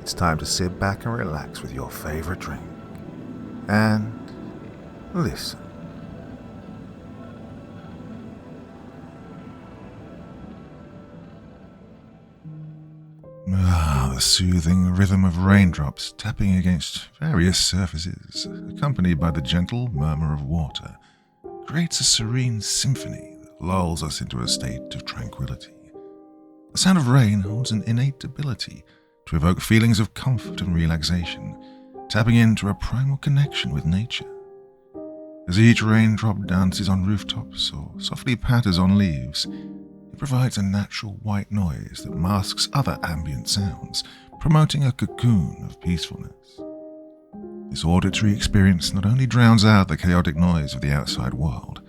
it's time to sit back and relax with your favorite drink. And listen. The soothing rhythm of raindrops tapping against various surfaces, accompanied by the gentle murmur of water, creates a serene symphony that lulls us into a state of tranquility. The sound of rain holds an innate ability to evoke feelings of comfort and relaxation, tapping into a primal connection with nature. As each raindrop dances on rooftops or softly patters on leaves, it provides a natural white noise that masks other ambient sounds, promoting a cocoon of peacefulness. This auditory experience not only drowns out the chaotic noise of the outside world,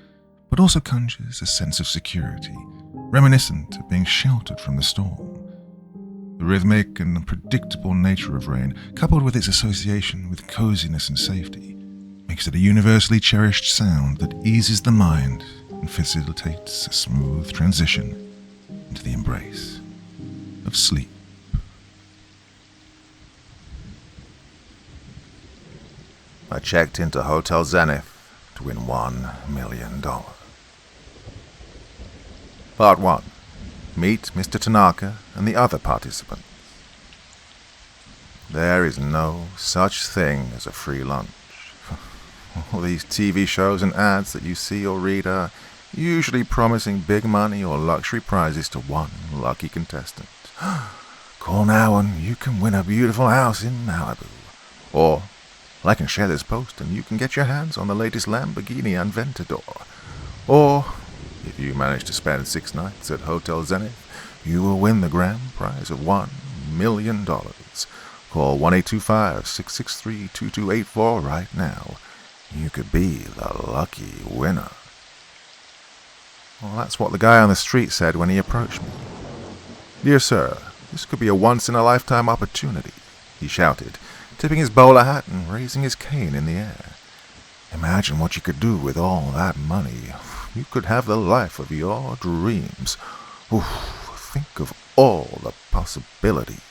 but also conjures a sense of security, reminiscent of being sheltered from the storm. The rhythmic and predictable nature of rain, coupled with its association with coziness and safety, makes it a universally cherished sound that eases the mind and facilitates a smooth transition into the embrace of sleep. I checked into Hotel Zenith to win $1 million. Part 1. Meet Mr. Tanaka and the other participants. There is no such thing as a free lunch. All these TV shows and ads that you see or read are usually promising big money or luxury prizes to one lucky contestant. Call now and you can win a beautiful house in Malibu. Or, like and share this post and you can get your hands on the latest Lamborghini Aventador. Or, if you manage to spend 6 nights at Hotel Zenith, you will win the grand prize of $1 million. Call 1-825-663-2284 right now. You could be the lucky winner. Well, that's what the guy on the street said when he approached me. Dear sir, this could be a once-in-a-lifetime opportunity, he shouted, tipping his bowler hat and raising his cane in the air. Imagine what you could do with all that money. You could have the life of your dreams. Think of all the possibilities,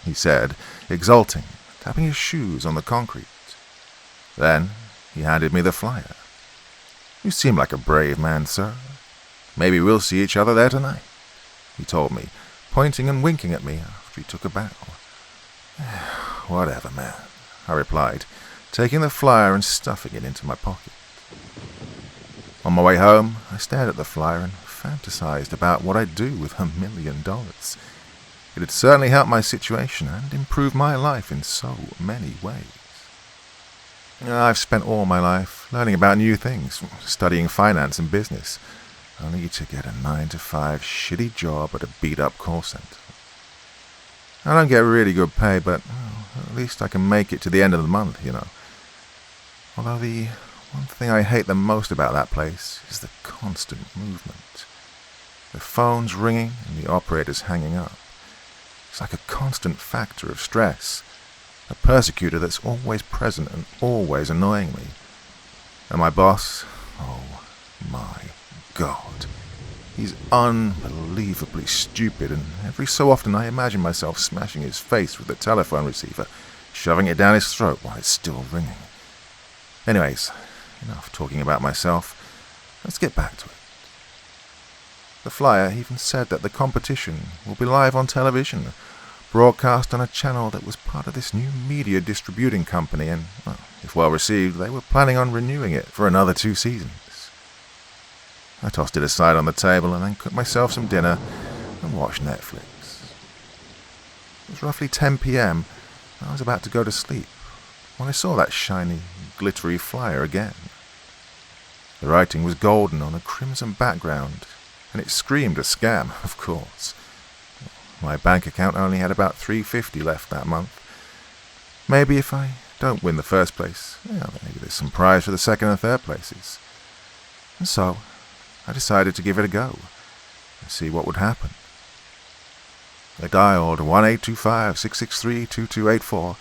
he said, exulting, tapping his shoes on the concrete. Then he handed me the flyer. You seem like a brave man, sir. Maybe we'll see each other there tonight, he told me, pointing and winking at me after he took a bow. Whatever, man, I replied, taking the flyer and stuffing it into my pocket. On my way home, I stared at the flyer and fantasized about what I'd do with $1 million. It had certainly helped my situation and improved my life in so many ways. I've spent all my life learning about new things, studying finance and business, only to get a 9-to-5 shitty job at a beat-up call center. I don't get really good pay, but at least I can make it to the end of the month, you know. Although the one thing I hate the most about that place is the constant movement. The phone's ringing and the operator's hanging up. It's like a constant factor of stress, a persecutor that's always present and always annoying me. And my boss, oh my God, he's unbelievably stupid, and every so often I imagine myself smashing his face with the telephone receiver, shoving it down his throat while it's still ringing. Anyways, enough talking about myself. Let's get back to it. The flyer even said that the competition will be live on television, broadcast on a channel that was part of this new media distributing company, and, well, if well received, they were planning on renewing it for another 2 seasons. I tossed it aside on the table and then cooked myself some dinner and watched Netflix. It was roughly 10 p.m. and I was about to go to sleep when I saw that shiny, glittery flyer again. The writing was golden on a crimson background, and it screamed a scam, of course. My bank account only had about $350 left that month. Maybe if I don't win the first place, maybe there's some prize for the second and third places. And so I decided to give it a go and see what would happen. I dialed 1-825-663-2284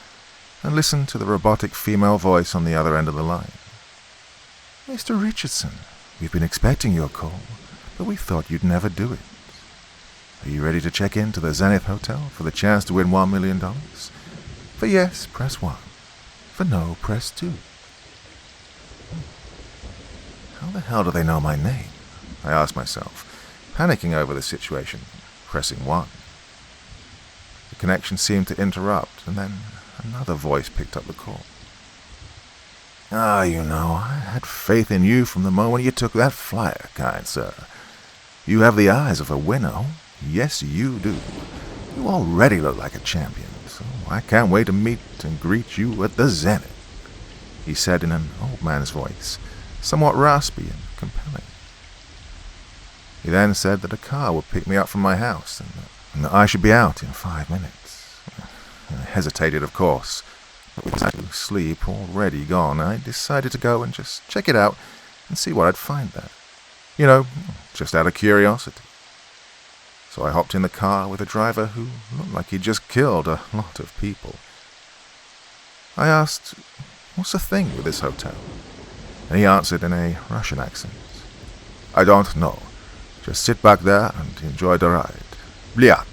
and listened to the robotic female voice on the other end of the line. Mr. Richardson, we've been expecting your call, but we thought you'd never do it. Are you ready to check into the Zenith Hotel for the chance to win $1 million? For yes, press 1. For no, press 2. How the hell do they know my name? I asked myself, panicking over the situation, pressing 1. The connection seemed to interrupt, and then another voice picked up the call. You know, I had faith in you from the moment you took that flyer, kind sir. You have the eyes of a winner. Oh, yes, you do. You already look like a champion, so I can't wait to meet and greet you at the Zenith, he said in an old man's voice, somewhat raspy and compelling. He then said that a car would pick me up from my house and that I should be out in 5 minutes. I hesitated, of course. With sleep already gone, I decided to go and just check it out and see what I'd find there. You know, just out of curiosity. So I hopped in the car with a driver who looked like he'd just killed a lot of people. I asked, "What's the thing with this hotel?" And he answered in a Russian accent, "I don't know. Just sit back there and enjoy the ride. Bliat."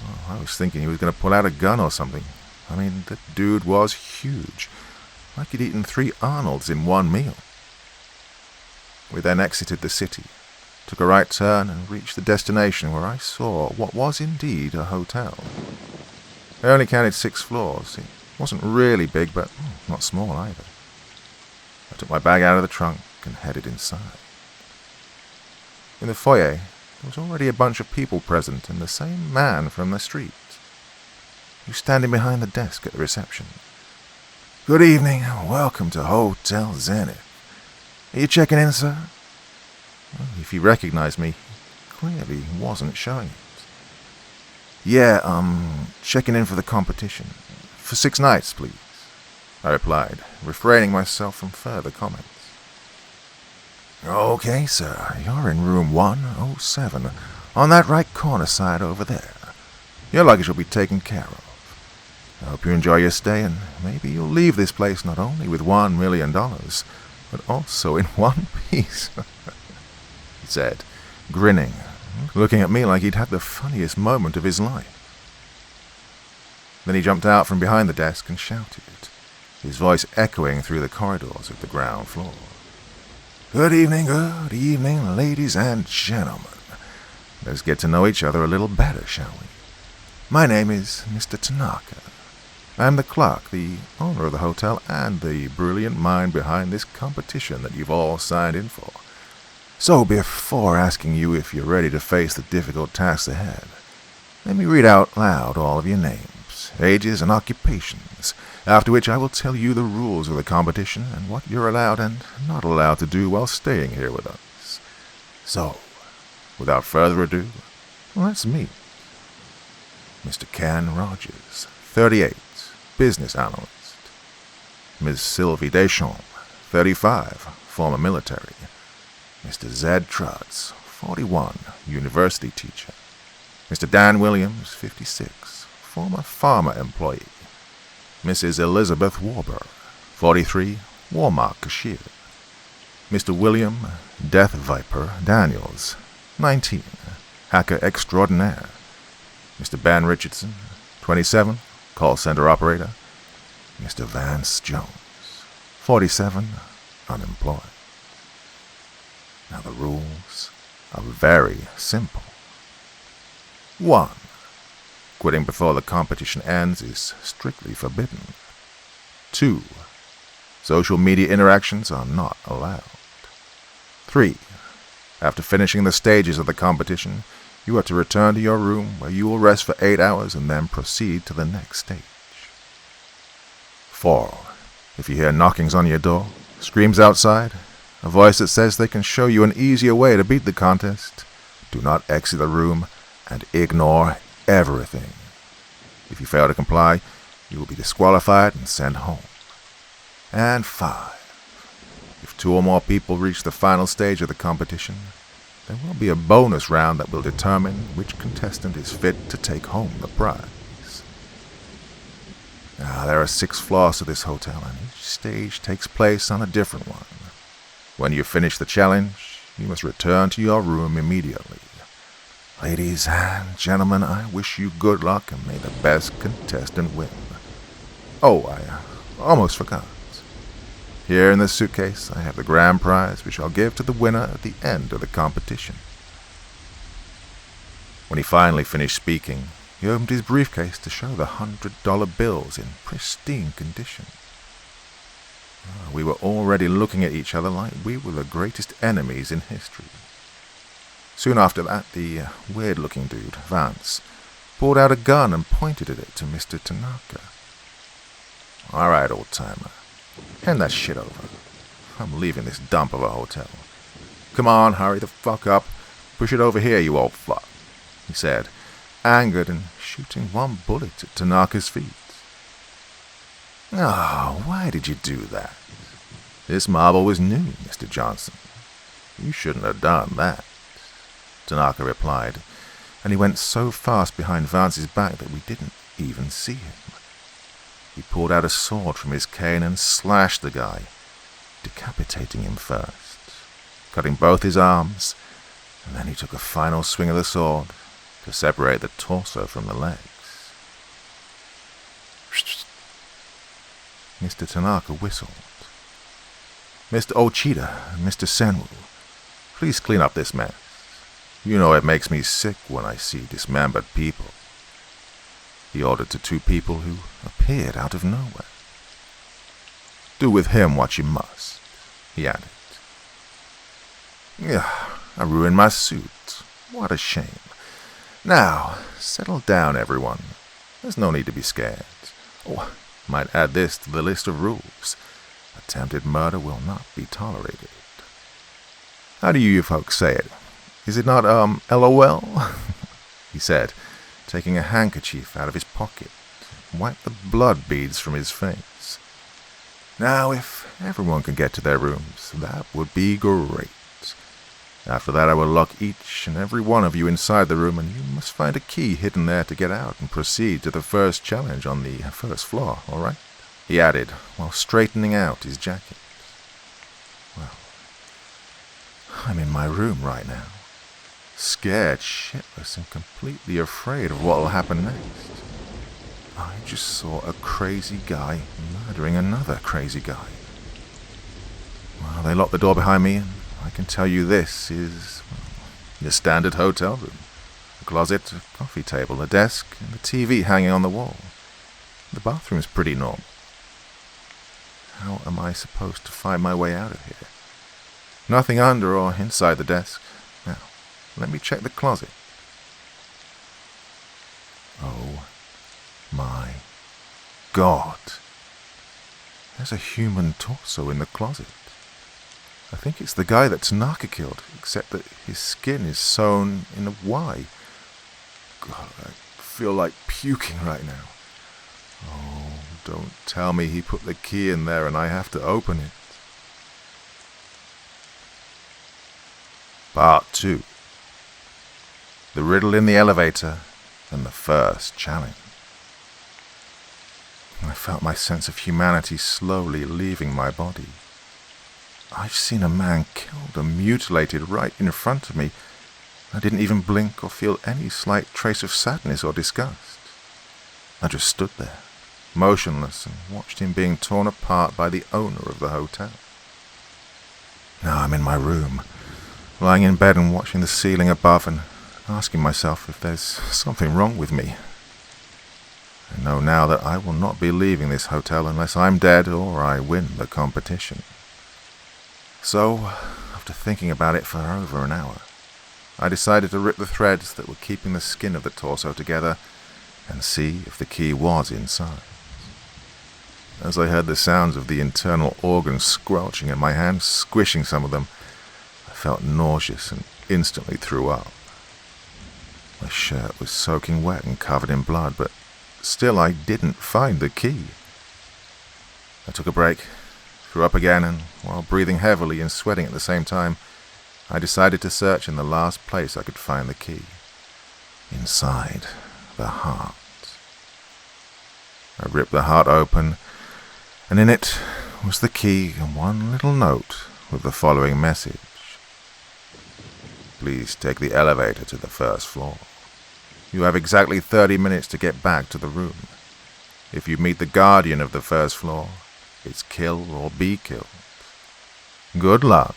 Well, I was thinking he was going to pull out a gun or something. I mean, the dude was huge, like he'd eaten 3 Arnolds in one meal. We then exited the city, took a right turn and reached the destination where I saw what was indeed a hotel. I only counted 6 floors. It wasn't really big, but not small either. I took my bag out of the trunk and headed inside. In the foyer, there was already a bunch of people present and the same man from the street. He was standing behind the desk at the reception. "Good evening, welcome to Hotel Zenith. Are you checking in, sir?" Well, if he recognized me, he clearly wasn't showing it. "Yeah, checking in for the competition. For 6 nights, please," I replied, refraining myself from further comments. "Okay, sir, you're in room 107, on that right corner side over there. Your luggage will be taken care of. I hope you enjoy your stay, and maybe you'll leave this place not only with $1 million, but also in one piece," he said, grinning, looking at me like he'd had the funniest moment of his life. Then he jumped out from behind the desk and shouted, his voice echoing through the corridors of the ground floor. Good evening, ladies and gentlemen. Let's get to know each other a little better, shall we? My name is Mr. Tanaka. I am the clerk, the owner of the hotel, and the brilliant mind behind this competition that you've all signed in for. So before asking you if you're ready to face the difficult tasks ahead, let me read out loud all of your names, ages, and occupations, after which I will tell you the rules of the competition and what you're allowed and not allowed to do while staying here with us. So, without further ado, let's meet. Mr. Ken Rogers, 38, business analyst. Ms. Sylvie Deschamps, 35, former military. Mr. Zed Trutz, 41, university teacher. Mr. Dan Williams, 56, former farmer employee. Mrs. Elizabeth Warburg, 43, Walmart cashier. Mr. William Death Viper Daniels, 19, hacker extraordinaire. Mr. Ben Richardson, 27, call center operator. Mr. Vance Jones, 47, unemployed. Now the rules are very simple. 1. Quitting before the competition ends is strictly forbidden. 2. Social media interactions are not allowed. 3. After finishing the stages of the competition, you are to return to your room where you will rest for 8 hours and then proceed to the next stage. 4. If you hear knockings on your door, screams outside, a voice that says they can show you an easier way to beat the contest, do not exit the room and ignore everything. If you fail to comply, you will be disqualified and sent home. And 5. If 2 or more people reach the final stage of the competition, there will be a bonus round that will determine which contestant is fit to take home the prize. There are 6 floors to this hotel, and each stage takes place on a different one. When you finish the challenge, you must return to your room immediately. Ladies and gentlemen, I wish you good luck and may the best contestant win. Oh, I almost forgot. Here in this suitcase, I have the grand prize, which I'll give to the winner at the end of the competition. When he finally finished speaking, he opened his briefcase to show the $100 bills in pristine condition. We were already looking at each other like we were the greatest enemies in history. Soon after that, the weird-looking dude, Vance, pulled out a gun and pointed at it to Mr. Tanaka. "All right, old-timer, hand that shit over. I'm leaving this dump of a hotel. Come on, hurry the fuck up. Push it over here, you old fuck," he said, angered and shooting one bullet at Tanaka's feet. "Oh, why did you do that? This marble was new, Mr. Johnson. You shouldn't have done that," Tanaka replied, and he went so fast behind Vance's back that we didn't even see him. He pulled out a sword from his cane and slashed the guy, decapitating him first, cutting both his arms, and then he took a final swing of the sword to separate the torso from the legs. Mr. Tanaka whistled. "Mr. Ochida and Mr. Senwu, please clean up this mess. You know it makes me sick when I see dismembered people," he ordered to two people who appeared out of nowhere. "Do with him what you must," he added. "Yeah, I ruined my suit. What a shame. Now, settle down, everyone. There's no need to be scared. Oh, might add this to the list of rules. Attempted murder will not be tolerated. How do you folks say it? Is it not, LOL? He said, taking a handkerchief out of his pocket, and wiped the blood beads from his face. Now, if everyone can get to their rooms, that would be great. After that, I will lock each and every one of you inside the room, and you must find a key hidden there to get out and proceed to the first challenge on the first floor, all right?" he added, while straightening out his jacket. Well, I'm in my room right now, scared shitless and completely afraid of what will happen next. I just saw a crazy guy murdering another crazy guy. Well, they locked the door behind me, and I can tell you this is your standard hotel room. A closet, a coffee table, a desk, and a TV hanging on the wall. The bathroom's pretty normal. How am I supposed to find my way out of here? Nothing under or inside the desk. Now, let me check the closet. Oh my God. There's a human torso in the closet. I think it's the guy that Tanaka killed, except that his skin is sewn in a Y. God, I feel like puking right now. Oh, don't tell me he put the key in there and I have to open it. Part 2. The riddle in the elevator and the first challenge. I felt my sense of humanity slowly leaving my body. I've seen a man killed and mutilated right in front of me. I didn't even blink or feel any slight trace of sadness or disgust. I just stood there, motionless, and watched him being torn apart by the owner of the hotel. Now I'm in my room, lying in bed and watching the ceiling above and asking myself if there's something wrong with me. I know now that I will not be leaving this hotel unless I'm dead or I win the competition. So, after thinking about it for over an hour, I decided to rip the threads that were keeping the skin of the torso together and see if the key was inside. As I heard the sounds of the internal organs squelching and my hands squishing some of them, I felt nauseous and instantly threw up. My shirt was soaking wet and covered in blood, but still I didn't find the key. I took a break, threw up again, and while breathing heavily and sweating at the same time, I decided to search in the last place I could find the key. Inside the heart. I ripped the heart open, and in it was the key and one little note with the following message. please take the elevator to the first floor. You have exactly 30 minutes to get back to the room. If you meet the guardian of the first floor, it's kill or be killed. Good luck."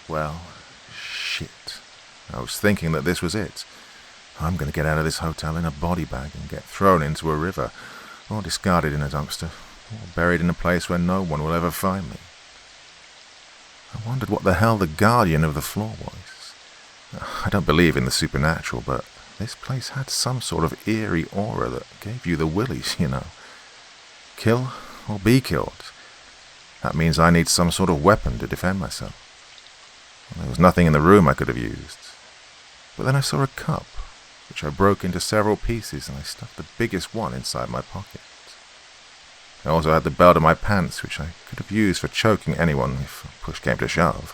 Well, shit. I was thinking that this was it. I'm going to get out of this hotel in a body bag and get thrown into a river, or discarded in a dumpster, or buried in a place where no one will ever find me. I wondered what the hell the guardian of the floor was. I don't believe in the supernatural, but this place had some sort of eerie aura that gave you the willies, you know. Kill or be killed. That means I need some sort of weapon to defend myself. There was nothing in the room I could have used. But then I saw a cup, which I broke into several pieces, and I stuffed the biggest one inside my pocket. I also had the belt of my pants, which I could have used for choking anyone if push came to shove.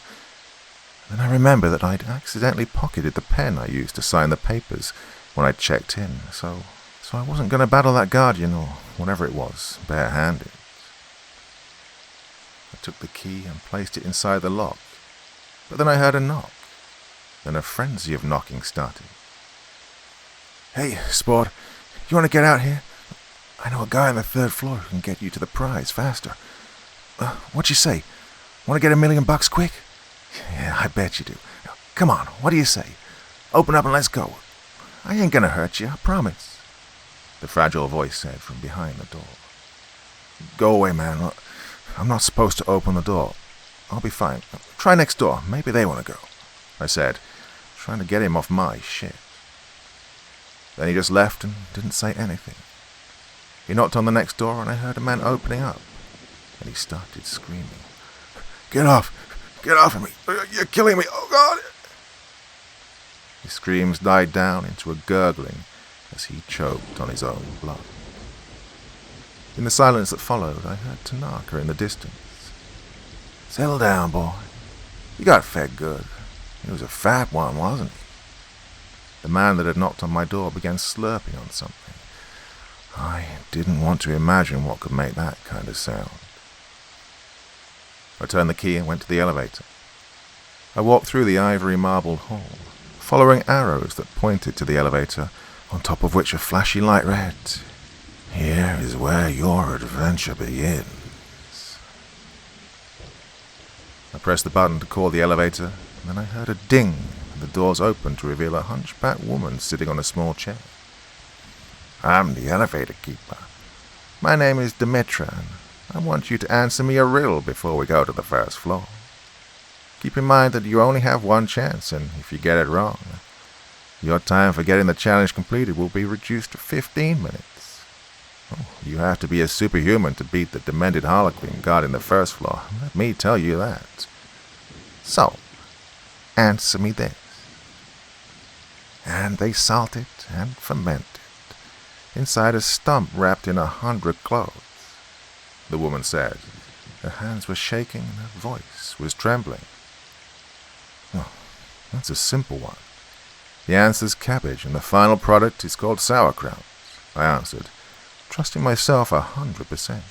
Then I remembered that I'd accidentally pocketed the pen I used to sign the papers when I checked in, so I wasn't going to battle that guardian, or whatever it was, bare-handed. I took the key and placed it inside the lock, but then I heard a knock. Then a frenzy of knocking started. "Hey, sport, you want to get out here? I know a guy on the 3rd floor who can get you to the prize faster. What'd you say? Want to get $1 million quick? Yeah, I bet you do. Now, come on, what do you say? Open up and let's go. I ain't gonna hurt you, I promise," the fragile voice said from behind the door. "Go away, man. I'm not supposed to open the door. I'll be fine. Try next door. Maybe they want to go," I said, trying to get him off my shit. Then he just left and didn't say anything. He knocked on the next door and I heard a man opening up, and he started screaming. Get off of me. You're killing me. Oh, God." His screams died down into a gurgling as he choked on his own blood. In the silence that followed, I heard Tanaka in the distance. "Settle down, boy. You got fed good. He was a fat one, wasn't he?" The man that had knocked on my door began slurping on something. I didn't want to imagine what could make that kind of sound. I turned the key and went to the elevator. I walked through the ivory marbled hall, following arrows that pointed to the elevator, on top of which a flashy light read, "Here is where your adventure begins." I pressed the button to call the elevator, and then I heard a ding, and the doors opened to reveal a hunchbacked woman sitting on a small chair. "I'm the elevator keeper. My name is Dimitra, and I want you to answer me a riddle before we go to the first floor. Keep in mind that you only have one chance, and if you get it wrong, your time for getting the challenge completed will be reduced to 15 minutes. Oh, you have to be a superhuman to beat the demented harlequin guarding the first floor, let me tell you that. So, answer me this. And they salted and fermented inside a stump wrapped in 100 clothes," the woman said. Her hands were shaking and her voice was trembling. "Oh, that's a simple one. The answer's cabbage, and the final product is called sauerkraut," I answered, trusting myself 100%.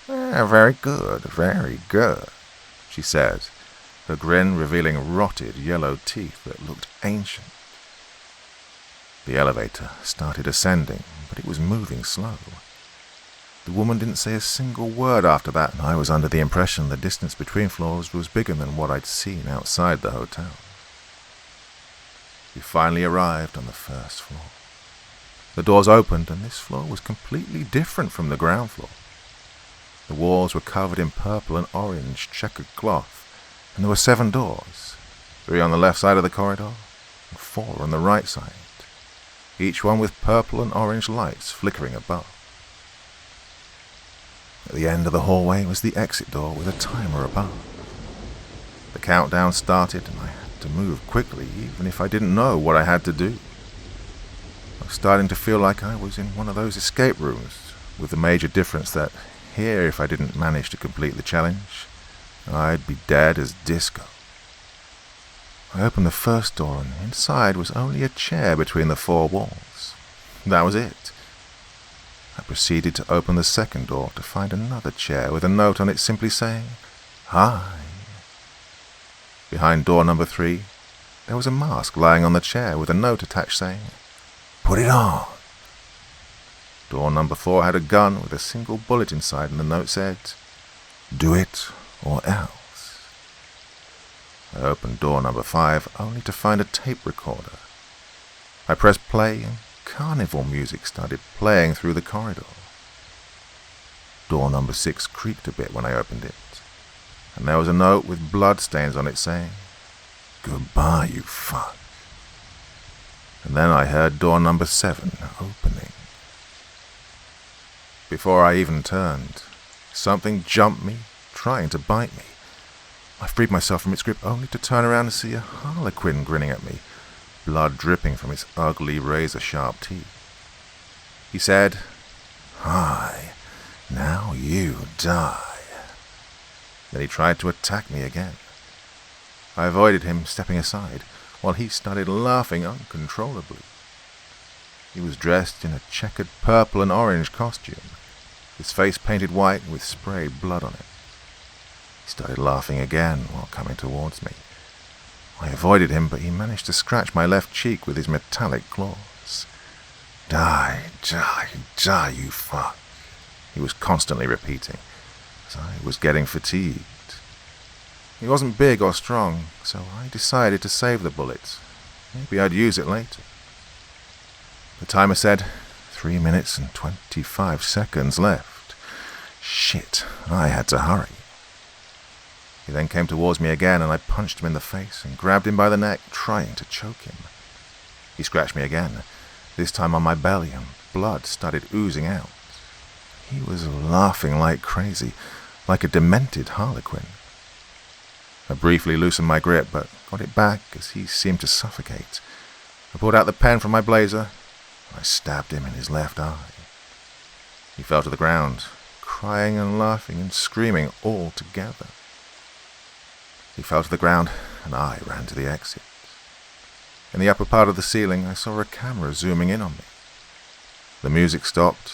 Very good," she said, her grin revealing rotted yellow teeth that looked ancient. The elevator started ascending, but it was moving slow. The woman didn't say a single word after that, and I was under the impression the distance between floors was bigger than what I'd seen outside the hotel. We finally arrived on the first floor. The doors opened, and this floor was completely different from the ground floor. The walls were covered in purple and orange checkered cloth, and there were 7 doors, 3 on the left side of the corridor, and 4 on the right side, each one with purple and orange lights flickering above. At the end of the hallway was the exit door with a timer above. The countdown started, and I had to move quickly, even if I didn't know what I had to do. I was starting to feel like I was in one of those escape rooms, with the major difference that here, if I didn't manage to complete the challenge, I'd be dead as disco. I opened the first door, and inside was only a chair between the 4 walls. That was it. I proceeded to open the second door to find another chair with a note on it simply saying, "Hi." Behind door number 3, there was a mask lying on the chair with a note attached saying, "Put it on." Door number 4 had a gun with a single bullet inside, and the note said, "Do it or else." I opened door number 5 only to find a tape recorder. I pressed play and carnival music started playing through the corridor. Door number 6 creaked a bit when I opened it, and there was a note with bloodstains on it saying, "Goodbye, you fuck." And then I heard door number 7 opening. Before I even turned, something jumped me, trying to bite me. I freed myself from its grip only to turn around and see a harlequin grinning at me, blood dripping from its ugly razor-sharp teeth. He said, "Hi, now you die." Then he tried to attack me again. I avoided him, stepping aside, while he started laughing uncontrollably. He was dressed in a checkered purple and orange costume, his face painted white with sprayed blood on it. He started laughing again while coming towards me. I avoided him, but he managed to scratch my left cheek with his metallic claws. "Die, die, die, you fuck," he was constantly repeating, as I was getting fatigued. He wasn't big or strong, so I decided to save the bullet. Maybe I'd use it later. The timer said 3 minutes and 25 seconds left. Shit, I had to hurry. He then came towards me again, and I punched him in the face and grabbed him by the neck, trying to choke him. He scratched me again, this time on my belly, and blood started oozing out. He was laughing like crazy, like a demented harlequin. I briefly loosened my grip, but got it back as he seemed to suffocate. I pulled out the pen from my blazer, and I stabbed him in his left eye. He fell to the ground, crying and laughing and screaming all together. He fell to the ground, and I ran to the exit. In the upper part of the ceiling, I saw a camera zooming in on me. The music stopped,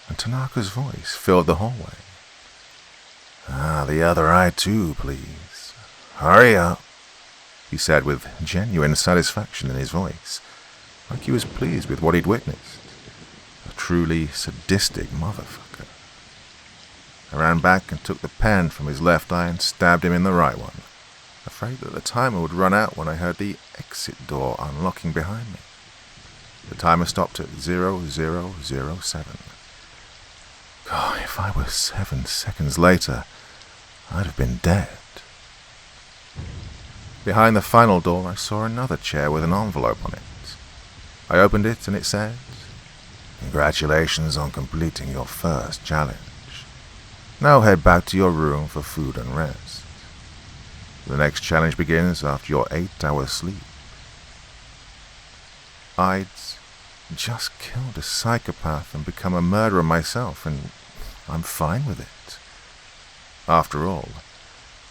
and Tanaka's voice filled the hallway. "Ah, the other eye too, please. Hurry up," he said with genuine satisfaction in his voice, like he was pleased with what he'd witnessed. A truly sadistic motherfucker. I ran back and took the pen from his left eye and stabbed him in the right one, afraid that the timer would run out when I heard the exit door unlocking behind me. The timer stopped at 0007. God, if I were 7 seconds later, I'd have been dead. Behind the final door, I saw another chair with an envelope on it. I opened it and it said, "Congratulations on completing your first challenge. Now head back to your room for food and rest. The next challenge begins after your 8-hour sleep." I'd just killed a psychopath and become a murderer myself, and I'm fine with it. After all,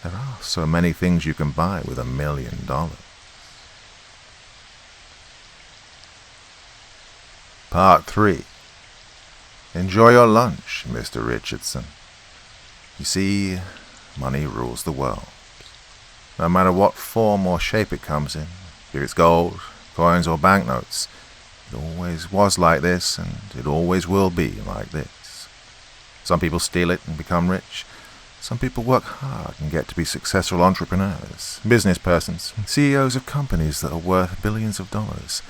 there are so many things you can buy with $1 million. Part 3. Enjoy your lunch, Mr. Richardson. You see, money rules the world. No matter what form or shape it comes in, be it's gold, coins or banknotes, it always was like this, and it always will be like this. Some people steal it and become rich. Some people work hard and get to be successful entrepreneurs, business persons, CEOs of companies that are worth billions of dollars.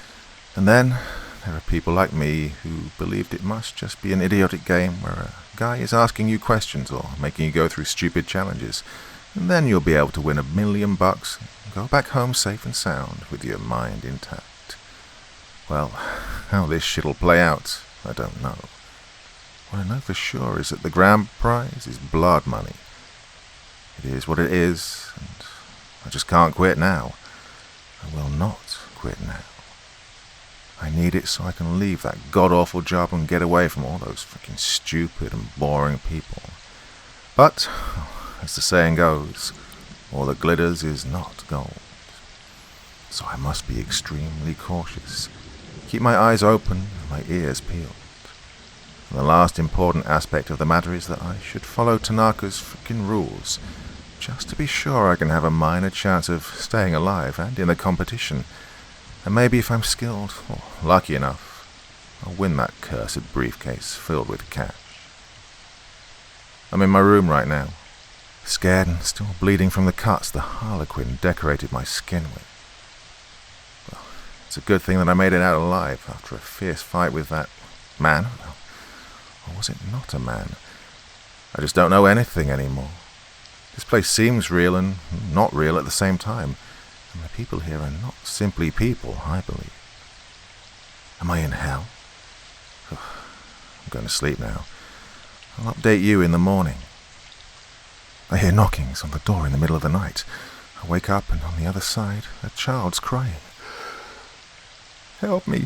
And then there are people like me who believed it must just be an idiotic game where a guy is asking you questions or making you go through stupid challenges, and then you'll be able to win $1 million and go back home safe and sound with your mind intact. Well, how this shit'll play out, I don't know. What I know for sure is that the grand prize is blood money. It is what it is, and I just can't quit now. I will not quit now. I need it so I can leave that god-awful job and get away from all those freaking stupid and boring people. But, as the saying goes, all that glitters is not gold. So I must be extremely cautious. Keep my eyes open and my ears peeled. And the last important aspect of the matter is that I should follow Tanaka's freaking rules, just to be sure I can have a minor chance of staying alive and in the competition. And maybe if I'm skilled, or lucky enough, I'll win that cursed briefcase filled with cash. I'm in my room right now, scared and still bleeding from the cuts the harlequin decorated my skin with. Well, it's a good thing that I made it out alive after a fierce fight with that man. Or was it not a man? I just don't know anything anymore. This place seems real and not real at the same time, and the people here are not simply people, I believe. Am I in hell? I'm going to sleep now. I'll update you in the morning. I hear knockings on the door in the middle of the night. I wake up, and on the other side, a child's crying. Help me.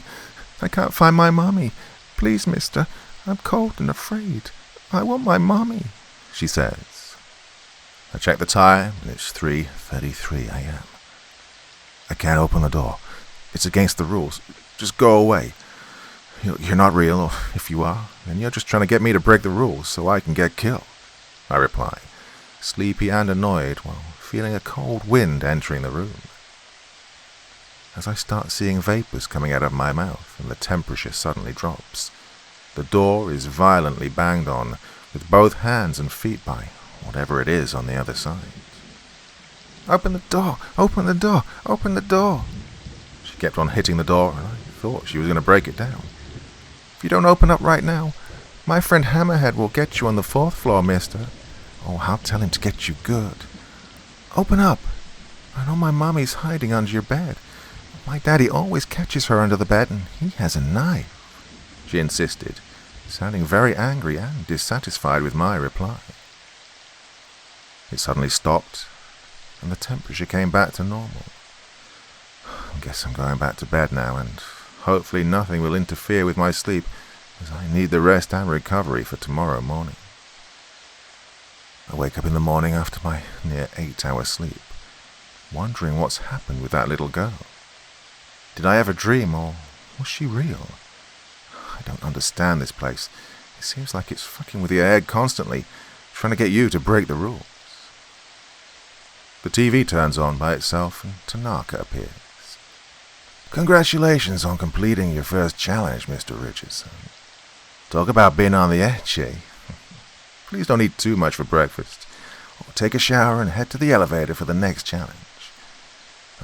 I can't find my mommy. Please, mister. I'm cold and afraid. I want my mommy, she says. I check the time, and it's 3:33 a.m. I can't open the door. It's against the rules. Just go away. You're not real, or if you are, then you're just trying to get me to break the rules so I can get killed, I reply, sleepy and annoyed while feeling a cold wind entering the room. As I start seeing vapors coming out of my mouth and the temperature suddenly drops, the door is violently banged on with both hands and feet by whatever it is on the other side. Open the door! Open the door! Open the door! She kept on hitting the door, and I thought she was going to break it down. If you don't open up right now, my friend Hammerhead will get you on the 4th floor, mister. Oh, I'll tell him to get you good. Open up. I know my mommy's hiding under your bed. My daddy always catches her under the bed, and he has a knife, she insisted, sounding very angry and dissatisfied with my reply. It suddenly stopped, and the temperature came back to normal. I guess I'm going back to bed now, and hopefully nothing will interfere with my sleep, as I need the rest and recovery for tomorrow morning. I wake up in the morning after my near 8-hour sleep, wondering what's happened with that little girl. Did I ever dream, or was she real? I don't understand this place. It seems like it's fucking with your head constantly, trying to get you to break the rules. The TV turns on by itself, and Tanaka appears. Congratulations on completing your first challenge, Mr. Richardson. Talk about being on the edge, eh? Please don't eat too much for breakfast, or take a shower and head to the elevator for the next challenge.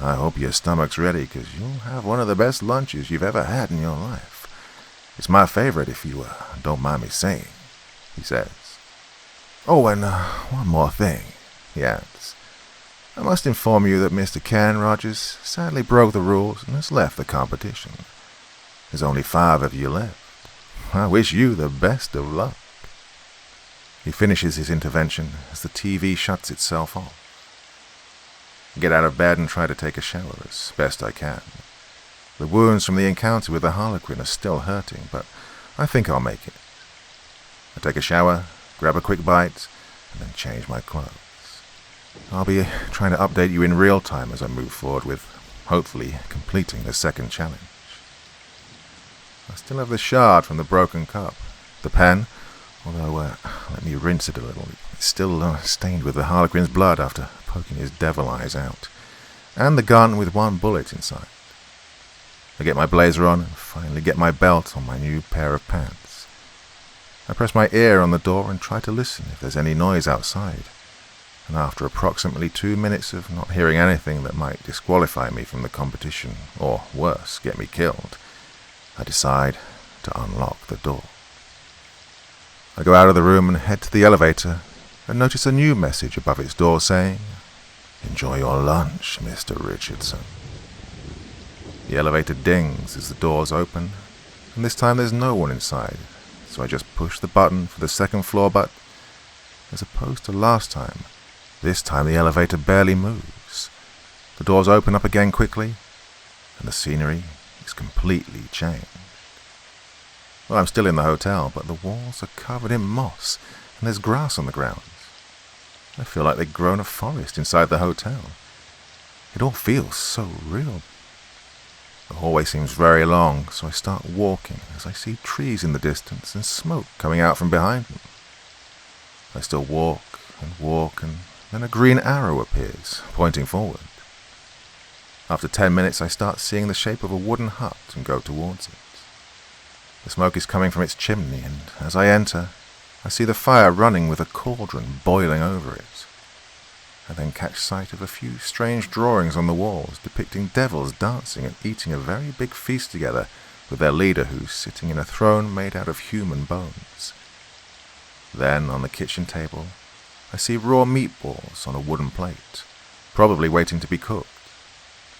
I hope your stomach's ready, because you'll have one of the best lunches you've ever had in your life. It's my favorite, if you don't mind me saying, he says. Oh, and one more thing, he adds. I must inform you that Mr. Ken Rogers sadly broke the rules and has left the competition. There's only 5 of you left. I wish you the best of luck. He finishes his intervention as the TV shuts itself off. I get out of bed and try to take a shower as best I can. The wounds from the encounter with the harlequin are still hurting, but I think I'll make it. I take a shower, grab a quick bite, and then change my clothes. I'll be trying to update you in real time as I move forward with, hopefully, completing the second challenge. I still have the shard from the broken cup. The pen, although let me rinse it a little. It's still stained with the harlequin's blood after poking his devil eyes out. And the gun with 1 bullet inside. I get my blazer on and finally get my belt on my new pair of pants. I press my ear on the door and try to listen if there's any noise outside. And after approximately 2 minutes of not hearing anything that might disqualify me from the competition, or worse, get me killed, I decide to unlock the door. I go out of the room and head to the elevator and notice a new message above its door saying, "Enjoy your lunch, Mr. Richardson." The elevator dings as the doors open, and this time there's no one inside, so I just push the button for the 2nd floor, but as opposed to last time, this time the elevator barely moves. The doors open up again quickly, and the scenery is completely changed. Well, I'm still in the hotel, but the walls are covered in moss, and there's grass on the ground. I feel like they've grown a forest inside the hotel. It all feels so real. The hallway seems very long, so I start walking as I see trees in the distance and smoke coming out from behind them. I still walk, and Then a green arrow appears, pointing forward. After 10 minutes, I start seeing the shape of a wooden hut and go towards it. The smoke is coming from its chimney, and as I enter, I see the fire running with a cauldron boiling over it. I then catch sight of a few strange drawings on the walls depicting devils dancing and eating a very big feast together with their leader who's sitting in a throne made out of human bones. Then, on the kitchen table, I see raw meatballs on a wooden plate, probably waiting to be cooked,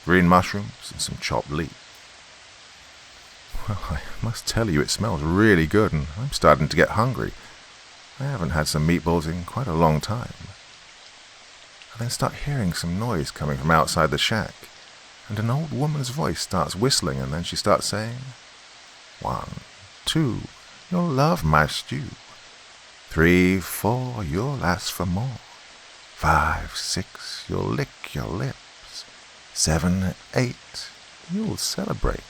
green mushrooms and some chopped leek. Well, I must tell you, it smells really good, and I'm starting to get hungry. I haven't had some meatballs in quite a long time. I then start hearing some noise coming from outside the shack, and an old woman's voice starts whistling, and then she starts saying, 1, 2, you'll love my stew. 3, 4, you'll ask for more. 5, 6, you'll lick your lips. 7, 8, you'll celebrate.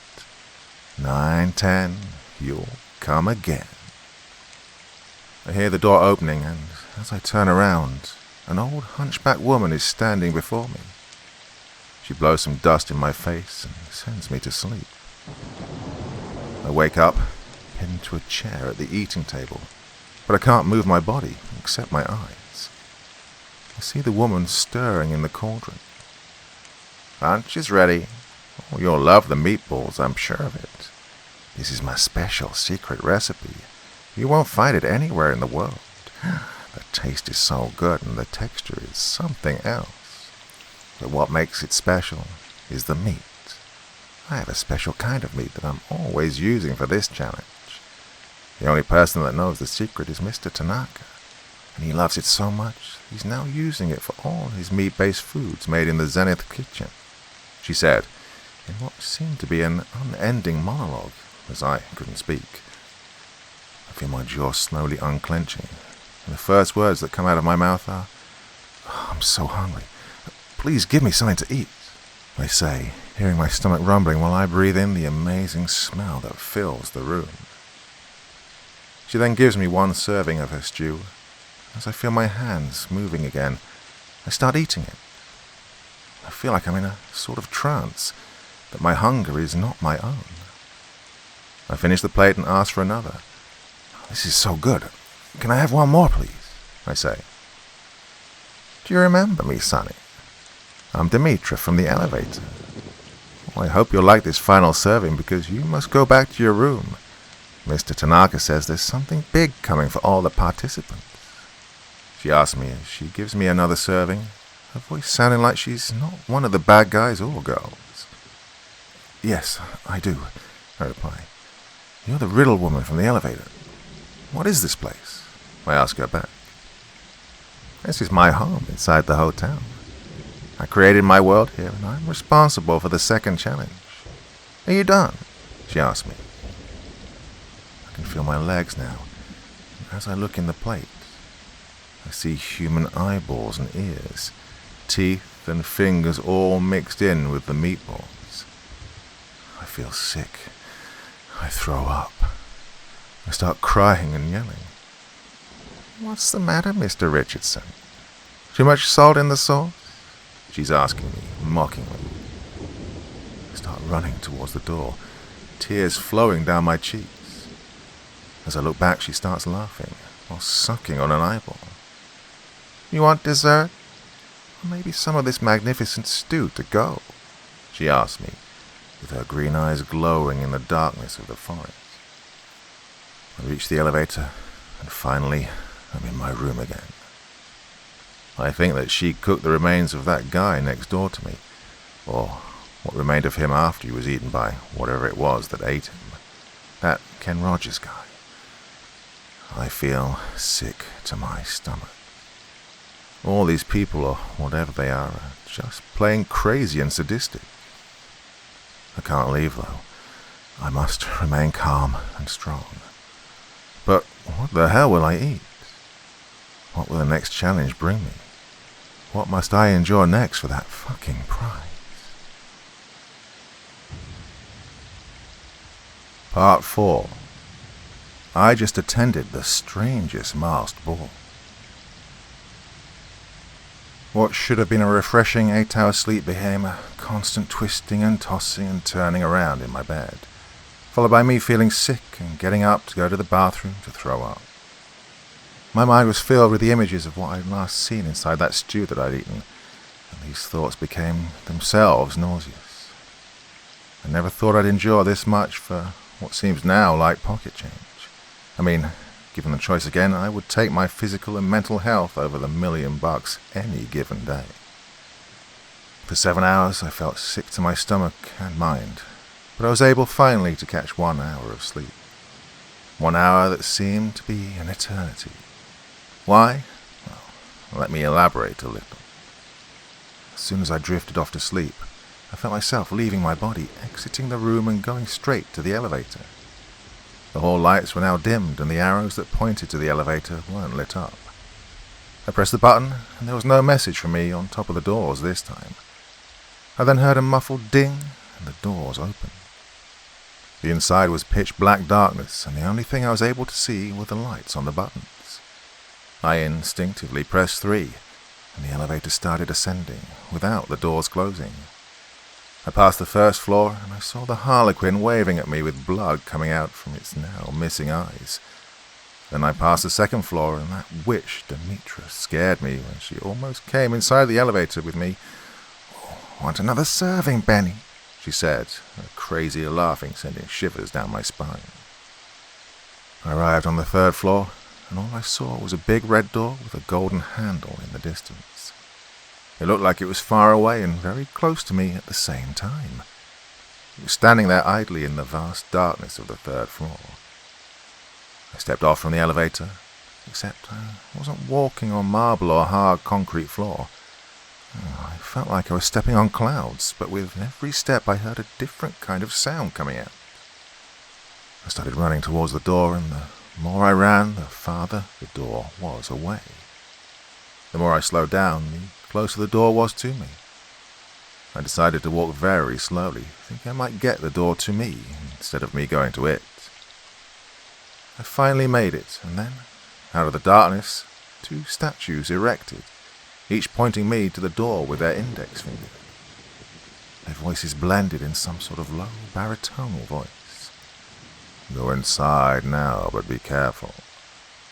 9, 10, you'll come again. I hear the door opening, and as I turn around, an old hunchback woman is standing before me. She blows some dust in my face and sends me to sleep. I wake up, pinned to a chair at the eating table, but I can't move my body except my eyes. I see the woman stirring in the cauldron. Lunch is ready. Oh, you'll love the meatballs, I'm sure of it. This is my special secret recipe. You won't find it anywhere in the world. The taste is so good and the texture is something else. But what makes it special is the meat. I have a special kind of meat that I'm always using for this challenge. The only person that knows the secret is Mr. Tanaka, and he loves it so much he's now using it for all his meat-based foods made in the Zenith kitchen, she said, in what seemed to be an unending monologue, as I couldn't speak. I feel my jaw slowly unclenching, and the first words that come out of my mouth are, I'm so hungry. Please give me something to eat, I say, hearing my stomach rumbling while I breathe in the amazing smell that fills the room. She then gives me one serving of her stew. As I feel my hands moving again, I start eating it. I feel like I'm in a sort of trance, that my hunger is not my own. I finish the plate and ask for another. This is so good. Can I have one more, please? I say. Do you remember me, Sonny? I'm Dimitra from the elevator. I hope you'll like this final serving because you must go back to your room. Mr. Tanaka says there's something big coming for all the participants. She asks me as she gives me another serving, her voice sounding like she's not one of the bad guys or girls. Yes, I do, I reply. You're the riddle woman from the elevator. What is this place? I ask her back. This is my home inside the hotel. I created my world here and I'm responsible for the second challenge. Are you done? She asks me. I can feel my legs now. As I look in the plate, I see human eyeballs and ears, teeth and fingers all mixed in with the meatballs. I feel sick. I throw up. I start crying and yelling. What's the matter, Mr. Richardson? Too much salt in the sauce? She's asking me, mockingly. I start running towards the door, tears flowing down my cheeks. As I look back, she starts laughing, while sucking on an eyeball. You want dessert? Or maybe some of this magnificent stew to go? She asks me, with her green eyes glowing in the darkness of the forest. I reach the elevator, and finally, I'm in my room again. I think that she cooked the remains of that guy next door to me, or what remained of him after he was eaten by whatever it was that ate him. That Ken Rogers guy. I feel sick to my stomach. All these people, or whatever they are just plain crazy and sadistic. I can't leave, though. I must remain calm and strong. But what the hell will I eat? What will the next challenge bring me? What must I endure next for that fucking prize? Part 4. I just attended the strangest masked ball. What should have been a refreshing 8-hour sleep became a constant twisting and tossing and turning around in my bed, followed by me feeling sick and getting up to go to the bathroom to throw up. My mind was filled with the images of what I'd last seen inside that stew that I'd eaten, and these thoughts became themselves nauseous. I never thought I'd endure this much for what seems now like pocket change. I mean, given the choice again, I would take my physical and mental health over the $1 million any given day. For 7 hours I felt sick to my stomach and mind, but I was able finally to catch 1 hour of sleep. 1 hour that seemed to be an eternity. Why? Well, let me elaborate a little. As soon as I drifted off to sleep, I felt myself leaving my body, exiting the room and going straight to the elevator. The hall lights were now dimmed and the arrows that pointed to the elevator weren't lit up. I pressed the button and there was no message from me on top of the doors this time. I then heard a muffled ding and the doors opened. The inside was pitch black darkness and the only thing I was able to see were the lights on the buttons. I instinctively pressed 3 and the elevator started ascending without the doors closing. I passed the first floor and I saw the harlequin waving at me with blood coming out from its now missing eyes. Then I passed the second floor and that witch Demetra scared me when she almost came inside the elevator with me. "Want another serving, Benny?" she said, her crazy laughing sending shivers down my spine. I arrived on the third floor and all I saw was a big red door with a golden handle in the distance. It looked like it was far away and very close to me at the same time. It was standing there idly in the vast darkness of the third floor. I stepped off from the elevator, except I wasn't walking on marble or hard concrete floor. I felt like I was stepping on clouds, but with every step I heard a different kind of sound coming out. I started running towards the door, and the more I ran, the farther the door was away. The more I slowed down, the closer the door was to me. I decided to walk very slowly, thinking I might get the door to me instead of me going to it. I finally made it, and then, out of the darkness, 2 statues erected, each pointing me to the door with their index finger. Their voices blended in some sort of low baritonal voice. "Go inside now, but be careful.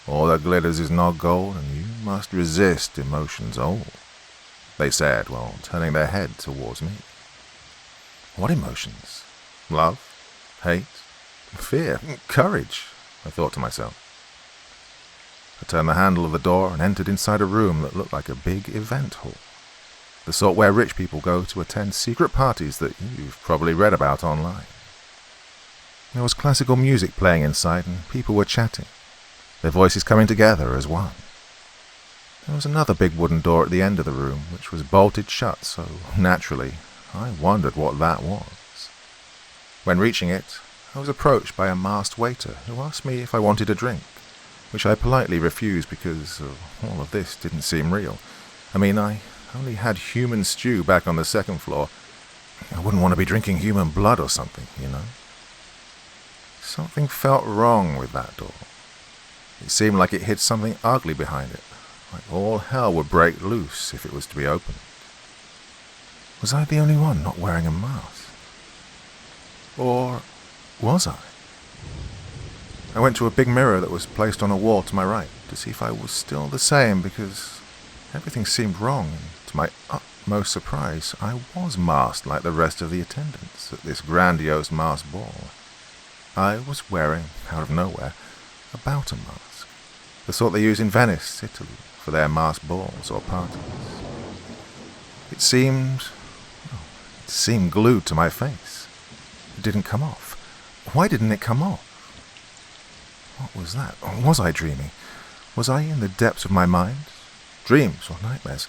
All that glitters is not gold, and you must resist emotions old," they said while turning their head towards me. What emotions? Love? Hate? Fear? Courage? I thought to myself. I turned the handle of the door and entered inside a room that looked like a big event hall. The sort where rich people go to attend secret parties that you've probably read about online. There was classical music playing inside and people were chatting, their voices coming together as one. There was another big wooden door at the end of the room which was bolted shut, so naturally I wondered what that was. When reaching it, I was approached by a masked waiter who asked me if I wanted a drink, which I politely refused because all of this didn't seem real. I mean, I only had human stew back on the second floor. I wouldn't want to be drinking human blood or something, you know. Something felt wrong with that door. It seemed like it hid something ugly behind it, like all hell would break loose if it was to be opened. Was I the only one not wearing a mask? Or was I? I went to a big mirror that was placed on a wall to my right to see if I was still the same, because everything seemed wrong, and to my utmost surprise, I was masked like the rest of the attendants at this grandiose masked ball. I was wearing, out of nowhere, a Boughton mask, the sort they use in Venice, Italy, for their masked balls or parties. It seemed glued to my face. It didn't come off. Why didn't it come off? What was that? Was I dreaming? Was I in the depths of my mind? Dreams or nightmares?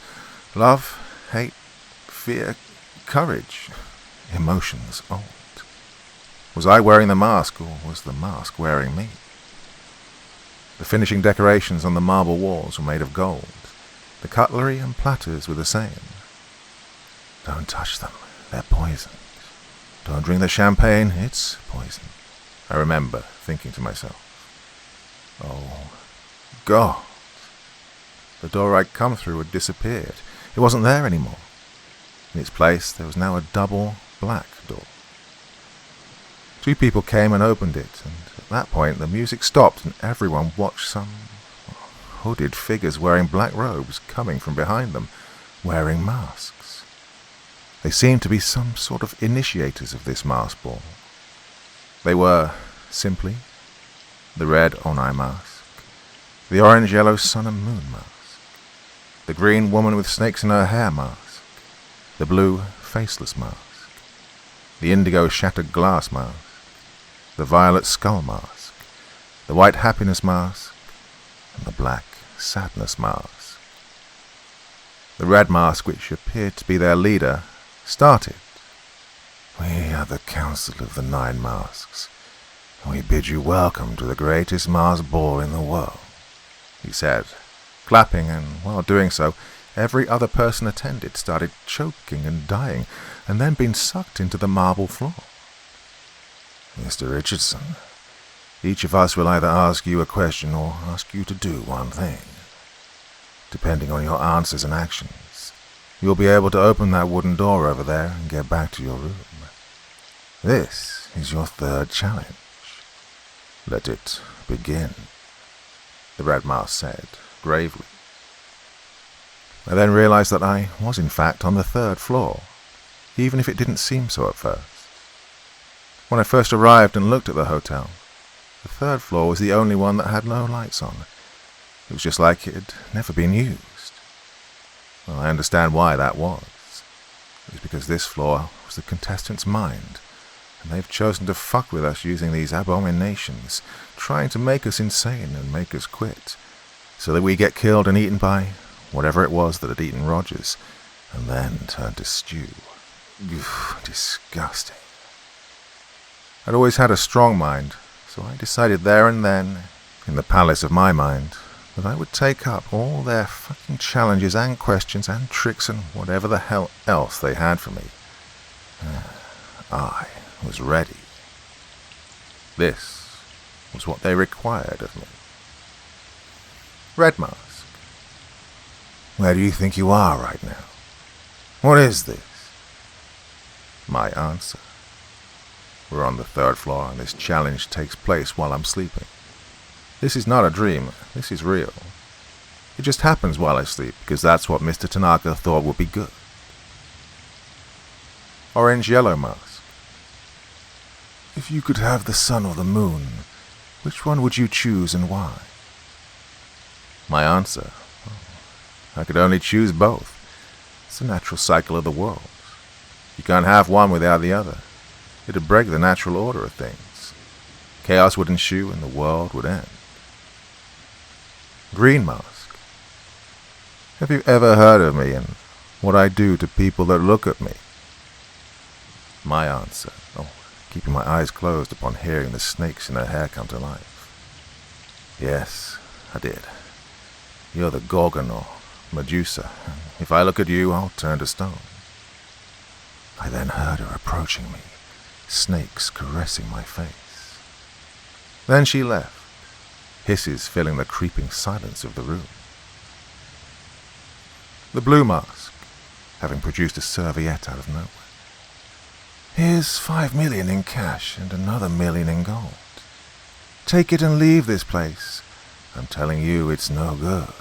Love, hate, fear, courage, emotions old. Was I wearing the mask, or was the mask wearing me? The finishing decorations on the marble walls were made of gold. The cutlery and platters were the same. Don't touch them, they're poisoned. Don't drink the champagne, it's poison. I remember thinking to myself. Oh, God. The door I'd come through had disappeared. It wasn't there anymore. In its place, there was now a double black door. Two people came and opened it, and at that point the music stopped and everyone watched some hooded figures wearing black robes coming from behind them, wearing masks. They seemed to be some sort of initiators of this mask ball. They were, simply, the red Onai mask, the orange-yellow sun and moon mask, the green woman with snakes in her hair mask, the blue faceless mask, the indigo shattered glass mask, the violet skull mask, the white happiness mask, and the black sadness mask. The red mask, which appeared to be their leader, started. "We are the Council of the Nine Masks, and we bid you welcome to the greatest mask ball in the world," he said, clapping, and while doing so, every other person attended started choking and dying, and then being sucked into the marble floor. "Mr. Richardson, each of us will either ask you a question or ask you to do one thing. Depending on your answers and actions, you'll be able to open that wooden door over there and get back to your room. This is your third challenge. Let it begin," the red mask said, gravely. I then realized that I was in fact on the third floor, even if it didn't seem so at first. When I first arrived and looked at the hotel, the third floor was the only one that had no lights on. It was just like it had never been used. Well, I understand why that was. It was because this floor was the contestant's mind, and they've chosen to fuck with us using these abominations, trying to make us insane and make us quit, so that we get killed and eaten by whatever it was that had eaten Rogers, and then turned to stew. Disgusting. I'd always had a strong mind, so I decided there and then, in the palace of my mind, that I would take up all their fucking challenges and questions and tricks and whatever the hell else they had for me. I was ready. This was what they required of me. Red Mask, where do you think you are right now? What is this? My answer. We're on the third floor, and this challenge takes place while I'm sleeping. This is not a dream. This is real. It just happens while I sleep, because that's what Mr. Tanaka thought would be good. Orange-yellow mask. If you could have the sun or the moon, which one would you choose and why? My answer. I could only choose both. It's the natural cycle of the world. You can't have one without the other. It'd break the natural order of things. Chaos would ensue and the world would end. Green Mask. Have you ever heard of me and what I do to people that look at me? My answer. Keeping my eyes closed upon hearing the snakes in her hair come to life. Yes, I did. You're the Gorgon or Medusa. If I look at you, I'll turn to stone. I then heard her approaching me, snakes caressing my face. Then she left, hisses filling the creeping silence of the room. The Blue Mask, having produced a serviette out of nowhere. Here's 5 million in cash and another 1 million in gold. Take it and leave this place. I'm telling you it's no good.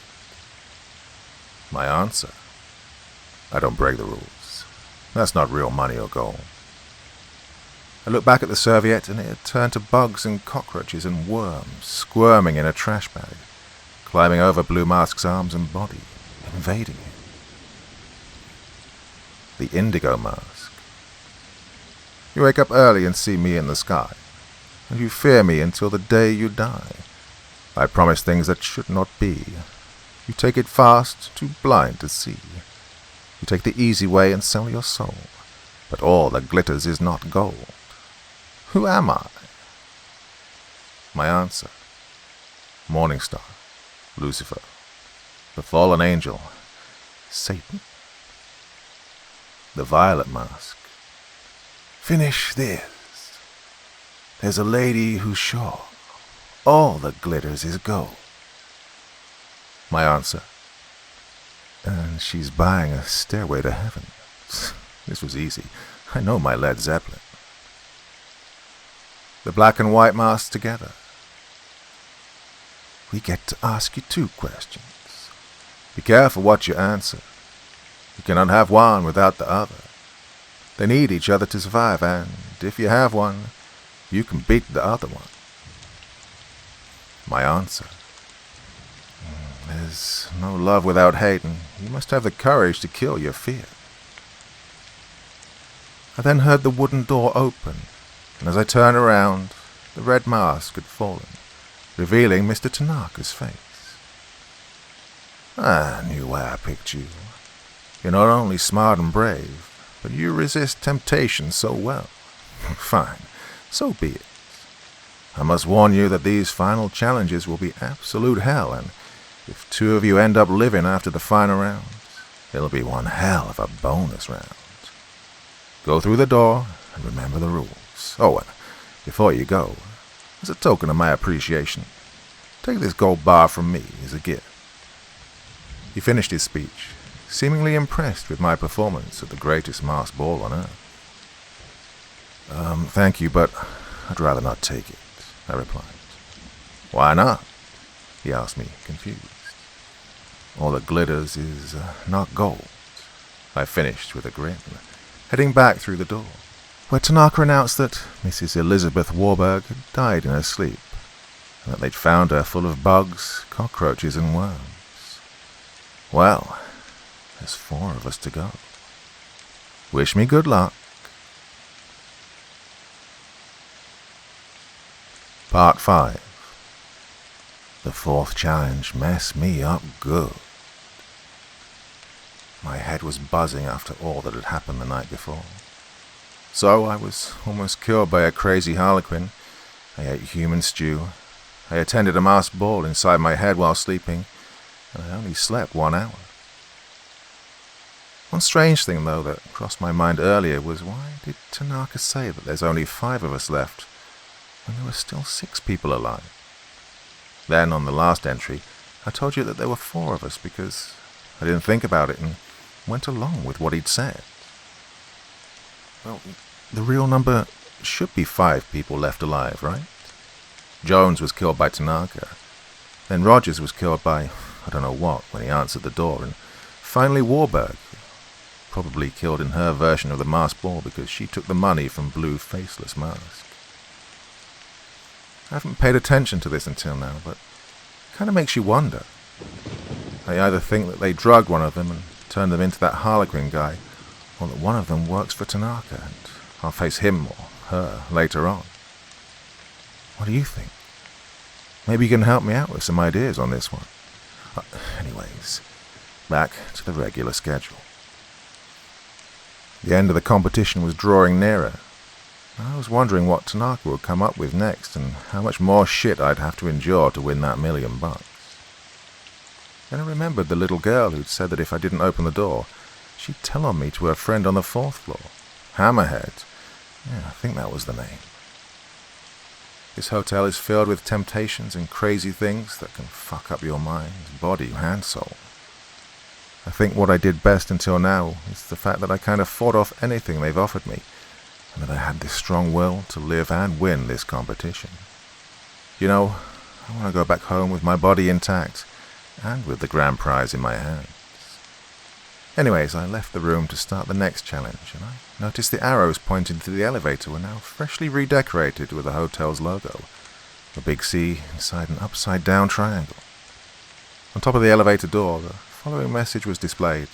My answer. I don't break the rules. That's not real money or gold. I looked back at the serviette and it had turned to bugs and cockroaches and worms squirming in a trash bag, climbing over Blue Mask's arms and body, invading him. The Indigo Mask. You wake up early and see me in the sky, and you fear me until the day you die. I promise things that should not be. You take it fast, too blind to see. You take the easy way and sell your soul, but all that glitters is not gold. Who am I? My answer. Morning Star, Lucifer, the fallen angel, Satan. The Violet Mask. Finish this. There's a lady who's sure all that glitters is gold. My answer. And she's buying a stairway to heaven. This was easy. I know my Led Zeppelin. The black and white masked together. We get to ask you 2 questions. Be careful what you answer. You cannot have one without the other. They need each other to survive, and if you have one, you can beat the other one. My answer. There's no love without hate, and you must have the courage to kill your fear. I then heard the wooden door open, and as I turned around, the red mask had fallen, revealing Mr. Tanaka's face. I knew why I picked you. You're not only smart and brave, but you resist temptation so well. Fine, so be it. I must warn you that these final challenges will be absolute hell, and if 2 of you end up living after the final rounds, it'll be one hell of a bonus round. Go through the door and remember the rules. Oh, and before you go, as a token of my appreciation, take this gold bar from me as a gift. He finished his speech, seemingly impressed with my performance at the greatest masked ball on earth. Thank you, but I'd rather not take it, I replied. Why not? He asked me, confused. All that glitters is not gold, I finished with a grin, heading back through the door, where Tanaka announced that Mrs. Elizabeth Warburg had died in her sleep, and that they'd found her full of bugs, cockroaches, and worms. Well, there's 4 of us to go. Wish me good luck. Part 5. The 4th challenge messed me up good. My head was buzzing after all that had happened the night before. So I was almost killed by a crazy harlequin. I ate human stew. I attended a masked ball inside my head while sleeping, and I only slept 1 hour. One strange thing, though, that crossed my mind earlier was why did Tanaka say that there's only 5 of us left when there were still 6 people alive? Then, on the last entry, I told you that there were 4 of us because I didn't think about it and went along with what he'd said. Well, the real number should be 5 people left alive, right? Jones was killed by Tanaka. Then Rogers was killed by I don't know what when he answered the door. And finally Warburg, probably killed in her version of the masked ball because she took the money from Blue Faceless Mask. I haven't paid attention to this until now, but it kind of makes you wonder. I either think that they drugged one of them and turned them into that Harlequin guy, or that one of them works for Tanaka, and I'll face him or her later on. What do you think? Maybe you can help me out with some ideas on this one. Anyways, back to the regular schedule. The end of the competition was drawing nearer. I was wondering what Tanaka would come up with next and how much more shit I'd have to endure to win that $1 million. Then I remembered the little girl who'd said that if I didn't open the door, she'd tell on me to her friend on the 4th floor. Hammerhead. Yeah, I think that was the name. This hotel is filled with temptations and crazy things that can fuck up your mind, body, and soul. I think what I did best until now is the fact that I kind of fought off anything they've offered me, and that I had this strong will to live and win this competition. You know, I want to go back home with my body intact, and with the grand prize in my hands. Anyways, I left the room to start the next challenge, and I noticed the arrows pointing to the elevator were now freshly redecorated with the hotel's logo, a big C inside an upside-down triangle. On top of the elevator door, the following message was displayed.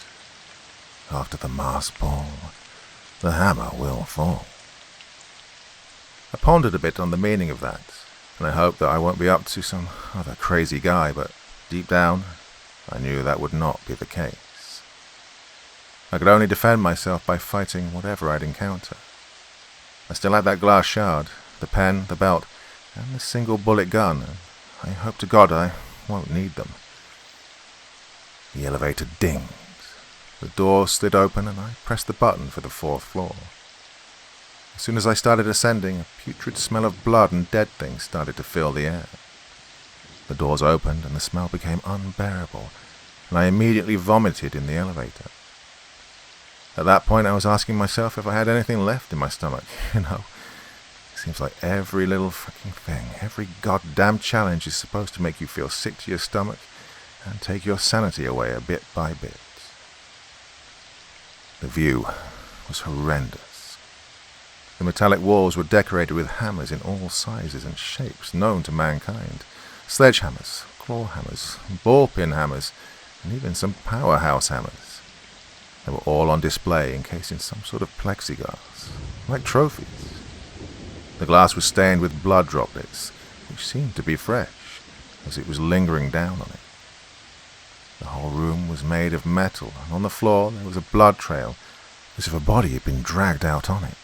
After the masked ball, the hammer will fall. I pondered a bit on the meaning of that, and I hoped that I won't be up to some other crazy guy, but deep down, I knew that would not be the case. I could only defend myself by fighting whatever I'd encounter. I still had that glass shard, the pen, the belt, and the single-bullet gun, and I hope to God I won't need them. The elevator dinged. The door slid open, and I pressed the button for the 4th floor. As soon as I started ascending, a putrid smell of blood and dead things started to fill the air. The doors opened, and the smell became unbearable, and I immediately vomited in the elevator. At that point, I was asking myself if I had anything left in my stomach. It seems like every little fucking thing, every goddamn challenge is supposed to make you feel sick to your stomach and take your sanity away a bit by bit. The view was horrendous. The metallic walls were decorated with hammers in all sizes and shapes known to mankind. Sledgehammers, claw hammers, ball-pin hammers, and even some powerhouse hammers. They were all on display encased in some sort of plexiglass, like trophies. The glass was stained with blood droplets, which seemed to be fresh, as it was lingering down on it. The whole room was made of metal, and on the floor there was a blood trail, as if a body had been dragged out on it.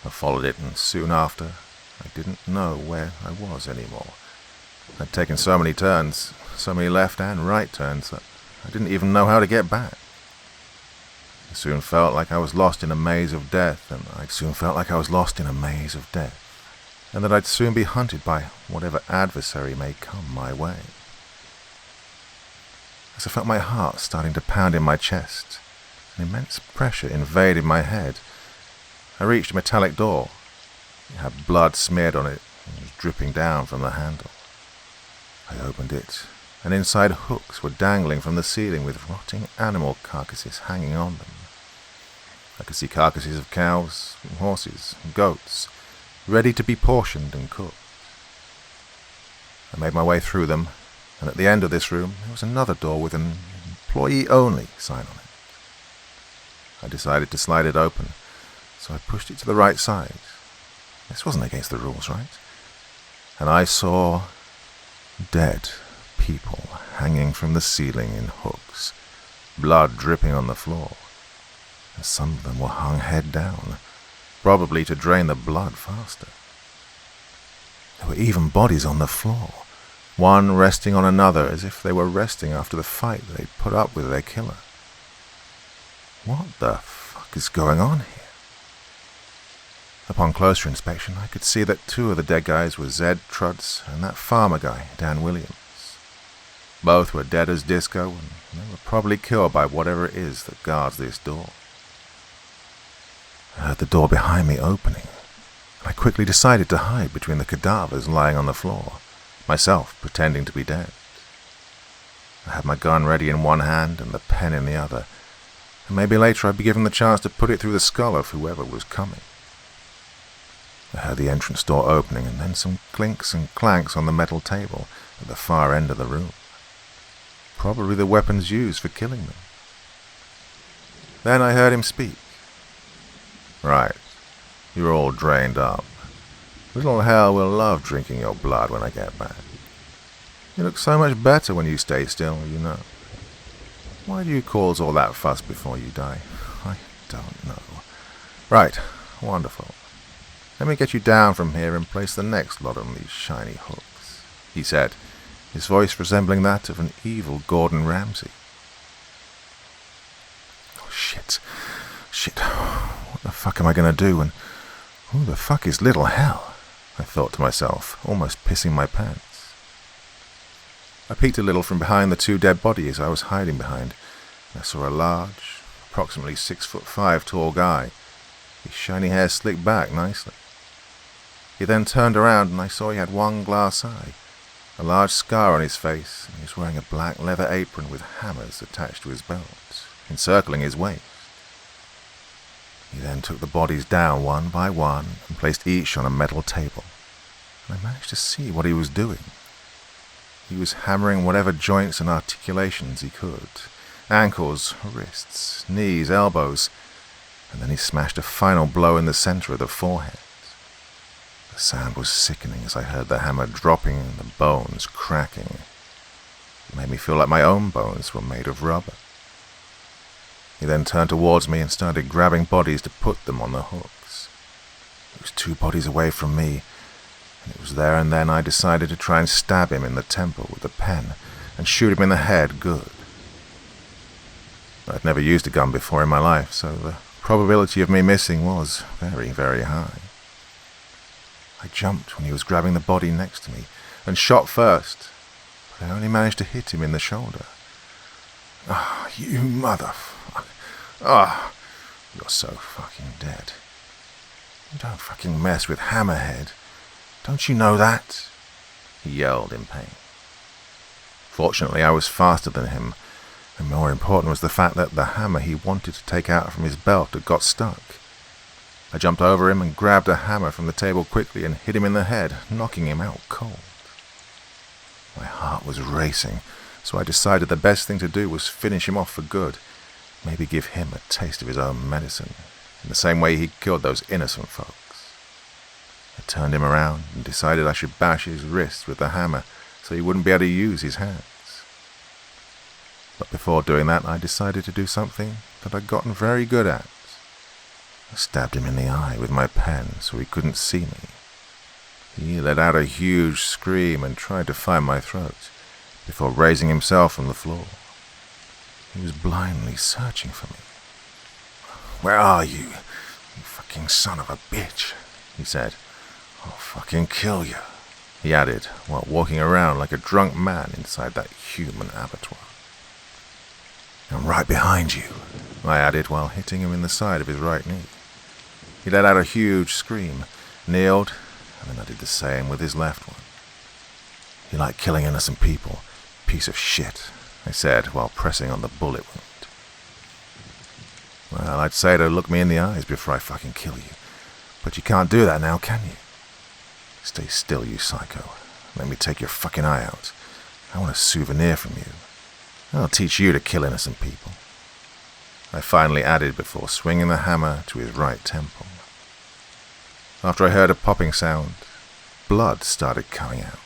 I followed it, and soon after, I didn't know where I was anymore. I'd taken so many turns, so many left and right turns, that I didn't even know how to get back. I soon felt like I was lost in a maze of death, and that I'd soon be hunted by whatever adversary may come my way. As I felt my heart starting to pound in my chest, an immense pressure invaded my head. I reached a metallic door. It had blood smeared on it and was dripping down from the handle. I opened it, and inside hooks were dangling from the ceiling with rotting animal carcasses hanging on them. I could see carcasses of cows, horses, and goats, ready to be portioned and cooked. I made my way through them, and at the end of this room there was another door with an employee-only sign on it. I decided to slide it open, so I pushed it to the right side. This wasn't against the rules, right? And I saw dead people hanging from the ceiling in hooks, blood dripping on the floor, and some of them were hung head down, probably to drain the blood faster. There were even bodies on the floor, one resting on another as if they were resting after the fight they'd put up with their killer. What the fuck is going on here? Upon closer inspection, I could see that two of the dead guys were Zed Truds and that farmer guy, Dan Williams. Both were dead as disco, and they were probably killed by whatever it is that guards this door. I heard the door behind me opening, and I quickly decided to hide between the cadavers lying on the floor, myself pretending to be dead. I had my gun ready in one hand and the pen in the other, and maybe later I'd be given the chance to put it through the skull of whoever was coming. I heard the entrance door opening, and then some clinks and clanks on the metal table at the far end of the room. Probably the weapons used for killing them. Then I heard him speak. "Right, you're all drained up. Little hell will love drinking your blood when I get back. You look so much better when you stay still, you know. Why do you cause all that fuss before you die? I don't know. Right, wonderful. Let me get you down from here and place the next lot on these shiny hooks," he said, his voice resembling that of an evil Gordon Ramsay. Oh, shit. What the fuck am I going to do, and who the fuck is little hell? I thought to myself, almost pissing my pants. I peeked a little from behind the two dead bodies I was hiding behind, and I saw a large, approximately 6'5" tall guy, his shiny hair slicked back nicely. He then turned around, and I saw he had one glass eye, a large scar on his face, and he was wearing a black leather apron with hammers attached to his belt, encircling his waist. He then took the bodies down one by one and placed each on a metal table, and I managed to see what he was doing. He was hammering whatever joints and articulations he could, ankles, wrists, knees, elbows, and then he smashed a final blow in the center of the forehead. The sound was sickening as I heard the hammer dropping and the bones cracking. It made me feel like my own bones were made of rubber. He then turned towards me and started grabbing bodies to put them on the hooks. He was 2 bodies away from me, and it was there and then I decided to try and stab him in the temple with a pen and shoot him in the head good. I'd never used a gun before in my life, so the probability of me missing was very, very high. I jumped when he was grabbing the body next to me and shot first, but but I only managed to hit him in the shoulder. "Ah, you motherfucker. Ah, you're so fucking dead. You don't fucking mess with Hammerhead. Don't you know that?" he yelled in pain. Fortunately, I was faster than him, and more important was the fact that the hammer he wanted to take out from his belt had got stuck. I jumped over him and grabbed a hammer from the table quickly and hit him in the head, knocking him out cold. My heart was racing, so I decided the best thing to do was finish him off for good, maybe give him a taste of his own medicine, in the same way he killed those innocent folks. I turned him around and decided I should bash his wrist with the hammer so he wouldn't be able to use his hands. But before doing that, I decided to do something that I'd gotten very good at. I stabbed him in the eye with my pen so he couldn't see me. He let out a huge scream and tried to find my throat, before raising himself from the floor. He was blindly searching for me. "Where are you, you fucking son of a bitch?" he said. "I'll fucking kill you," he added, while walking around like a drunk man inside that human abattoir. "I'm right behind you," I added, while hitting him in the side of his right knee. He let out a huge scream, kneeled, and then I did the same with his left one. "You like killing innocent people, piece of shit," I said, while pressing on the bullet wound. "Well, I'd say to look me in the eyes before I fucking kill you, but you can't do that now, can you? Stay still, you psycho. Let me take your fucking eye out. I want a souvenir from you. I'll teach you to kill innocent people," I finally added before swinging the hammer to his right temple. After I heard a popping sound, blood started coming out.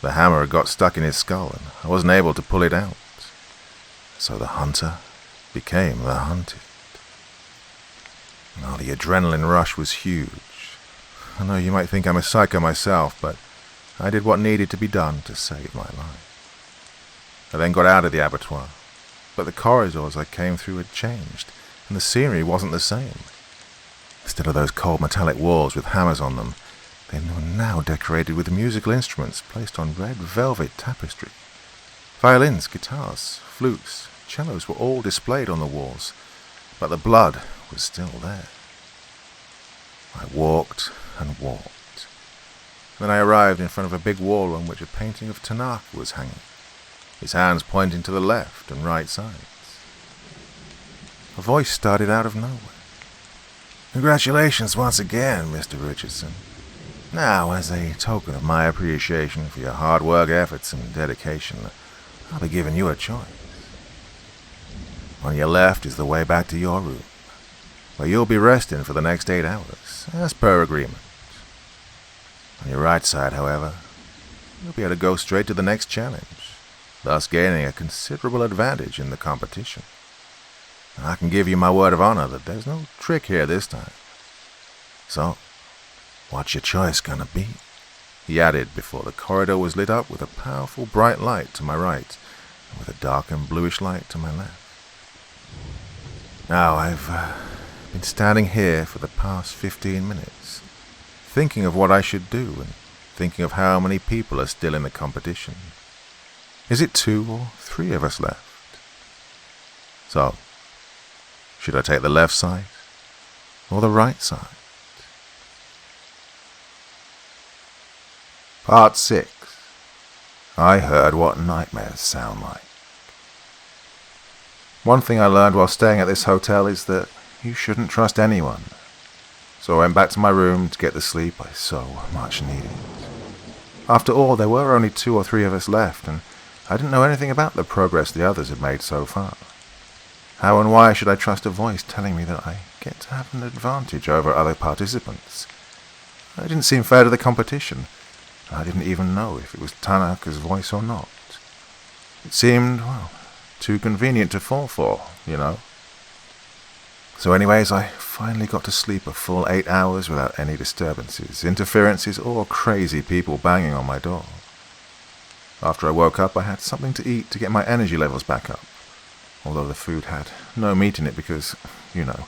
The hammer had got stuck in his skull and I wasn't able to pull it out. So the hunter became the hunted. Oh, the adrenaline rush was huge. I know you might think I'm a psycho myself, but I did what needed to be done to save my life. I then got out of the abattoir, but the corridors I came through had changed, and the scenery wasn't the same. Instead of those cold metallic walls with hammers on them, they were now decorated with musical instruments placed on red velvet tapestry. Violins, guitars, flutes, cellos were all displayed on the walls, but the blood was still there. I walked and walked. Then I arrived in front of a big wall on which a painting of Tanaka was hanging, his hands pointing to the left and right sides. A voice started out of nowhere. "Congratulations once again, Mr. Richardson. Now, as a token of my appreciation for your hard work, efforts, and dedication, I'll be giving you a choice. On your left is the way back to your room, where you'll be resting for the next 8 hours, as per agreement. On your right side, however, you'll be able to go straight to the next challenge, thus gaining a considerable advantage in the competition. I can give you my word of honor that there's no trick here this time. So, what's your choice gonna be?" he added before the corridor was lit up with a powerful bright light to my right and with a dark and bluish light to my left. Now, I've been standing here for the past 15 minutes, thinking of what I should do and thinking of how many people are still in the competition. Is it 2 or 3 of us left? So, should I take the left side or the right side? Part 6. I heard what nightmares sound like. One thing I learned while staying at this hotel is that you shouldn't trust anyone. So I went back to my room to get the sleep I so much needed. After all, there were only 2 or 3 of us left, and I didn't know anything about the progress the others had made so far. How and why should I trust a voice telling me that I get to have an advantage over other participants? It didn't seem fair to the competition. I didn't even know if it was Tanaka's voice or not. It seemed, well, too convenient to fall for, you know. So anyways, I finally got to sleep a full 8 hours without any disturbances, interferences, or crazy people banging on my door. After I woke up, I had something to eat to get my energy levels back up, although the food had no meat in it because, you know,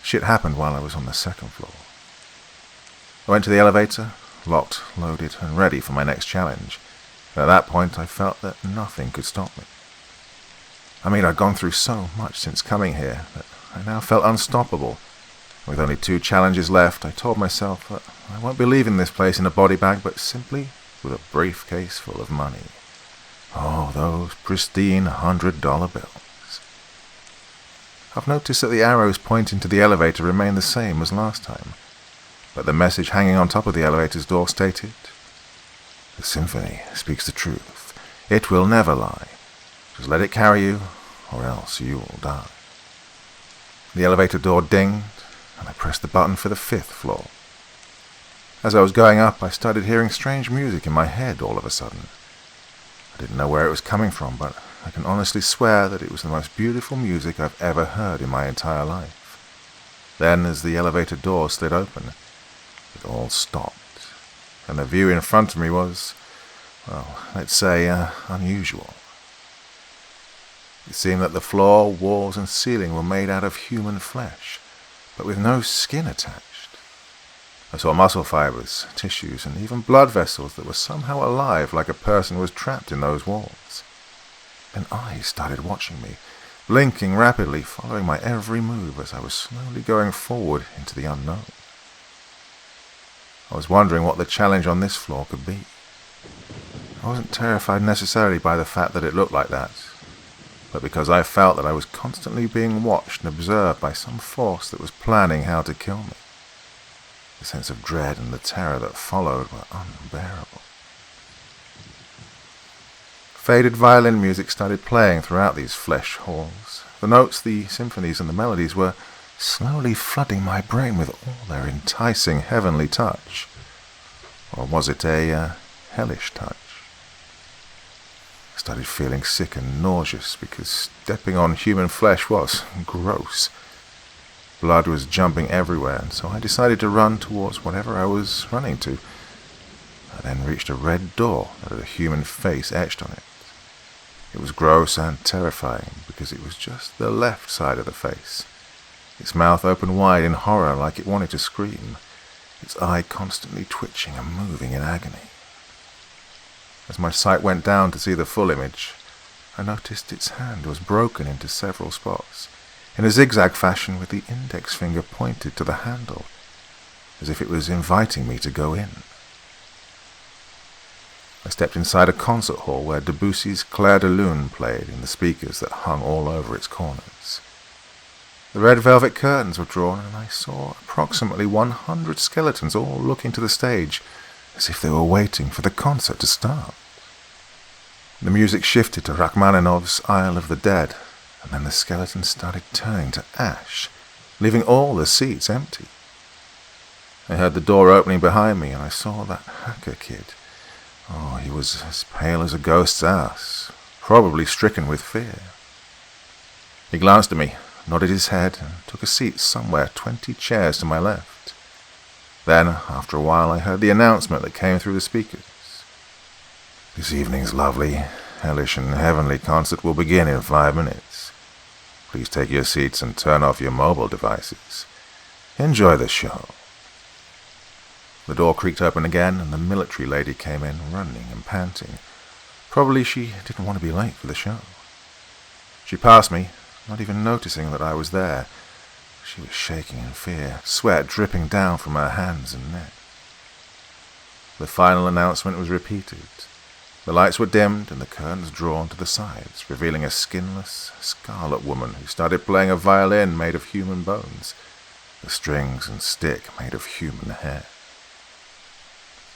shit happened while I was on the 2nd floor. I went to the elevator, locked, loaded, and ready for my next challenge, At that point, I felt that nothing could stop me. I'd gone through so much since coming here that I now felt unstoppable. With only 2 challenges left, I told myself that I won't be leaving this place in a body bag, but simply with a briefcase full of money. Oh, those pristine $100 bills. I've noticed that the arrows pointing to the elevator remain the same as last time, but the message hanging on top of the elevator's door stated, "The symphony speaks the truth. It will never lie. Just let it carry you, or else you will die." The elevator door dinged, and I pressed the button for the 5th floor. As I was going up, I started hearing strange music in my head all of a sudden. I didn't know where it was coming from, but I can honestly swear that it was the most beautiful music I've ever heard in my entire life. Then, as the elevator door slid open, it all stopped, and the view in front of me was, let's say, unusual. It seemed that the floor, walls, and ceiling were made out of human flesh, but with no skin attached. I saw muscle fibers, tissues, and even blood vessels that were somehow alive, like a person was trapped in those walls. Then eyes started watching me, blinking rapidly, following my every move as I was slowly going forward into the unknown. I was wondering what the challenge on this floor could be. I wasn't terrified necessarily by the fact that it looked like that, but because I felt that I was constantly being watched and observed by some force that was planning how to kill me. The sense of dread and the terror that followed were unbearable. Faded violin music started playing throughout these flesh halls. The notes, the symphonies, and the melodies were slowly flooding my brain with all their enticing heavenly touch. Or was it a hellish touch? I started feeling sick and nauseous because stepping on human flesh was gross. Blood was jumping everywhere, and so I decided to run towards whatever I was running to. I then reached a red door that had a human face etched on it. It was gross and terrifying because it was just the left side of the face. Its mouth opened wide in horror like it wanted to scream, its eye constantly twitching and moving in agony. As my sight went down to see the full image, I noticed its hand was broken into several spots, in a zigzag fashion with the index finger pointed to the handle, as if it was inviting me to go in. I stepped inside a concert hall where Debussy's Clair de Lune played in the speakers that hung all over its corners. The red velvet curtains were drawn, and I saw approximately 100 skeletons all looking to the stage, as if they were waiting for the concert to start. The music shifted to Rachmaninoff's Isle of the Dead, and then the skeletons started turning to ash, leaving all the seats empty. I heard the door opening behind me, and I saw that hacker kid. Oh, he was as pale as a ghost's ass, probably stricken with fear. He glanced at me, nodded his head, and took a seat somewhere 20 chairs to my left. Then, after a while, I heard the announcement that came through the speakers. "This evening's lovely, hellish and heavenly concert will begin in 5 minutes. Please take your seats and turn off your mobile devices. Enjoy the show." The door creaked open again, and the military lady came in, running and panting. Probably she didn't want to be late for the show. She passed me, not even noticing that I was there. She was shaking in fear, sweat dripping down from her hands and neck. The final announcement was repeated. The lights were dimmed and the curtains drawn to the sides, revealing a skinless, scarlet woman who started playing a violin made of human bones, the strings and stick made of human hair.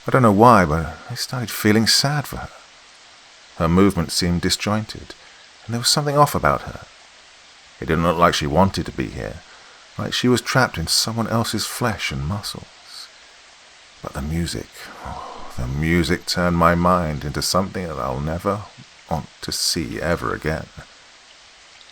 I don't know why, but I started feeling sad for her. Her movement seemed disjointed, and there was something off about her. It didn't look like she wanted to be here, like she was trapped in someone else's flesh and muscles. But the music turned my mind into something that I'll never want to see ever again.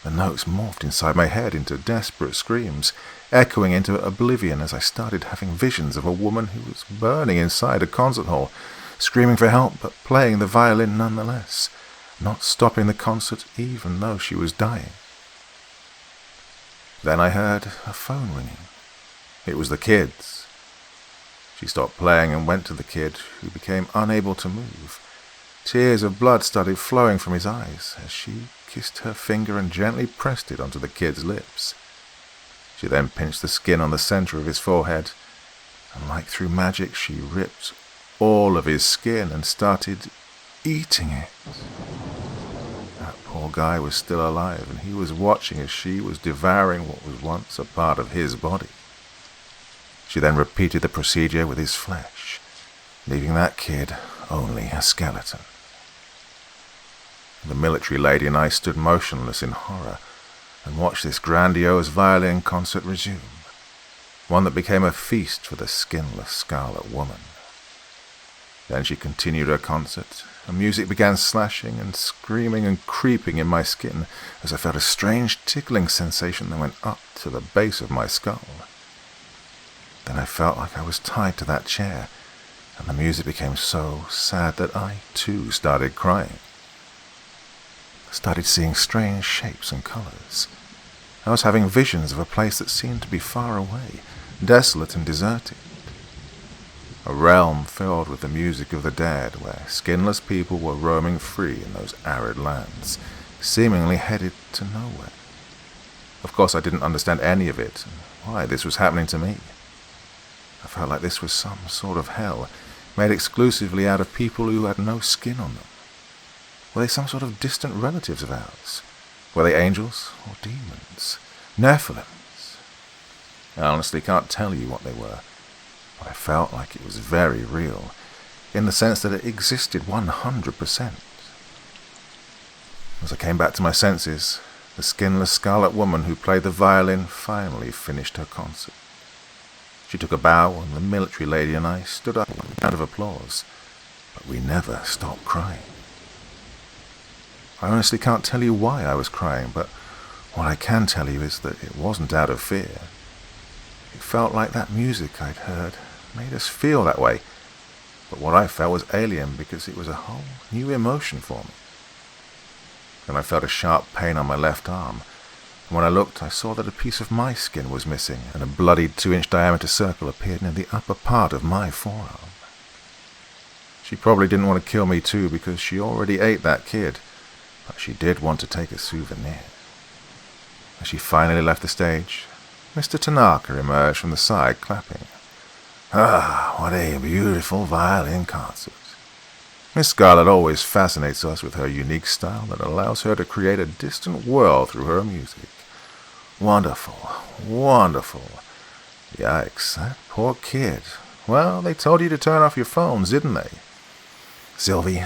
The notes morphed inside my head into desperate screams, echoing into oblivion as I started having visions of a woman who was burning inside a concert hall, screaming for help but playing the violin nonetheless, not stopping the concert even though she was dying. Then I heard a phone ringing. It was the kid's. She stopped playing and went to the kid, who became unable to move. Tears of blood started flowing from his eyes as she kissed her finger and gently pressed it onto the kid's lips. She then pinched the skin on the center of his forehead, and like through magic, she ripped all of his skin and started eating it. That poor guy was still alive, and he was watching as she was devouring what was once a part of his body. She then repeated the procedure with his flesh, leaving that kid only a skeleton. The military lady and I stood motionless in horror and watched this grandiose violin concert resume, one that became a feast for the skinless scarlet woman. Then she continued her concert, and music began slashing and screaming and creeping in my skin as I felt a strange tickling sensation that went up to the base of my skull. Then I felt like I was tied to that chair, and the music became so sad that I, too, started crying. I started seeing strange shapes and colors. I was having visions of a place that seemed to be far away, desolate and deserted. A realm filled with the music of the dead, where skinless people were roaming free in those arid lands, seemingly headed to nowhere. Of course, I didn't understand any of it, and why this was happening to me. I felt like this was some sort of hell, made exclusively out of people who had no skin on them. Were they some sort of distant relatives of ours? Were they angels or demons? Nephilims? I honestly can't tell you what they were, but I felt like it was very real, in the sense that it existed 100%. As I came back to my senses, the skinless scarlet woman who played the violin finally finished her concert. She took a bow, and the military lady and I stood up with a round of applause, but we never stopped crying. I honestly can't tell you why I was crying, but what I can tell you is that it wasn't out of fear. It felt like that music I'd heard made us feel that way, but what I felt was alien because it was a whole new emotion for me. Then I felt a sharp pain on my left arm, and when I looked I saw that a piece of my skin was missing, and a bloodied 2-inch diameter circle appeared near the upper part of my forearm. She probably didn't want to kill me too because she already ate that kid, but she did want to take a souvenir. As she finally left the stage, Mr. Tanaka emerged from the side, clapping. Ah, what a beautiful violin concert. Miss Scarlet always fascinates us with her unique style that allows her to create a distant world through her music. Wonderful, wonderful. Yikes, that poor kid. Well, they told you to turn off your phones, didn't they? Sylvie,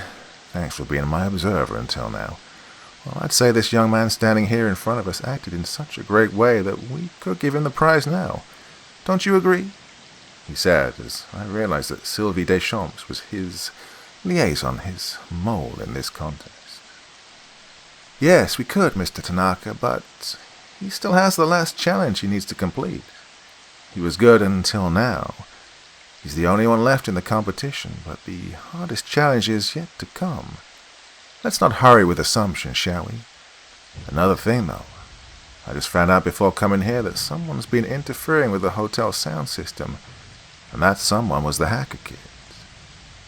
thanks for being my observer until now. Well, I'd say this young man standing here in front of us acted in such a great way that we could give him the prize now. Don't you agree? He said, as I realized that Sylvie Deschamps was his liaison, his mole in this contest. Yes, we could, Mr. Tanaka, but he still has the last challenge he needs to complete. He was good until now. He's the only one left in the competition, but the hardest challenge is yet to come. Let's not hurry with assumptions, shall we? Another thing, though. I just found out before coming here that someone's been interfering with the hotel sound system, and that someone was the hacker kid.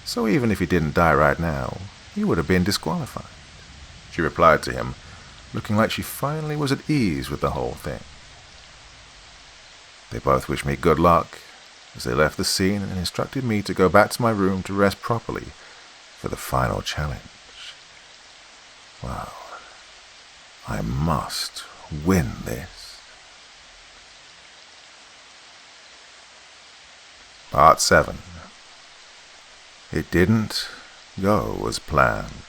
So even if he didn't die right now, he would have been disqualified. She replied to him, looking like she finally was at ease with the whole thing. They both wished me good luck as they left the scene and instructed me to go back to my room to rest properly for the final challenge. Wow, I must win this. Part 7. It didn't go as planned.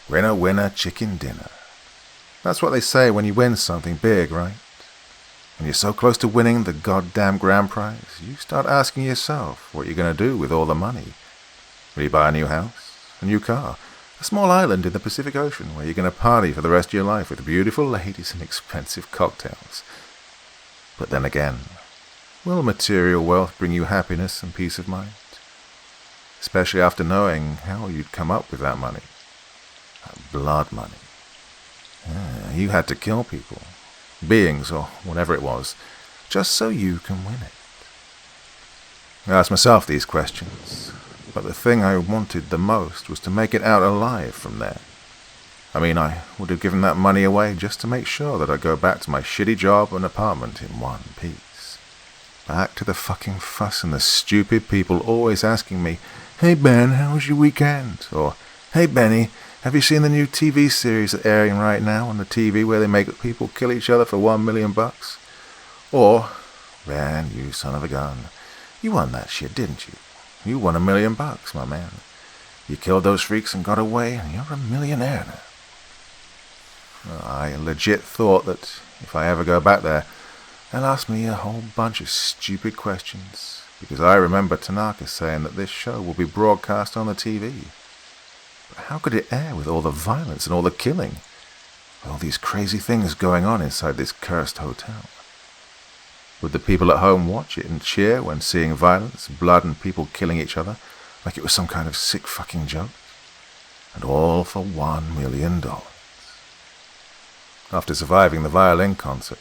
Winner, winner, chicken dinner. That's what they say when you win something big, right? When you're so close to winning the goddamn grand prize, you start asking yourself what you're going to do with all the money. Will you buy a new house, a new car, a small island in the Pacific Ocean where you're going to party for the rest of your life with beautiful ladies and expensive cocktails? But then again, will material wealth bring you happiness and peace of mind? Especially after knowing how you'd come up with that money. That blood money. Yeah, you had to kill people, beings or whatever it was, just so you can win it. I asked myself these questions. But the thing I wanted the most was to make it out alive from there. I mean, I would have given that money away just to make sure that I'd go back to my shitty job and apartment in one piece. Back to the fucking fuss and the stupid people always asking me, "Hey Ben, how was your weekend?" Or, "Hey Benny, have you seen the new TV series that's airing right now on the TV where they make people kill each other for $1 million? Or, "Ben, you son of a gun, you won that shit, didn't you? You won $1 million, my man. You killed those freaks and got away, and you're a millionaire now." I legit thought that if I ever go back there, they'll ask me a whole bunch of stupid questions, because I remember Tanaka saying that this show will be broadcast on the TV. But how could it air with all the violence and all the killing? With all these crazy things going on inside this cursed hotel? Would the people at home watch it and cheer when seeing violence, blood, and people killing each other like it was some kind of sick fucking joke? And all for $1 million. After surviving the violin concert,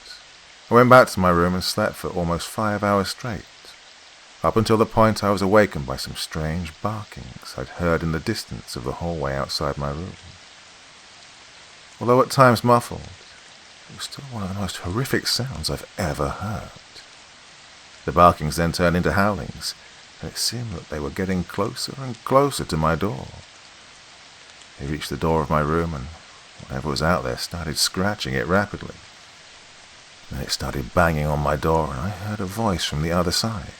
I went back to my room and slept for almost 5 hours straight, up until the point I was awakened by some strange barkings I'd heard in the distance of the hallway outside my room. Although at times muffled, it was still one of the most horrific sounds I've ever heard. The barkings then turned into howlings, and it seemed that they were getting closer and closer to my door. They reached the door of my room, and whatever was out there started scratching it rapidly. Then it started banging on my door, and I heard a voice from the other side.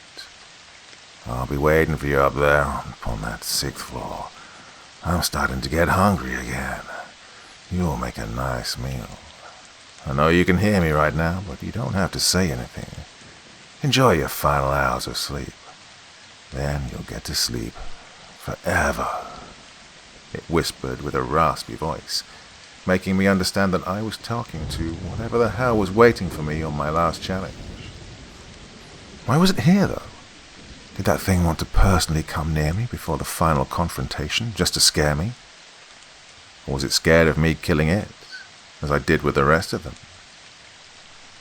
"I'll be waiting for you up there on that 6th floor. I'm starting to get hungry again. You'll make a nice meal. I know you can hear me right now, but you don't have to say anything. Enjoy your final hours of sleep. Then you'll get to sleep forever." It whispered with a raspy voice, making me understand that I was talking to whatever the hell was waiting for me on my last challenge. Why was it here, though? Did that thing want to personally come near me before the final confrontation, just to scare me? Or was it scared of me killing it, as I did with the rest of them?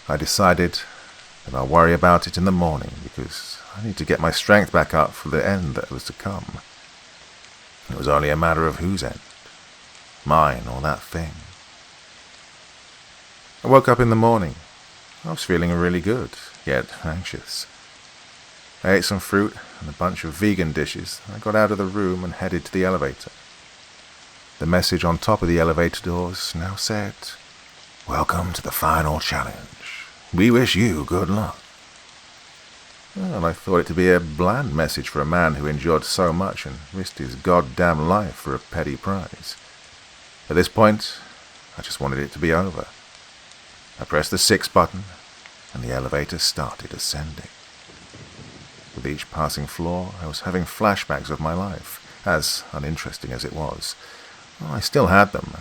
I decided that I'll worry about it in the morning, because I need to get my strength back up for the end that was to come. It was only a matter of whose end. Mine or that thing. I woke up in the morning. I was feeling really good, yet anxious. I ate some fruit and a bunch of vegan dishes. I got out of the room and headed to the elevator. The message on top of the elevator doors now said, "Welcome to the final challenge. We wish you good luck." Well, I thought it to be a bland message for a man who endured so much and risked his goddamn life for a petty prize. At this point, I just wanted it to be over. I pressed the 6 button, and the elevator started ascending. With each passing floor, I was having flashbacks of my life, as uninteresting as it was. Well, I still had them.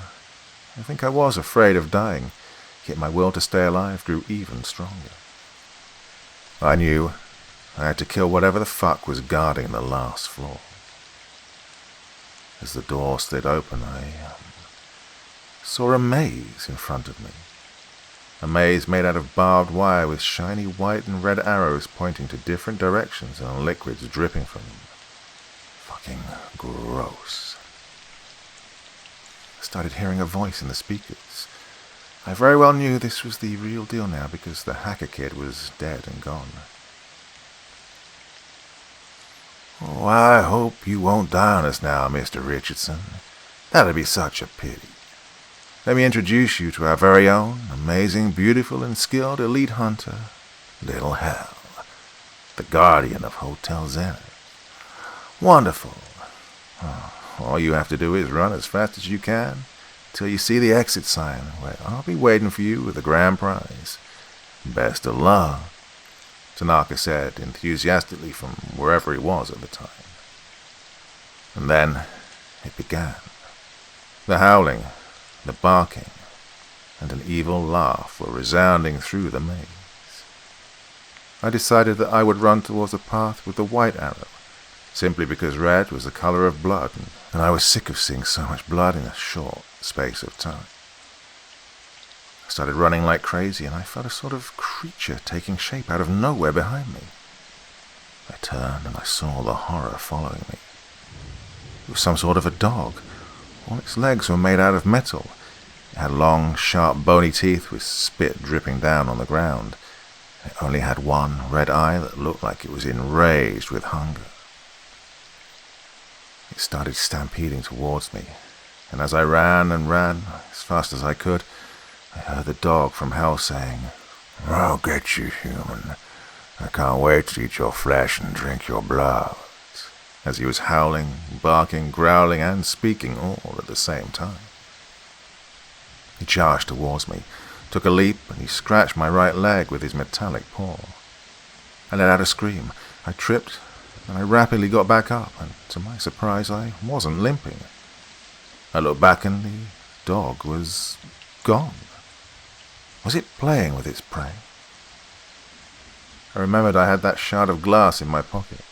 I think I was afraid of dying, yet my will to stay alive grew even stronger. I knew I had to kill whatever the fuck was guarding the last floor. As the door slid open, I saw a maze in front of me. A maze made out of barbed wire with shiny white and red arrows pointing to different directions and liquids dripping from them. Fucking gross. I started hearing a voice in the speakers. I very well knew this was the real deal now because the hacker kid was dead and gone. "Oh, I hope you won't die on us now, Mr. Richardson. That'd be such a pity. Let me introduce you to our very own, amazing, beautiful, and skilled elite hunter, Little Hell, the guardian of Hotel Zenith. Wonderful. All you have to do is run as fast as you can till you see the exit sign, where I'll be waiting for you with the grand prize. Best of luck," Tanaka said enthusiastically from wherever he was at the time. And then it began. The howling, the barking, and an evil laugh were resounding through the maze. I decided that I would run towards the path with the white arrow, simply because red was the color of blood, and I was sick of seeing so much blood in a short space of time. I started running like crazy, and I felt a sort of creature taking shape out of nowhere behind me. I turned, and I saw the horror following me. was some sort of a dog. All its legs were made out of metal. It had long, sharp, bony teeth with spit dripping down on the ground. It only had one red eye that looked like it was enraged with hunger. It started stampeding towards me, and as I ran and ran, as fast as I could, I heard the dog from hell saying, "I'll get you, human. I can't wait to eat your flesh and drink your blood," as he was howling, barking, growling, and speaking all at the same time. He charged towards me, took a leap, and he scratched my right leg with his metallic paw. I let out a scream. I tripped, and I rapidly got back up, and to my surprise, I wasn't limping. I looked back, and the dog was gone. Was it playing with its prey? I remembered I had that shard of glass in my pocket.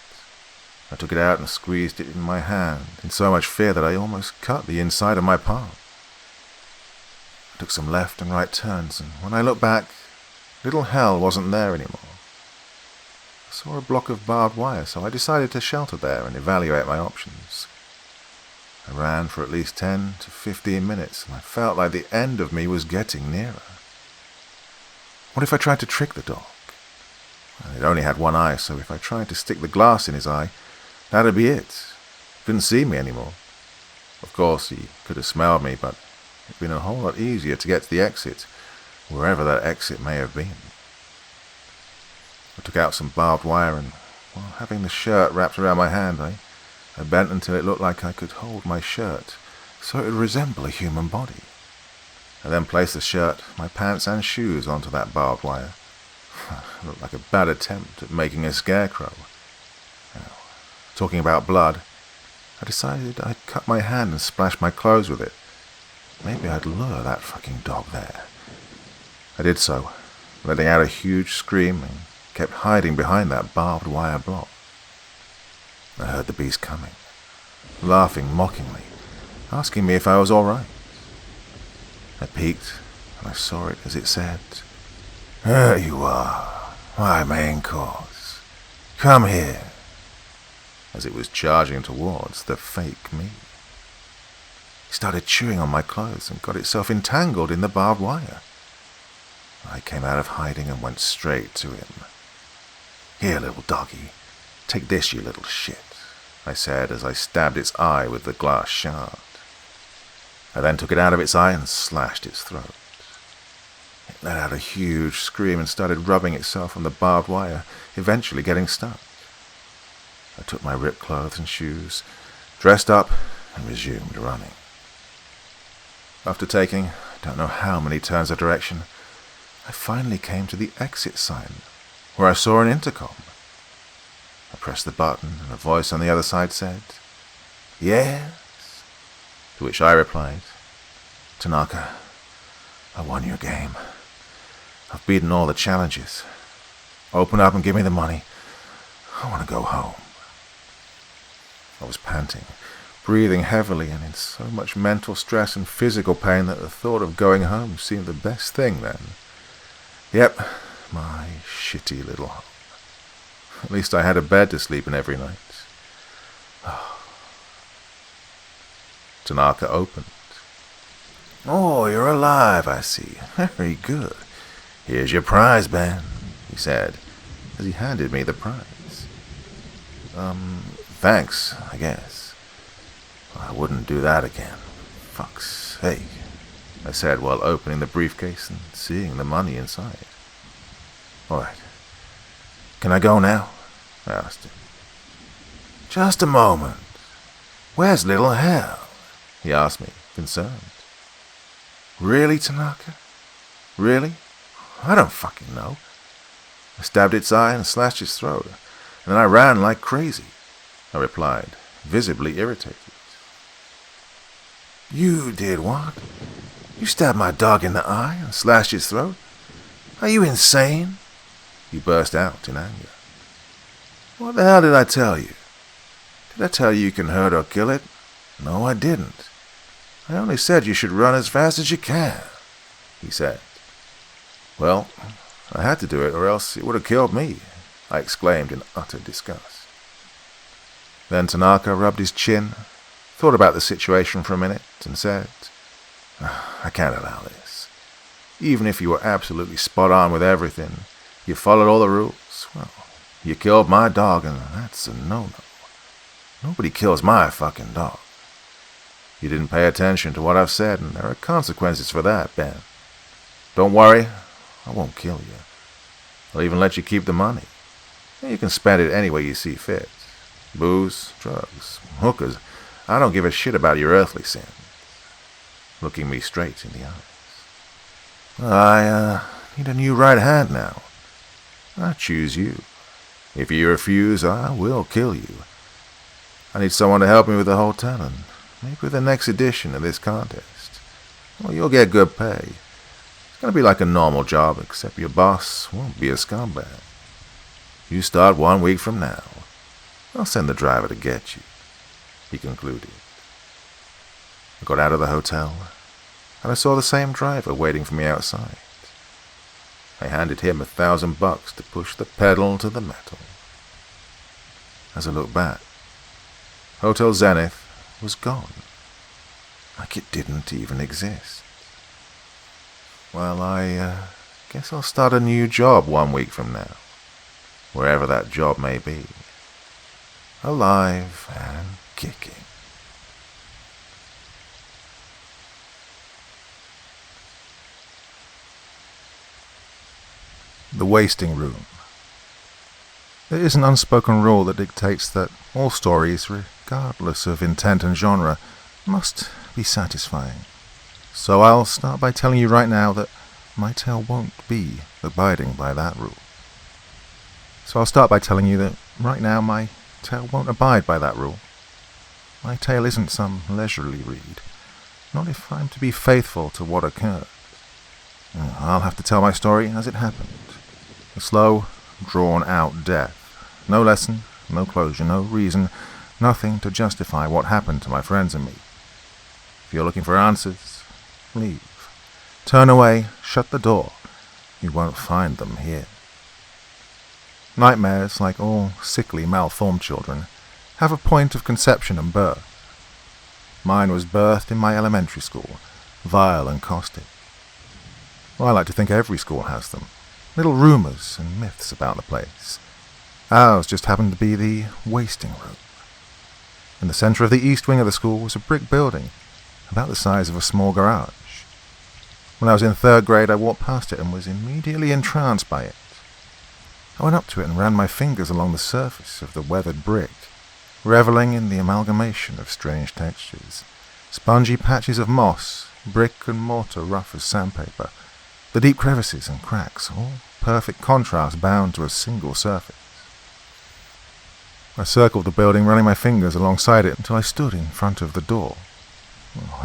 I took it out and squeezed it in my hand, in so much fear that I almost cut the inside of my palm. I took some left and right turns, and when I looked back, little hell wasn't there anymore. I saw a block of barbed wire, so I decided to shelter there and evaluate my options. I ran for at least 10 to 15 minutes, and I felt like the end of me was getting nearer. What if I tried to trick the dog? It only had one eye, so if I tried to stick the glass in his eye, that'd be it. He couldn't see me anymore. Of course, he could have smelled me, but it'd been a whole lot easier to get to the exit, wherever that exit may have been. I took out some barbed wire, and while having the shirt wrapped around my hand, I bent until it looked like I could hold my shirt, so it would resemble a human body. I then placed the shirt, my pants, and shoes onto that barbed wire. It looked like a bad attempt at making a scarecrow. Now, talking about blood, I decided I'd cut my hand and splash my clothes with it. Maybe I'd lure that fucking dog there. I did so, letting out a huge scream, and kept hiding behind that barbed wire block. I heard the beast coming, laughing mockingly, asking me if I was all right. I peeked, and I saw it as it said, "There you are, my main course. Come here," as it was charging towards the fake me. It started chewing on my clothes and got itself entangled in the barbed wire. I came out of hiding and went straight to him. "Here, little doggy, take this, you little shit," I said as I stabbed its eye with the glass shard. I then took it out of its eye and slashed its throat. It let out a huge scream and started rubbing itself on the barbed wire, eventually getting stuck. I took my ripped clothes and shoes, dressed up, and resumed running. After taking, I don't know how many turns of direction, I finally came to the exit sign, where I saw an intercom. I pressed the button, and a voice on the other side said, "Yes?" To which I replied, "Tanaka, I won your game. I've beaten all the challenges. Open up and give me the money. I want to go home." I was panting, breathing heavily, and in so much mental stress and physical pain that the thought of going home seemed the best thing then. Yep, my shitty little home. At least I had a bed to sleep in every night. Tanaka opened. "Oh, you're alive, I see. Very good. Here's your prize, Ben," he said, as he handed me the prize. Thanks, I guess. I wouldn't do that again. Fuck's sake," I said while opening the briefcase and seeing the money inside. "All right. Can I go now?" I asked him. "Just a moment. Where's little hell?" he asked me, concerned. "Really, Tanaka? Really? I don't fucking know. I stabbed its eye and slashed its throat, and then I ran like crazy," I replied, visibly irritated. "You did what? You stabbed my dog in the eye and slashed its throat? Are you insane?" he burst out in anger. "What the hell did I tell you? Did I tell you can hurt or kill it? No, I didn't. I only said you should run as fast as you can," he said. "Well, I had to do it or else it would have killed me," I exclaimed in utter disgust. Then Tanaka rubbed his chin, thought about the situation for a minute, and said, I can't allow this. Even if you were absolutely spot on with everything, you followed all the rules, well, you killed my dog, and that's a no-no. Nobody kills my fucking dog. You didn't pay attention to what I've said, and there are consequences for that, Ben. Don't worry, I won't kill you. I'll even let you keep the money. You can spend it any way you see fit. Booze, drugs, hookers. I don't give a shit about your earthly sins. Looking me straight in the eyes. I need a new right hand now. I choose you. If you refuse, I will kill you. I need someone to help me with the hotel and maybe with the next edition of this contest. Well, you'll get good pay. It's going to be like a normal job, except your boss won't be a scumbag. You start 1 week from now. I'll send the driver to get you, he concluded. I got out of the hotel, and I saw the same driver waiting for me outside. I handed him $1,000 to push the pedal to the metal. As I looked back, Hotel Zenith was gone, like it didn't even exist. Well, I guess I'll start a new job 1 week from now, wherever that job may be. Alive and kicking. The Wasting Room. There is an unspoken rule that dictates that all stories, regardless of intent and genre, must be satisfying. So I'll start by telling you right now that my tale won't be abiding by that rule. My tale isn't some leisurely read, not if I'm to be faithful to what occurred. I'll have to tell my story as it happened. A slow, drawn-out death. No lesson, no closure, no reason, nothing to justify what happened to my friends and me. If you're looking for answers, leave. Turn away, shut the door. You won't find them here. Nightmares, like all sickly, malformed children, have a point of conception and birth. Mine was birthed in my elementary school, vile and caustic. Well, I like to think every school has them. Little rumours and myths about the place. Ours just happened to be the Wasting Room. In the centre of the east wing of the school was a brick building, about the size of a small garage. When I was in 3rd grade, I walked past it and was immediately entranced by it. I went up to it and ran my fingers along the surface of the weathered brick, revelling in the amalgamation of strange textures. Spongy patches of moss, brick and mortar rough as sandpaper, the deep crevices and cracks, all perfect contrast bound to a single surface. I circled the building, running my fingers alongside it until I stood in front of the door.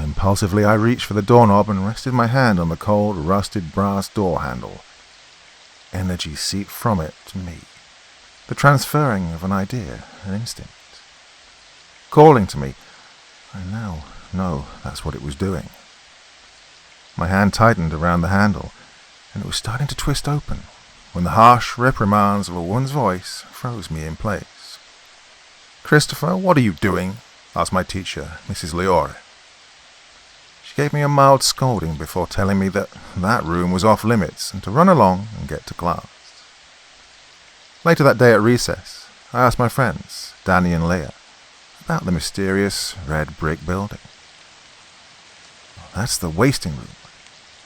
Impulsively, I reached for the doorknob and rested my hand on the cold, rusted brass door handle. Energy seeped from it to me, the transferring of an idea, an instinct. Calling to me, I now know that's what it was doing. My hand tightened around the handle, and it was starting to twist open, when the harsh reprimands of a woman's voice froze me in place. "Christopher, what are you doing?" asked my teacher, Mrs. Leore. She gave me a mild scolding before telling me that room was off limits and to run along and get to class. Later that day at recess, I asked my friends, Danny and Leah, about the mysterious red brick building. "That's the Wasting Room.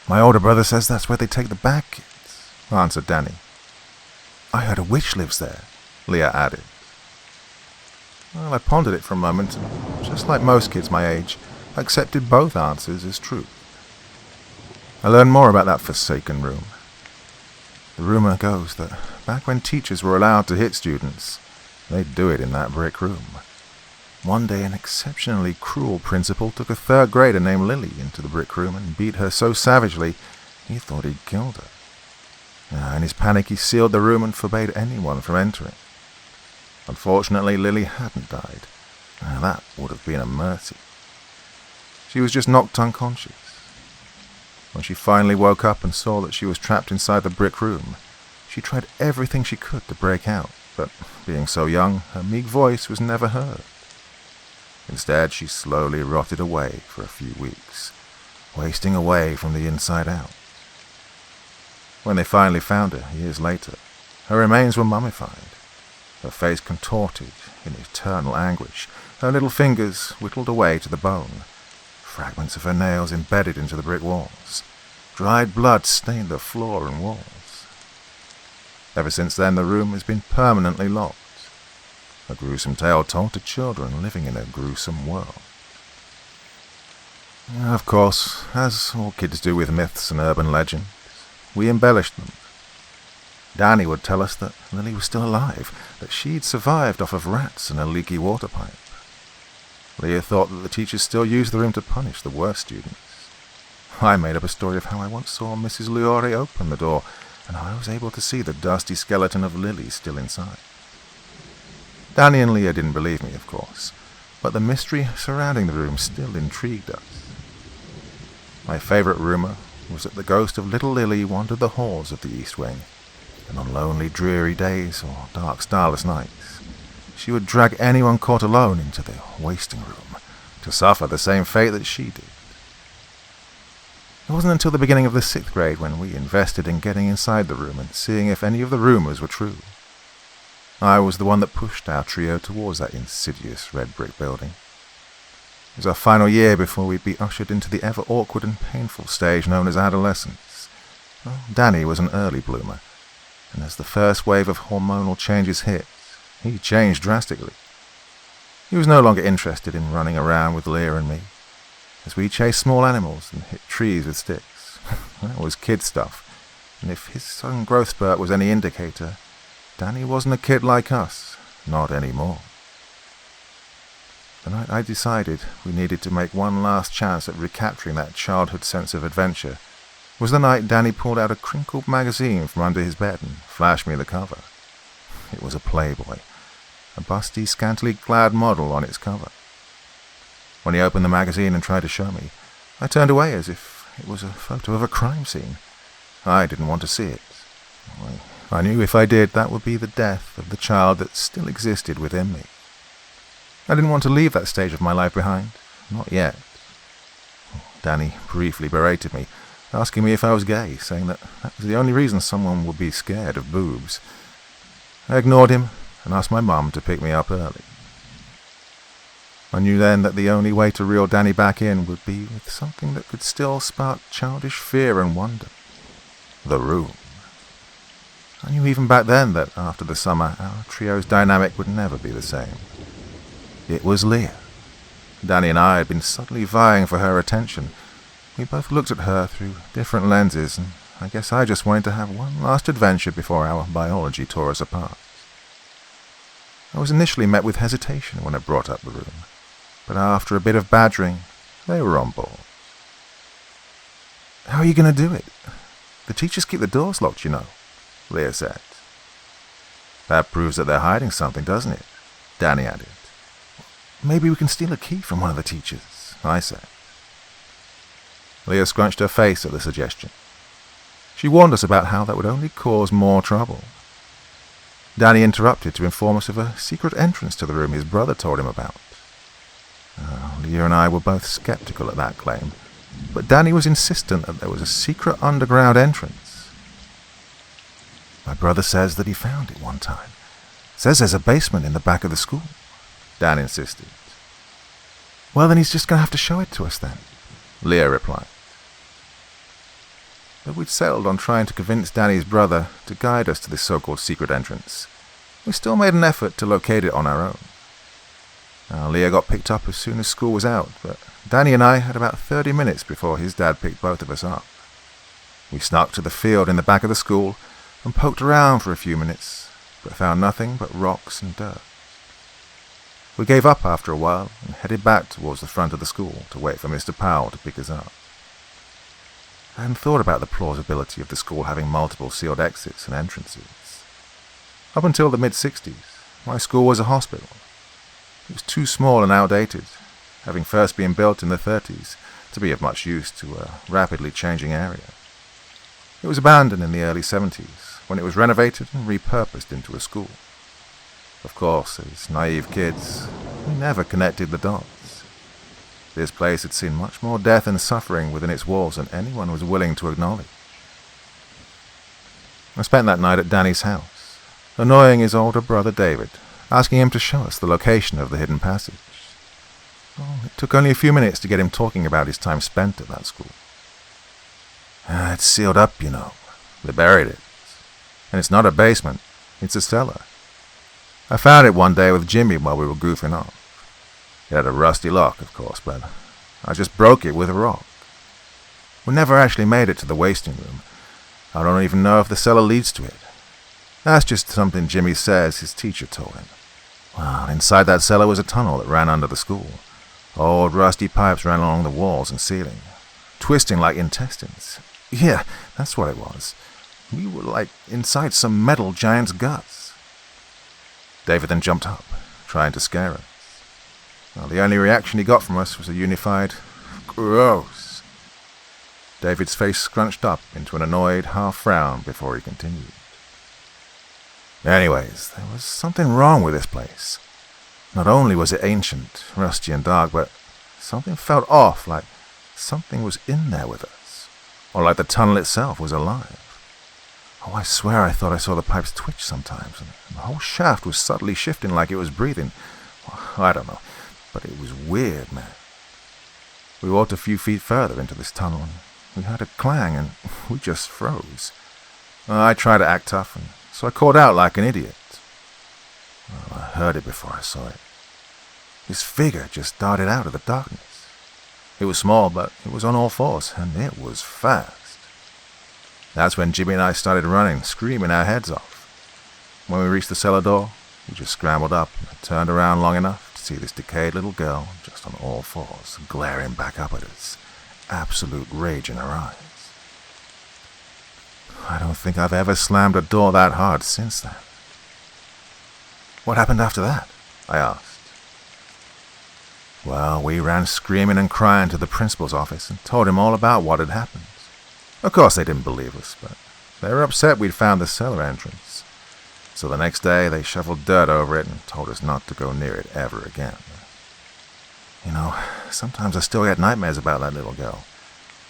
My older brother says that's where they take the bad kids," answered Danny. "I heard a witch lives there," Leah added. Well, I pondered it for a moment, and just like most kids my age, I accepted both answers as true. I learned more about that forsaken room. The rumor goes that back when teachers were allowed to hit students, they'd do it in that brick room. One day, an exceptionally cruel principal took a 3rd grader named Lily into the brick room and beat her so savagely he thought he'd killed her. In his panic, he sealed the room and forbade anyone from entering. Unfortunately, Lily hadn't died. That would have been a mercy. She was just knocked unconscious. When she finally woke up and saw that she was trapped inside the brick room, she tried everything she could to break out, but being so young, her meek voice was never heard. Instead, she slowly rotted away for a few weeks, wasting away from the inside out. When they finally found her, years later, her remains were mummified, her face contorted in eternal anguish, her little fingers whittled away to the bone, fragments of her nails embedded into the brick walls. Dried blood stained the floor and walls. Ever since then, the room has been permanently locked, a gruesome tale told to children living in a gruesome world. Of course, as all kids do with myths and urban legends, we embellished them. Danny would tell us that Lily was still alive, that she'd survived off of rats and a leaky water pipe. Leah thought that the teachers still used the room to punish the worst students. I made up a story of how I once saw Mrs. Luore open the door, and how I was able to see the dusty skeleton of Lily still inside. Danny and Leah didn't believe me, of course, but the mystery surrounding the room still intrigued us. My favorite rumor was that the ghost of little Lily wandered the halls of the East Wing, and on lonely, dreary days or dark, starless nights, she would drag anyone caught alone into the wasting room to suffer the same fate that she did. It wasn't until the beginning of the 6th grade when we invested in getting inside the room and seeing if any of the rumors were true. I was the one that pushed our trio towards that insidious red brick building. It was our final year before we'd be ushered into the ever awkward and painful stage known as adolescence. Well, Danny was an early bloomer, and as the first wave of hormonal changes hit, he changed drastically. He was no longer interested in running around with Leah and me, as we chased small animals and hit trees with sticks. That was kid stuff, and if his sudden growth spurt was any indicator, Danny wasn't a kid like us, not anymore. The night I decided we needed to make one last chance at recapturing that childhood sense of adventure was the night Danny pulled out a crinkled magazine from under his bed and flashed me the cover. It was a Playboy, a busty, scantily clad model on its cover. When he opened the magazine and tried to show me, I turned away as if it was a photo of a crime scene. I didn't want to see it. I knew if I did, that would be the death of the child that still existed within me. I didn't want to leave that stage of my life behind. Not yet. Danny briefly berated me, asking me if I was gay, saying that was the only reason someone would be scared of boobs. I ignored him and asked my mum to pick me up early. I knew then that the only way to reel Danny back in would be with something that could still spark childish fear and wonder. The room. I knew even back then that after the summer, our trio's dynamic would never be the same. It was Leah. Danny and I had been subtly vying for her attention. We both looked at her through different lenses, and I guess I just wanted to have one last adventure before our biology tore us apart. I was initially met with hesitation when I brought up the room, but after a bit of badgering, they were on board. "How are you going to do it? The teachers keep the doors locked, you know," Leah said. "That proves that they're hiding something, doesn't it?" Danny added. "Maybe we can steal a key from one of the teachers," I said. Leah scrunched her face at the suggestion. She warned us about how that would only cause more trouble. Danny interrupted to inform us of a secret entrance to the room his brother told him about. Leah and I were both skeptical at that claim, but Danny was insistent that there was a secret underground entrance. "My brother says that he found it one time. Says there's a basement in the back of the school," Dan insisted. "Well, then he's just going to have to show it to us then," Leah replied. Though we'd settled on trying to convince Danny's brother to guide us to this so-called secret entrance, we still made an effort to locate it on our own. Leah got picked up as soon as school was out, but Danny and I had about 30 minutes before his dad picked both of us up. We snuck to the field in the back of the school and poked around for a few minutes, but found nothing but rocks and dirt. We gave up after a while and headed back towards the front of the school to wait for Mr. Powell to pick us up. I hadn't thought about the plausibility of the school having multiple sealed exits and entrances. Up until the mid-60s, my school was a hospital. It was too small and outdated, having first been built in the 30s, to be of much use to a rapidly changing area. It was abandoned in the early 70s, when it was renovated and repurposed into a school. Of course, as naive kids, we never connected the dots. This place had seen much more death and suffering within its walls than anyone was willing to acknowledge. I spent that night at Danny's house, annoying his older brother David, asking him to show us the location of the hidden passage. Well, it took only a few minutes to get him talking about his time spent at that school. It's sealed up, you know. They buried it. And it's not a basement, it's a cellar. I found it one day with Jimmy while we were goofing off. It had a rusty lock, of course, but I just broke it with a rock. We never actually made it to the wasting room. I don't even know if the cellar leads to it. That's just something Jimmy says his teacher told him. Well, inside that cellar was a tunnel that ran under the school. Old rusty pipes ran along the walls and ceiling, twisting like intestines. Yeah, that's what it was. We were like inside some metal giant's guts. David then jumped up, trying to scare us. Well, the only reaction he got from us was a unified, "Gross." David's face scrunched up into an annoyed half-frown before he continued. Anyways, there was something wrong with this place. Not only was it ancient, rusty and dark, but something felt off, like something was in there with us, or like the tunnel itself was alive. Oh, I swear I thought I saw the pipes twitch sometimes, and the whole shaft was subtly shifting like it was breathing. Well, I don't know, but it was weird, man. We walked a few feet further into this tunnel, and we heard a clang, and we just froze. I tried to act tough, and so I called out like an idiot. Well, I heard it before I saw it. This figure just darted out of the darkness. It was small, but it was on all fours, and it was fast. That's when Jimmy and I started running, screaming our heads off. When we reached the cellar door, we just scrambled up and turned around long enough to see this decayed little girl just on all fours, glaring back up at us, absolute rage in her eyes. I don't think I've ever slammed a door that hard since then. What happened after that? I asked. Well, we ran screaming and crying to the principal's office and told him all about what had happened. Of course they didn't believe us, but they were upset we'd found the cellar entrance. So the next day they shoveled dirt over it and told us not to go near it ever again. You know, sometimes I still get nightmares about that little girl.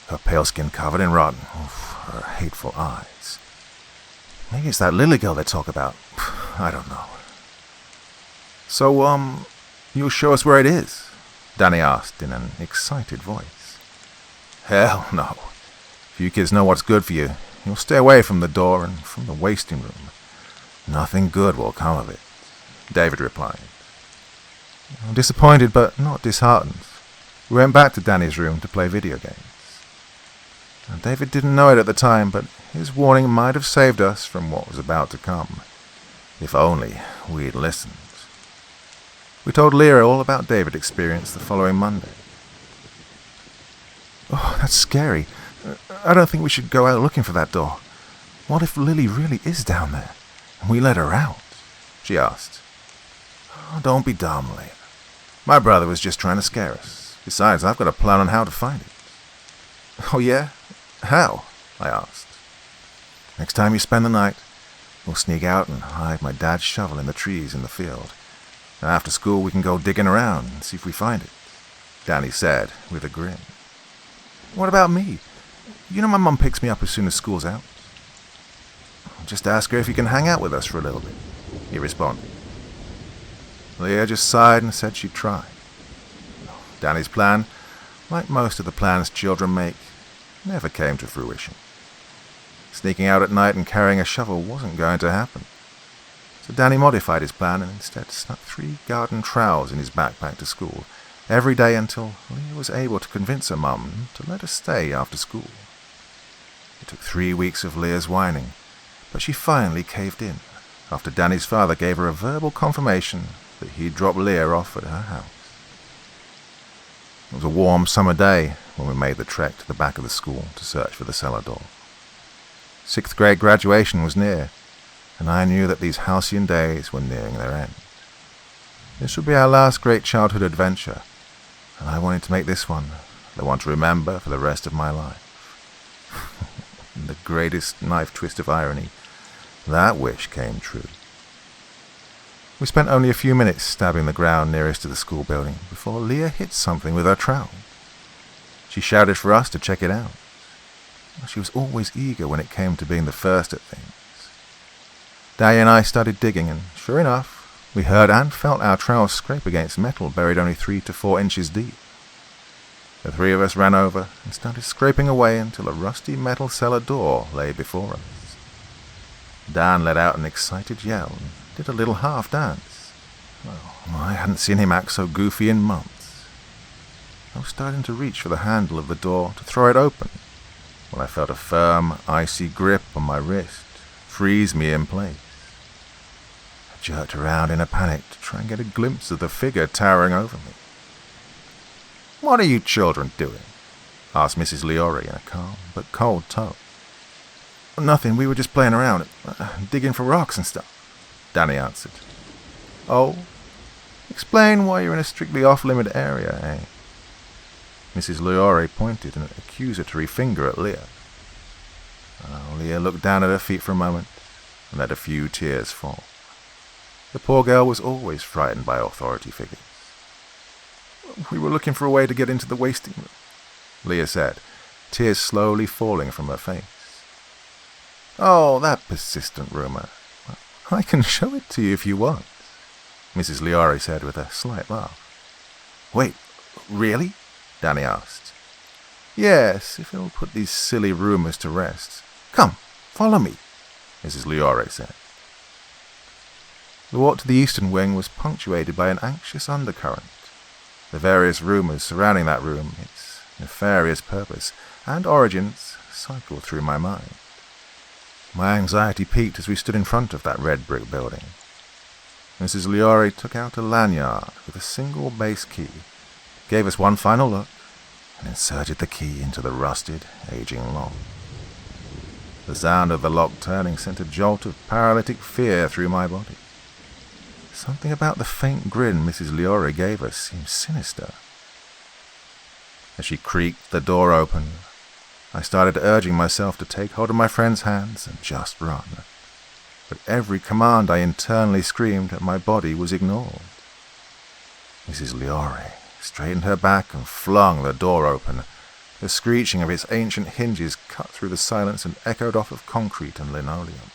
Her pale skin covered in rotten, her hateful eyes. Maybe it's that lily girl they talk about. I don't know. So, you'll show us where it is? Danny asked in an excited voice. Hell no. If you kids know what's good for you, you'll stay away from the door and from the wasting room. Nothing good will come of it, David replied. I'm disappointed but not disheartened. We went back to Danny's room to play video games. And David didn't know it at the time, but his warning might have saved us from what was about to come. If only we'd listened. We told Lyra all about David's experience the following Monday. Oh, that's scary. I don't think we should go out looking for that door. What if Lily really is down there, and we let her out? She asked. Oh, don't be dumb, Lyra. My brother was just trying to scare us. Besides, I've got a plan on how to find it. Oh yeah? How? I asked. Next time you spend the night, we'll sneak out and hide my dad's shovel in the trees in the field. And after school we can go digging around and see if we find it, Danny said with a grin. What about me? You know my mum picks me up as soon as school's out. Just ask her if you can hang out with us for a little bit, he responded. Leah just sighed and said she'd try. Danny's plan, like most of the plans children make, never came to fruition. Sneaking out at night and carrying a shovel wasn't going to happen. So Danny modified his plan and instead snuck 3 garden trowels in his backpack to school every day until Leah was able to convince her mum to let her stay after school. It took 3 weeks of Leah's whining, but she finally caved in after Danny's father gave her a verbal confirmation that he'd drop Leah off at her house. It was a warm summer day when we made the trek to the back of the school to search for the cellar door. 6th grade graduation was near, and I knew that these halcyon days were nearing their end. This would be our last great childhood adventure, and I wanted to make this one the one to remember for the rest of my life. In the greatest knife twist of irony, that wish came true. We spent only a few minutes stabbing the ground nearest to the school building before Leah hit something with her trowel. She shouted for us to check it out. She was always eager when it came to being the first at things. Day and I started digging, and sure enough, we heard and felt our trowels scrape against metal buried only 3 to 4 inches deep. The 3 of us ran over and started scraping away until a rusty metal cellar door lay before us. Dan let out an excited yell and did a little half dance. Well, I hadn't seen him act so goofy in months. I was starting to reach for the handle of the door to throw it open when I felt a firm, icy grip on my wrist freeze me in place. I jerked around in a panic to try and get a glimpse of the figure towering over me. "What are you children doing?" asked Mrs. Leori in a calm but cold tone. "Nothing, we were just playing around, digging for rocks and stuff," Danny answered. "Oh? Explain why you're in a strictly off-limit area, eh?" Mrs. Leori pointed an accusatory finger at Leah. Leah looked down at her feet for a moment and let a few tears fall. The poor girl was always frightened by authority figures. "We were looking for a way to get into the wasting room," Leah said, tears slowly falling from her face. "Oh, that persistent rumor. I can show it to you if you want," Mrs. Leori said with a slight laugh. "Wait, really?" Danny asked. "Yes, if it'll put these silly rumors to rest. Come, follow me," Mrs. Leori said. The walk to the eastern wing was punctuated by an anxious undercurrent. The various rumors surrounding that room, its nefarious purpose and origins, cycled through my mind. My anxiety peaked as we stood in front of that red brick building. Mrs. Leori took out a lanyard with a single base key, gave us one final look, and inserted the key into the rusted, aging lock. The sound of the lock turning sent a jolt of paralytic fear through my body. Something about the faint grin Mrs. Leori gave us seemed sinister. As she creaked the door open, I started urging myself to take hold of my friend's hands and just run. But every command I internally screamed at my body was ignored. Mrs. Leori straightened her back and flung the door open. The screeching of its ancient hinges cut through the silence and echoed off of concrete and linoleum.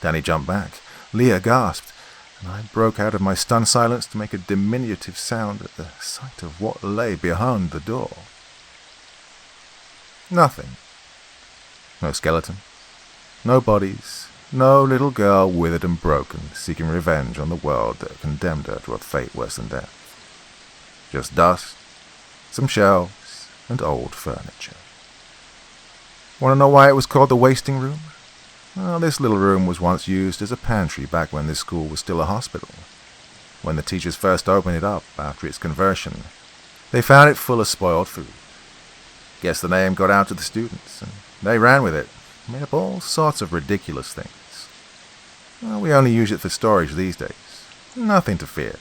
Danny jumped back. Leah gasped, and I broke out of my stunned silence to make a diminutive sound at the sight of what lay behind the door. Nothing. No skeleton. No bodies. No little girl withered and broken, seeking revenge on the world that condemned her to a fate worse than death. Just dust, some shelves, and old furniture. Want to know why it was called the wasting room? Well, this little room was once used as a pantry back when this school was still a hospital. When the teachers first opened it up after its conversion, they found it full of spoiled food. Guess the name got out to the students, and they ran with it, made up all sorts of ridiculous things. Well, we only use it for storage these days. Nothing to fear.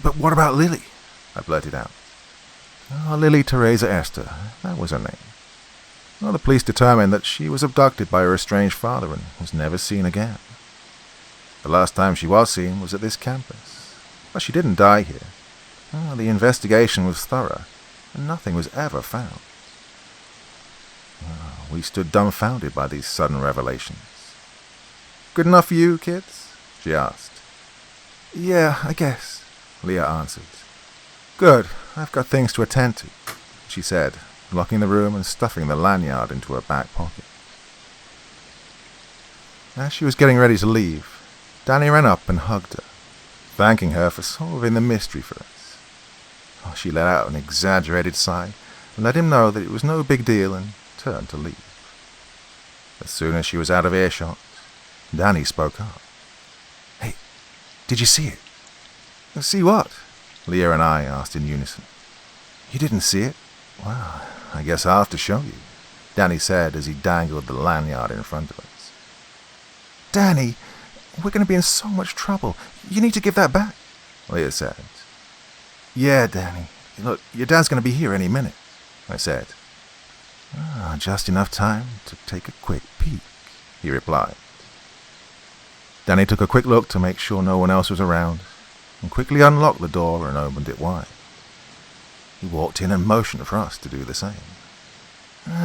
"But what about Lily?" I blurted out. "Oh, Lily Teresa Esther, that was her name. Well, the police determined that she was abducted by her estranged father and was never seen again. The last time she was seen was at this campus, but she didn't die here. Well, the investigation was thorough, and nothing was ever found." Well, we stood dumbfounded by these sudden revelations. "Good enough for you, kids?" she asked. "Yeah, I guess," Leah answered. "Good, I've got things to attend to," she said, locking the room and stuffing the lanyard into her back pocket. As she was getting ready to leave, Danny ran up and hugged her, thanking her for solving the mystery for us. She let out an exaggerated sigh and let him know that it was no big deal and turned to leave. As soon as she was out of earshot, Danny spoke up. "Hey, did you see it?" "See what?" Leah and I asked in unison. "You didn't see it? Well, I guess I'll have to show you," Danny said as he dangled the lanyard in front of us. "Danny, we're going to be in so much trouble. You need to give that back," Leah said. "Yeah, Danny. Look, your dad's going to be here any minute," I said. Just enough time to take a quick peek," he replied. Danny took a quick look to make sure no one else was around, and quickly unlocked the door and opened it wide. He walked in and motioned for us to do the same.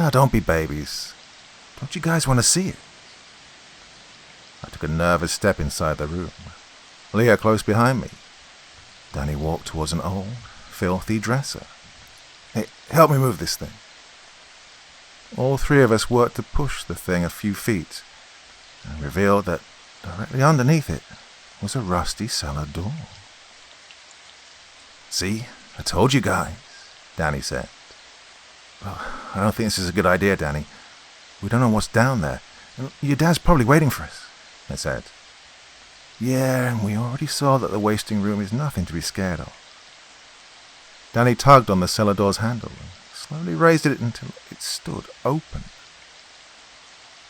Don't be babies. Don't you guys want to see it? I took a nervous step inside the room, Leah close behind me. Danny walked towards an old, filthy dresser. Hey, help me move this thing. All three of us worked to push the thing a few feet, and revealed that directly underneath it was a rusty cellar door. See, I told you guys, Danny said. Oh, I don't think this is a good idea, Danny. We don't know what's down there. Your dad's probably waiting for us, I said. Yeah, and we already saw that the wasting room is nothing to be scared of. Danny tugged on the cellar door's handle and slowly raised it until it stood open.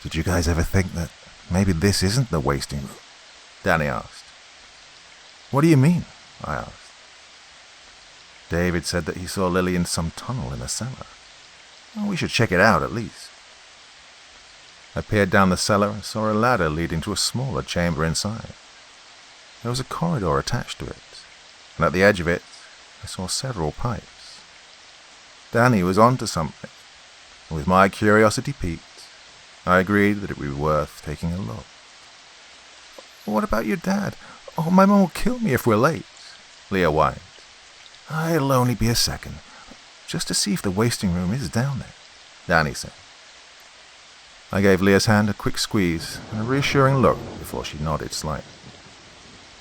Did you guys ever think that maybe this isn't the wasting room? Danny asked. What do you mean? I asked. David said that he saw Lily in some tunnel in the cellar. Well, we should check it out at least. I peered down the cellar and saw a ladder leading to a smaller chamber inside. There was a corridor attached to it, and at the edge of it, I saw several pipes. Danny was onto something, and with my curiosity piqued, I agreed that it would be worth taking a look. What about your dad? Oh, my mom will kill me if we're late, Leah whined. It'll only be a second, just to see if the wasting room is down there, Danny said. I gave Leah's hand a quick squeeze and a reassuring look before she nodded slightly.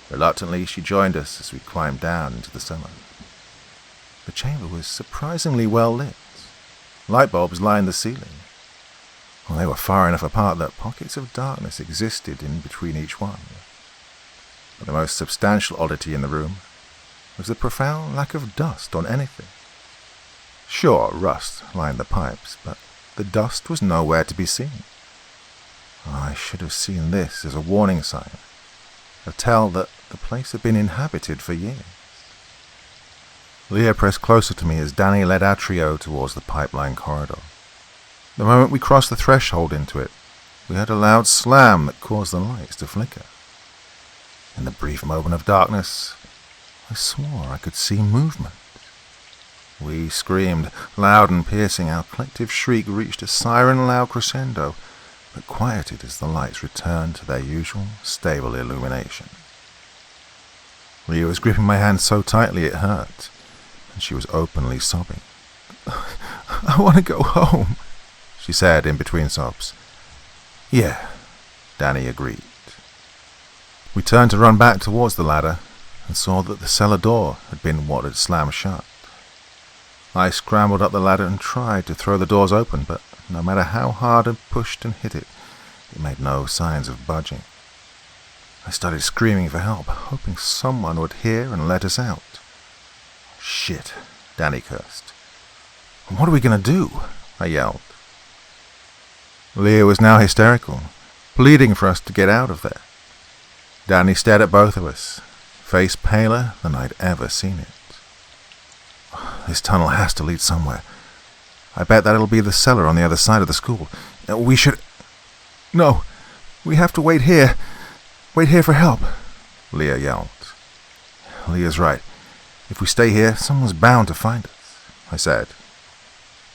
Reluctantly, she joined us as we climbed down into the cellar. The chamber was surprisingly well lit. Light bulbs lined the ceiling. Well, they were far enough apart that pockets of darkness existed in between each one. But the most substantial oddity in the room was the profound lack of dust on anything. Sure, rust lined the pipes, but the dust was nowhere to be seen. I should have seen this as a warning sign, a tell that the place had been inhabited for years. Leah pressed closer to me as Danny led our trio towards the pipeline corridor. The moment we crossed the threshold into it, we heard a loud slam that caused the lights to flicker. In the brief moment of darkness, I swore I could see movement. We screamed, loud and piercing. Our collective shriek reached a siren-loud crescendo, but quieted as the lights returned to their usual, stable illumination. Leah was gripping my hand so tightly it hurt, and she was openly sobbing. I want to go home, she said in between sobs. Yeah, Danny agreed. We turned to run back towards the ladder and saw that the cellar door had been what had slammed shut. I scrambled up the ladder and tried to throw the doors open, but no matter how hard I pushed and hit it, it made no signs of budging. I started screaming for help, hoping someone would hear and let us out. Shit, Danny cursed. What are we going to do? I yelled. Leah was now hysterical, pleading for us to get out of there. Danny stared at both of us, face paler than I'd ever seen it. This tunnel has to lead somewhere. I bet that it'll be the cellar on the other side of the school. We should... No, we have to wait here. Wait here for help, Leah yelled. Leah's right. If we stay here, someone's bound to find us, I said.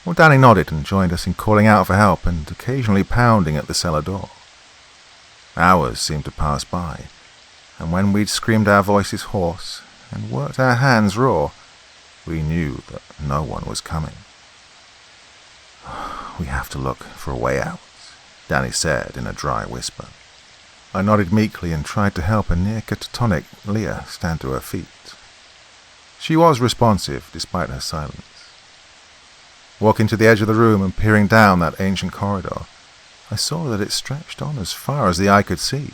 Well, Danny nodded and joined us in calling out for help and occasionally pounding at the cellar door. Hours seemed to pass by, and when we'd screamed our voices hoarse and worked our hands raw, we knew that no one was coming. We have to look for a way out, Danny said in a dry whisper. I nodded meekly and tried to help a near-catatonic Leah stand to her feet. She was responsive despite her silence. Walking to the edge of the room and peering down that ancient corridor, I saw that it stretched on as far as the eye could see,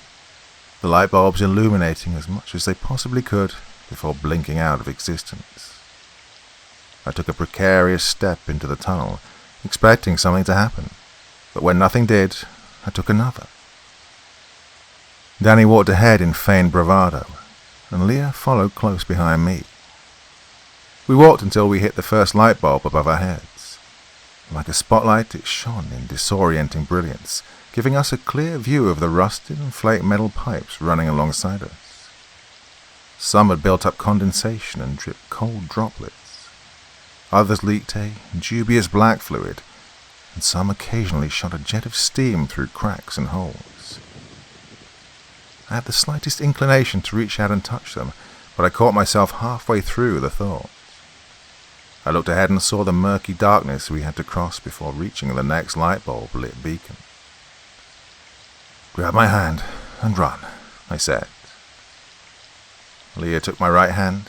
the light bulbs illuminating as much as they possibly could before blinking out of existence. I took a precarious step into the tunnel, expecting something to happen, but when nothing did, I took another. Danny walked ahead in feigned bravado, and Leah followed close behind me. We walked until we hit the first light bulb above our heads. Like a spotlight, it shone in disorienting brilliance, giving us a clear view of the rusted and flake metal pipes running alongside us. Some had built up condensation and dripped cold droplets. Others leaked a dubious black fluid, and some occasionally shot a jet of steam through cracks and holes. I had the slightest inclination to reach out and touch them, but I caught myself halfway through the thought. I looked ahead and saw the murky darkness we had to cross before reaching the next light bulb lit beacon. "Grab my hand and run," I said. Leah took my right hand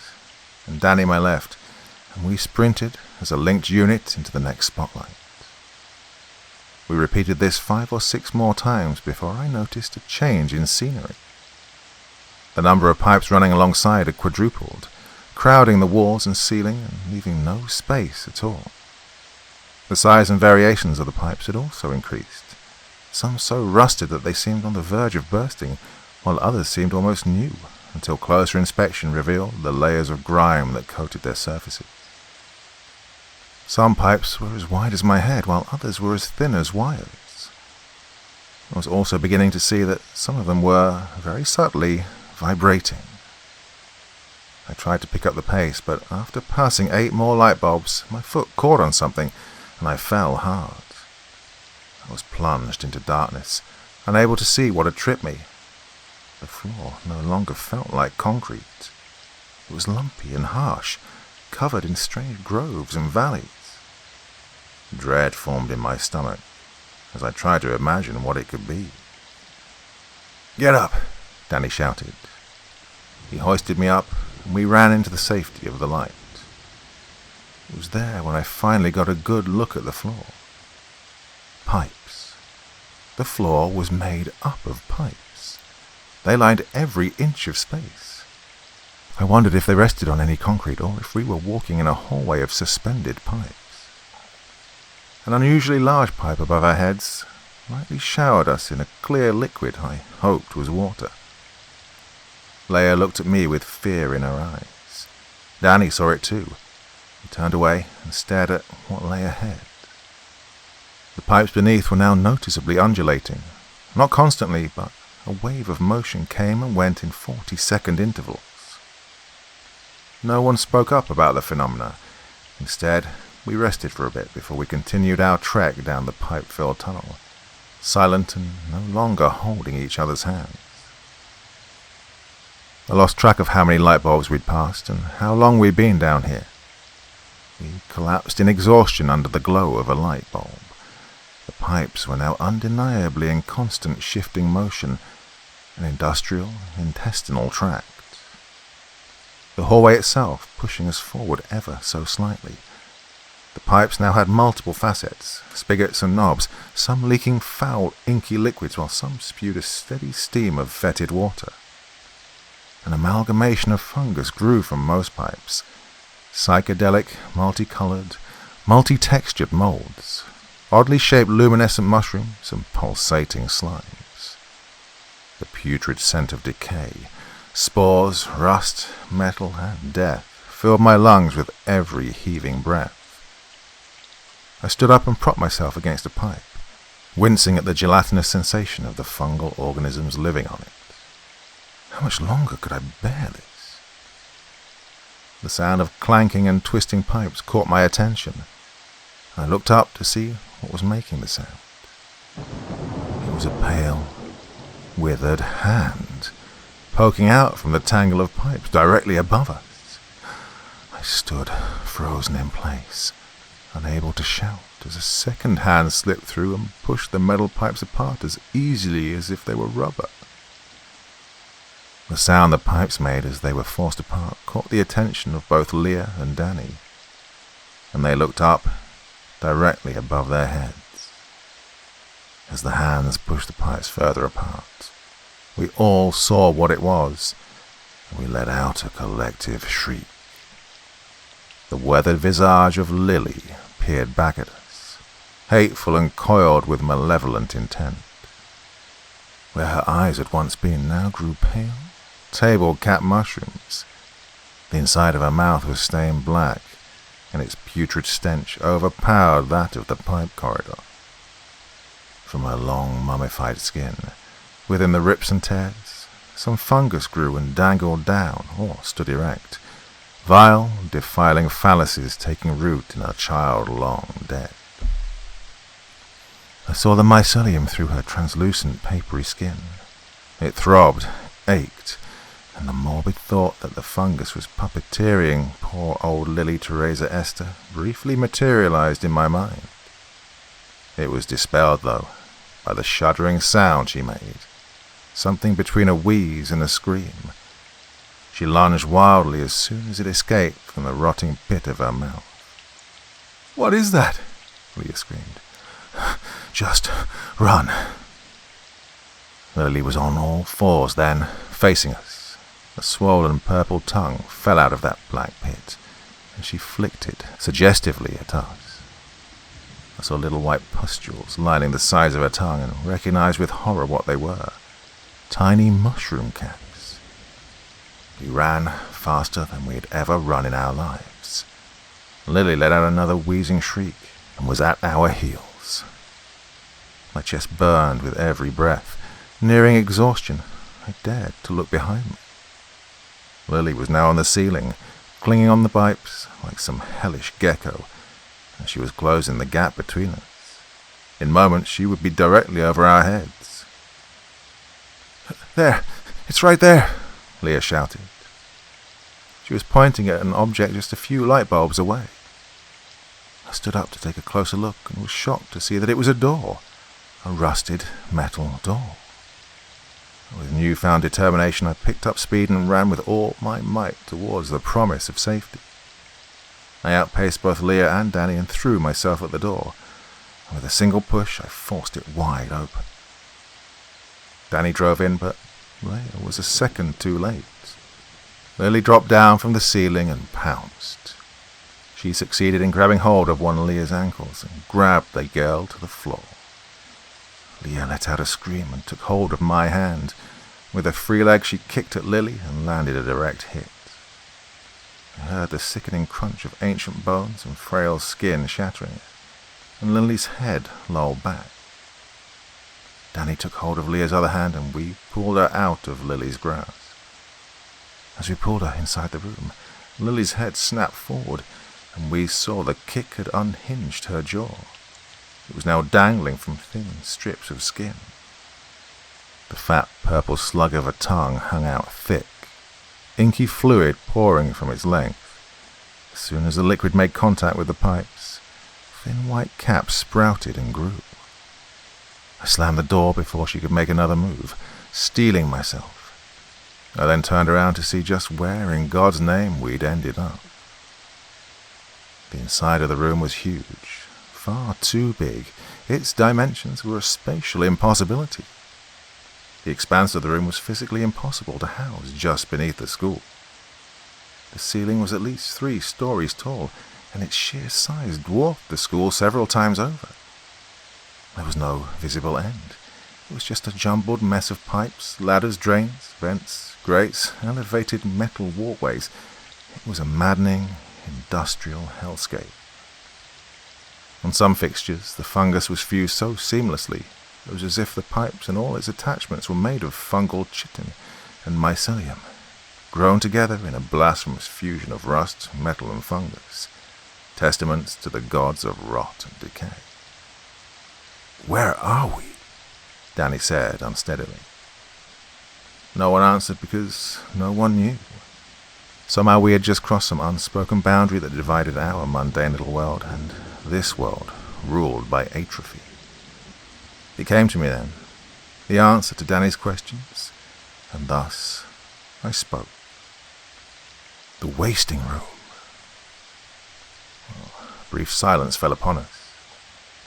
and Danny my left, and we sprinted as a linked unit into the next spotlight. We repeated this 5 or 6 more times before I noticed a change in scenery. The number of pipes running alongside had quadrupled, crowding the walls and ceiling and leaving no space at all. The size and variations of the pipes had also increased, some so rusted that they seemed on the verge of bursting, while others seemed almost new, until closer inspection revealed the layers of grime that coated their surfaces. Some pipes were as wide as my head, while others were as thin as wires. I was also beginning to see that some of them were, very subtly, vibrating. I tried to pick up the pace, but after passing 8 more light bulbs, my foot caught on something, and I fell hard. I was plunged into darkness, unable to see what had tripped me. The floor no longer felt like concrete. It was lumpy and harsh, covered in strange groves and valleys. Dread formed in my stomach as I tried to imagine what it could be. "Get up!" Danny shouted. He hoisted me up, and we ran into the safety of the light. It was there when I finally got a good look at the floor. Pipes. The floor was made up of pipes. They lined every inch of space. I wondered if they rested on any concrete or if we were walking in a hallway of suspended pipes. An unusually large pipe above our heads lightly showered us in a clear liquid I hoped was water. Leia looked at me with fear in her eyes. Danny saw it too. He turned away and stared at what lay ahead. The pipes beneath were now noticeably undulating. Not constantly, but a wave of motion came and went in 40-second intervals. No one spoke up about the phenomena. Instead, we rested for a bit before we continued our trek down the pipe-filled tunnel, silent and no longer holding each other's hands. I lost track of how many light bulbs we'd passed and how long we'd been down here. We collapsed in exhaustion under the glow of a light bulb. The pipes were now undeniably in constant shifting motion, an industrial, intestinal tract. The hallway itself pushing us forward ever so slightly. The pipes now had multiple facets, spigots and knobs, some leaking foul, inky liquids while some spewed a steady steam of fetid water. An amalgamation of fungus grew from most pipes, psychedelic, multicolored, multi-textured molds, oddly shaped luminescent mushrooms and pulsating slimes. The putrid scent of decay, spores, rust, metal, and death filled my lungs with every heaving breath. I stood up and propped myself against a pipe, wincing at the gelatinous sensation of the fungal organisms living on it. How much longer could I bear this? The sound of clanking and twisting pipes caught my attention. I looked up to see what was making the sound. It was a pale, withered hand, poking out from the tangle of pipes directly above us. I stood frozen in place, unable to shout, as a second hand slipped through and pushed the metal pipes apart as easily as if they were rubber. The sound the pipes made as they were forced apart caught the attention of both Leah and Danny, and they looked up, directly above their heads. As the hands pushed the pipes further apart, we all saw what it was, and we let out a collective shriek. The weathered visage of Lily peered back at us, hateful and coiled with malevolent intent. Where her eyes had once been now grew pale, table-cap mushrooms. The inside of her mouth was stained black, and its putrid stench overpowered that of the pipe corridor. from her long mummified skin. Within the rips and tears, some fungus grew and dangled down or stood erect, vile, defiling fallacies taking root in her child long dead. I saw the mycelium through her translucent papery skin. It throbbed, ached, and the morbid thought that the fungus was puppeteering poor old Lily Teresa Esther briefly materialized in my mind. It was dispelled, though, by the shuddering sound she made, something between a wheeze and a scream. She lunged wildly as soon as it escaped from the rotting pit of her mouth. "What is that?" Leah screamed. "Just run." Lily was on all fours then, facing us. A swollen purple tongue fell out of that black pit, and she flicked it suggestively at us. I saw little white pustules lining the sides of her tongue and recognized with horror what they were. Tiny mushroom caps. We ran faster than we had ever run in our lives. Lily let out another wheezing shriek and was at our heels. My chest burned with every breath. Nearing exhaustion, I dared to look behind me. Lily was now on the ceiling, clinging on the pipes like some hellish gecko, and she was closing the gap between us. In moments, she would be directly over our heads. "There! It's right there!" Leah shouted. She was pointing at an object just a few light bulbs away. I stood up to take a closer look and was shocked to see that it was a door, a rusted metal door. With newfound determination, I picked up speed and ran with all my might towards the promise of safety. I outpaced both Leah and Danny and threw myself at the door, and with a single push I forced it wide open. Danny drove in, but Leah was a second too late. Lily dropped down from the ceiling and pounced. She succeeded in grabbing hold of one of Leah's ankles and grabbed the girl to the floor. Leah let out a scream and took hold of my hand. With a free leg she kicked at Lily and landed a direct hit. I heard the sickening crunch of ancient bones and frail skin shattering, and Lily's head lolled back. Danny took hold of Leah's other hand and we pulled her out of Lily's grasp. As we pulled her inside the room, Lily's head snapped forward and we saw the kick had unhinged her jaw. It was now dangling from thin strips of skin. The fat purple slug of a tongue hung out thick, inky fluid pouring from its length. As soon as the liquid made contact with the pipes, thin white caps sprouted and grew. I slammed the door before she could make another move, steeling myself. I then turned around to see just where in God's name we'd ended up. The inside of the room was huge, far too big. Its dimensions were a spatial impossibility. The expanse of the room was physically impossible to house just beneath the school. The ceiling was at least 3 stories tall, and its sheer size dwarfed the school several times over. There was no visible end. It was just a jumbled mess of pipes, ladders, drains, vents, grates, elevated metal walkways. It was a maddening, industrial hellscape. On some fixtures, the fungus was fused so seamlessly, it was as if the pipes and all its attachments were made of fungal chitin and mycelium, grown together in a blasphemous fusion of rust, metal, and fungus, testaments to the gods of rot and decay. "Where are we?" Danny said unsteadily. No one answered because no one knew. Somehow we had just crossed some unspoken boundary that divided our mundane little world and this world ruled by atrophy. It came to me then, the answer to Danny's questions, and thus I spoke. The wasting room. A brief silence fell upon us.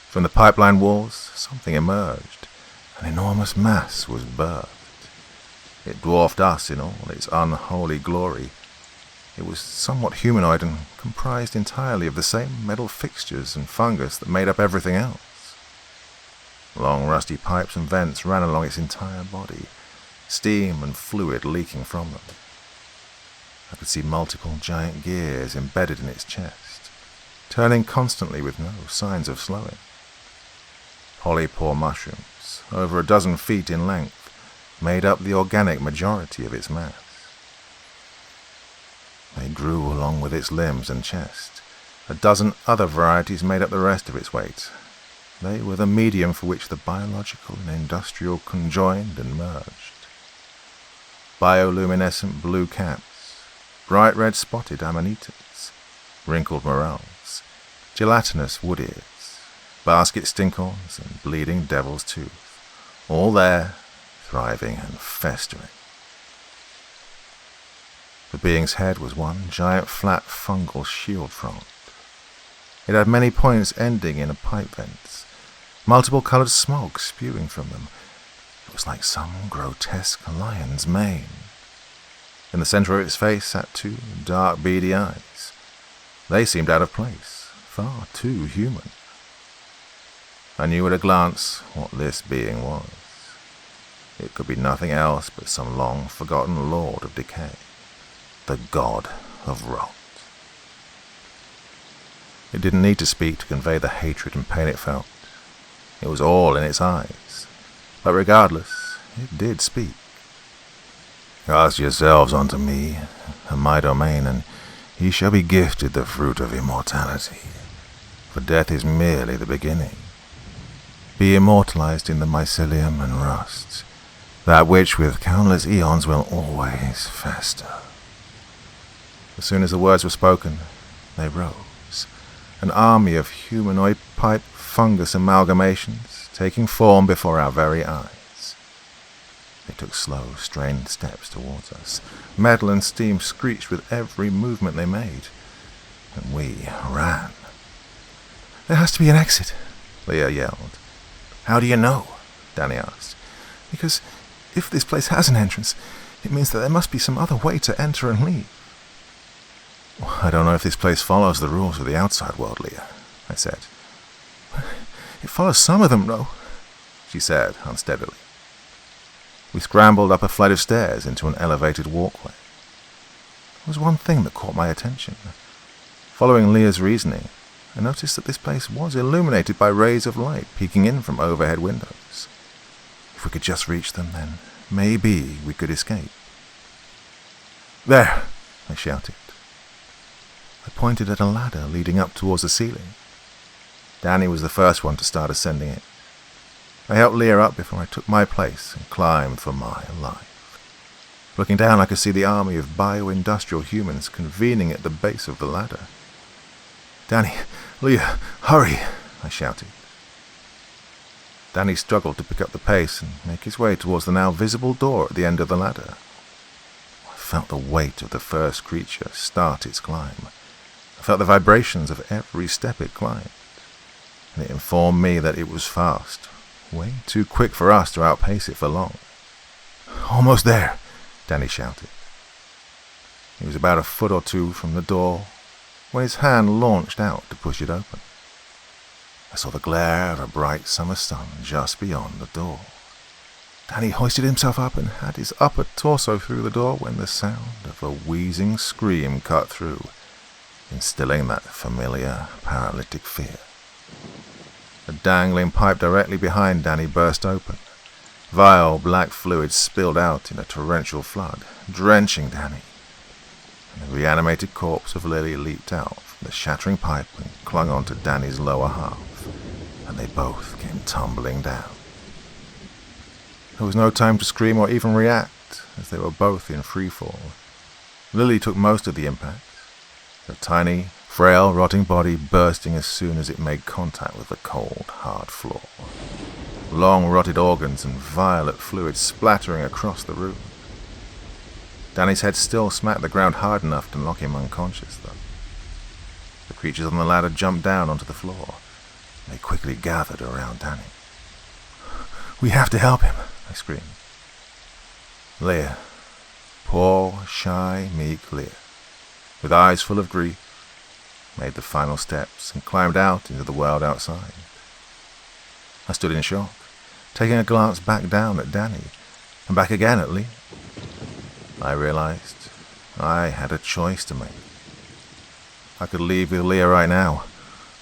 From the pipeline walls, something emerged. An enormous mass was birthed. It dwarfed us in all its unholy glory. It was somewhat humanoid and comprised entirely of the same metal fixtures and fungus that made up everything else. Long rusty pipes and vents ran along its entire body, steam and fluid leaking from them. I could see multiple giant gears embedded in its chest, turning constantly with no signs of slowing. Polypore mushrooms, over a dozen feet in length, made up the organic majority of its mass. They grew along with its limbs and chest. A dozen other varieties made up the rest of its weight. They were the medium for which the biological and industrial conjoined and merged. Bioluminescent blue caps, bright red spotted amanitas, wrinkled morels, gelatinous wood ears, basket stinkhorns, and bleeding devil's tooth, all there, thriving and festering. The being's head was one giant flat fungal shield front. It had many points ending in pipe vents, multiple coloured smoke spewing from them. It was like some grotesque lion's mane. In the centre of its face sat two dark, beady eyes. They seemed out of place, far too human. I knew at a glance what this being was. It could be nothing else but some long-forgotten lord of decay, the god of rot. It didn't need to speak to convey the hatred and pain it felt. It was all in its eyes. But regardless, it did speak. Cast yourselves unto me, and my domain, and ye shall be gifted the fruit of immortality. For death is merely the beginning. Be immortalized in the mycelium and rust, that which with countless eons will always fester. As soon as the words were spoken, they rose, an army of humanoid pipe fungus amalgamations taking form before our very eyes. They took slow, strained steps towards us. Metal and steam screeched with every movement they made, and we ran. "There has to be an exit," Leah yelled. "How do you know?" Danny asked. "Because if this place has an entrance, it means that there must be some other way to enter and leave." "I don't know if this place follows the rules of the outside world, Leah," I said. "It follows some of them, though," she said unsteadily. We scrambled up a flight of stairs into an elevated walkway. There was one thing that caught my attention. Following Leah's reasoning, I noticed that this place was illuminated by rays of light peeking in from overhead windows. If we could just reach them, then maybe we could escape. "There!" I shouted. I pointed at a ladder leading up towards the ceiling. Danny was the first one to start ascending it. I helped Leah up before I took my place and climbed for my life. Looking down, I could see the army of bio-industrial humans convening at the base of the ladder. "Danny, Leah, hurry!" I shouted. Danny struggled to pick up the pace and make his way towards the now visible door at the end of the ladder. I felt the weight of the first creature start its climb. I felt the vibrations of every step it climbed, and it informed me that it was fast, way too quick for us to outpace it for long. "Almost there," Danny shouted. He was about a foot or two from the door when his hand launched out to push it open. I saw the glare of a bright summer sun just beyond the door. Danny hoisted himself up and had his upper torso through the door when the sound of a wheezing scream cut through, instilling that familiar paralytic fear. A dangling pipe directly behind Danny burst open. Vile black fluid spilled out in a torrential flood, drenching Danny. And the reanimated corpse of Lily leaped out from the shattering pipe and clung onto Danny's lower half, and they both came tumbling down. There was no time to scream or even react, as they were both in free fall. Lily took most of the impact, her tiny, frail, rotting body bursting as soon as it made contact with the cold, hard floor. Long rotted organs and violet fluid splattering across the room. Danny's head still smacked the ground hard enough to knock him unconscious, though. The creatures on the ladder jumped down onto the floor. They quickly gathered around Danny. "We have to help him," I screamed. Leah, poor, shy, meek Leah, with eyes full of grief, made the final steps and climbed out into the world outside. I stood in shock, taking a glance back down at Danny and back again at Leah. I realized I had a choice to make. I could leave with Leah right now,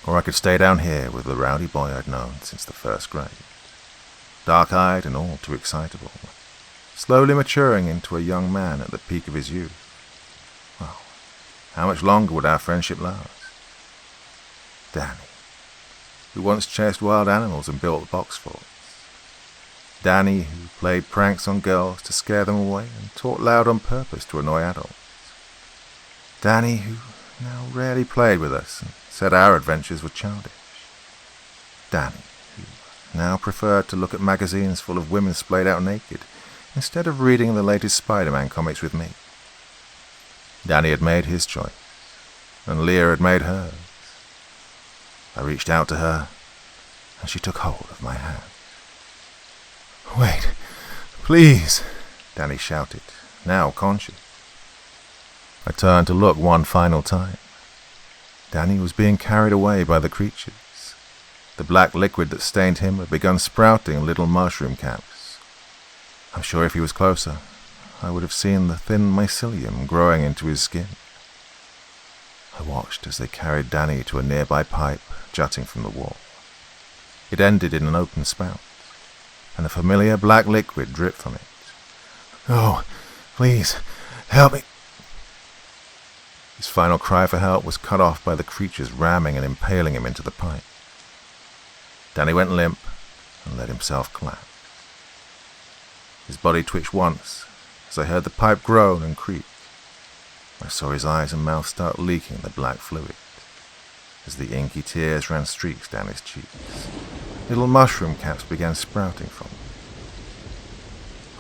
or I could stay down here with the rowdy boy I'd known since the first grade. Dark-eyed and all too excitable, slowly maturing into a young man at the peak of his youth. Well, how much longer would our friendship last? Danny, who once chased wild animals and built box forts. Danny, who played pranks on girls to scare them away and talked loud on purpose to annoy adults. Danny, who now rarely played with us and said our adventures were childish. Danny, who now preferred to look at magazines full of women splayed out naked instead of reading the latest Spider-Man comics with me. Danny had made his choice, and Leah had made hers. I reached out to her, and she took hold of my hand. "Wait, please," Danny shouted, now conscious. I turned to look one final time. Danny was being carried away by the creatures. The black liquid that stained him had begun sprouting little mushroom caps. I'm sure if he was closer, I would have seen the thin mycelium growing into his skin. I watched as they carried Danny to a nearby pipe jutting from the wall. It ended in an open spout, and a familiar black liquid dripped from it. "Oh, please, help me." His final cry for help was cut off by the creatures ramming and impaling him into the pipe. Danny went limp and let himself collapse. His body twitched once as I heard the pipe groan and creak. I saw his eyes and mouth start leaking the black fluid as the inky tears ran streaks down his cheeks. Little mushroom caps began sprouting from them.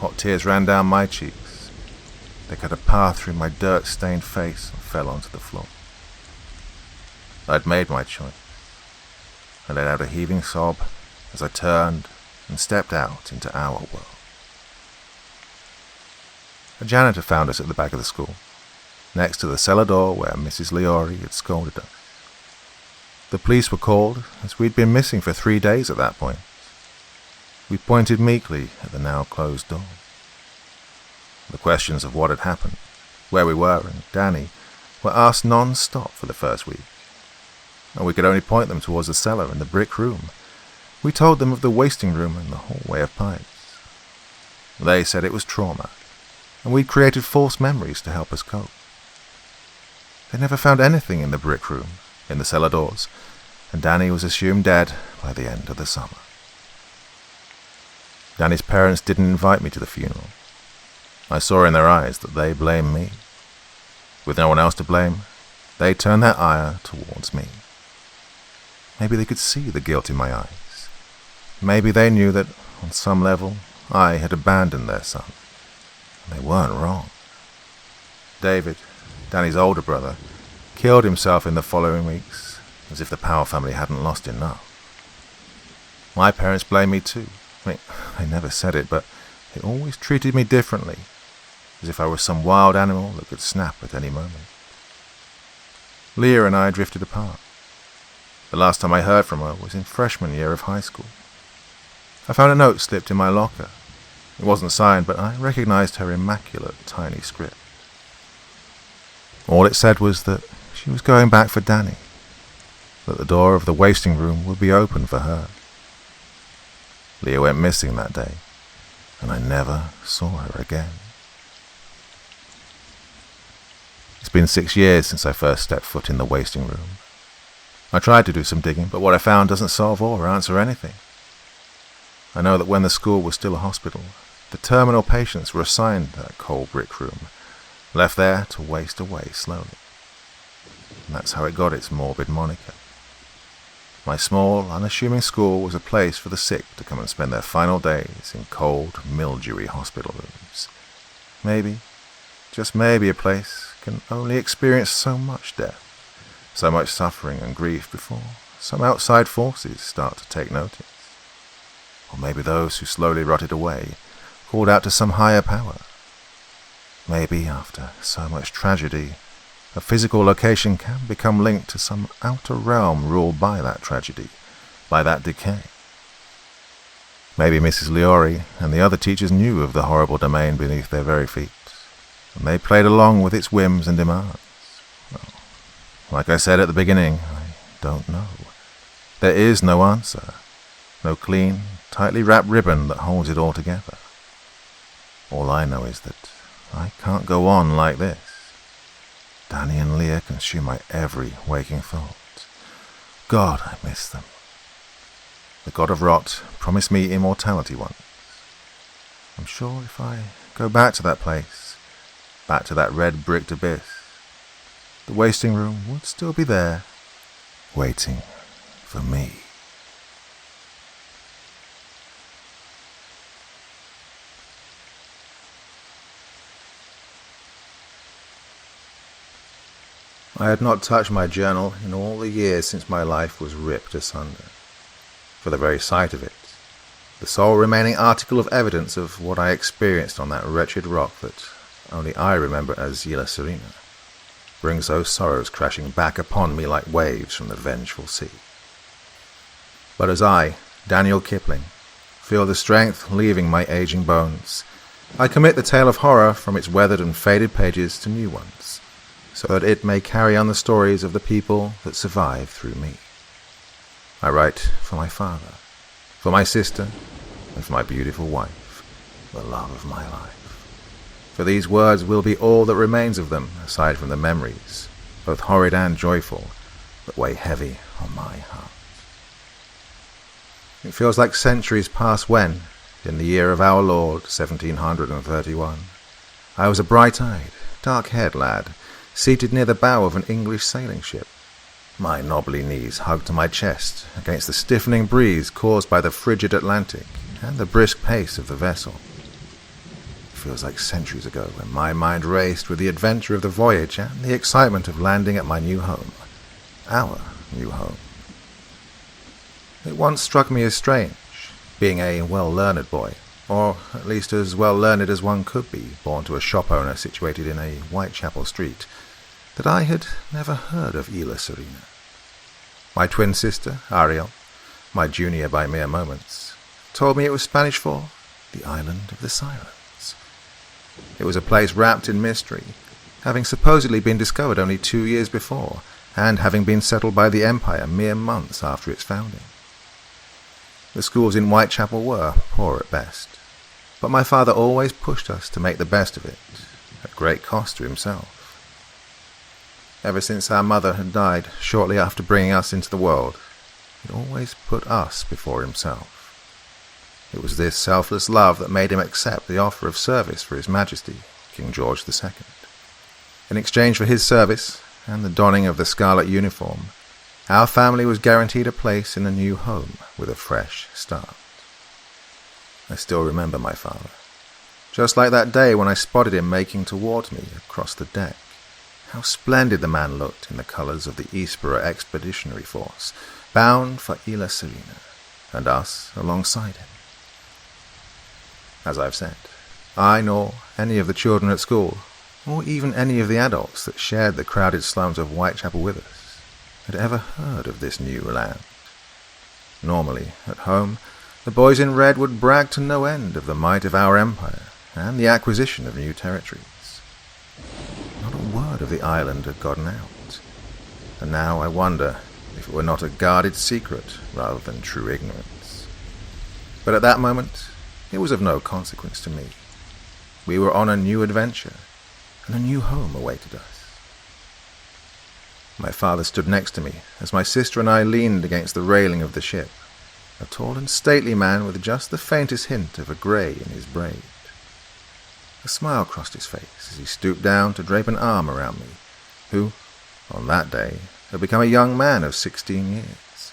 Hot tears ran down my cheeks. They cut a path through my dirt-stained face and fell onto the floor. I'd made my choice. I let out a heaving sob as I turned and stepped out into our world. A janitor found us at the back of the school, next to the cellar door where Mrs. Leori had scolded us. The police were called, as we'd been missing for 3 days at that point. We pointed meekly at the now closed door. The questions of what had happened, where we were, and Danny were asked non-stop for the first week. And we could only point them towards the cellar and the brick room. We told them of the wasting room and the hallway of pipes. They said it was trauma, and we'd created false memories to help us cope. They never found anything in the brick room, in the cellar doors, and Danny was assumed dead by the end of the summer. Danny's parents didn't invite me to the funeral. I saw in their eyes that they blamed me. With no one else to blame, they turned their ire towards me. Maybe they could see the guilt in my eyes. Maybe they knew that, on some level, I had abandoned their son. And they weren't wrong. David, Danny's older brother, killed himself in the following weeks, as if the Power family hadn't lost enough. My parents blamed me too. They never said it, but they always treated me differently, as if I was some wild animal that could snap at any moment. Leah and I drifted apart. The last time I heard from her was in freshman year of high school. I found a note slipped in my locker. It wasn't signed, but I recognized her immaculate tiny script. All it said was that she was going back for Danny, that the door of the wasting room would be open for her. Leah went missing that day, and I never saw her again. It's been 6 years since I first stepped foot in the wasting room. I tried to do some digging, but what I found doesn't solve or answer anything. I know that when the school was still a hospital, the terminal patients were assigned that cold brick room, left there to waste away slowly. And that's how it got its morbid moniker. My small, unassuming school was a place for the sick to come and spend their final days in cold, mildewy hospital rooms. Maybe, just maybe, a place can only experience so much death, so much suffering and grief before some outside forces start to take notice. Or maybe those who slowly rotted away called out to some higher power. Maybe after so much tragedy, a physical location can become linked to some outer realm ruled by that tragedy, by that decay. Maybe Mrs. Leori and the other teachers knew of the horrible domain beneath their very feet, and they played along with its whims and demands. Well, like I said at the beginning, I don't know. There is no answer, no clean, tightly wrapped ribbon that holds it all together. All I know is that I can't go on like this. Danny and Leah consume my every waking thought. God, I miss them. The god of rot promised me immortality once. I'm sure if I go back to that place, back to that red-bricked abyss, the wasting room would still be there, waiting for me. I had not touched my journal in all the years since my life was ripped asunder. For the very sight of it, the sole remaining article of evidence of what I experienced on that wretched rock that only I remember as Isla Serena, brings those sorrows crashing back upon me like waves from the vengeful sea. But as I, Daniel Kipling, feel the strength leaving my aging bones, I commit the tale of horror from its weathered and faded pages to new ones, so that it may carry on the stories of the people that survive through me. I write for my father, for my sister, and for my beautiful wife, the love of my life. For these words will be all that remains of them, aside from the memories, both horrid and joyful, that weigh heavy on my heart. It feels like centuries past when, in the year of our Lord, 1731, I was a bright-eyed, dark-haired lad, seated near the bow of an English sailing ship, my knobbly knees hugged to my chest against the stiffening breeze caused by the frigid Atlantic and the brisk pace of the vessel. It feels like centuries ago when my mind raced with the adventure of the voyage and the excitement of landing at my new home, our new home. It once struck me as strange, being a well-learned boy, or at least as well-learned as one could be, born to a shop owner situated in a Whitechapel street, that I had never heard of Isla Serena. My twin sister, Ariel, my junior by mere moments, told me it was Spanish for the Island of the Sirens. It was a place wrapped in mystery, having supposedly been discovered only 2 years before, and having been settled by the Empire mere months after its founding. The schools in Whitechapel were poor at best, but my father always pushed us to make the best of it, at great cost to himself. Ever since our mother had died shortly after bringing us into the world, he always put us before himself. It was this selfless love that made him accept the offer of service for His Majesty, King George II. In exchange for his service and the donning of the scarlet uniform, our family was guaranteed a place in a new home with a fresh start. I still remember my father, just like that day when I spotted him making towards me across the deck. How splendid the man looked in the colours of the Eastborough Expeditionary Force, bound for Isla Serena, and us alongside him. As I've said, I nor any of the children at school, or even any of the adults that shared the crowded slums of Whitechapel with us, had ever heard of this new land. Normally, at home, the boys in red would brag to no end of the might of our empire and the acquisition of new territories. Not a word of the island had gotten out, and now I wonder if it were not a guarded secret rather than true ignorance. But at that moment, it was of no consequence to me. We were on a new adventure, and a new home awaited us. My father stood next to me as my sister and I leaned against the railing of the ship, a tall and stately man with just the faintest hint of a grey in his braid. A smile crossed his face as he stooped down to drape an arm around me, who, on that day, had become a young man of 16 years.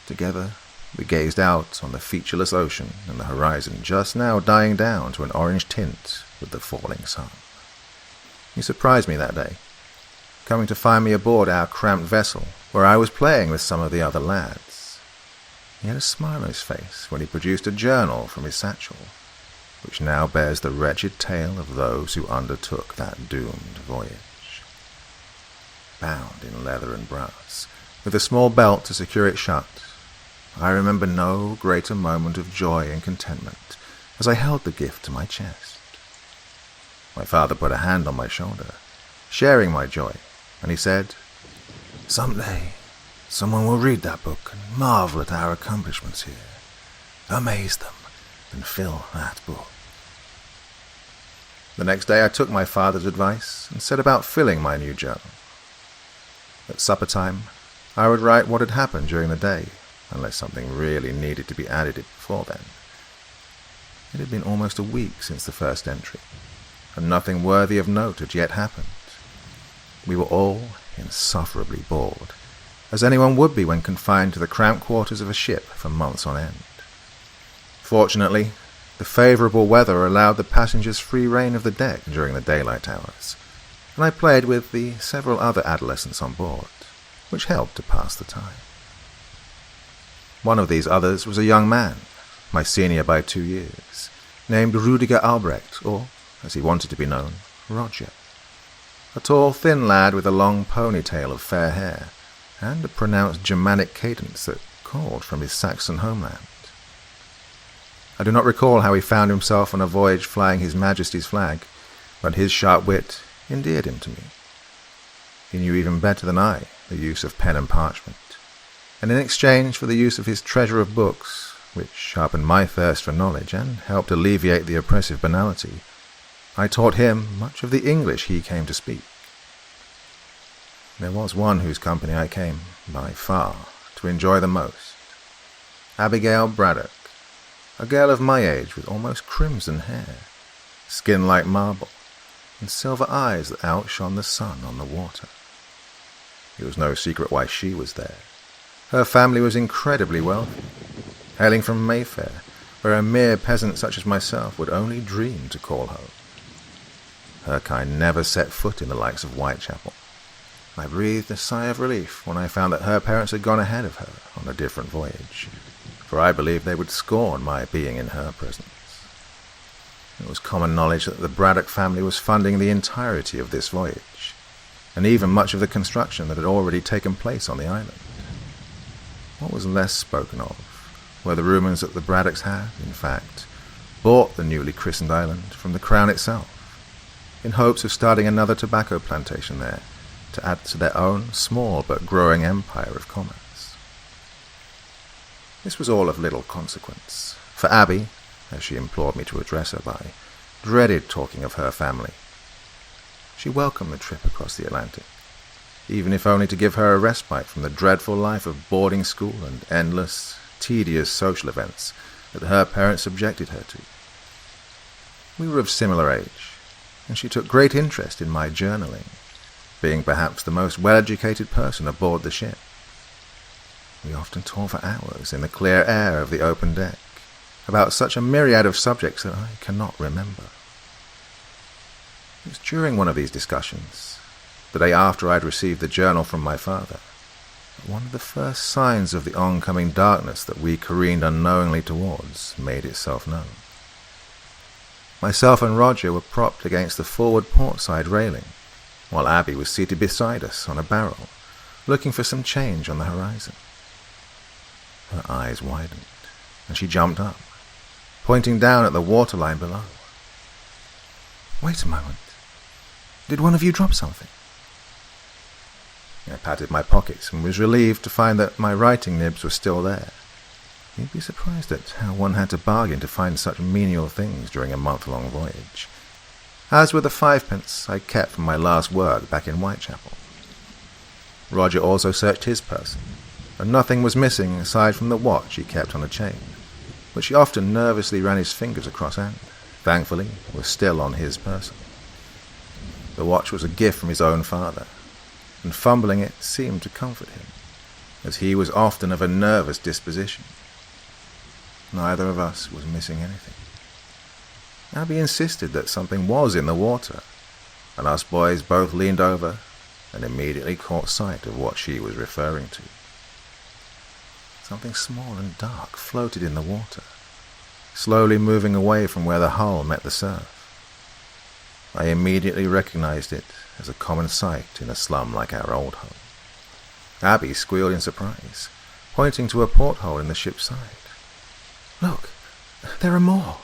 Together, we gazed out on the featureless ocean and the horizon just now dying down to an orange tint with the falling sun. He surprised me that day, coming to find me aboard our cramped vessel, where I was playing with some of the other lads. He had a smile on his face when he produced a journal from his satchel, which now bears the wretched tale of those who undertook that doomed voyage. Bound in leather and brass, with a small belt to secure it shut, I remember no greater moment of joy and contentment as I held the gift to my chest. My father put a hand on my shoulder, sharing my joy, and he said, Someday Someone will read that book and marvel at our accomplishments here. Amaze them and fill that book. The next day I took my father's advice and set about filling my new journal. At supper time, I would write what had happened during the day, unless something really needed to be added before then. It had been almost a week since the first entry, and nothing worthy of note had yet happened. We were all insufferably bored, as anyone would be when confined to the cramped quarters of a ship for months on end. Fortunately, the favourable weather allowed the passengers free rein of the deck during the daylight hours, and I played with the several other adolescents on board, which helped to pass the time. One of these others was a young man, my senior by 2 years, named Rudiger Albrecht, or, as he wanted to be known, Roger. A tall, thin lad with a long ponytail of fair hair, and a pronounced Germanic cadence that called from his Saxon homeland. I do not recall how he found himself on a voyage flying His Majesty's flag, but his sharp wit endeared him to me. He knew even better than I the use of pen and parchment, and in exchange for the use of his treasure of books, which sharpened my thirst for knowledge and helped alleviate the oppressive banality, I taught him much of the English he came to speak. There was one whose company I came, by far, to enjoy the most. Abigail Braddock, a girl of my age with almost crimson hair, skin like marble, and silver eyes that outshone the sun on the water. It was no secret why she was there. Her family was incredibly wealthy, hailing from Mayfair, where a mere peasant such as myself would only dream to call home. Her kind never set foot in the likes of Whitechapel. I breathed a sigh of relief when I found that her parents had gone ahead of her on a different voyage, for I believed they would scorn my being in her presence. It was common knowledge that the Braddock family was funding the entirety of this voyage, and even much of the construction that had already taken place on the island. What was less spoken of were the rumours that the Braddocks had, in fact, bought the newly christened island from the Crown itself, in hopes of starting another tobacco plantation there to add to their own small but growing empire of commerce. This was all of little consequence, for Abby, as she implored me to address her by, dreaded talking of her family. She welcomed the trip across the Atlantic, even if only to give her a respite from the dreadful life of boarding school and endless, tedious social events that her parents subjected her to. We were of similar age, and she took great interest in my journaling, being perhaps the most well-educated person aboard the ship. We often talked for hours in the clear air of the open deck, about such a myriad of subjects that I cannot remember. It was during one of these discussions, the day after I had received the journal from my father, that one of the first signs of the oncoming darkness that we careened unknowingly towards made itself known. Myself and Roger were propped against the forward portside railing, while Abby was seated beside us on a barrel, looking for some change on the horizon. Her eyes widened, and she jumped up, pointing down at the waterline below. "Wait a moment. Did one of you drop something?" I patted my pockets and was relieved to find that my writing nibs were still there. You'd be surprised at how one had to bargain to find such menial things during a month-long voyage, as were the 5 pence I kept from my last work back in Whitechapel. Roger also searched his person, and nothing was missing aside from the watch he kept on a chain, which he often nervously ran his fingers across and, thankfully, was still on his person. The watch was a gift from his own father, and fumbling it seemed to comfort him, as he was often of a nervous disposition. Neither of us was missing anything. Abby insisted that something was in the water, and us boys both leaned over and immediately caught sight of what she was referring to. Something small and dark floated in the water, slowly moving away from where the hull met the surf. I immediately recognized it as a common sight in a slum like our old home. Abby squealed in surprise, pointing to a porthole in the ship's side. "Look, there are more."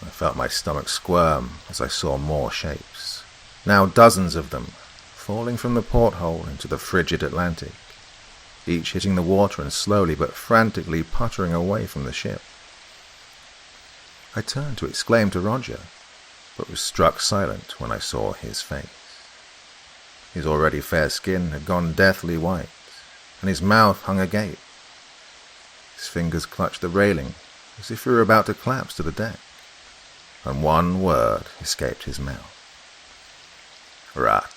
I felt my stomach squirm as I saw more shapes, now dozens of them, falling from the porthole into the frigid Atlantic, each hitting the water and slowly but frantically puttering away from the ship. I turned to exclaim to Roger, but was struck silent when I saw his face. His already fair skin had gone deathly white, and his mouth hung agape. His fingers clutched the railing as if he were about to collapse to the deck, and one word escaped his mouth. Rats.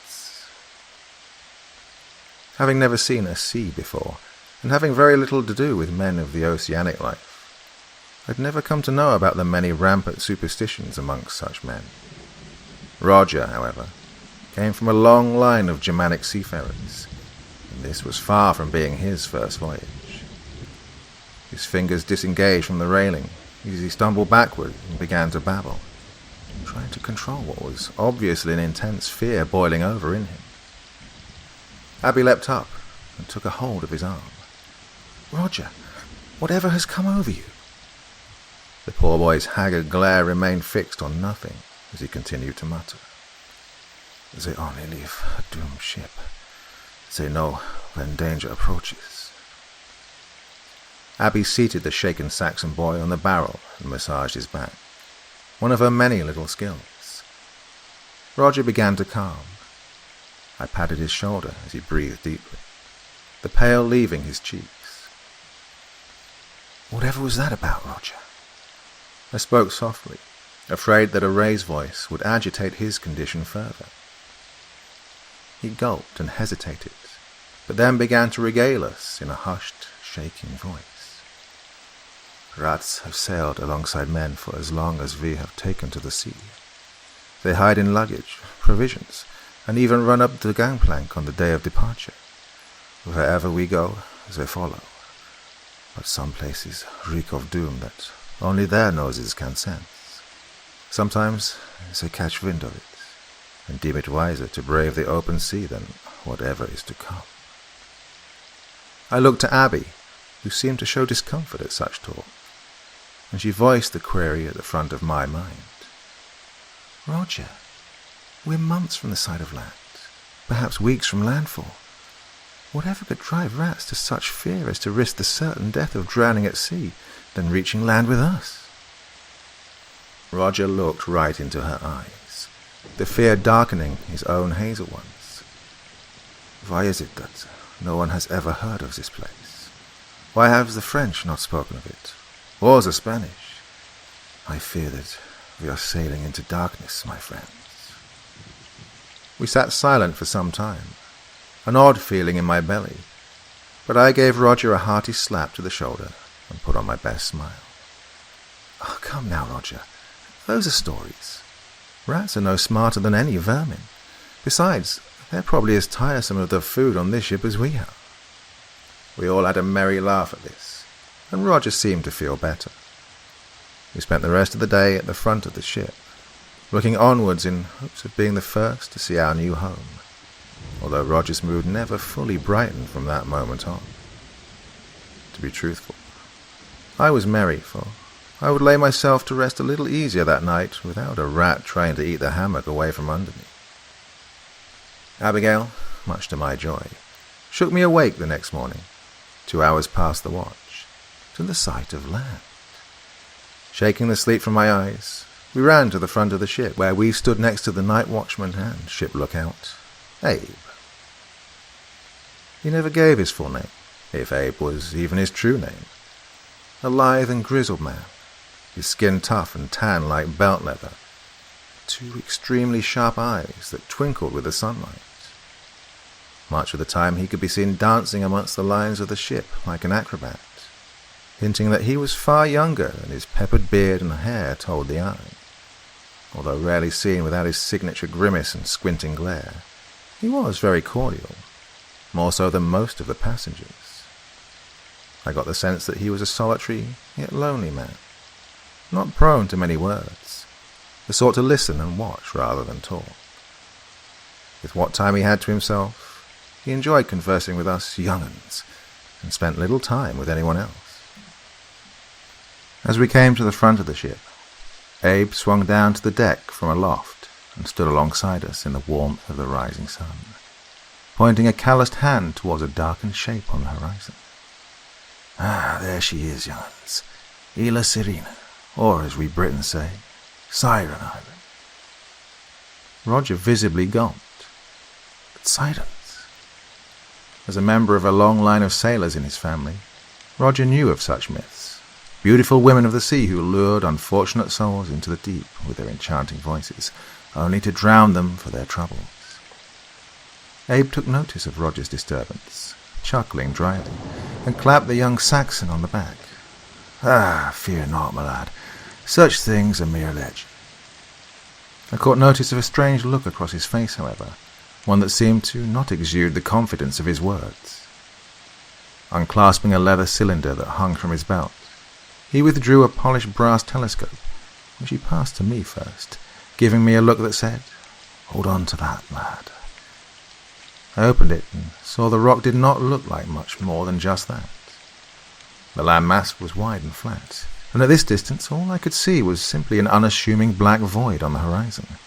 Having never seen a sea before, and having very little to do with men of the oceanic life, I'd never come to know about the many rampant superstitions amongst such men. Roger, however, came from a long line of Germanic seafarers, and this was far from being his first voyage. His fingers disengaged from the railing as he stumbled backward and began to babble, trying to control what was obviously an intense fear boiling over in him. Abby leapt up and took a hold of his arm. "Roger, whatever has come over you?" The poor boy's haggard glare remained fixed on nothing as he continued to mutter. "They only leave a doomed ship. They know when danger approaches." Abby seated the shaken Saxon boy on the barrel and massaged his back, one of her many little skills. Roger began to calm. I patted his shoulder as he breathed deeply, the pale leaving his cheeks. "Whatever was that about, Roger?" I spoke softly, afraid that a raised voice would agitate his condition further. He gulped and hesitated, but then began to regale us in a hushed, shaking voice. "Rats have sailed alongside men for as long as we have taken to the sea. They hide in luggage, provisions, and even run up the gangplank on the day of departure. Wherever we go, they follow. But some places reek of doom that only their noses can sense. Sometimes they catch wind of it, and deem it wiser to brave the open sea than whatever is to come." I looked at Abby, who seemed to show discomfort at such talk, and she voiced the query at the front of my mind. "Roger, we're months from the side of land, perhaps weeks from landfall. Whatever could drive rats to such fear as to risk the certain death of drowning at sea than reaching land with us?" Roger looked right into her eyes, the fear darkening his own hazel ones. "Why is it that no one has ever heard of this place? Why have the French not spoken of it, or the Spanish? I fear that we are sailing into darkness, my friends." We sat silent for some time, an odd feeling in my belly, but I gave Roger a hearty slap to the shoulder and put on my best smile. "Oh, come now, Roger. Those are stories. Rats are no smarter than any vermin. Besides, they're probably as tiresome of their food on this ship as we are." We all had a merry laugh at this, and Roger seemed to feel better. We spent the rest of the day at the front of the ship, looking onwards in hopes of being the first to see our new home, although Roger's mood never fully brightened from that moment on. To be truthful, I was merry, for I would lay myself to rest a little easier that night without a rat trying to eat the hammock away from under me. Abigail, much to my joy, shook me awake the next morning, 2 hours past the watch, to the sight of land. Shaking the sleep from my eyes, we ran to the front of the ship, where we stood next to the night watchman and ship lookout, Abe. He never gave his full name, if Abe was even his true name. A lithe and grizzled man, his skin tough and tan like belt leather, 2 extremely sharp eyes that twinkled with the sunlight. Much of the time he could be seen dancing amongst the lines of the ship like an acrobat, hinting that he was far younger than his peppered beard and hair told the eye. Although rarely seen without his signature grimace and squinting glare, he was very cordial, more so than most of the passengers. I got the sense that he was a solitary yet lonely man, not prone to many words, the sort to listen and watch rather than talk. With what time he had to himself, he enjoyed conversing with us young-uns, and spent little time with anyone else. As we came to the front of the ship, Abe swung down to the deck from aloft and stood alongside us in the warmth of the rising sun. pointing a calloused hand towards a darkened shape on the horizon. "Ah, there she is, young'uns. Isla Serene, or as we Britons say, Siren Island." Roger visibly gulped. But silence. As a member of a long line of sailors in his family, Roger knew of such myths. Beautiful women of the sea who lured unfortunate souls into the deep with their enchanting voices, only to drown them for their troubles. Abe took notice of Roger's disturbance, chuckling dryly, and clapped the young Saxon on the back. "Ah, fear not, my lad. Such things are mere legend." I caught notice of a strange look across his face, however, one that seemed to not exude the confidence of his words. Unclasping a leather cylinder that hung from his belt, he withdrew a polished brass telescope, which he passed to me first, giving me a look that said, "Hold on to that, lad." I opened it and saw the rock did not look like much more than just that. The land mass was wide and flat, and at this distance all I could see was simply an unassuming black void on the horizon.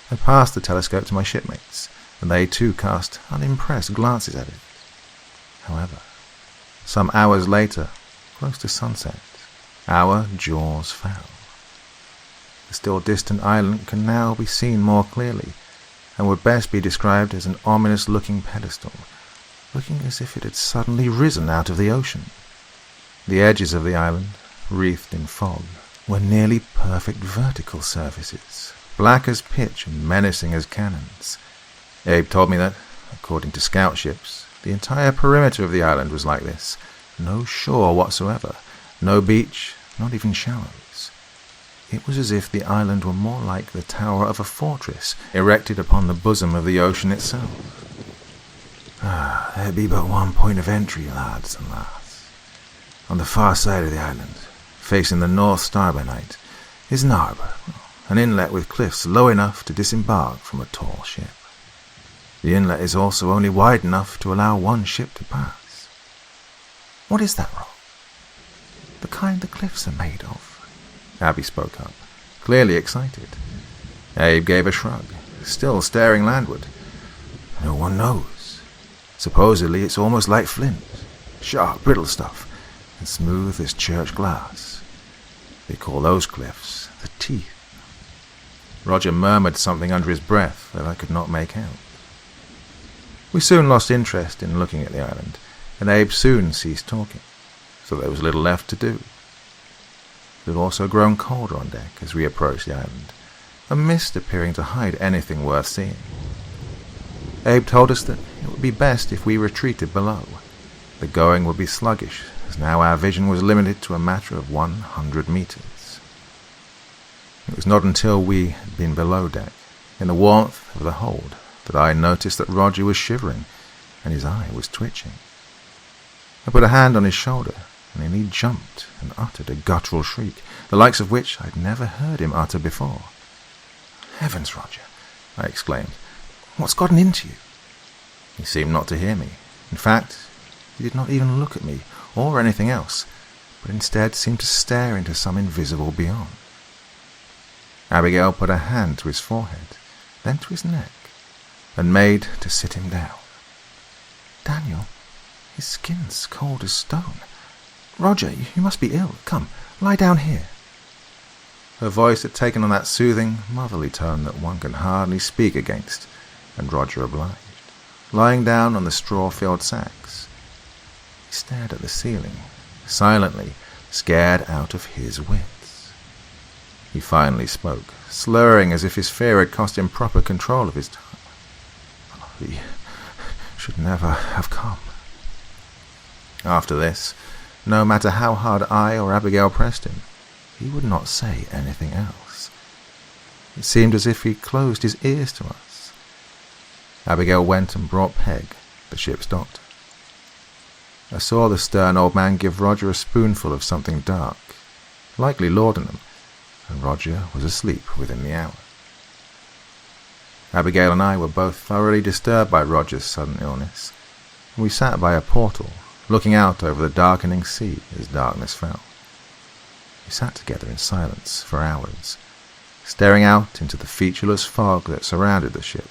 I passed the telescope to my shipmates, and they too cast unimpressed glances at it. However, some hours later, close to sunset, our jaws fell. The still distant island can now be seen more clearly, and would best be described as an ominous-looking pedestal, looking as if it had suddenly risen out of the ocean. The edges of the island, wreathed in fog, were nearly perfect vertical surfaces, black as pitch and menacing as cannons. Abe told me that, according to scout ships, the entire perimeter of the island was like this, no shore whatsoever, no beach, not even shallows. It was as if the island were more like the tower of a fortress erected upon the bosom of the ocean itself. There be but one point of entry, lads and lass. On the far side of the island, facing the north star by night, is an harbour, an inlet with cliffs low enough to disembark from a tall ship. The inlet is also only wide enough to allow one ship to pass. What is that rock? The kind the cliffs are made of. Abby spoke up, clearly excited. Abe gave a shrug, still staring landward. No one knows. Supposedly it's almost like flint, sharp, brittle stuff, and smooth as church glass. They call those cliffs the teeth. Roger murmured something under his breath that I could not make out. We soon lost interest in looking at the island, and Abe soon ceased talking, so there was little left to do. It had also grown colder on deck as we approached the island, a mist appearing to hide anything worth seeing. Abe told us that it would be best if we retreated below. The going would be sluggish, as now our vision was limited to a matter of 100 meters. It was not until we had been below deck, in the warmth of the hold, that I noticed that Roger was shivering, and his eye was twitching. I put a hand on his shoulder, and then he jumped and uttered a guttural shriek, the likes of which I'd never heard him utter before. "Heavens, Roger!" I exclaimed. "What's gotten into you?" He seemed not to hear me. In fact, he did not even look at me or anything else, but instead seemed to stare into some invisible beyond. Abigail put a hand to his forehead, then to his neck, and made to sit him down. "Daniel, his skin's cold as stone. Roger, you must be ill. Come, lie down here." Her voice had taken on that soothing, motherly tone that one can hardly speak against, and Roger obliged, lying down on the straw-filled sacks. He stared at the ceiling, silently, scared out of his wits. He finally spoke, slurring as if his fear had cost him proper control of his tongue. "He should never have come." After this, no matter how hard I or Abigail pressed him, he would not say anything else. It seemed as if he closed his ears to us. Abigail went and brought Peg, the ship's doctor. I saw the stern old man give Roger a spoonful of something dark, likely laudanum, and Roger was asleep within the hour. Abigail and I were both thoroughly disturbed by Roger's sudden illness, and we sat by a portal, looking out over the darkening sea as darkness fell. We sat together in silence for hours, staring out into the featureless fog that surrounded the ship.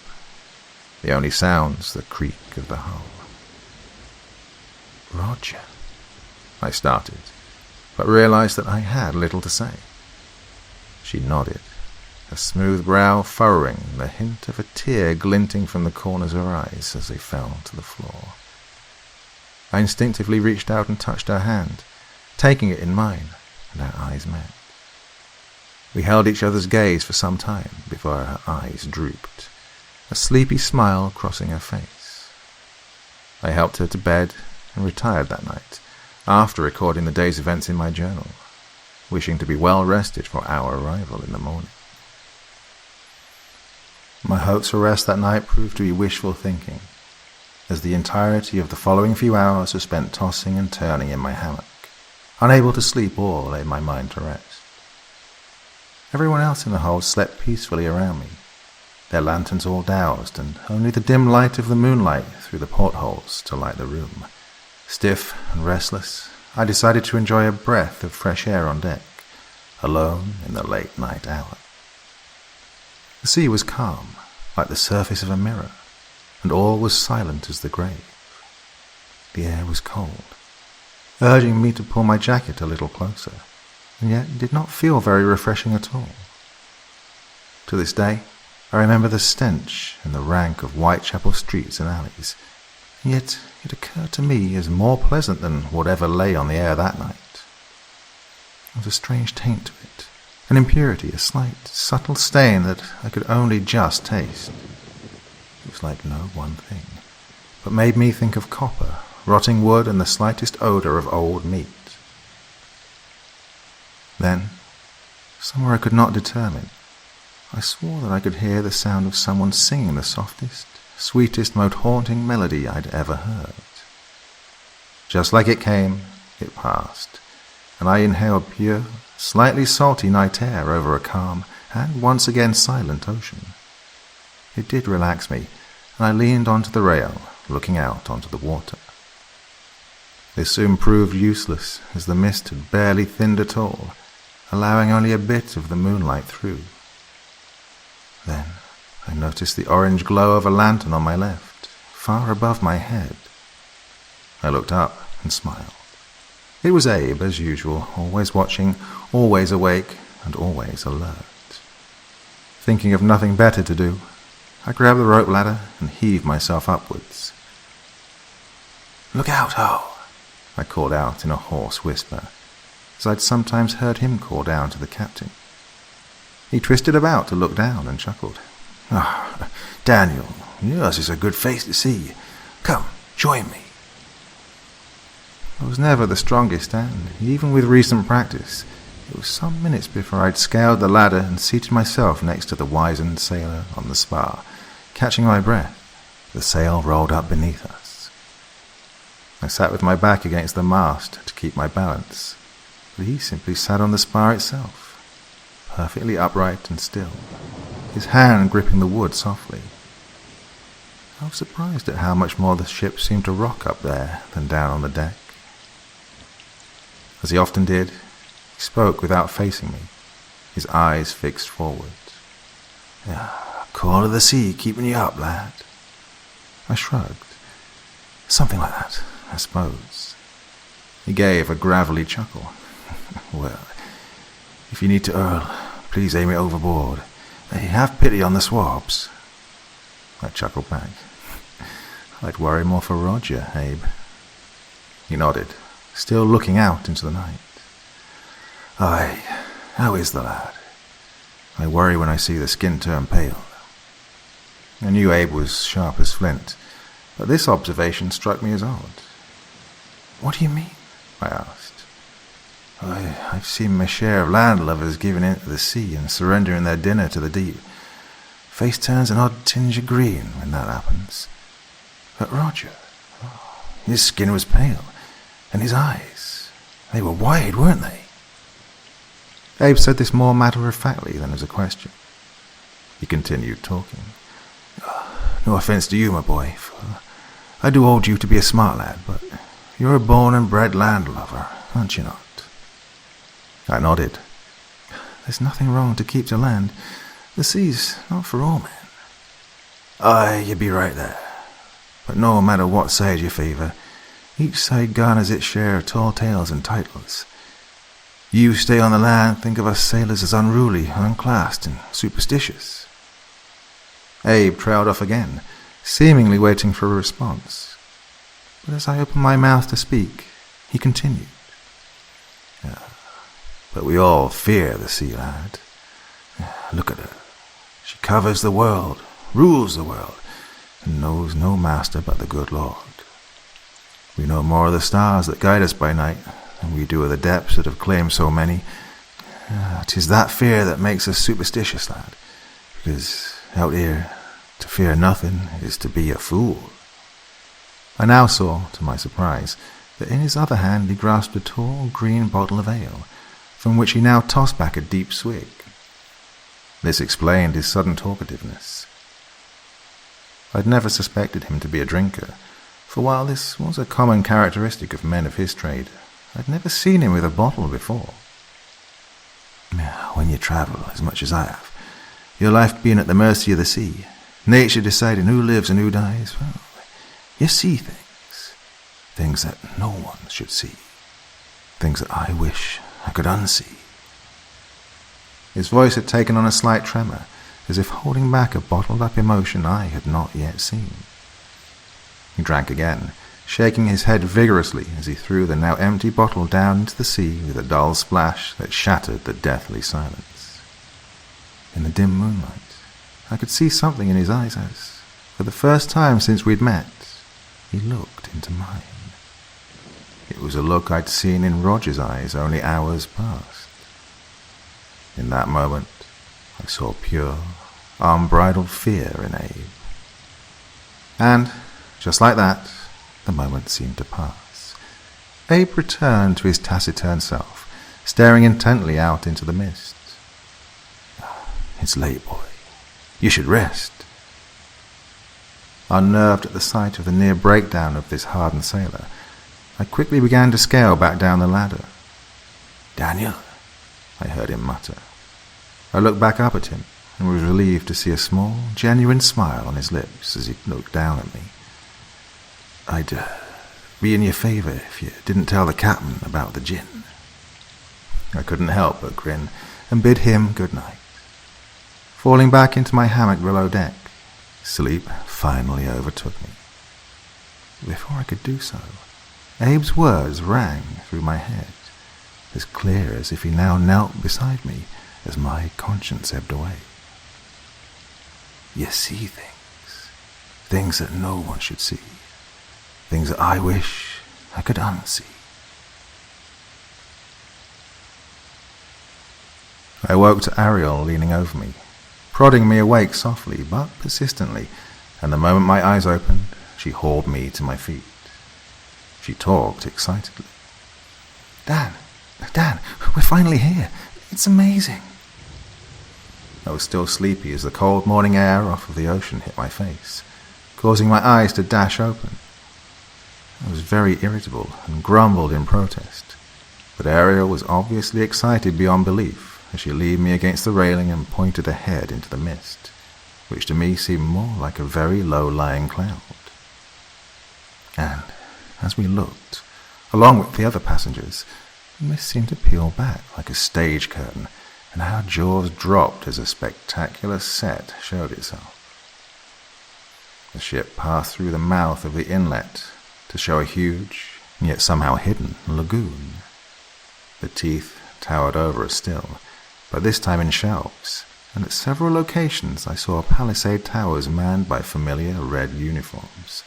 the only sounds the creak of the hull. "Roger," I started, but realized that I had little to say. She nodded, her smooth brow furrowing, the hint of a tear glinting from the corners of her eyes as they fell to the floor. I instinctively reached out and touched her hand, taking it in mine, and our eyes met. We held each other's gaze for some time before her eyes drooped, a sleepy smile crossing her face. I helped her to bed and retired that night, after recording the day's events in my journal, wishing to be well rested for our arrival in the morning. My hopes for rest that night proved to be wishful thinking, as the entirety of the following few hours were spent tossing and turning in my hammock, unable to sleep or lay my mind to rest. Everyone else in the hold slept peacefully around me, their lanterns all doused, and only the dim light of the moonlight through the portholes to light the room. Stiff and restless, I decided to enjoy a breath of fresh air on deck, alone in the late night hour. The sea was calm, like the surface of a mirror, and all was silent as the grave. The air was cold, urging me to pull my jacket a little closer, and yet did not feel very refreshing at all. To this day, I remember the stench and the rank of Whitechapel streets and alleys, and yet it occurred to me as more pleasant than whatever lay on the air that night. There was a strange taint to it, an impurity, a slight, subtle stain that I could only just taste. It was like no one thing, but made me think of copper, rotting wood, and the slightest odour of old meat. Then, somewhere I could not determine, I swore that I could hear the sound of someone singing the softest, sweetest, most haunting melody I'd ever heard. Just like it came, it passed, and I inhaled pure, slightly salty night air over a calm and once again silent ocean. It did relax me, and I leaned onto the rail, looking out onto the water. This soon proved useless, as the mist had barely thinned at all, allowing only a bit of the moonlight through. Then I noticed the orange glow of a lantern on my left, far above my head. I looked up and smiled. It was Abe, as usual, always watching, always awake, and always alert. Thinking of nothing better to do, I grabbed the rope ladder and heaved myself upwards. "Look out, Ho!" I called out in a hoarse whisper, as I'd sometimes heard him call down to the captain. He twisted about to look down and chuckled. "Ah, Daniel, yours is a good face to see. Come, join me." I was never the strongest, and even with recent practice, it was some minutes before I'd scaled the ladder and seated myself next to the wizened sailor on the spar, catching my breath. The sail rolled up beneath us. I sat with my back against the mast to keep my balance, but he simply sat on the spar itself, perfectly upright and still, his hand gripping the wood softly. I was surprised at how much more the ship seemed to rock up there than down on the deck. As he often did, he spoke without facing me, his eyes fixed forward. "Call of the sea keeping you up, lad?" I shrugged. "Something like that, I suppose." He gave a gravelly chuckle. "Well, if you need to hurl, please aim it overboard. Have pity on the swabs." I chuckled back. "I'd worry more for Roger, Abe." He nodded, still looking out into the night. "Aye, how is the lad? I worry when I see the skin turn pale." I knew Abe was sharp as flint, but this observation struck me as odd. "What do you mean?" I asked. "I've seen my share of landlubbers giving in to the sea and surrendering their dinner to the deep. Face turns an odd tinge of green when that happens. But Roger, his skin was pale, and his eyes, they were wide, weren't they?" Abe said this more matter-of-factly than as a question. He continued talking. "No offence to you, my boy, for I do hold you to be a smart lad, but you're a born and bred landlubber, aren't you not?" I nodded. "There's nothing wrong to keep to land. The sea's not for all men." Aye, you be right there. But no matter what side you favour, each side garners its share of tall tales and titles. You stay on the land, think of us sailors as unruly, unclassed, and superstitious. Abe trailed off again, seemingly waiting for a response. But as I opened my mouth to speak, he continued. But we all fear the sea lad. Look at her. She covers the world, rules the world, and knows no master but the good Lord. We know more of the stars that guide us by night than we do of the depths that have claimed so many. 'Tis that fear that makes us superstitious, lad, because out here, to fear nothing is to be a fool. I now saw, to my surprise, that in his other hand he grasped a tall green bottle of ale, from which he now tossed back a deep swig. This explained his sudden talkativeness. I'd never suspected him to be a drinker, for while this was a common characteristic of men of his trade, I'd never seen him with a bottle before. When you travel as much as I have, your life being at the mercy of the sea, nature deciding who lives and who dies, well, you see things that no one should see, things that I wish I could unsee. His voice had taken on a slight tremor, as if holding back a bottled-up emotion I had not yet seen. He drank again, shaking his head vigorously as he threw the now empty bottle down into the sea with a dull splash that shattered the deathly silence. In the dim moonlight, I could see something in his eyes as, for the first time since we'd met, he looked into mine. It was a look I'd seen in Roger's eyes only hours past. In that moment, I saw pure, unbridled fear in Abe. And, just like that, the moment seemed to pass. Abe returned to his taciturn self, staring intently out into the mist. It's late, boy. You should rest. Unnerved at the sight of the near breakdown of this hardened sailor, I quickly began to scale back down the ladder. Daniel, I heard him mutter. I looked back up at him and was relieved to see a small, genuine smile on his lips as he looked down at me. I'd be in your favour if you didn't tell the captain about the gin. I couldn't help but grin and bid him good night. Falling back into my hammock below deck, sleep finally overtook me. Before I could do so, Abe's words rang through my head, as clear as if he now knelt beside me as my conscience ebbed away. You see things that no one should see, things that I wish I could unsee. I woke to Ariel leaning over me, prodding me awake softly but persistently, and the moment my eyes opened, she hauled me to my feet. She talked excitedly. Dan, we're finally here. It's amazing. I was still sleepy as the cold morning air off of the ocean hit my face, causing my eyes to dash open. I was very irritable and grumbled in protest, but Ariel was obviously excited beyond belief as she leaned me against the railing and pointed ahead into the mist, which to me seemed more like a very low-lying cloud. And as we looked, along with the other passengers, the mist seemed to peel back like a stage curtain, and our jaws dropped as a spectacular set showed itself. The ship passed through the mouth of the inlet to show a huge, yet somehow hidden, lagoon. The teeth towered over us still, but this time in shelves, and at several locations I saw palisade towers manned by familiar red uniforms.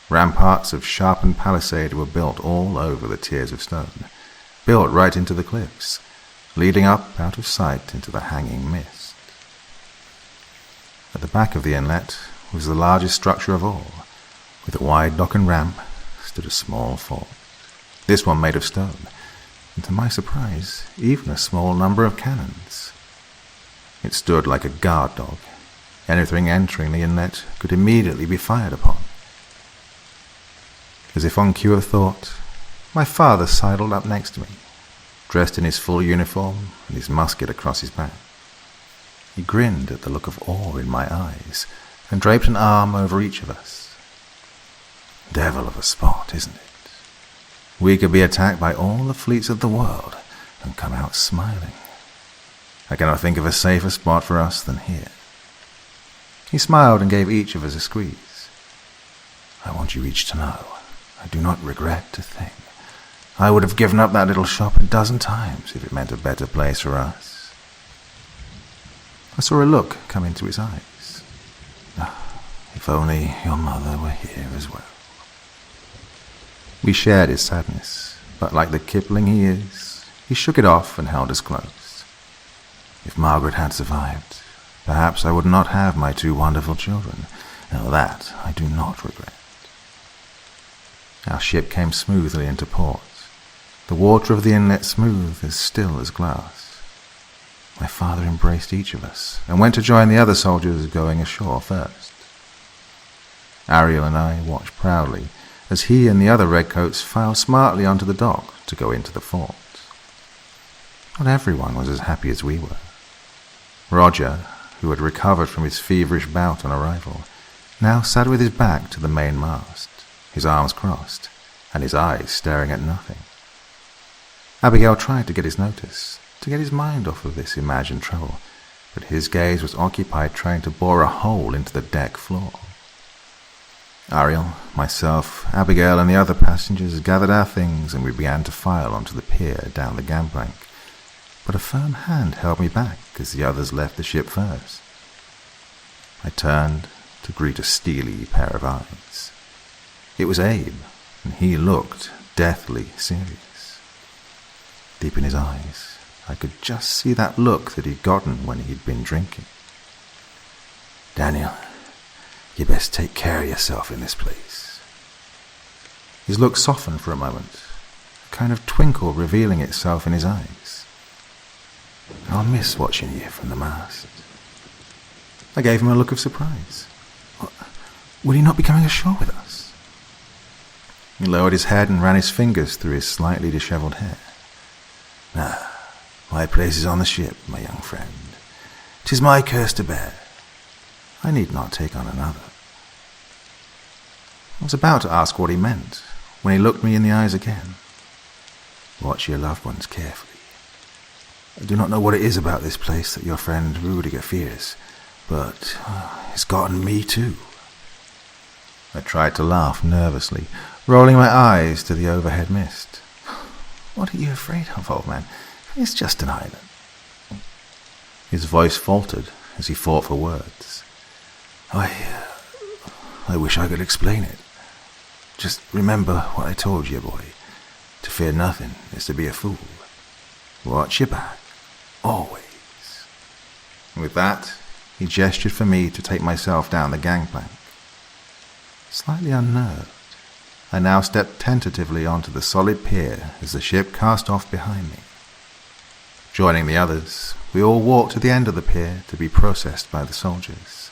Ramparts of sharpened palisade were built all over the tiers of stone, built right into the cliffs, leading up out of sight into the hanging mist. At the back of the inlet was the largest structure of all. With a wide dock and ramp stood a small fort, this one made of stone, and to my surprise, even a small number of cannons. It stood like a guard dog. Anything entering the inlet could immediately be fired upon. As if on cue of thought, my father sidled up next to me, dressed in his full uniform and his musket across his back. He grinned at the look of awe in my eyes, and draped an arm over each of us. Devil of a spot, isn't it? We could be attacked by all the fleets of the world and come out smiling. I cannot think of a safer spot for us than here. He smiled and gave each of us a squeeze. I want you each to know, I do not regret a thing. I would have given up that little shop 12 times if it meant a better place for us. I saw a look come into his eyes. If only your mother were here as well. We shared his sadness, but like the Kipling he is, he shook it off and held us close. If Margaret had survived, perhaps I would not have my 2 wonderful children. Now that I do not regret. Our ship came smoothly into port, the water of the inlet smooth as still as glass. My father embraced each of us and went to join the other soldiers going ashore first. Ariel and I watched proudly as he and the other redcoats filed smartly onto the dock to go into the fort. Not everyone was as happy as we were. Roger, who had recovered from his feverish bout on arrival, now sat with his back to the main mast, his arms crossed, and his eyes staring at nothing. Abigail tried to get his notice, to get his mind off of this imagined trouble, but his gaze was occupied trying to bore a hole into the deck floor. Ariel, myself, Abigail, and the other passengers gathered our things, and we began to file onto the pier down the gangplank. But a firm hand held me back as the others left the ship first. I turned to greet a steely pair of eyes. It was Abe, and he looked deathly serious. Deep in his eyes, I could just see that look that he'd gotten when he'd been drinking. Daniel, you best take care of yourself in this place. His look softened for a moment, a kind of twinkle revealing itself in his eyes. I'll miss watching you from the mast. I gave him a look of surprise. Will he not be coming ashore with us? He lowered his head and ran his fingers through his slightly disheveled hair. Nah, my place is on the ship, my young friend. 'Tis my curse to bear. I need not take on another. I was about to ask what he meant when he looked me in the eyes again. Watch your loved ones carefully. I do not know what it is about this place that your friend Rudiger fears, but it's gotten me too. I tried to laugh nervously, rolling my eyes to the overhead mist. What are you afraid of, old man? It's just an island. His voice faltered as he fought for words. I wish I could explain it. Just remember what I told you, boy. To fear nothing is to be a fool. Watch your back, always. With that, he gestured for me to take myself down the gangplank. Slightly unnerved, I now stepped tentatively onto the solid pier as the ship cast off behind me. Joining the others, we all walked to the end of the pier to be processed by the soldiers.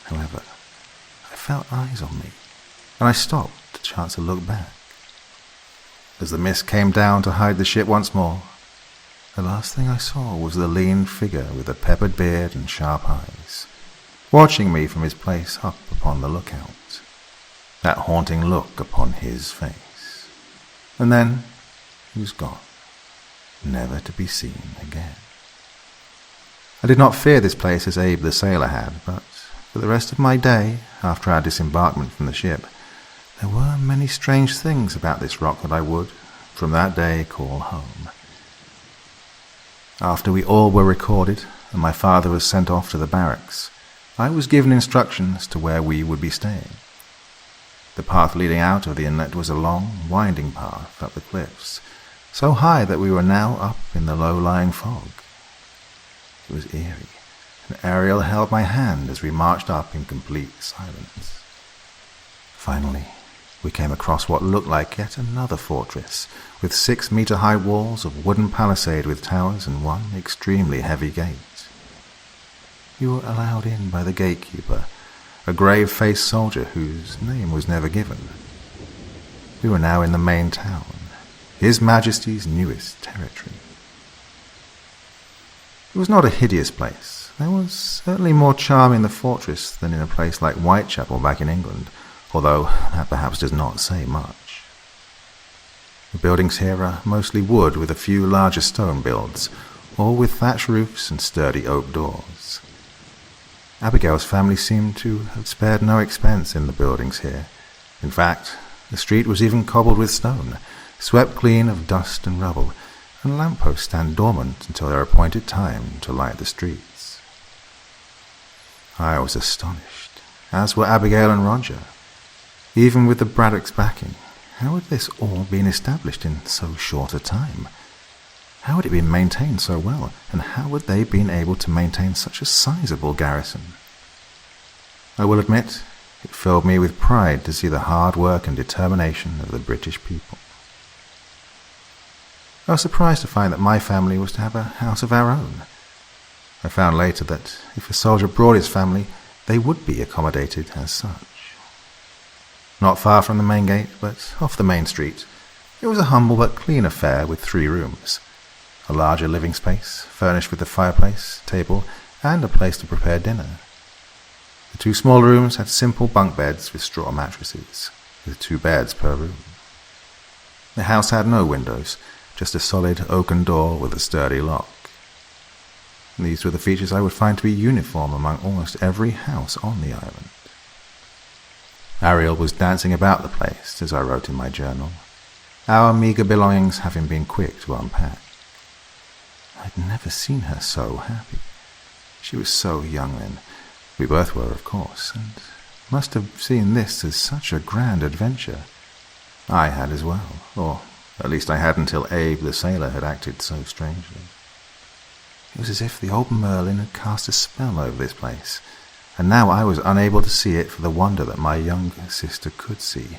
However, I felt eyes on me, and I stopped to chance a look back. As the mist came down to hide the ship once more, the last thing I saw was the lean figure with the peppered beard and sharp eyes, watching me from his place up upon the lookout, that haunting look upon his face. And then he was gone, never to be seen again. I did not fear this place as Abe the sailor had, but for the rest of my day, after our disembarkment from the ship, there were many strange things about this rock that I would, from that day, call home. After we all were recorded, and my father was sent off to the barracks, I was given instructions to where we would be staying. The path leading out of the inlet was a long, winding path up the cliffs, so high that we were now up in the low-lying fog. It was eerie, and Ariel held my hand as we marched up in complete silence. Finally, we came across what looked like yet another fortress, with 6-meter-high walls of wooden palisade with towers and one extremely heavy gate. We were allowed in by the gatekeeper, a grave-faced soldier whose name was never given. We were now in the main town, His Majesty's newest territory. It was not a hideous place, There was certainly more charm in the fortress than in a place like Whitechapel back in England, although that perhaps does not say much. The buildings here are mostly wood with a few larger stone builds, all with thatched roofs and sturdy oak doors. Abigail's family seemed to have spared no expense in the buildings here. In fact, the street was even cobbled with stone, swept clean of dust and rubble, and lampposts stand dormant until their appointed time to light the streets. I was astonished, as were Abigail and Roger. Even with the Braddocks' backing, how had this all been established in so short a time? How had it been maintained so well, and how had they been able to maintain such a sizable garrison? I will admit, it filled me with pride to see the hard work and determination of the British people. I was surprised to find that my family was to have a house of our own. I found later that if a soldier brought his family, they would be accommodated as such. Not far from the main gate, but off the main street, it was a humble but clean affair with 3 rooms. A larger living space, furnished with a fireplace, table, and a place to prepare dinner. The 2 small rooms had simple bunk beds with straw mattresses, with 2 beds per room. The house had no windows, just a solid oaken door with a sturdy lock. These were the features I would find to be uniform among almost every house on the island. Ariel was dancing about the place, as I wrote in my journal, our meagre belongings having been quick to unpack. I'd never seen her so happy. She was so young then. We both were, of course, and must have seen this as such a grand adventure. I had as well, or at least I had until Abe the sailor had acted so strangely. It was as if the old Merlin had cast a spell over this place, and now I was unable to see it for the wonder that my young sister could see.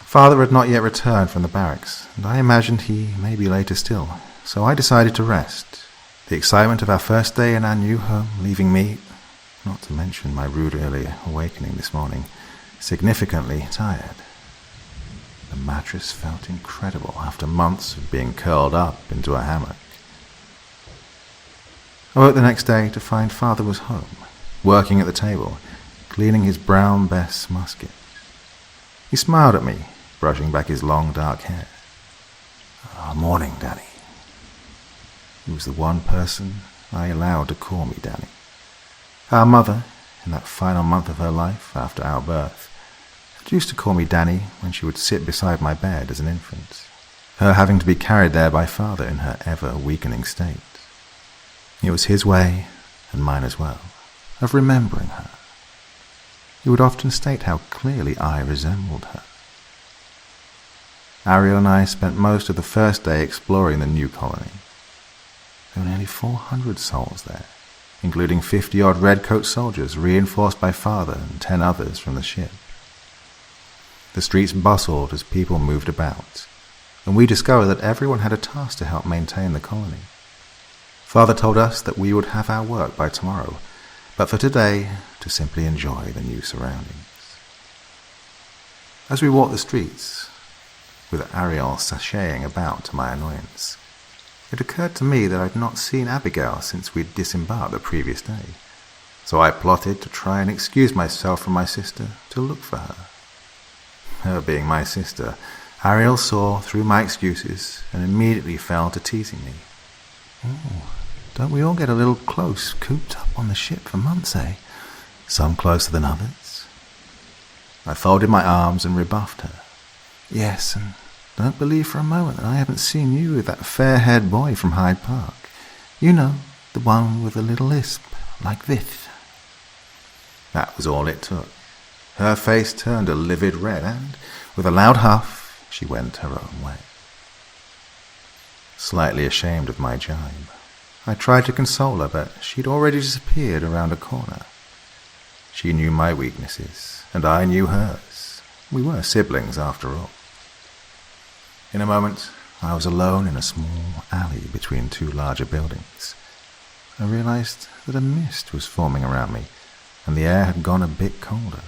Father had not yet returned from the barracks, and I imagined he may be later still, so I decided to rest. The excitement of our first day in our new home leaving me, not to mention my rude early awakening this morning, significantly tired. The mattress felt incredible after months of being curled up into a hammock. I woke the next day to find Father was home, working at the table, cleaning his brown Bess musket. He smiled at me, brushing back his long dark hair. Morning, Danny. He was the one person I allowed to call me Danny. Our mother, in that final month of her life after our birth, had used to call me Danny when she would sit beside my bed as an infant, her having to be carried there by Father in her ever-weakening state. It was his way, and mine as well, of remembering her. He would often state how clearly I resembled her. Ariel and I spent most of the first day exploring the new colony. There were nearly 400 souls there, including 50-odd redcoat soldiers reinforced by Father and 10 others from the ship. The streets bustled as people moved about, and we discovered that everyone had a task to help maintain the colony. Father told us that we would have our work by tomorrow, but for today, to simply enjoy the new surroundings. As we walked the streets, with Ariel sashaying about to my annoyance, it occurred to me that I'd not seen Abigail since we'd disembarked the previous day, so I plotted to try and excuse myself from my sister to look for her. Her being my sister, Ariel saw through my excuses and immediately fell to teasing me. Don't we all get a little close, cooped up on the ship for months, eh? Some closer than others. I folded my arms and rebuffed her. Yes, and don't believe for a moment that I haven't seen you with that fair-haired boy from Hyde Park. You know, the one with a little lisp, like this. That was all it took. Her face turned a livid red, and, with a loud huff, she went her own way. Slightly ashamed of my jibe, I tried to console her, but she'd already disappeared around a corner. She knew my weaknesses, and I knew hers. We were siblings, after all. In a moment, I was alone in a small alley between 2 larger buildings. I realized that a mist was forming around me, and the air had gone a bit colder.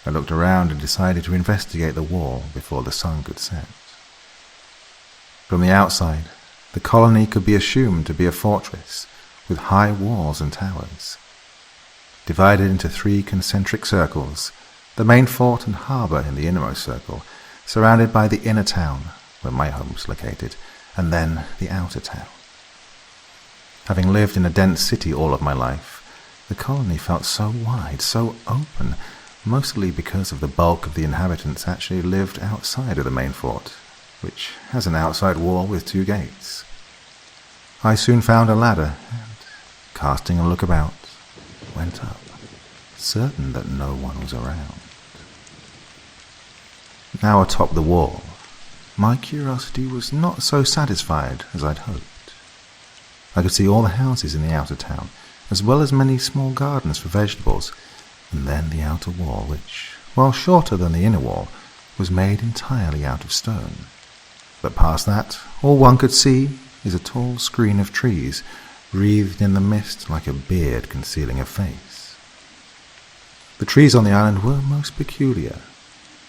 I looked around and decided to investigate the wall before the sun could set. From the outside, the colony could be assumed to be a fortress, with high walls and towers. Divided into 3 concentric circles, the main fort and harbour in the innermost circle, surrounded by the inner town, where my home was located, and then the outer town. Having lived in a dense city all of my life, the colony felt so wide, so open, mostly because of the bulk of the inhabitants actually lived outside of the main fort, which has an outside wall with 2 gates. I soon found a ladder and, casting a look about, went up, certain that no one was around. Now atop the wall, my curiosity was not so satisfied as I'd hoped. I could see all the houses in the outer town, as well as many small gardens for vegetables, and then the outer wall, which, while shorter than the inner wall, was made entirely out of stone. But past that, all one could see is a tall screen of trees, wreathed in the mist like a beard concealing a face. The trees on the island were most peculiar.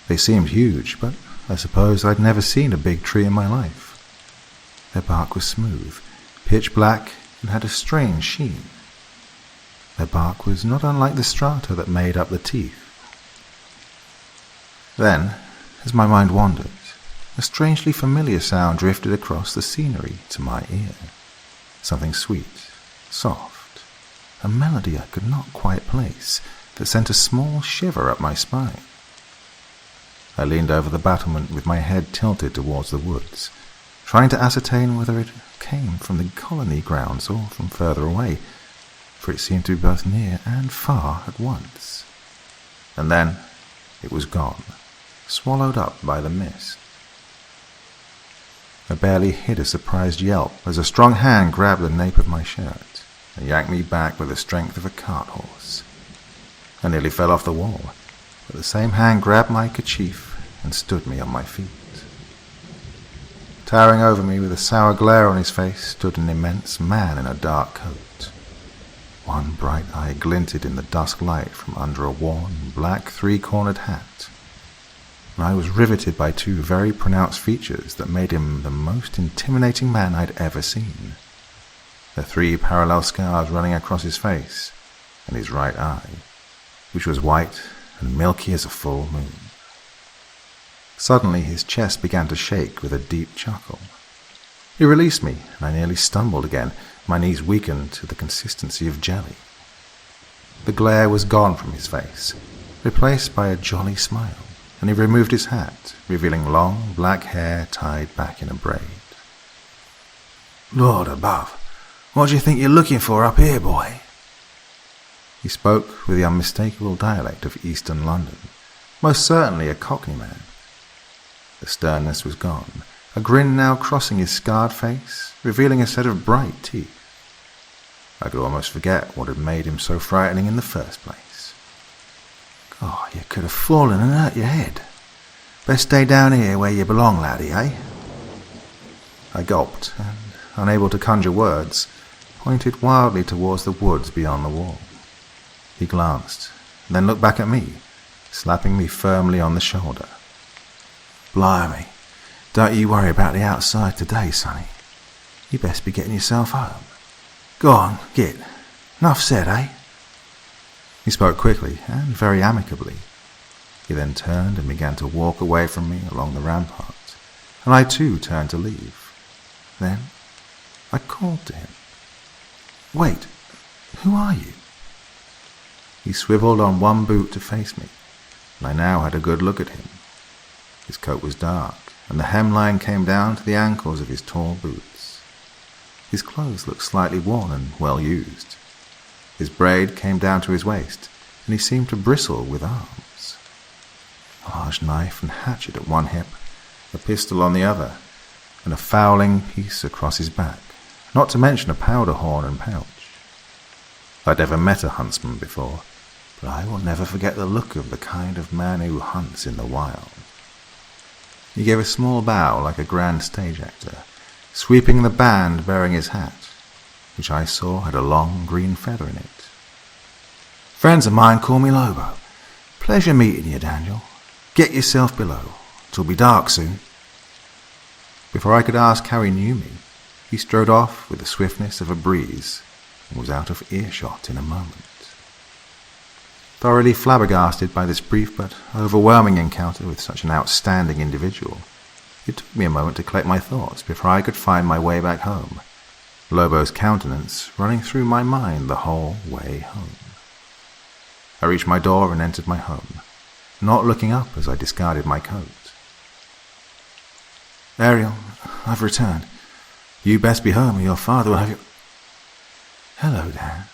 They seemed huge, but I suppose I'd never seen a big tree in my life. Their bark was smooth, pitch black, and had a strange sheen. Their bark was not unlike the strata that made up the teeth. Then, as my mind wandered, a strangely familiar sound drifted across the scenery to my ear. Something sweet, soft, a melody I could not quite place that sent a small shiver up my spine. I leaned over the battlement with my head tilted towards the woods, trying to ascertain whether it came from the colony grounds or from further away, for it seemed to be both near and far at once. And then it was gone, swallowed up by the mist. I barely hid a surprised yelp as a strong hand grabbed the nape of my shirt and yanked me back with the strength of a cart horse. I nearly fell off the wall, but the same hand grabbed my kerchief and stood me on my feet. Towering over me with a sour glare on his face stood an immense man in a dark coat. One bright eye glinted in the dusk light from under a worn, black 3-cornered hat, and I was riveted by 2 very pronounced features that made him the most intimidating man I'd ever seen. The 3 parallel scars running across his face, and his right eye, which was white and milky as a full moon. Suddenly his chest began to shake with a deep chuckle. He released me, and I nearly stumbled again, my knees weakened to the consistency of jelly. The glare was gone from his face, replaced by a jolly smile, and he removed his hat, revealing long black hair tied back in a braid. "Lord above, what do you think you're looking for up here, boy?" He spoke with the unmistakable dialect of Eastern London, most certainly a Cockney man. The sternness was gone, a grin now crossing his scarred face, revealing a set of bright teeth. I could almost forget what had made him so frightening in the first place. "God, you could have fallen and hurt your head. Best stay down here where you belong, laddie, eh?" I gulped, and, unable to conjure words, pointed wildly towards the woods beyond the wall. He glanced, then looked back at me, slapping me firmly on the shoulder. "Blimey, don't you worry about the outside today, sonny. You best be getting yourself home. Go on, get. Enough said, eh?" He spoke quickly and very amicably. He then turned and began to walk away from me along the rampart, and I too turned to leave. Then I called to him. "Wait, who are you?" He swiveled on one boot to face me, and I now had a good look at him. His coat was dark, and the hemline came down to the ankles of his tall boots. His clothes looked slightly worn and well used. His braid came down to his waist, and he seemed to bristle with arms. A large knife and hatchet at one hip, a pistol on the other, and a fowling piece across his back, not to mention a powder horn and pouch. I'd never met a huntsman before, but I will never forget the look of the kind of man who hunts in the wild. He gave a small bow like a grand stage actor, sweeping the band bearing his hat, which I saw had a long green feather in it. "Friends of mine call me Lobo. Pleasure meeting you, Daniel. Get yourself below. It'll be dark soon." Before I could ask how he knew me, he strode off with the swiftness of a breeze, and was out of earshot in a moment. Thoroughly flabbergasted by this brief but overwhelming encounter with such an outstanding individual, it took me a moment to collect my thoughts before I could find my way back home, Lobo's countenance running through my mind the whole way home. I reached my door and entered my home, not looking up as I discarded my coat. "Ariel, I've returned. You best be home or your father will have you—" "Hello, Dad."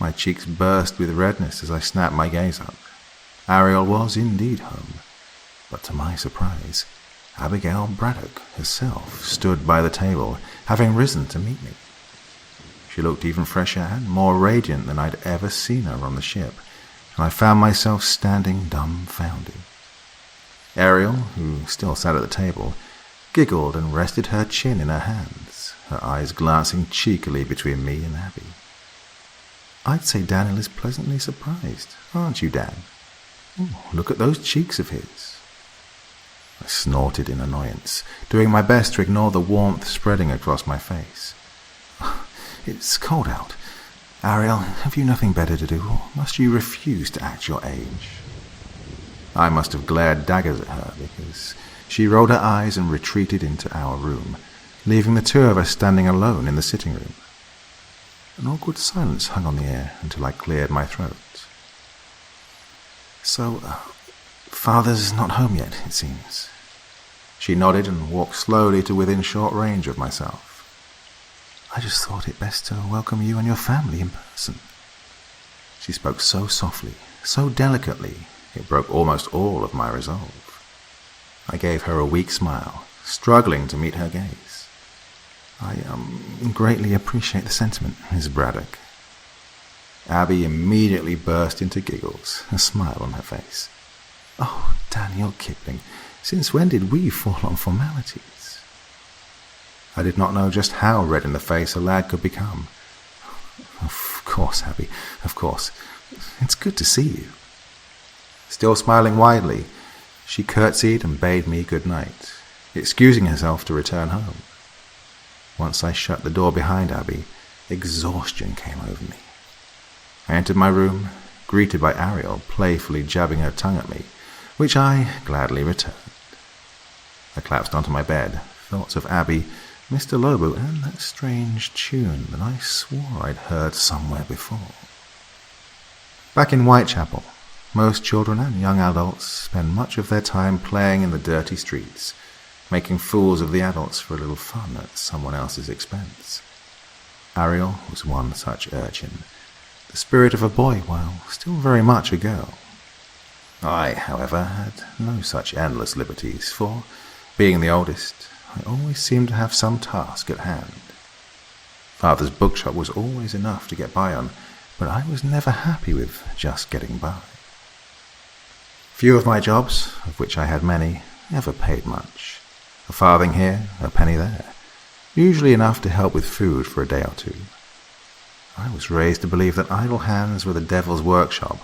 My cheeks burst with redness as I snapped my gaze up. Ariel was indeed home, but to my surprise, Abigail Braddock herself stood by the table, having risen to meet me. She looked even fresher and more radiant than I'd ever seen her on the ship, and I found myself standing dumbfounded. Ariel, who still sat at the table, giggled and rested her chin in her hands, her eyes glancing cheekily between me and Abby. "I'd say Daniel is pleasantly surprised, aren't you, Dan? Look at those cheeks of his." I snorted in annoyance, doing my best to ignore the warmth spreading across my face. "It's cold out. Ariel, have you nothing better to do, or must you refuse to act your age?" I must have glared daggers at her, because she rolled her eyes and retreated into our room, leaving the two of us standing alone in the sitting room. An awkward silence hung on the air until I cleared my throat. "So, Father's not home yet, it seems." She nodded and walked slowly to within short range of myself. "I just thought it best to welcome you and your family in person." She spoke so softly, so delicately, it broke almost all of my resolve. I gave her a weak smile, struggling to meet her gaze. "I greatly appreciate the sentiment, Miss Braddock." Abby immediately burst into giggles, a smile on her face. "Oh, Daniel Kipling, since when did we fall on formalities?" I did not know just how red in the face a lad could become. "Of course, Abby, of course. It's good to see you." Still smiling widely, she curtsied and bade me good night, excusing herself to return home. Once I shut the door behind Abby, exhaustion came over me. I entered my room, greeted by Ariel playfully jabbing her tongue at me, which I gladly returned. I collapsed onto my bed, thoughts of Abby, Mr. Lobo, and that strange tune that I swore I'd heard somewhere before. Back in Whitechapel, most children and young adults spend much of their time playing in the dirty streets, making fools of the adults for a little fun at someone else's expense. Ariel was one such urchin, the spirit of a boy while still very much a girl. I, however, had no such endless liberties, for, being the oldest, I always seemed to have some task at hand. Father's bookshop was always enough to get by on, but I was never happy with just getting by. Few of my jobs, of which I had many, ever paid much. A farthing here, a penny there, usually enough to help with food for a day or two. I was raised to believe that idle hands were the devil's workshop.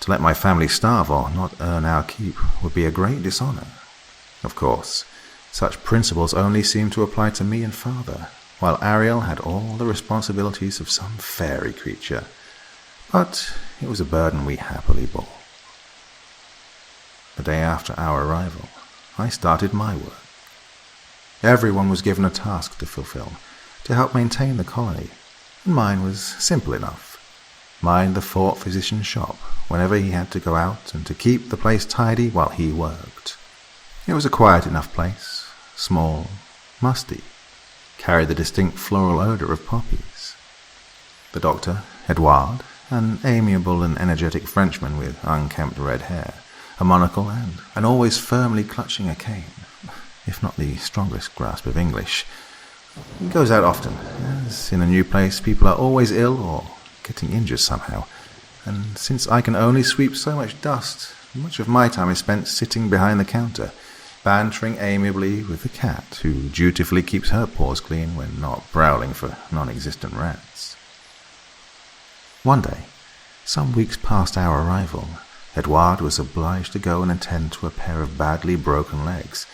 To let my family starve or not earn our keep would be a great dishonor. Of course, such principles only seemed to apply to me and Father, while Ariel had all the responsibilities of some fairy creature. But it was a burden we happily bore. The day after our arrival, I started my work. Everyone was given a task to fulfill, to help maintain the colony, and mine was simple enough. Mind the fort physician's shop whenever he had to go out, and to keep the place tidy while he worked. It was a quiet enough place, small, musty, carried the distinct floral odor of poppies. The doctor, Edouard, an amiable and energetic Frenchman with unkempt red hair, a monocle, and always firmly clutching a cane, if not the strongest grasp of English. He goes out often, as in a new place people are always ill or getting injured somehow, and since I can only sweep so much dust, much of my time is spent sitting behind the counter, bantering amiably with the cat, who dutifully keeps her paws clean when not prowling for non-existent rats. One day, some weeks past our arrival, Edouard was obliged to go and attend to a pair of badly broken legs,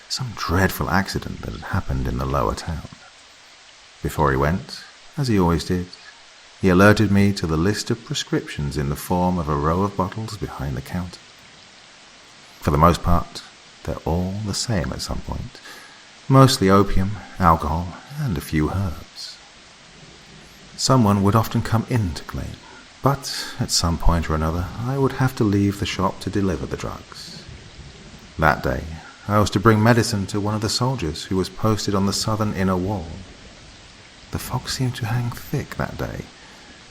some dreadful accident that had happened in the lower town. Before he went, As he always did, he alerted me to the list of prescriptions in the form of a row of bottles behind the counter. For the most part, they're all the same at some point. Mostly opium, alcohol, and a few herbs. Someone would often come in to claim, but at some point or another I would have to leave the shop to deliver the drugs. That day, I was to bring medicine to one of the soldiers who was posted on the southern inner wall. The fog seemed to hang thick that day,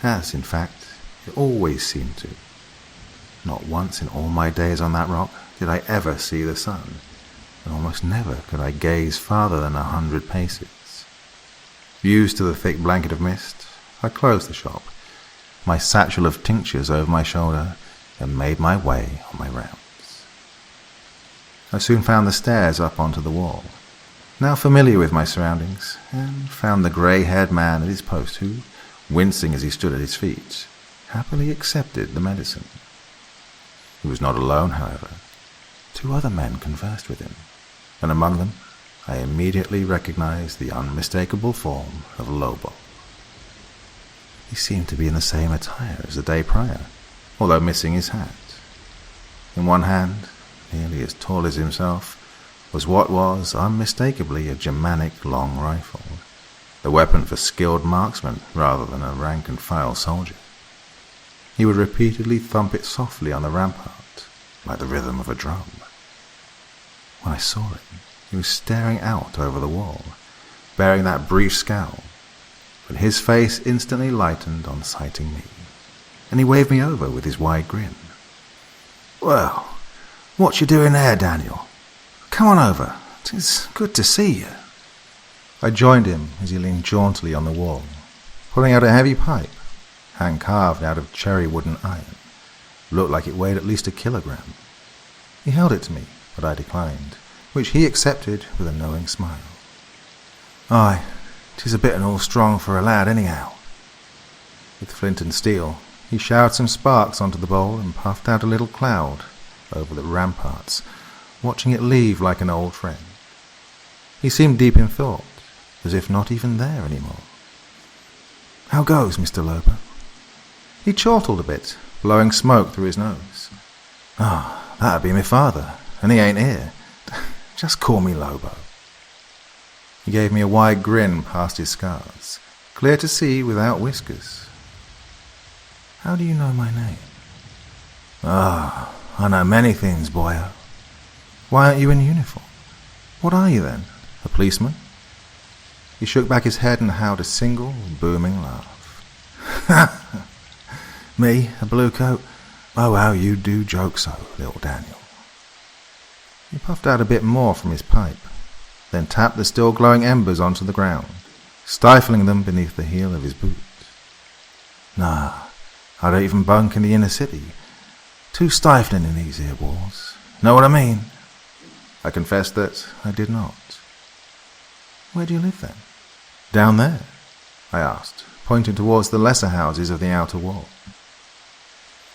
as, in fact, it always seemed to. Not once in all my days on that rock did I ever see the sun, and almost never could I gaze farther than 100 paces. Used to the thick blanket of mist, I closed the shop, my satchel of tinctures over my shoulder, and made my way on my rounds. I soon found the stairs up onto the wall, now familiar with my surroundings, and found the grey-haired man at his post who, wincing as he stood at his feet, happily accepted the medicine. He was not alone, however. 2 other men conversed with him, and among them I immediately recognized the unmistakable form of Lobo. He seemed to be in the same attire as the day prior, although missing his hat. In one hand, nearly as tall as himself, was what was unmistakably a Germanic long rifle, the weapon for skilled marksmen rather than a rank-and-file soldier. He would repeatedly thump it softly on the rampart, like the rhythm of a drum. When I saw him, he was staring out over the wall, bearing that brief scowl, but his face instantly lightened on sighting me, and he waved me over with his wide grin. "Well, what you doing there, Daniel? Come on over. 'Tis good to see you." I joined him as he leaned jauntily on the wall, pulling out a heavy pipe, hand-carved out of cherry wooden iron. Looked like it weighed at least 1 kilogram. He held it to me, but I declined, which he accepted with a knowing smile. "Aye, 'tis a bit and all strong for a lad anyhow." With flint and steel, he showered some sparks onto the bowl and puffed out a little cloud over the ramparts, watching it leave like an old friend. He seemed deep in thought, as if not even there anymore. "How goes, Mr. Lobo?" He chortled a bit, blowing smoke through his nose. That'd be my father, and he ain't here. Just call me Lobo." He gave me a wide grin past his scars, clear to see without whiskers. "How do you know my name?" I know many things, boyo." "Why aren't you in uniform? What are you then? A policeman?" He shook back his head and howled a single, booming laugh. "Me, a blue coat? Oh, how you do joke so, little Daniel." He puffed out a bit more from his pipe, then tapped the still glowing embers onto the ground, stifling them beneath the heel of his boot. "Nah, I don't even bunk in the inner city. Too stifling in these here walls. Know what I mean?" I confessed that I did not. "Where do you live then?" "Down there," I asked, pointing towards the lesser houses of the outer wall.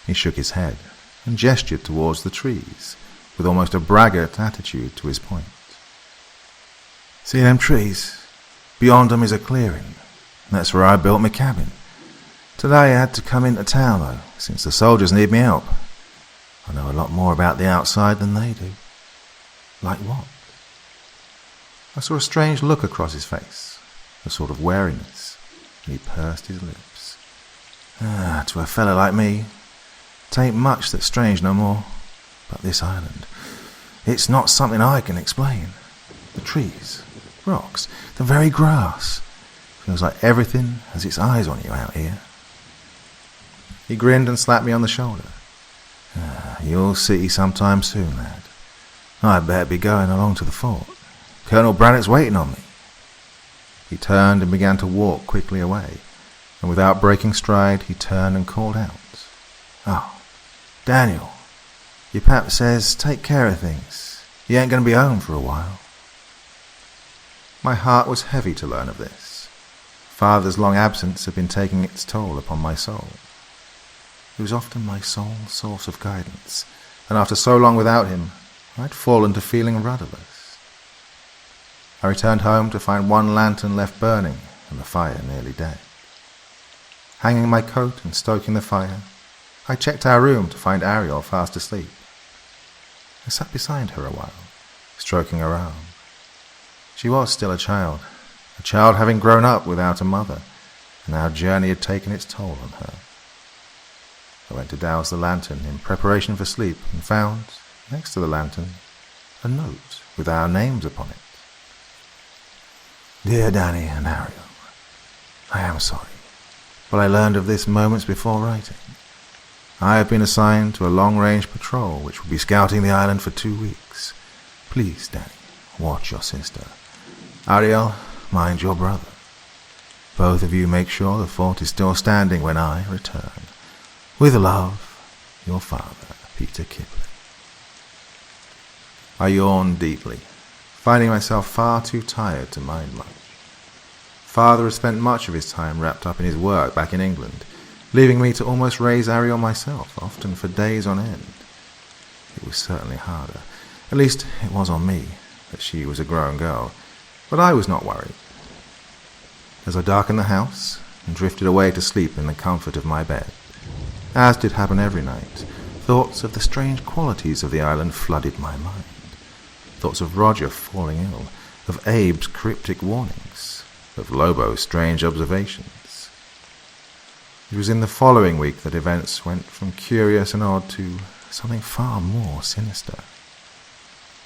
He shook his head and gestured towards the trees, with almost a braggart attitude to his point. "See them trees? Beyond them is a clearing. That's where I built my cabin. Today I had to come into town, though, since the soldiers need me help. I know a lot more about the outside than they do." "Like what?" I saw a strange look across his face, a sort of wariness, and he pursed his lips. To a fella like me, 'tain't much that's strange no more. But this island, it's not something I can explain. The trees, rocks, the very grass. Feels like everything has its eyes on you out here." He grinned and slapped me on the shoulder. "You'll see sometime soon, lad. I'd better be going along to the fort. Colonel Braddock's waiting on me." He turned and began to walk quickly away, and without breaking stride, he turned and called out, "Oh, Daniel, your pap says take care of things. He ain't going to be home for a while." My heart was heavy to learn of this. Father's long absence had been taking its toll upon my soul. He was often my sole source of guidance, and after so long without him, I'd fallen to feeling rudderless. I returned home to find one lantern left burning and the fire nearly dead. Hanging my coat and stoking the fire, I checked our room to find Ariel fast asleep. I sat beside her a while, stroking her arm. She was still a child having grown up without a mother, and our journey had taken its toll on her. I went to douse the lantern in preparation for sleep and found, next to the lantern, a note with our names upon it. Dear Danny and Ariel, I am sorry, but I learned of this moments before writing. I have been assigned to a long-range patrol which will be scouting the island for 2 weeks. Please, Danny, watch your sister. Ariel, mind your brother. Both of you make sure the fort is still standing when I return. With love, your father, Peter Kipling. I yawned deeply, finding myself far too tired to mind much. Father had spent much of his time wrapped up in his work back in England, leaving me to almost raise Ariel myself, often for days on end. It was certainly harder, at least it was on me, that she was a grown girl, but I was not worried. As I darkened the house and drifted away to sleep in the comfort of my bed, as did happen every night, thoughts of the strange qualities of the island flooded my mind. Thoughts of Roger falling ill, of Abe's cryptic warnings, of Lobo's strange observations. It was in the following week that events went from curious and odd to something far more sinister.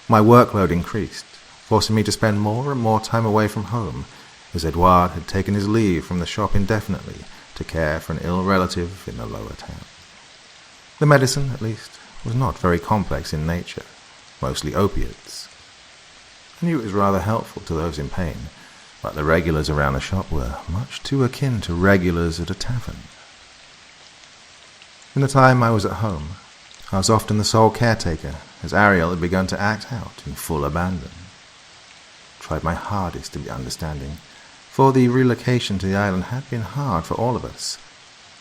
My workload increased, forcing me to spend more and more time away from home, as Edouard had taken his leave from the shop indefinitely to care for an ill relative in the lower town. The medicine, at least, was not very complex in nature, mostly opiates. I knew it was rather helpful to those in pain, but the regulars around the shop were much too akin to regulars at a tavern. In the time I was at home, I was often the sole caretaker, as Ariel had begun to act out in full abandon. I tried my hardest to be understanding, for the relocation to the island had been hard for all of us,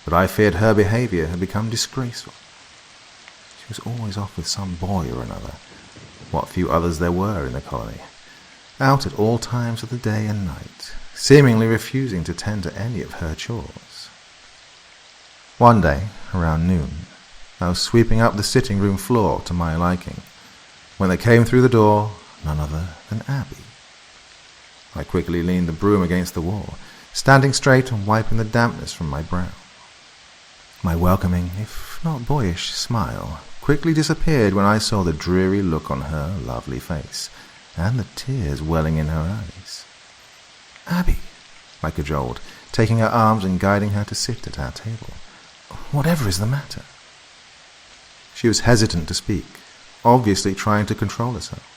but I feared her behavior had become disgraceful. She was always off with some boy or another, what few others there were in the colony, out at all times of the day and night, seemingly refusing to tend to any of her chores. One day, around noon, I was sweeping up the sitting room floor to my liking, when there came through the door none other than Abby. I quickly leaned the broom against the wall, standing straight and wiping the dampness from my brow. My welcoming, if not boyish, smile quickly disappeared when I saw the dreary look on her lovely face, and the tears welling in her eyes. Abby, I cajoled, taking her arms and guiding her to sit at our table. Whatever is the matter? She was hesitant to speak, obviously trying to control herself.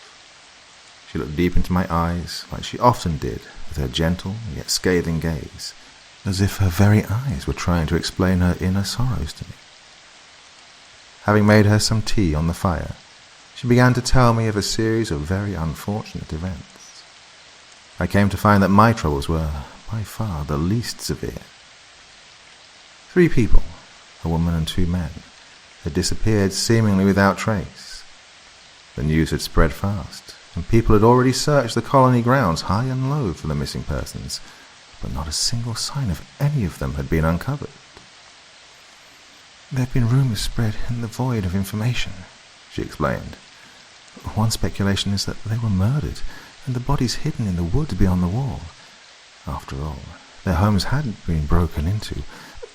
She looked deep into my eyes, like she often did, with her gentle yet scathing gaze, as if her very eyes were trying to explain her inner sorrows to me. Having made her some tea on the fire, she began to tell me of a series of very unfortunate events. I came to find that my troubles were, by far, the least severe. 3 people, a woman and 2 men, had disappeared seemingly without trace. The news had spread fast, and people had already searched the colony grounds high and low for the missing persons, but not a single sign of any of them had been uncovered. There have been rumors spread in the void of information, she explained. One speculation is that they were murdered, and the bodies hidden in the woods beyond the wall. After all, their homes hadn't been broken into,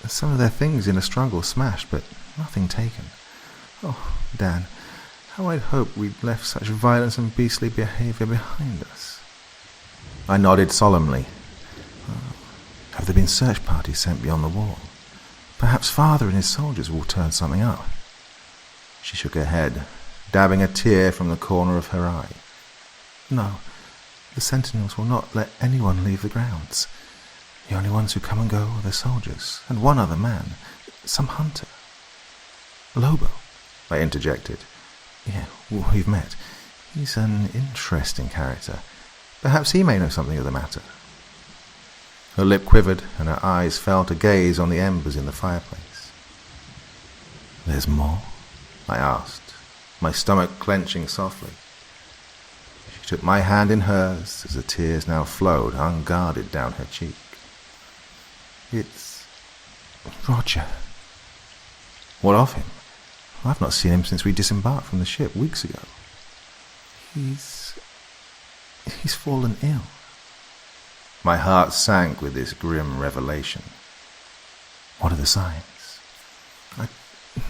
some of their things in a struggle smashed, but nothing taken. Oh, Dan, how I'd hoped we'd left such violence and beastly behavior behind us. I nodded solemnly. Have there been search parties sent beyond the wall? Perhaps Father and his soldiers will turn something up. She shook her head, dabbing a tear from the corner of her eye. No, the sentinels will not let anyone leave the grounds. The only ones who come and go are the soldiers, and one other man, some hunter. Lobo, I interjected. Yeah, we've met. He's an interesting character. Perhaps he may know something of the matter. Her lip quivered, and her eyes fell to gaze on the embers in the fireplace. There's more? I asked, my stomach clenching softly. She took my hand in hers as the tears now flowed unguarded down her cheek. Roger. What of him? I've not seen him since we disembarked from the ship weeks ago. He's fallen ill. My heart sank with this grim revelation. What are the signs? I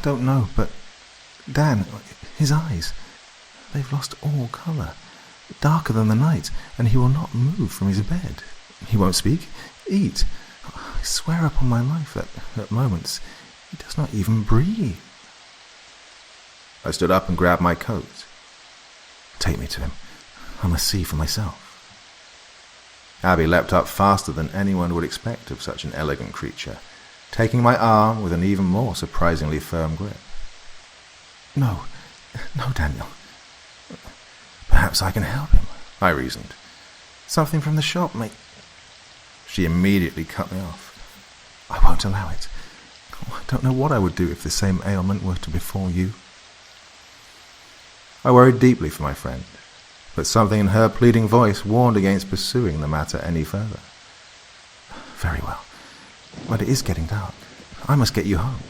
don't know, but Dan, his eyes, they've lost all colour, darker than the night, and he will not move from his bed. He won't speak, eat. I swear upon my life that at moments he does not even breathe. I stood up and grabbed my coat. Take me to him. I must see for myself. Abby leapt up faster than anyone would expect of such an elegant creature, taking my arm with an even more surprisingly firm grip. No, Daniel. Perhaps I can help him, I reasoned. Something from the shop, mate. She immediately cut me off. I won't allow it. I don't know what I would do if the same ailment were to befall you. I worried deeply for my friend, but something in her pleading voice warned against pursuing the matter any further. Very well, but it is getting dark. I must get you home.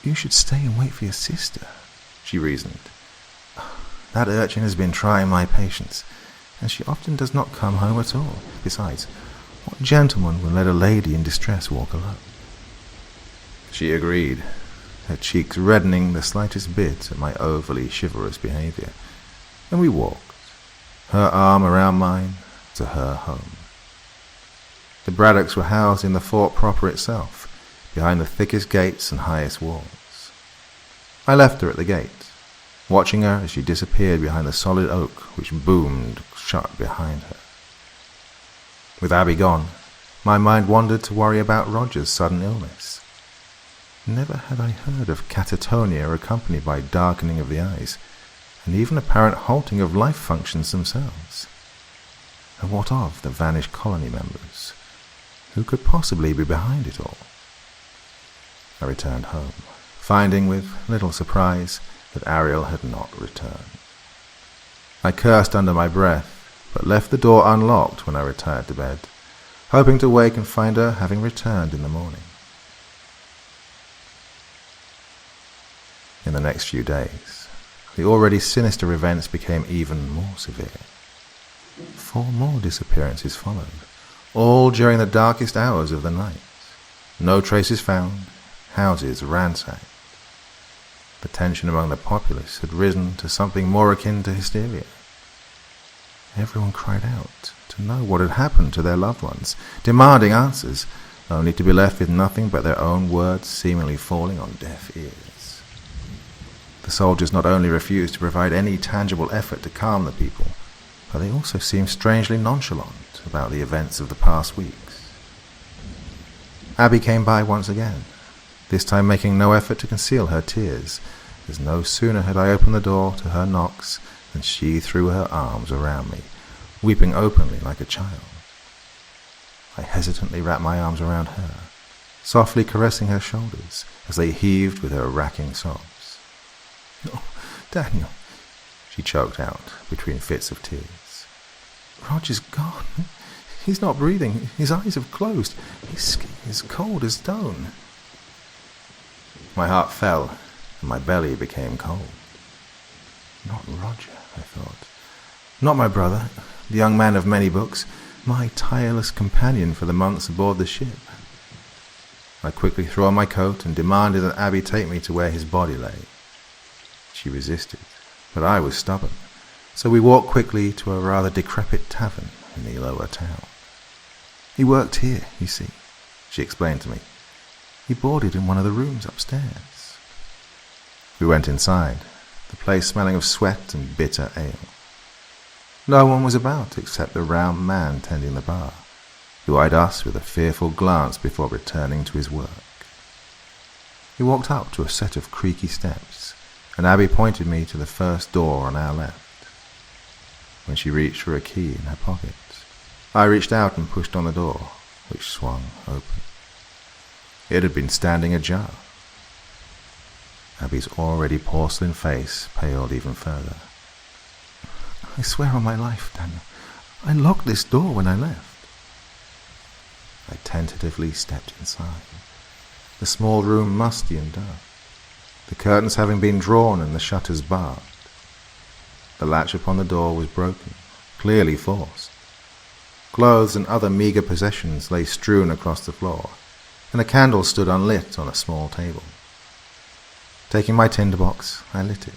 You should stay and wait for your sister, she reasoned. That urchin has been trying my patience, and she often does not come home at all. Besides, what gentleman will let a lady in distress walk alone? She agreed, her cheeks reddening the slightest bit at my overly chivalrous behaviour, and we walked, her arm around mine, to her home. The Braddocks were housed in the fort proper itself, behind the thickest gates and highest walls. I left her at the gate, watching her as she disappeared behind the solid oak which boomed shut behind her. With Abby gone, my mind wandered to worry about Roger's sudden illness. Never had I heard of catatonia accompanied by darkening of the eyes, and even apparent halting of life functions themselves. And what of the vanished colony members? Who could possibly be behind it all? I returned home, finding with little surprise that Ariel had not returned. I cursed under my breath, but left the door unlocked when I retired to bed, hoping to wake and find her having returned in the morning. In the next few days, the already sinister events became even more severe. 4 more disappearances followed, all during the darkest hours of the night. No traces found, houses ransacked. The tension among the populace had risen to something more akin to hysteria. Everyone cried out to know what had happened to their loved ones, demanding answers, only to be left with nothing but their own words seemingly falling on deaf ears. The soldiers not only refused to provide any tangible effort to calm the people, but they also seemed strangely nonchalant about the events of the past weeks. Abby came by once again, this time making no effort to conceal her tears, as no sooner had I opened the door to her knocks than she threw her arms around me, weeping openly like a child. I hesitantly wrapped my arms around her, softly caressing her shoulders as they heaved with her racking sobs. "Oh, Daniel," she choked out between fits of tears. "Roger's gone. He's not breathing. His eyes have closed. His skin is cold as stone." My heart fell, and my belly became cold. Not Roger, I thought. Not my brother, the young man of many books, my tireless companion for the months aboard the ship. I quickly threw on my coat and demanded that Abby take me to where his body lay. She resisted, but I was stubborn, so we walked quickly to a rather decrepit tavern in the lower town. "He worked here, you see," she explained to me. "He boarded in one of the rooms upstairs." We went inside, the place smelling of sweat and bitter ale. No one was about except the round man tending the bar, who eyed us with a fearful glance before returning to his work. He walked up to a set of creaky steps, and Abby pointed me to the first door on our left. When she reached for a key in her pocket, I reached out and pushed on the door, which swung open. It had been standing ajar. Abby's already porcelain face paled even further. "I swear on my life, Daniel, I locked this door when I left." I tentatively stepped inside. The small room musty and dark, the curtains having been drawn and the shutters barred. The latch upon the door was broken, clearly forced. Clothes and other meagre possessions lay strewn across the floor, and a candle stood unlit on a small table. Taking my tinderbox, I lit it,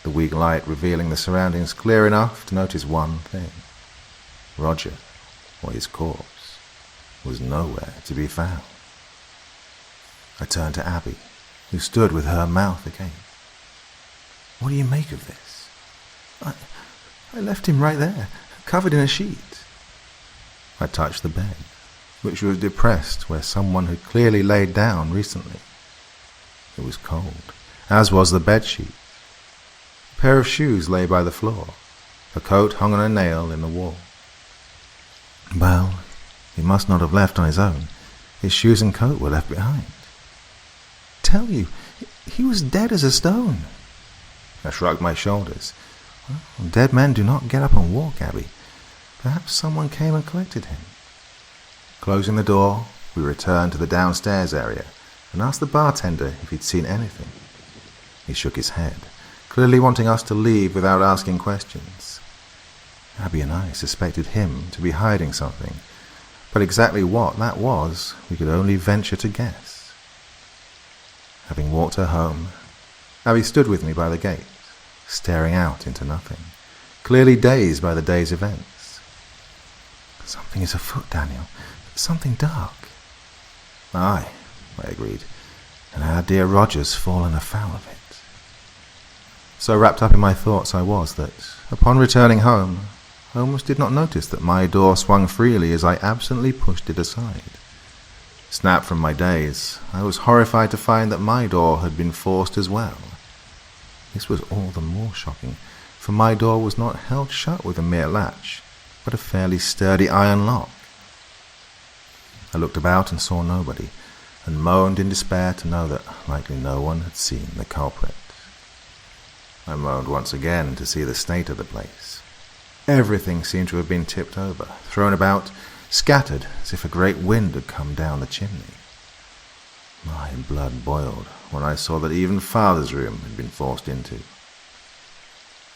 the weak light revealing the surroundings clear enough to notice one thing. Roger, or his corpse, was nowhere to be found. I turned to Abby, who stood with her mouth agape. "What do you make of this?" I left him right there, covered in a sheet." I touched the bed, which was depressed where someone had clearly laid down recently. It was cold, as was the bedsheet. A pair of shoes lay by the floor. A coat hung on a nail in the wall. Well, he must not have left on his own. His shoes and coat were left behind. "Tell you, he was dead as a stone." I shrugged my shoulders. Well, dead men do not get up and walk, Abby. Perhaps someone came and collected him. Closing the door, we returned to the downstairs area and asked the bartender if he'd seen anything. He shook his head, clearly wanting us to leave without asking questions. Abby and I suspected him to be hiding something, but exactly what that was, we could only venture to guess. Having walked her home, Abby stood with me by the gate, staring out into nothing, clearly dazed by the day's events. "Something is afoot, Daniel. Something dark." "Aye," I agreed, "and our dear Roger's fallen afoul of it." So wrapped up in my thoughts I was that, upon returning home, I almost did not notice that my door swung freely as I absently pushed it aside. Snapped from my daze, I was horrified to find that my door had been forced as well. This was all the more shocking, for my door was not held shut with a mere latch, but a fairly sturdy iron lock. I looked about and saw nobody, and moaned in despair to know that likely no one had seen the culprit. I moaned once again to see the state of the place. Everything seemed to have been tipped over, thrown about, scattered as if a great wind had come down the chimney. My blood boiled when I saw that even Father's room had been forced into.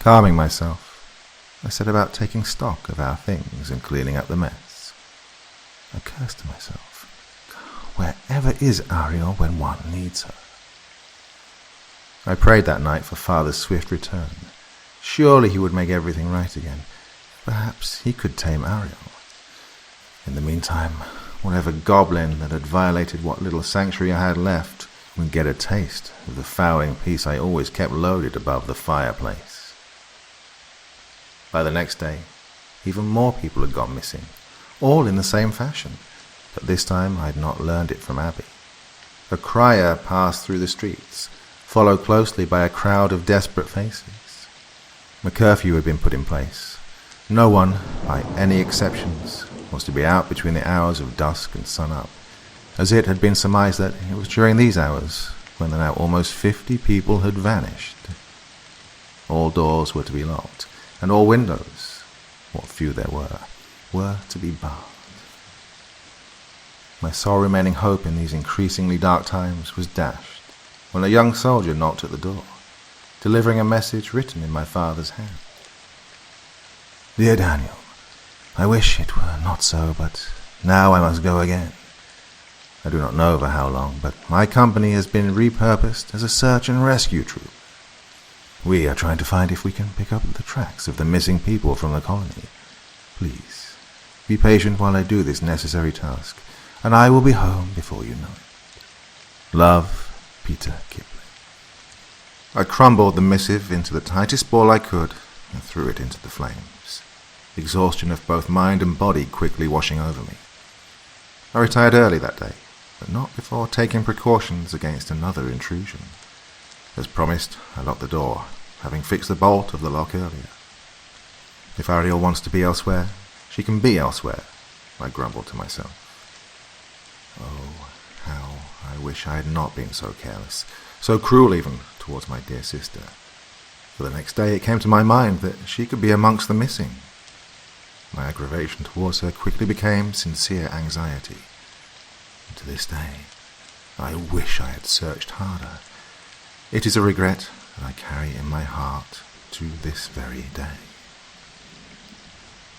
Calming myself, I set about taking stock of our things and cleaning up the mess. I cursed to myself. Wherever is Ariel when one needs her? I prayed that night for Father's swift return. Surely he would make everything right again. Perhaps he could tame Ariel. In the meantime, whatever goblin that had violated what little sanctuary I had left would get a taste of the fowling piece I always kept loaded above the fireplace. By the next day, even more people had gone missing, all in the same fashion, but this time I had not learned it from Abby. A crier passed through the streets, followed closely by a crowd of desperate faces. A curfew had been put in place. No one, by any exceptions, was to be out between the hours of dusk and sun-up, as it had been surmised that it was during these hours when the now almost 50 people had vanished. All doors were to be locked, and all windows, what few there were to be barred. My sole remaining hope in these increasingly dark times was dashed when a young soldier knocked at the door, delivering a message written in my father's hand. "Dear Daniel, I wish it were not so, but now I must go again. I do not know for how long, but my company has been repurposed as a search and rescue troop. We are trying to find if we can pick up the tracks of the missing people from the colony. Please, be patient while I do this necessary task, and I will be home before you know it. Love, Peter Kipling." I crumbled the missive into the tightest ball I could and threw it into the flames, exhaustion of both mind and body quickly washing over me. I retired early that day, but not before taking precautions against another intrusion. As promised, I locked the door, having fixed the bolt of the lock earlier. If Ariel wants to be elsewhere, she can be elsewhere, I grumbled to myself. Oh, how I wish I had not been so careless, so cruel even, towards my dear sister. For the next day it came to my mind that she could be amongst the missing. My aggravation towards her quickly became sincere anxiety. And to this day, I wish I had searched harder. It is a regret that I carry in my heart to this very day.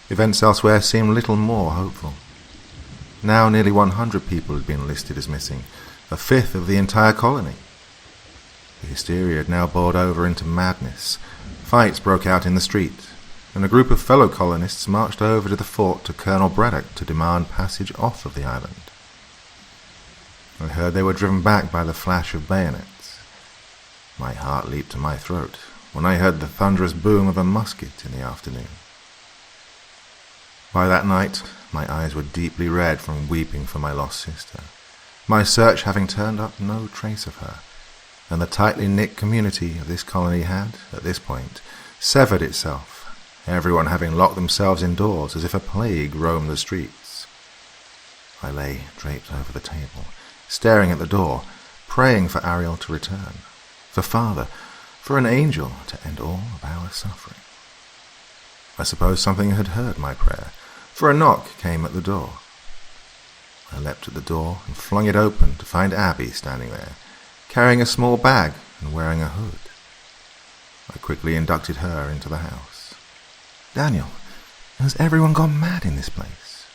Events elsewhere seemed little more hopeful. Now nearly 100 people had been listed as missing, a fifth of the entire colony. The hysteria had now boiled over into madness. Fights broke out in the street, and a group of fellow colonists marched over to the fort to Colonel Braddock to demand passage off of the island. I heard they were driven back by the flash of bayonets. My heart leaped to my throat when I heard the thunderous boom of a musket in the afternoon. By that night, my eyes were deeply red from weeping for my lost sister, my search having turned up no trace of her, and the tightly knit community of this colony had, at this point, severed itself, everyone having locked themselves indoors as if a plague roamed the streets. I lay draped over the table, staring at the door, praying for Ariel to return, for Father, for an angel to end all of our suffering. I suppose something had heard my prayer, for a knock came at the door. I leapt at the door and flung it open to find Abby standing there, carrying a small bag and wearing a hood. I quickly inducted her into the house. "Daniel, has everyone gone mad in this place?"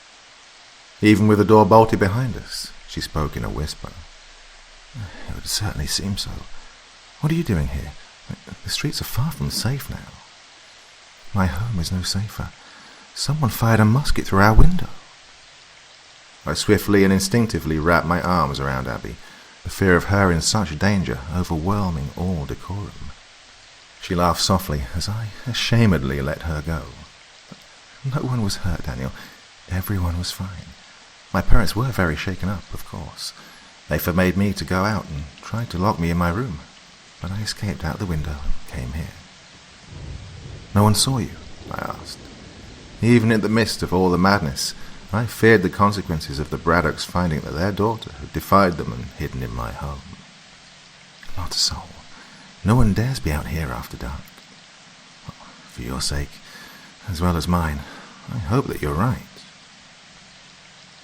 Even with the door bolted behind us, she spoke in a whisper. "It would certainly seem so. What are you doing here? The streets are far from safe now." "My home is no safer. Someone fired a musket through our window." I swiftly and instinctively wrapped my arms around Abby, the fear of her in such danger overwhelming all decorum. She laughed softly as I ashamedly let her go. "No one was hurt, Daniel. Everyone was fine. My parents were very shaken up, of course. They forbade me to go out and tried to lock me in my room, but I escaped out the window and came here." "No one saw you?" I asked. Even in the midst of all the madness, I feared the consequences of the Braddocks finding that their daughter had defied them and hidden in my home. "Not a soul. No one dares be out here after dark. For your sake, as well as mine, I hope that you're right."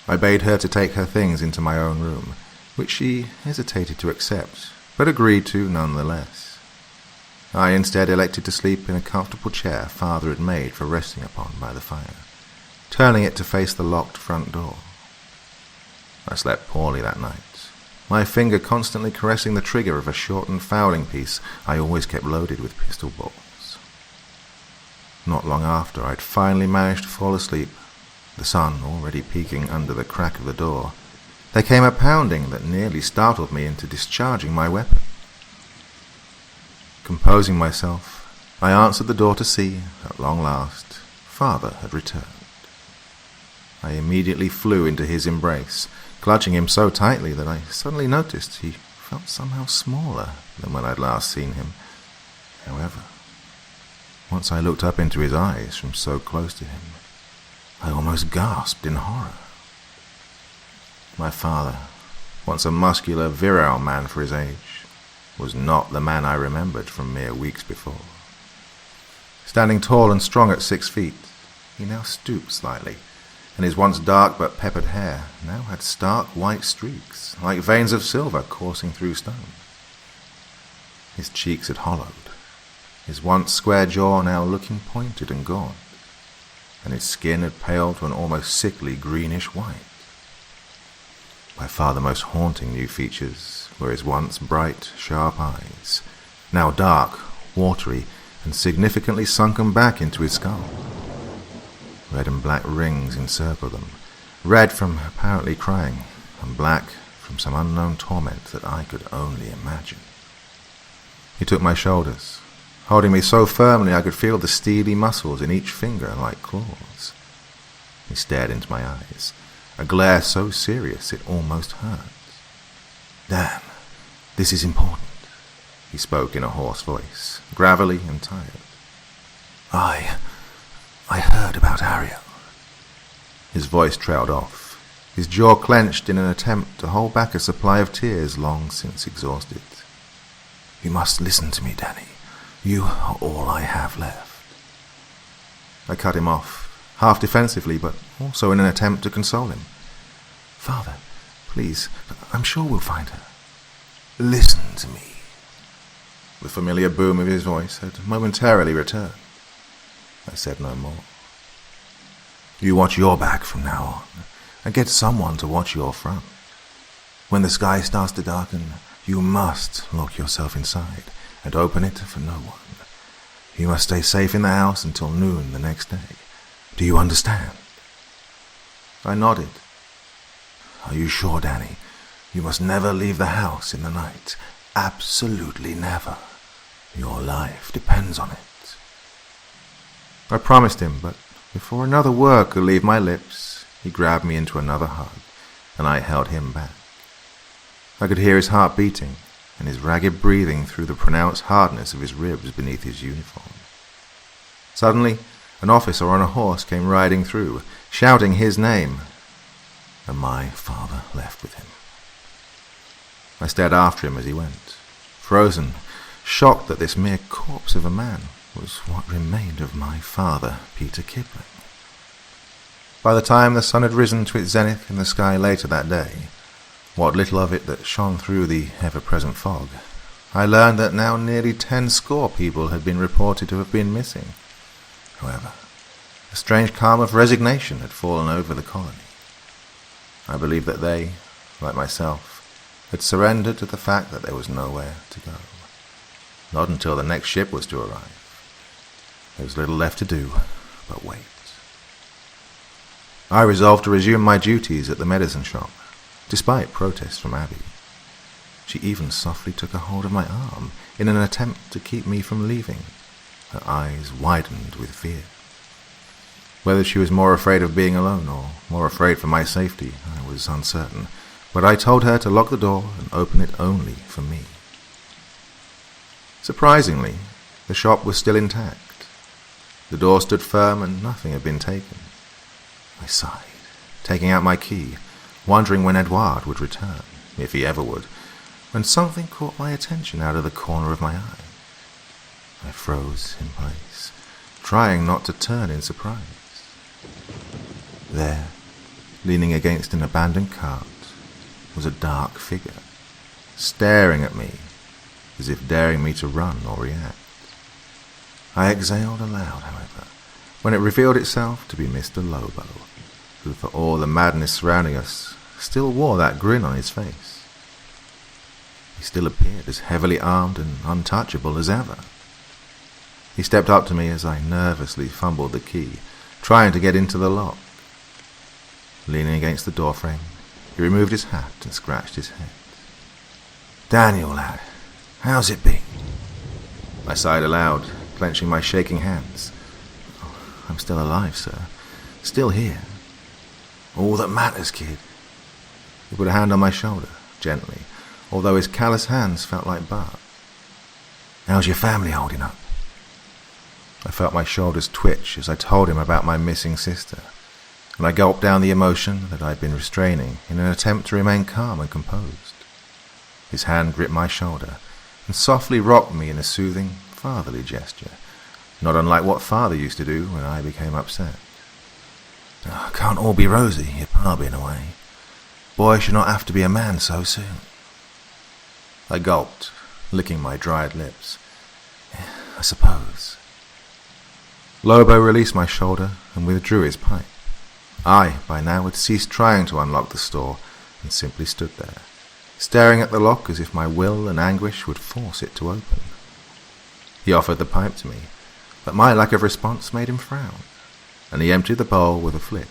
I bade her to take her things into my own room, which she hesitated to accept, but agreed to nonetheless. I instead elected to sleep in a comfortable chair Father had made for resting upon by the fire, turning it to face the locked front door. I slept poorly that night, my finger constantly caressing the trigger of a shortened fowling piece I always kept loaded with pistol balls. Not long after I'd finally managed to fall asleep, the sun already peeking under the crack of the door, there came a pounding that nearly startled me into discharging my weapon. Composing myself, I answered the door to see, at long last, Father had returned. I immediately flew into his embrace, clutching him so tightly that I suddenly noticed he felt somehow smaller than when I'd last seen him. However, once I looked up into his eyes from so close to him, I almost gasped in horror. My father, once a muscular, virile man for his age, was not the man I remembered from mere weeks before. Standing tall and strong at 6 feet, he now stooped slightly, and his once dark but peppered hair now had stark white streaks, like veins of silver coursing through stone. His cheeks had hollowed, his once square jaw now looking pointed and gaunt, and his skin had paled to an almost sickly greenish white. By far the most haunting new features were his once bright, sharp eyes, now dark, watery, and significantly sunken back into his skull. Red and black rings encircled them, red from apparently crying, and black from some unknown torment that I could only imagine. He took my shoulders, holding me so firmly I could feel the steely muscles in each finger like claws. He stared into my eyes, a glare so serious it almost hurt. "Dan, this is important," he spoke in a hoarse voice, gravelly and tired. I heard about Ariel." His voice trailed off, his jaw clenched in an attempt to hold back a supply of tears long since exhausted. "You must listen to me, Danny. You are all I have left." I cut him off, half defensively, but also in an attempt to console him. "Father, please, I'm sure we'll find her." "Listen to me." The familiar boom of his voice had momentarily returned. I said no more. "You watch your back from now on, and get someone to watch your front. When the sky starts to darken, you must lock yourself inside and open it for no one. You must stay safe in the house until noon the next day. Do you understand?" I nodded. "Are you sure, Danny? You must never leave the house in the night. Absolutely never. Your life depends on it." I promised him, but before another word could leave my lips, he grabbed me into another hug, and I held him back. I could hear his heart beating and his ragged breathing through the pronounced hardness of his ribs beneath his uniform. Suddenly, an officer on a horse came riding through, shouting his name, and my father left with him. I stared after him as he went, frozen, shocked that this mere corpse of a man was what remained of my father, Peter Kipling. By the time the sun had risen to its zenith in the sky later that day, what little of it that shone through the ever-present fog, I learned that now nearly 10 score people had been reported to have been missing. However, a strange calm of resignation had fallen over the colony. I believed that they, like myself, had surrendered to the fact that there was nowhere to go. Not until the next ship was to arrive. There was little left to do but wait. I resolved to resume my duties at the medicine shop, despite protests from Abby. She even softly took a hold of my arm in an attempt to keep me from leaving. Her eyes widened with fear. Whether she was more afraid of being alone or more afraid for my safety, I was uncertain, but I told her to lock the door and open it only for me. Surprisingly, the shop was still intact. The door stood firm and nothing had been taken. I sighed, taking out my key, wondering when Edouard would return, if he ever would, when something caught my attention out of the corner of my eye. I froze in place, trying not to turn in surprise. There, leaning against an abandoned cart, was a dark figure, staring at me as if daring me to run or react. I exhaled aloud, however, when it revealed itself to be Mr. Lobo, who, for all the madness surrounding us, still wore that grin on his face. He still appeared as heavily armed and untouchable as ever. He stepped up to me as I nervously fumbled the key, trying to get into the lock. Leaning against the doorframe, he removed his hat and scratched his head. "Daniel, lad, how's it been?" I sighed aloud, clenching my shaking hands. "Oh, I'm still alive, sir. Still here." "All that matters, kid." He put a hand on my shoulder, gently, although his callous hands felt like bark. "How's your family holding up?" I felt my shoulders twitch as I told him about my missing sister, and I gulped down the emotion that I'd been restraining in an attempt to remain calm and composed. His hand gripped my shoulder and softly rocked me in a soothing, fatherly gesture, not unlike what father used to do when I became upset. "Can't all be rosy, your pa being away. Boy should not have to be a man so soon." I gulped, licking my dried lips. "I suppose." Lobo released my shoulder and withdrew his pipe. I, by now, had ceased trying to unlock the store and simply stood there, staring at the lock as if my will and anguish would force it to open. He offered the pipe to me, but my lack of response made him frown, and he emptied the bowl with a flick.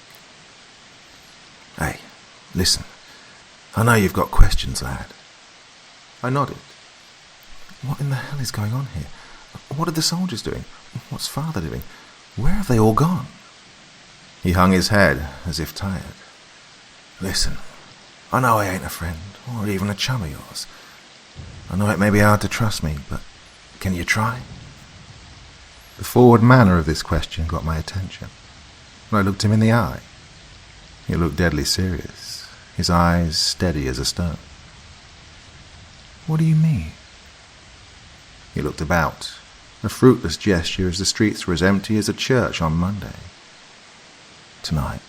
"Hey, listen, I know you've got questions, lad." I nodded. "What in the hell is going on here? What are the soldiers doing? What's father doing? Where have they all gone?" He hung his head as if tired. "Listen, I know I ain't a friend or even a chum of yours. I know it may be hard to trust me, but can you try?" The forward manner of this question got my attention, and I looked him in the eye. He looked deadly serious, his eyes steady as a stone. "What do you mean?" He looked about, a fruitless gesture as the streets were as empty as a church on Monday. tonight.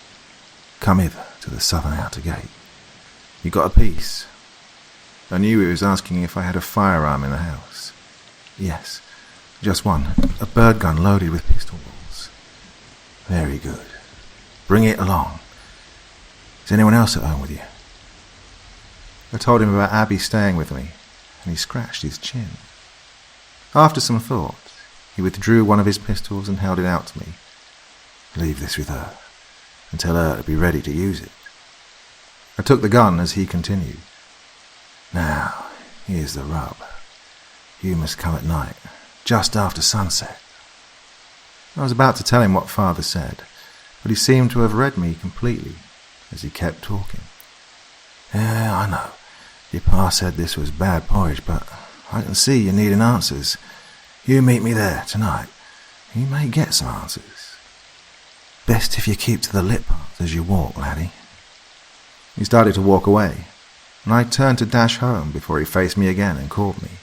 Come hither to the southern outer gate. You got a piece?" I knew he was asking if I had a firearm in the house. "Yes, just one. A bird gun loaded with pistol balls." "Very good. Bring it along. Is anyone else at home with you?" I told him about Abby staying with me, and he scratched his chin. After some thought, he withdrew one of his pistols and held it out to me. "Leave this with her, and tell her to be ready to use it." I took the gun as he continued. "Now, here's the rub. You must come at night, just after sunset." I was about to tell him what Father said, but he seemed to have read me completely as he kept talking. "Yeah, I know. Your pa said this was bad porridge, but I can see you're needing answers. You meet me there tonight. You may get some answers. Best if you keep to the lit path as you walk, laddie." He started to walk away, and I turned to dash home before he faced me again and called me.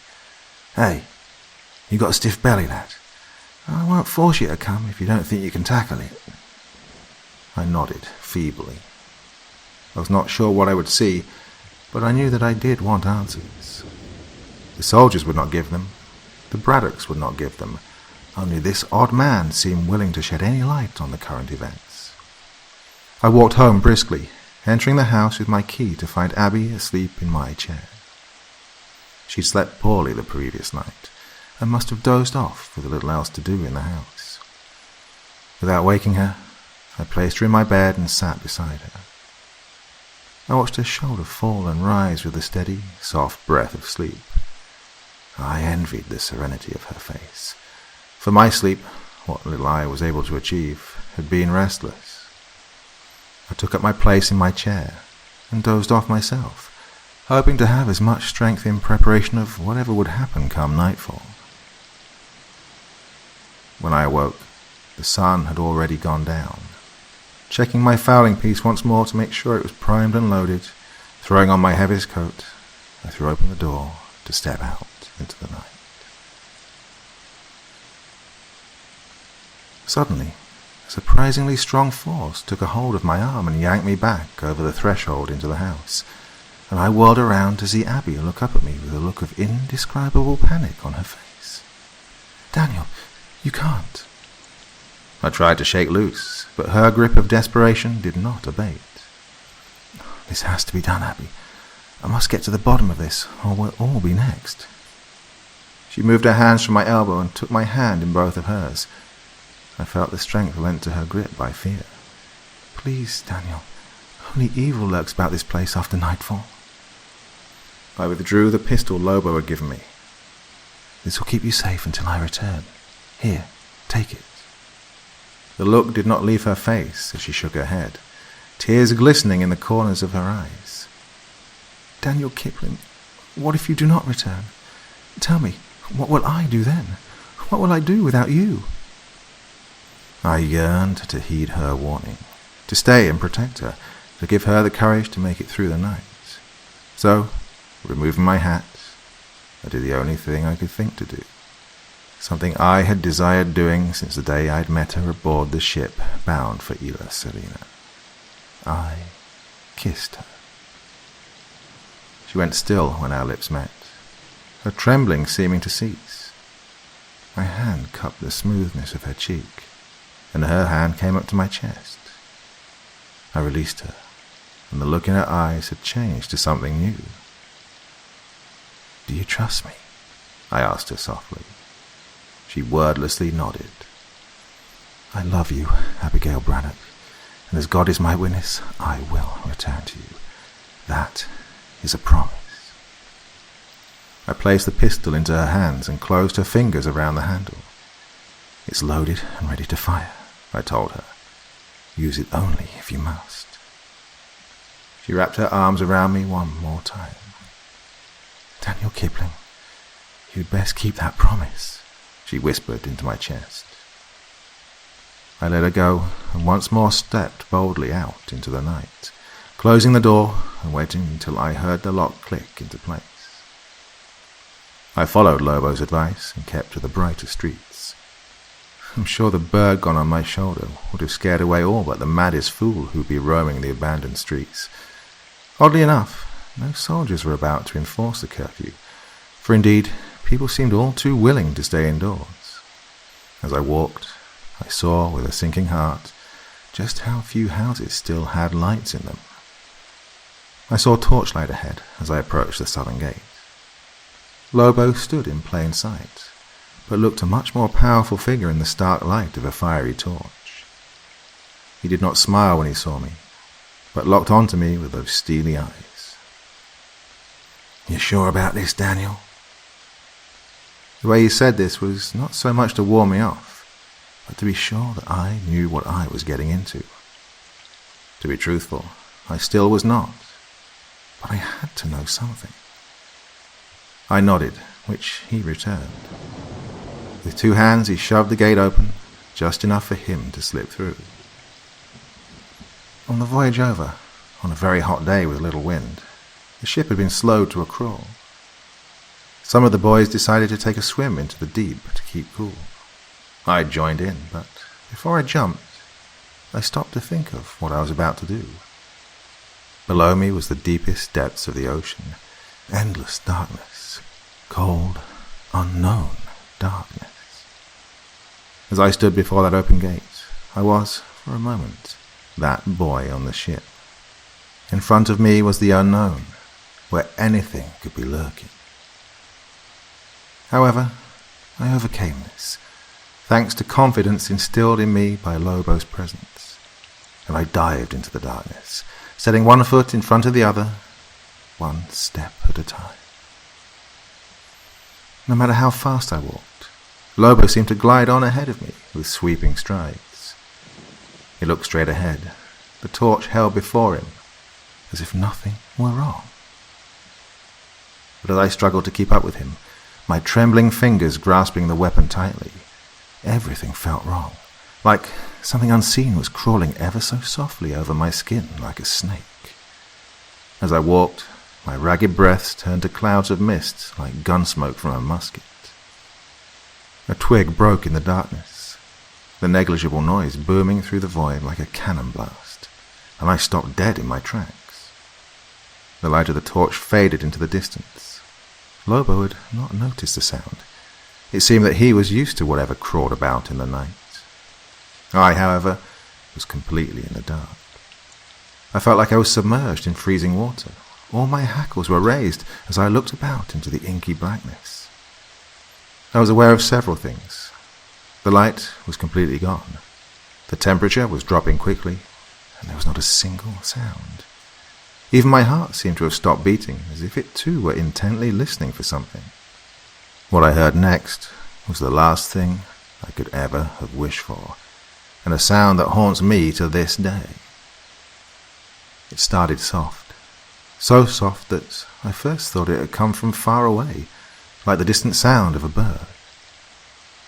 "Hey, you got a stiff belly, lad? I won't force you to come if you don't think you can tackle it." I nodded feebly. I was not sure what I would see, but I knew that I did want answers. The soldiers would not give them. The Braddocks would not give them. Only this odd man seemed willing to shed any light on the current events. I walked home briskly, entering the house with my key to find Abby asleep in my chair. She'd slept poorly the previous night, and must have dozed off with little else to do in the house. Without waking her, I placed her in my bed and sat beside her. I watched her shoulder fall and rise with the steady, soft breath of sleep. I envied the serenity of her face, for my sleep, what little I was able to achieve, had been restless. I took up my place in my chair and dozed off myself, hoping to have as much strength in preparation of whatever would happen come nightfall. When I awoke, the sun had already gone down. Checking my fowling piece once more to make sure it was primed and loaded, throwing on my heaviest coat, I threw open the door to step out into the night. Suddenly, a surprisingly strong force took a hold of my arm and yanked me back over the threshold into the house, and I whirled around to see Abby look up at me with a look of indescribable panic on her face. "Daniel, you can't." I tried to shake loose, but her grip of desperation did not abate. "This has to be done, Abby. I must get to the bottom of this, or we'll all be next." She moved her hands from my elbow and took my hand in both of hers. I felt the strength lent to her grip by fear. "Please, Daniel. Only evil lurks about this place after nightfall." I withdrew the pistol Lobo had given me. "This will keep you safe until I return. Here, take it." The look did not leave her face as she shook her head, tears glistening in the corners of her eyes. "Daniel Kipling, what if you do not return? Tell me, what will I do then? What will I do without you?" I yearned to heed her warning, to stay and protect her, to give her the courage to make it through the night. So, removing my hat, I did the only thing I could think to do. Something I had desired doing since the day I'd met her aboard the ship bound for Isla Serena. I kissed her. She went still when our lips met, her trembling seeming to cease. My hand cupped the smoothness of her cheek, and her hand came up to my chest. I released her, and the look in her eyes had changed to something new. "Do you trust me?" I asked her softly. She wordlessly nodded. "I love you, Abigail Braddock, and as God is my witness, I will return to you. That is a promise." I placed the pistol into her hands and closed her fingers around the handle. "It's loaded and ready to fire," I told her. "Use it only if you must." She wrapped her arms around me one more time. "Daniel Kipling, you'd best keep that promise," she whispered into my chest. I let her go and once more stepped boldly out into the night, closing the door and waiting until I heard the lock click into place. I followed Lobo's advice and kept to the brighter streets. I'm sure the bird gone on my shoulder would have scared away all but the maddest fool who'd be roaming the abandoned streets. Oddly enough, no soldiers were about to enforce the curfew, for indeed, people seemed all too willing to stay indoors. As I walked, I saw with a sinking heart just how few houses still had lights in them. I saw torchlight ahead as I approached the southern gate. Lobo stood in plain sight, but looked a much more powerful figure in the stark light of a fiery torch. He did not smile when he saw me, but locked onto me with those steely eyes. "You sure about this, Daniel?" The way he said this was not so much to warn me off, but to be sure that I knew what I was getting into. To be truthful, I still was not, but I had to know something. I nodded, which he returned. With 2 hands he shoved the gate open, just enough for him to slip through. On the voyage over, on a very hot day with little wind, the ship had been slowed to a crawl. Some of the boys decided to take a swim into the deep to keep cool. I joined in, but before I jumped, I stopped to think of what I was about to do. Below me was the deepest depths of the ocean, endless darkness, cold, unknown darkness. As I stood before that open gate, I was, for a moment, that boy on the ship. In front of me was the unknown, where anything could be lurking. However, I overcame this, thanks to confidence instilled in me by Lobo's presence, and I dived into the darkness, setting one foot in front of the other, one step at a time. No matter how fast I walked, Lobo seemed to glide on ahead of me with sweeping strides. He looked straight ahead, the torch held before him, as if nothing were wrong. But as I struggled to keep up with him, my trembling fingers grasping the weapon tightly, everything felt wrong, like something unseen was crawling ever so softly over my skin like a snake. As I walked, my ragged breaths turned to clouds of mist like gun smoke from a musket. A twig broke in the darkness, the negligible noise booming through the void like a cannon blast, and I stopped dead in my tracks. The light of the torch faded into the distance. Lobo had not noticed the sound. It seemed that he was used to whatever crawled about in the night. I, however, was completely in the dark. I felt like I was submerged in freezing water. All my hackles were raised as I looked about into the inky blackness. I was aware of several things. The light was completely gone. The temperature was dropping quickly, and there was not a single sound. Even my heart seemed to have stopped beating, as if it too were intently listening for something. What I heard next was the last thing I could ever have wished for, and a sound that haunts me to this day. It started soft, so soft that I first thought it had come from far away, like the distant sound of a bird.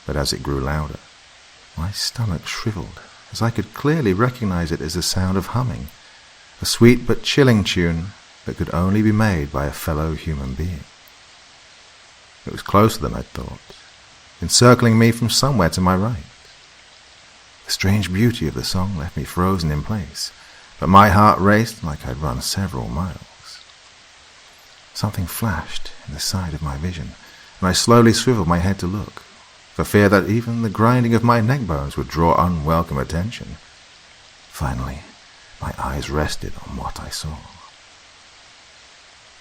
But as it grew louder, my stomach shriveled, as I could clearly recognize it as the sound of humming, a sweet but chilling tune that could only be made by a fellow human being. It was closer than I'd thought, encircling me from somewhere to my right. The strange beauty of the song left me frozen in place, but my heart raced like I'd run several miles. Something flashed in the side of my vision, and I slowly swiveled my head to look, for fear that even the grinding of my neck bones would draw unwelcome attention. Finally, my eyes rested on what I saw.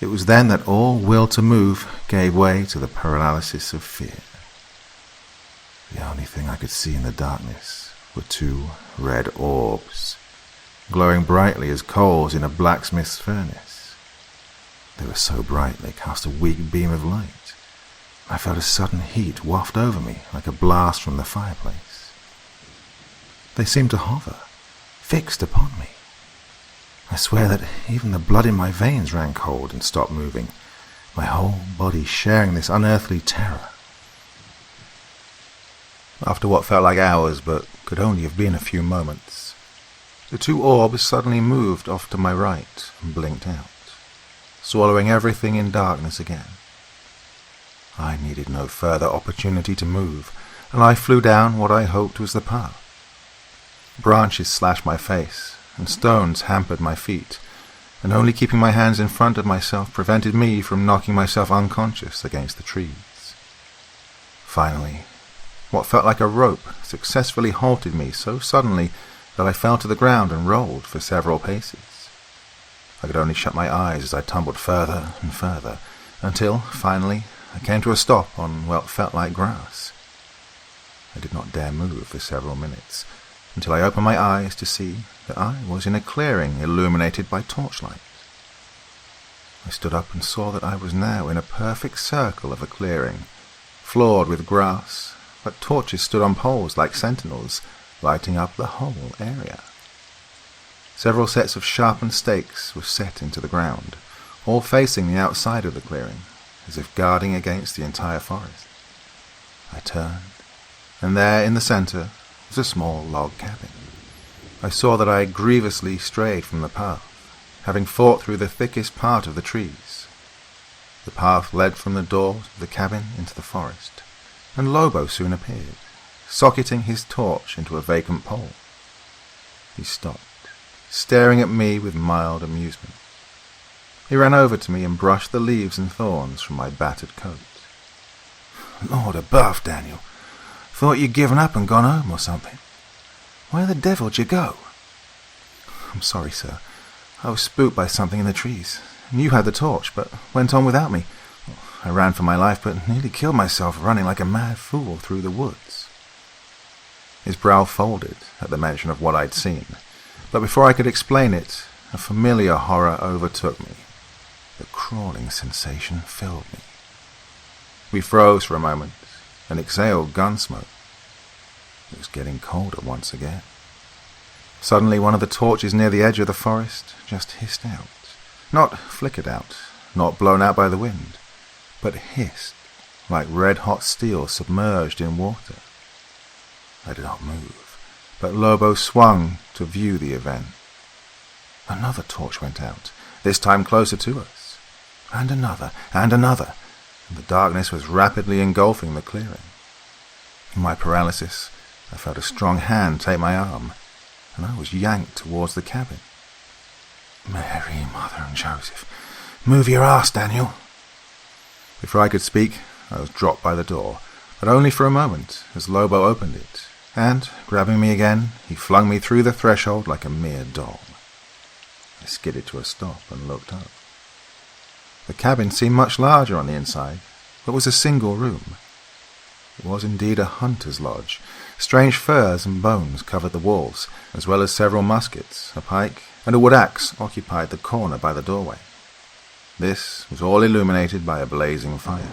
It was then that all will to move gave way to the paralysis of fear. The only thing I could see in the darkness were 2 red orbs, glowing brightly as coals in a blacksmith's furnace. They were so bright they cast a weak beam of light. I felt a sudden heat waft over me like a blast from the fireplace. They seemed to hover, fixed upon me. I swear that even the blood in my veins ran cold and stopped moving, my whole body sharing this unearthly terror. After what felt like hours but could only have been a few moments, the 2 orbs suddenly moved off to my right and blinked out, swallowing everything in darkness again. I needed no further opportunity to move, and I flew down what I hoped was the path. Branches slashed my face, and stones hampered my feet, and only keeping my hands in front of myself prevented me from knocking myself unconscious against the trees. Finally, what felt like a rope successfully halted me so suddenly that I fell to the ground and rolled for several paces. I could only shut my eyes as I tumbled further and further, until, finally, I came to a stop on what felt like grass. I did not dare move for several minutes, until I opened my eyes to see that I was in a clearing illuminated by torchlight. I stood up and saw that I was now in a perfect circle of a clearing, floored with grass, but torches stood on poles like sentinels, lighting up the whole area. Several sets of sharpened stakes were set into the ground, all facing the outside of the clearing, as if guarding against the entire forest. I turned, and there in the center was a small log cabin. I saw that I had grievously strayed from the path, having fought through the thickest part of the trees. The path led from the door of the cabin into the forest, and Lobo soon appeared, socketing his torch into a vacant pole. He stopped, staring at me with mild amusement. He ran over to me and brushed the leaves and thorns from my battered coat. "Lord above, Daniel. Thought you'd given up and gone home or something. Where the devil'd you go?" "I'm sorry, sir. I was spooked by something in the trees. You had the torch, but went on without me. I ran for my life, but nearly killed myself running like a mad fool through the woods." His brow folded at the mention of what I'd seen, but before I could explain it, a familiar horror overtook me. The crawling sensation filled me. We froze for a moment and exhaled gun smoke. It was getting colder once again. Suddenly one of the torches near the edge of the forest just hissed out. Not flickered out, not blown out by the wind, but hissed like red-hot steel submerged in water. I did not move, but Lobo swung to view the event. Another torch went out, this time closer to us, and another, and the darkness was rapidly engulfing the clearing. In my paralysis, I felt a strong hand take my arm, and I was yanked towards the cabin. "Mary, Mother, and Joseph, move your ass, Daniel." Before I could speak, I was dropped by the door, but only for a moment, as Lobo opened it, and, grabbing me again, he flung me through the threshold like a mere doll. I skidded to a stop and looked up. The cabin seemed much larger on the inside, but was a single room. It was indeed a hunter's lodge. Strange furs and bones covered the walls, as well as several muskets, a pike, and a wood axe occupied the corner by the doorway. This was all illuminated by a blazing fire.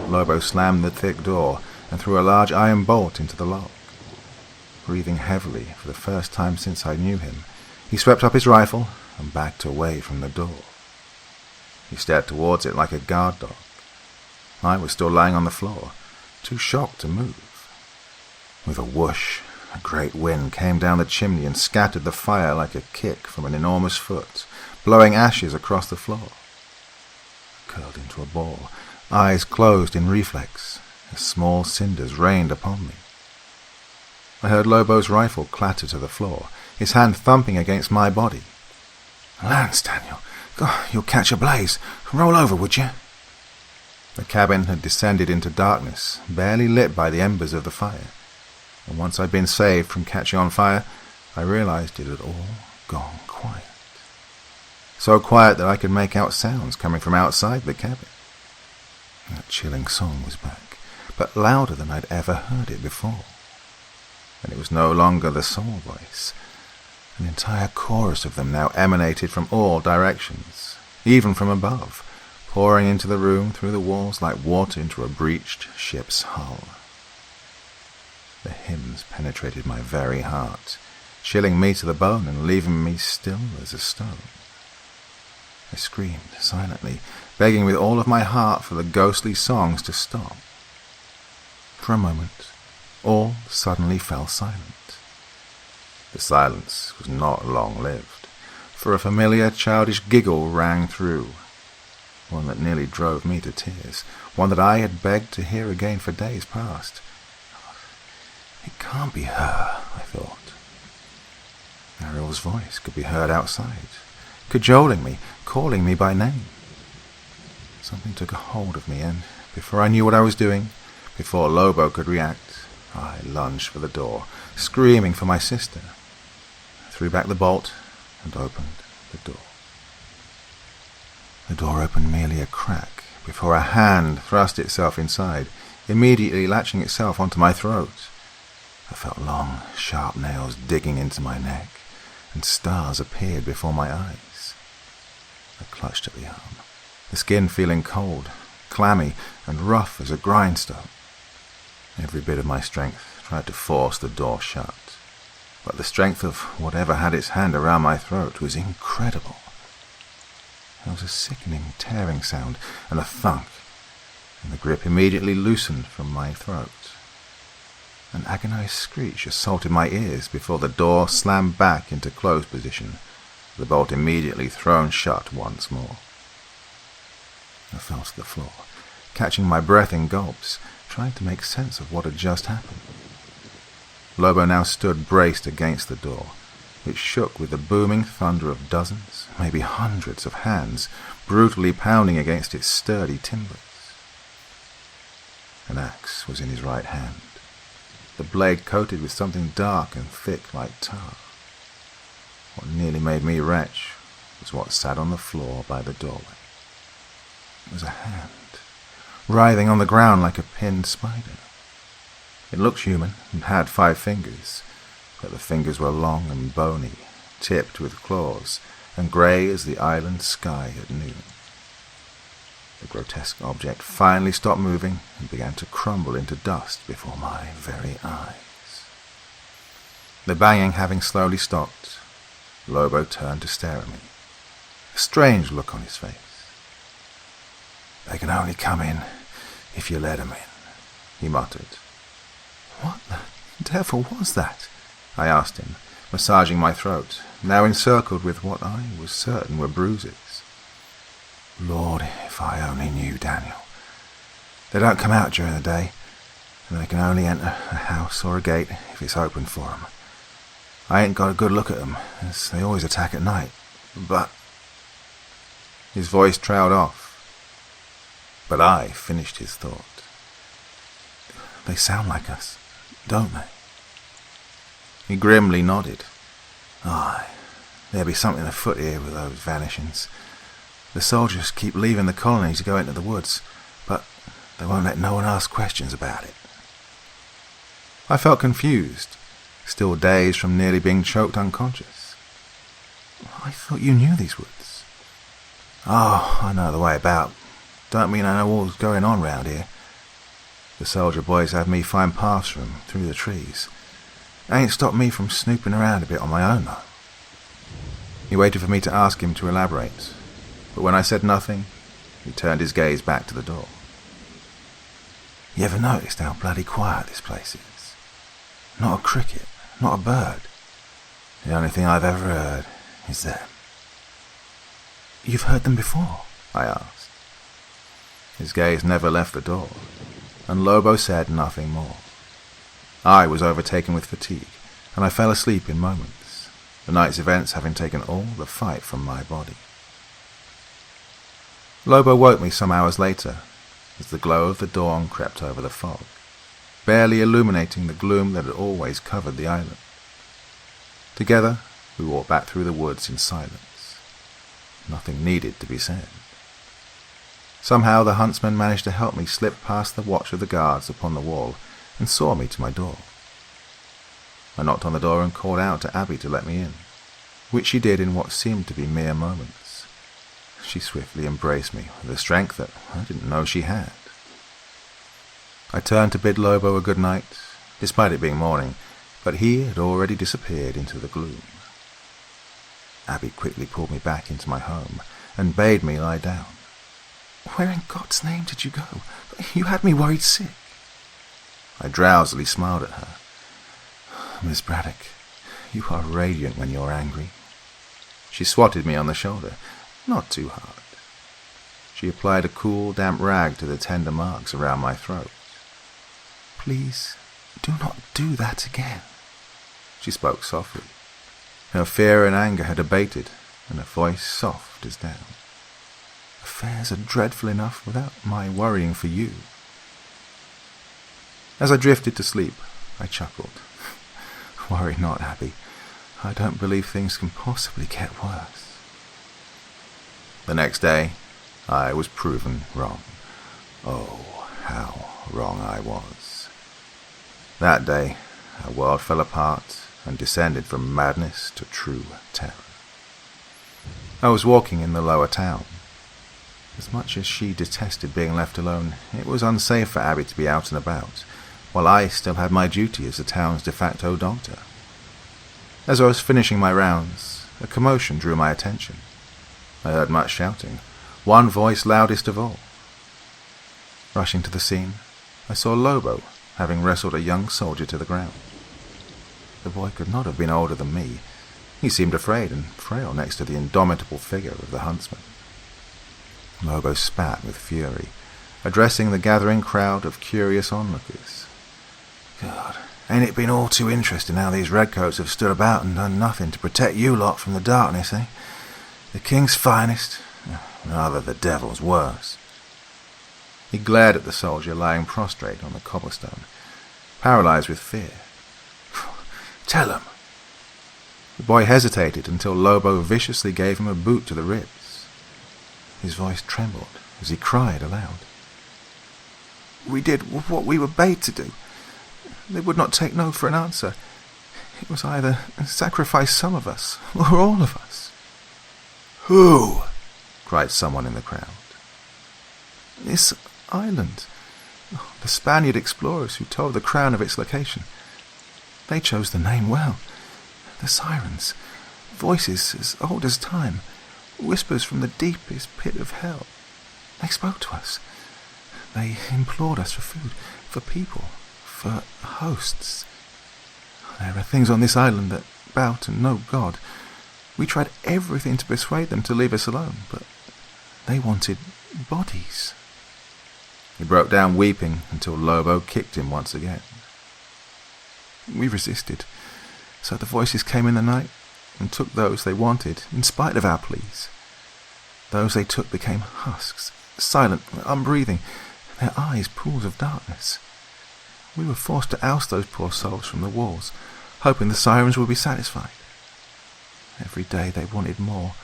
Lobo slammed the thick door and threw a large iron bolt into the lock. Breathing heavily for the first time since I knew him, he swept up his rifle and backed away from the door. He stared towards it like a guard dog. I was still lying on the floor, too shocked to move. With a whoosh, a great wind came down the chimney and scattered the fire like a kick from an enormous foot, blowing ashes across the floor. I curled into a ball, eyes closed in reflex, as small cinders rained upon me. I heard Lobo's rifle clatter to the floor, his hand thumping against my body. "Lance, Daniel! God, you'll catch a blaze. Roll over, would you?" The cabin had descended into darkness, barely lit by the embers of the fire, and once I'd been saved from catching on fire, I realized it had all gone quiet. So quiet that I could make out sounds coming from outside the cabin. That chilling song was back, but louder than I'd ever heard it before. And it was no longer the soul voice. An entire chorus of them now emanated from all directions, even from above, pouring into the room through the walls like water into a breached ship's hull. The hymns penetrated my very heart, chilling me to the bone and leaving me still as a stone. I screamed silently, begging with all of my heart for the ghostly songs to stop. For a moment, all suddenly fell silent. The silence was not long-lived, for a familiar childish giggle rang through, one that nearly drove me to tears, one that I had begged to hear again for days past, It can't be her, I thought. Ariel's voice could be heard outside, cajoling me, calling me by name. Something took a hold of me, and before I knew what I was doing, before Lobo could react, I lunged for the door, screaming for my sister. I threw back the bolt and opened the door. The door opened merely a crack before a hand thrust itself inside, immediately latching itself onto my throat. I felt long, sharp nails digging into my neck, and stars appeared before my eyes. I clutched at the arm, the skin feeling cold, clammy, and rough as a grindstone. Every bit of my strength tried to force the door shut, but the strength of whatever had its hand around my throat was incredible. There was a sickening tearing sound and a thunk, and the grip immediately loosened from my throat. An agonized screech assaulted my ears before the door slammed back into closed position, the bolt immediately thrown shut once more. I fell to the floor, catching my breath in gulps, trying to make sense of what had just happened. Lobo now stood braced against the door. It shook with the booming thunder of dozens, maybe hundreds of hands, brutally pounding against its sturdy timbers. An axe was in his right hand, the blade coated with something dark and thick like tar. What nearly made me retch was what sat on the floor by the doorway. It was a hand, writhing on the ground like a pinned spider. It looked human and had 5 fingers, but the fingers were long and bony, tipped with claws, and grey as the island sky at noon. The grotesque object finally stopped moving and began to crumble into dust before my very eyes. The banging having slowly stopped, Lobo turned to stare at me, a strange look on his face. "They can only come in if you let them in," he muttered. "What the devil was that?" I asked him, massaging my throat, now encircled with what I was certain were bruises. "Lord, if I only knew, Daniel. They don't come out during the day, and they can only enter a house or a gate if it's open for them. I ain't got a good look at them, as they always attack at night, but—" His voice trailed off, but I finished his thought. "They sound like us, don't they?" He grimly nodded. "Aye, there'll be something afoot here with those vanishings. The soldiers keep leaving the colony to go into the woods, but they won't let no one ask questions about it." I felt confused, still dazed from nearly being choked unconscious. "I thought you knew these woods." "Oh, I know the way about. Don't mean I know what's going on round here. The soldier boys have me find paths for 'em through the trees. Ain't stopped me from snooping around a bit on my own, though." He waited for me to ask him to elaborate, but when I said nothing, he turned his gaze back to the door. "You ever noticed how bloody quiet this place is? Not a cricket, not a bird. The only thing I've ever heard is them." "You've heard them before?" I asked. His gaze never left the door, and Lobo said nothing more. I was overtaken with fatigue, and I fell asleep in moments, the night's events having taken all the fight from my body. Lobo woke me some hours later, as the glow of the dawn crept over the fog, barely illuminating the gloom that had always covered the island. Together, we walked back through the woods in silence. Nothing needed to be said. Somehow the huntsman managed to help me slip past the watch of the guards upon the wall and saw me to my door. I knocked on the door and called out to Abby to let me in, which she did in what seemed to be mere moments. She swiftly embraced me with a strength that I didn't know she had. I turned to bid Lobo a good night, despite it being morning, but he had already disappeared into the gloom. Abby quickly pulled me back into my home and bade me lie down. "Where in God's name did you go? You had me worried sick." I drowsily smiled at her. "Miss Braddock, you are radiant when you're angry." She swatted me on the shoulder, not too hard. She applied a cool, damp rag to the tender marks around my throat. "Please Do not do that again." She spoke softly. Her fear and anger had abated, and her voice soft as down. "Affairs are dreadful enough without my worrying for you." As I drifted to sleep, I chuckled. "Worry not, Abby. I don't believe things can possibly get worse." The next day, I was proven wrong. Oh, how wrong I was. That day, our world fell apart and descended from madness to true terror. I was walking in the lower town. As much as she detested being left alone, it was unsafe for Abby to be out and about, while I still had my duty as the town's de facto doctor. As I was finishing my rounds, a commotion drew my attention. I heard much shouting, one voice loudest of all. Rushing to the scene, I saw Lobo having wrestled a young soldier to the ground. The boy could not have been older than me. He seemed afraid and frail next to the indomitable figure of the huntsman. Lobo spat with fury, addressing the gathering crowd of curious onlookers. "God, ain't it been all too interesting how these redcoats have stood about and done nothing to protect you lot from the darkness, eh? The king's finest, rather the devil's worse." He glared at the soldier lying prostrate on the cobblestone, paralyzed with fear. "Tell him." The boy hesitated until Lobo viciously gave him a boot to the ribs. His voice trembled as he cried aloud. "We did what we were bade to do. They would not take no for an answer. It was either sacrifice some of us or all of us." "Who?" cried someone in the crowd. "This island. The Spaniard explorers who told the Crown of its location. They chose the name well. The sirens, voices as old as time, whispers from the deepest pit of hell. They spoke to us. They implored us for food, for people, for hosts. There are things on this island that bow to no god. We tried everything to persuade them to leave us alone, but they wanted bodies." He broke down weeping until Lobo kicked him once again. "We resisted, so the voices came in the night and took those they wanted in spite of our pleas. Those they took became husks, silent, unbreathing, their eyes pools of darkness. We were forced to oust those poor souls from the walls, hoping the sirens would be satisfied. Every day they wanted more,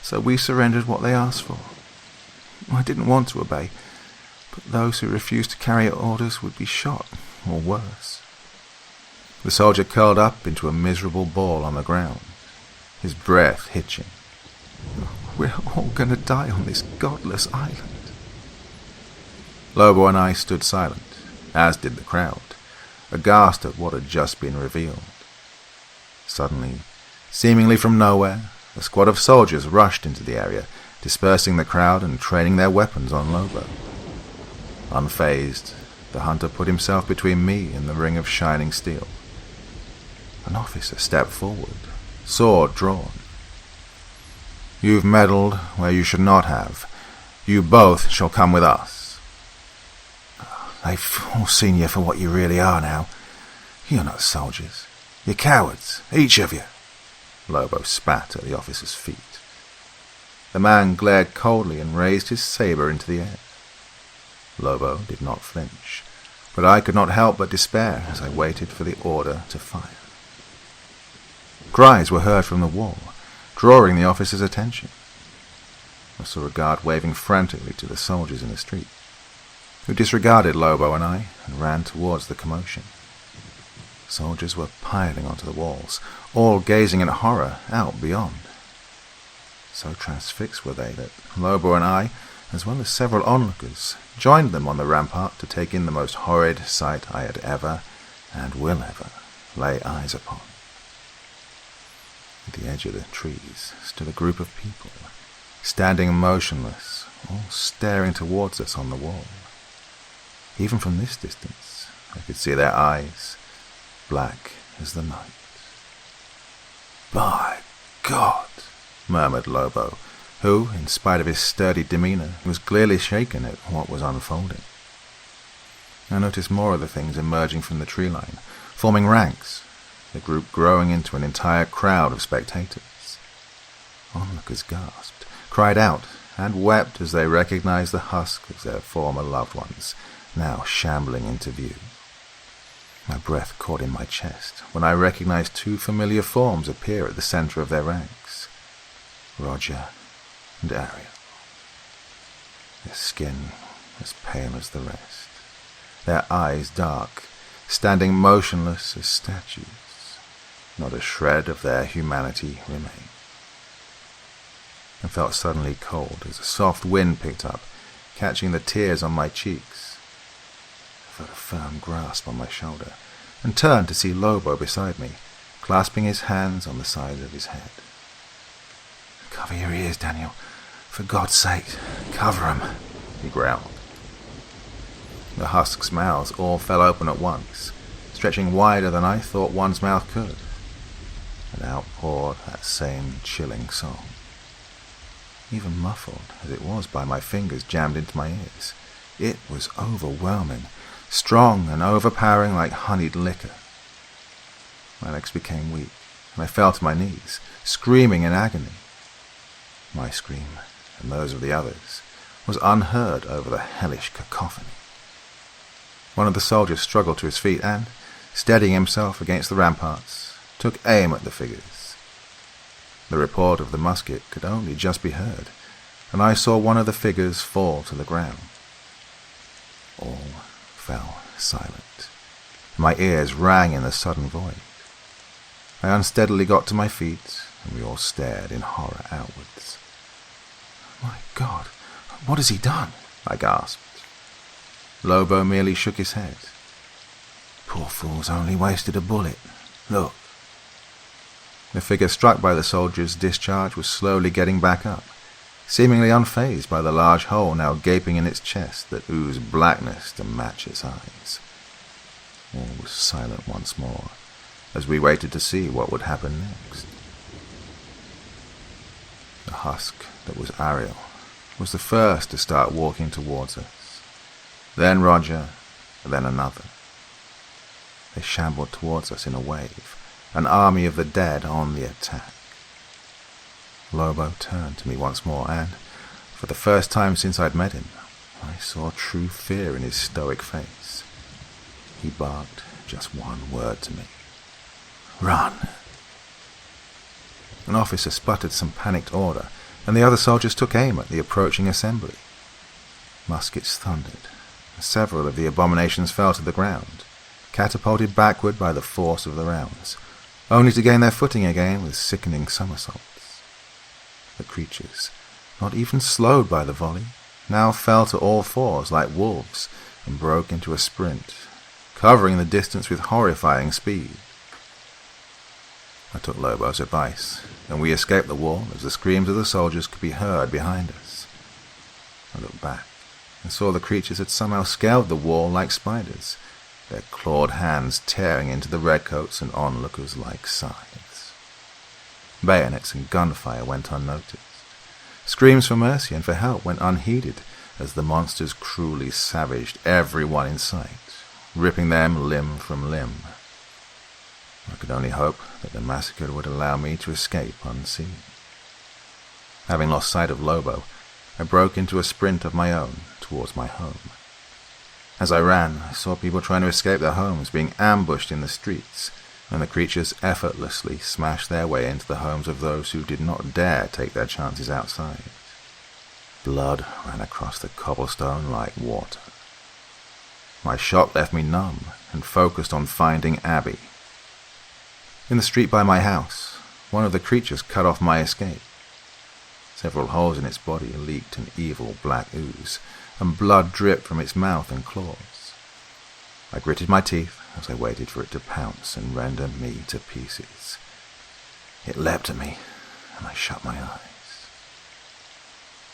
so we surrendered what they asked for. I didn't want to obey, but those who refused to carry out orders would be shot, or worse." The soldier curled up into a miserable ball on the ground, his breath hitching. "We're all going to die on this godless island." Lobo and I stood silent, as did the crowd, aghast at what had just been revealed. Suddenly, seemingly from nowhere, a squad of soldiers rushed into the area, dispersing the crowd and training their weapons on Lobo. Unfazed, the hunter put himself between me and the ring of shining steel. An officer stepped forward, sword drawn. "You've meddled where you should not have. You both shall come with us." "They've all seen you for what you really are now. You're not soldiers. You're cowards, each of you." Lobo spat at the officer's feet. The man glared coldly and raised his saber into the air. Lobo did not flinch, but I could not help but despair as I waited for the order to fire. Cries were heard from the wall, drawing the officer's attention. I saw a guard waving frantically to the soldiers in the street, who disregarded Lobo and I and ran towards the commotion. Soldiers were piling onto the walls, all gazing in horror out beyond. So transfixed were they that Lobo and I, as well as several onlookers, joined them on the rampart to take in the most horrid sight I had ever, and will ever, lay eyes upon. At the edge of the trees stood a group of people, standing motionless, all staring towards us on the wall. Even from this distance, I could see their eyes, black as the night. "By God!" murmured Lobo, who, in spite of his sturdy demeanor, was clearly shaken at what was unfolding. I noticed more of the things emerging from the tree line, forming ranks, the group growing into an entire crowd of spectators. Onlookers gasped, cried out, and wept as they recognized the husk of their former loved ones, now shambling into view. My breath caught in my chest when I recognized two familiar forms appear at the center of their ranks, Roger and Ariel. Their skin as pale as the rest, their eyes dark, standing motionless as statues. Not a shred of their humanity remained. I felt suddenly cold as a soft wind picked up, catching the tears on my cheeks. I felt a firm grasp on my shoulder and turned to see Lobo beside me, clasping his hands on the sides of his head. "Cover your ears, Daniel. For God's sake, cover 'em," he growled. The husks' mouths all fell open at once, stretching wider than I thought one's mouth could, and out poured that same chilling song. Even muffled as it was by my fingers jammed into my ears, it was overwhelming, strong and overpowering like honeyed liquor. My legs became weak, and I fell to my knees, screaming in agony. My scream, and those of the others, was unheard over the hellish cacophony. One of the soldiers struggled to his feet and, steadying himself against the ramparts, took aim at the figures. The report of the musket could only just be heard, and I saw one of the figures fall to the ground. All fell silent. My ears rang in the sudden void. I unsteadily got to my feet, and we all stared in horror outwards. "My God, what has he done?" I gasped. Lobo merely shook his head. "Poor fool's only wasted a bullet. Look." The figure struck by the soldier's discharge was slowly getting back up, seemingly unfazed by the large hole now gaping in its chest that oozed blackness to match its eyes. All was silent once more, as we waited to see what would happen next. The husk that was Ariel was the first to start walking towards us. Then Roger, then another. They shambled towards us in a wave, an army of the dead on the attack. Lobo turned to me once more, and, for the first time since I'd met him, I saw true fear in his stoic face. He barked just one word to me. "Run!" An officer sputtered some panicked order, and the other soldiers took aim at the approaching assembly. Muskets thundered, and several of the abominations fell to the ground, catapulted backward by the force of the rounds, only to gain their footing again with sickening somersaults. The creatures, not even slowed by the volley, now fell to all fours like wolves and broke into a sprint, covering the distance with horrifying speed. I took Lobo's advice, and we escaped the wall as the screams of the soldiers could be heard behind us. I looked back and saw the creatures had somehow scaled the wall like spiders, their clawed hands tearing into the redcoats and onlookers like scythes. Bayonets and gunfire went unnoticed. Screams for mercy and for help went unheeded as the monsters cruelly savaged everyone in sight, ripping them limb from limb. I could only hope that the massacre would allow me to escape unseen. Having lost sight of Lobo, I broke into a sprint of my own towards my home. As I ran, I saw people trying to escape their homes being ambushed in the streets, and the creatures effortlessly smashed their way into the homes of those who did not dare take their chances outside. Blood ran across the cobblestone like water. My shock left me numb and focused on finding Abby. In the street by my house, one of the creatures cut off my escape. Several holes in its body leaked an evil black ooze, and blood dripped from its mouth and claws. I gritted my teeth as I waited for it to pounce and render me to pieces. It leapt at me, and I shut my eyes.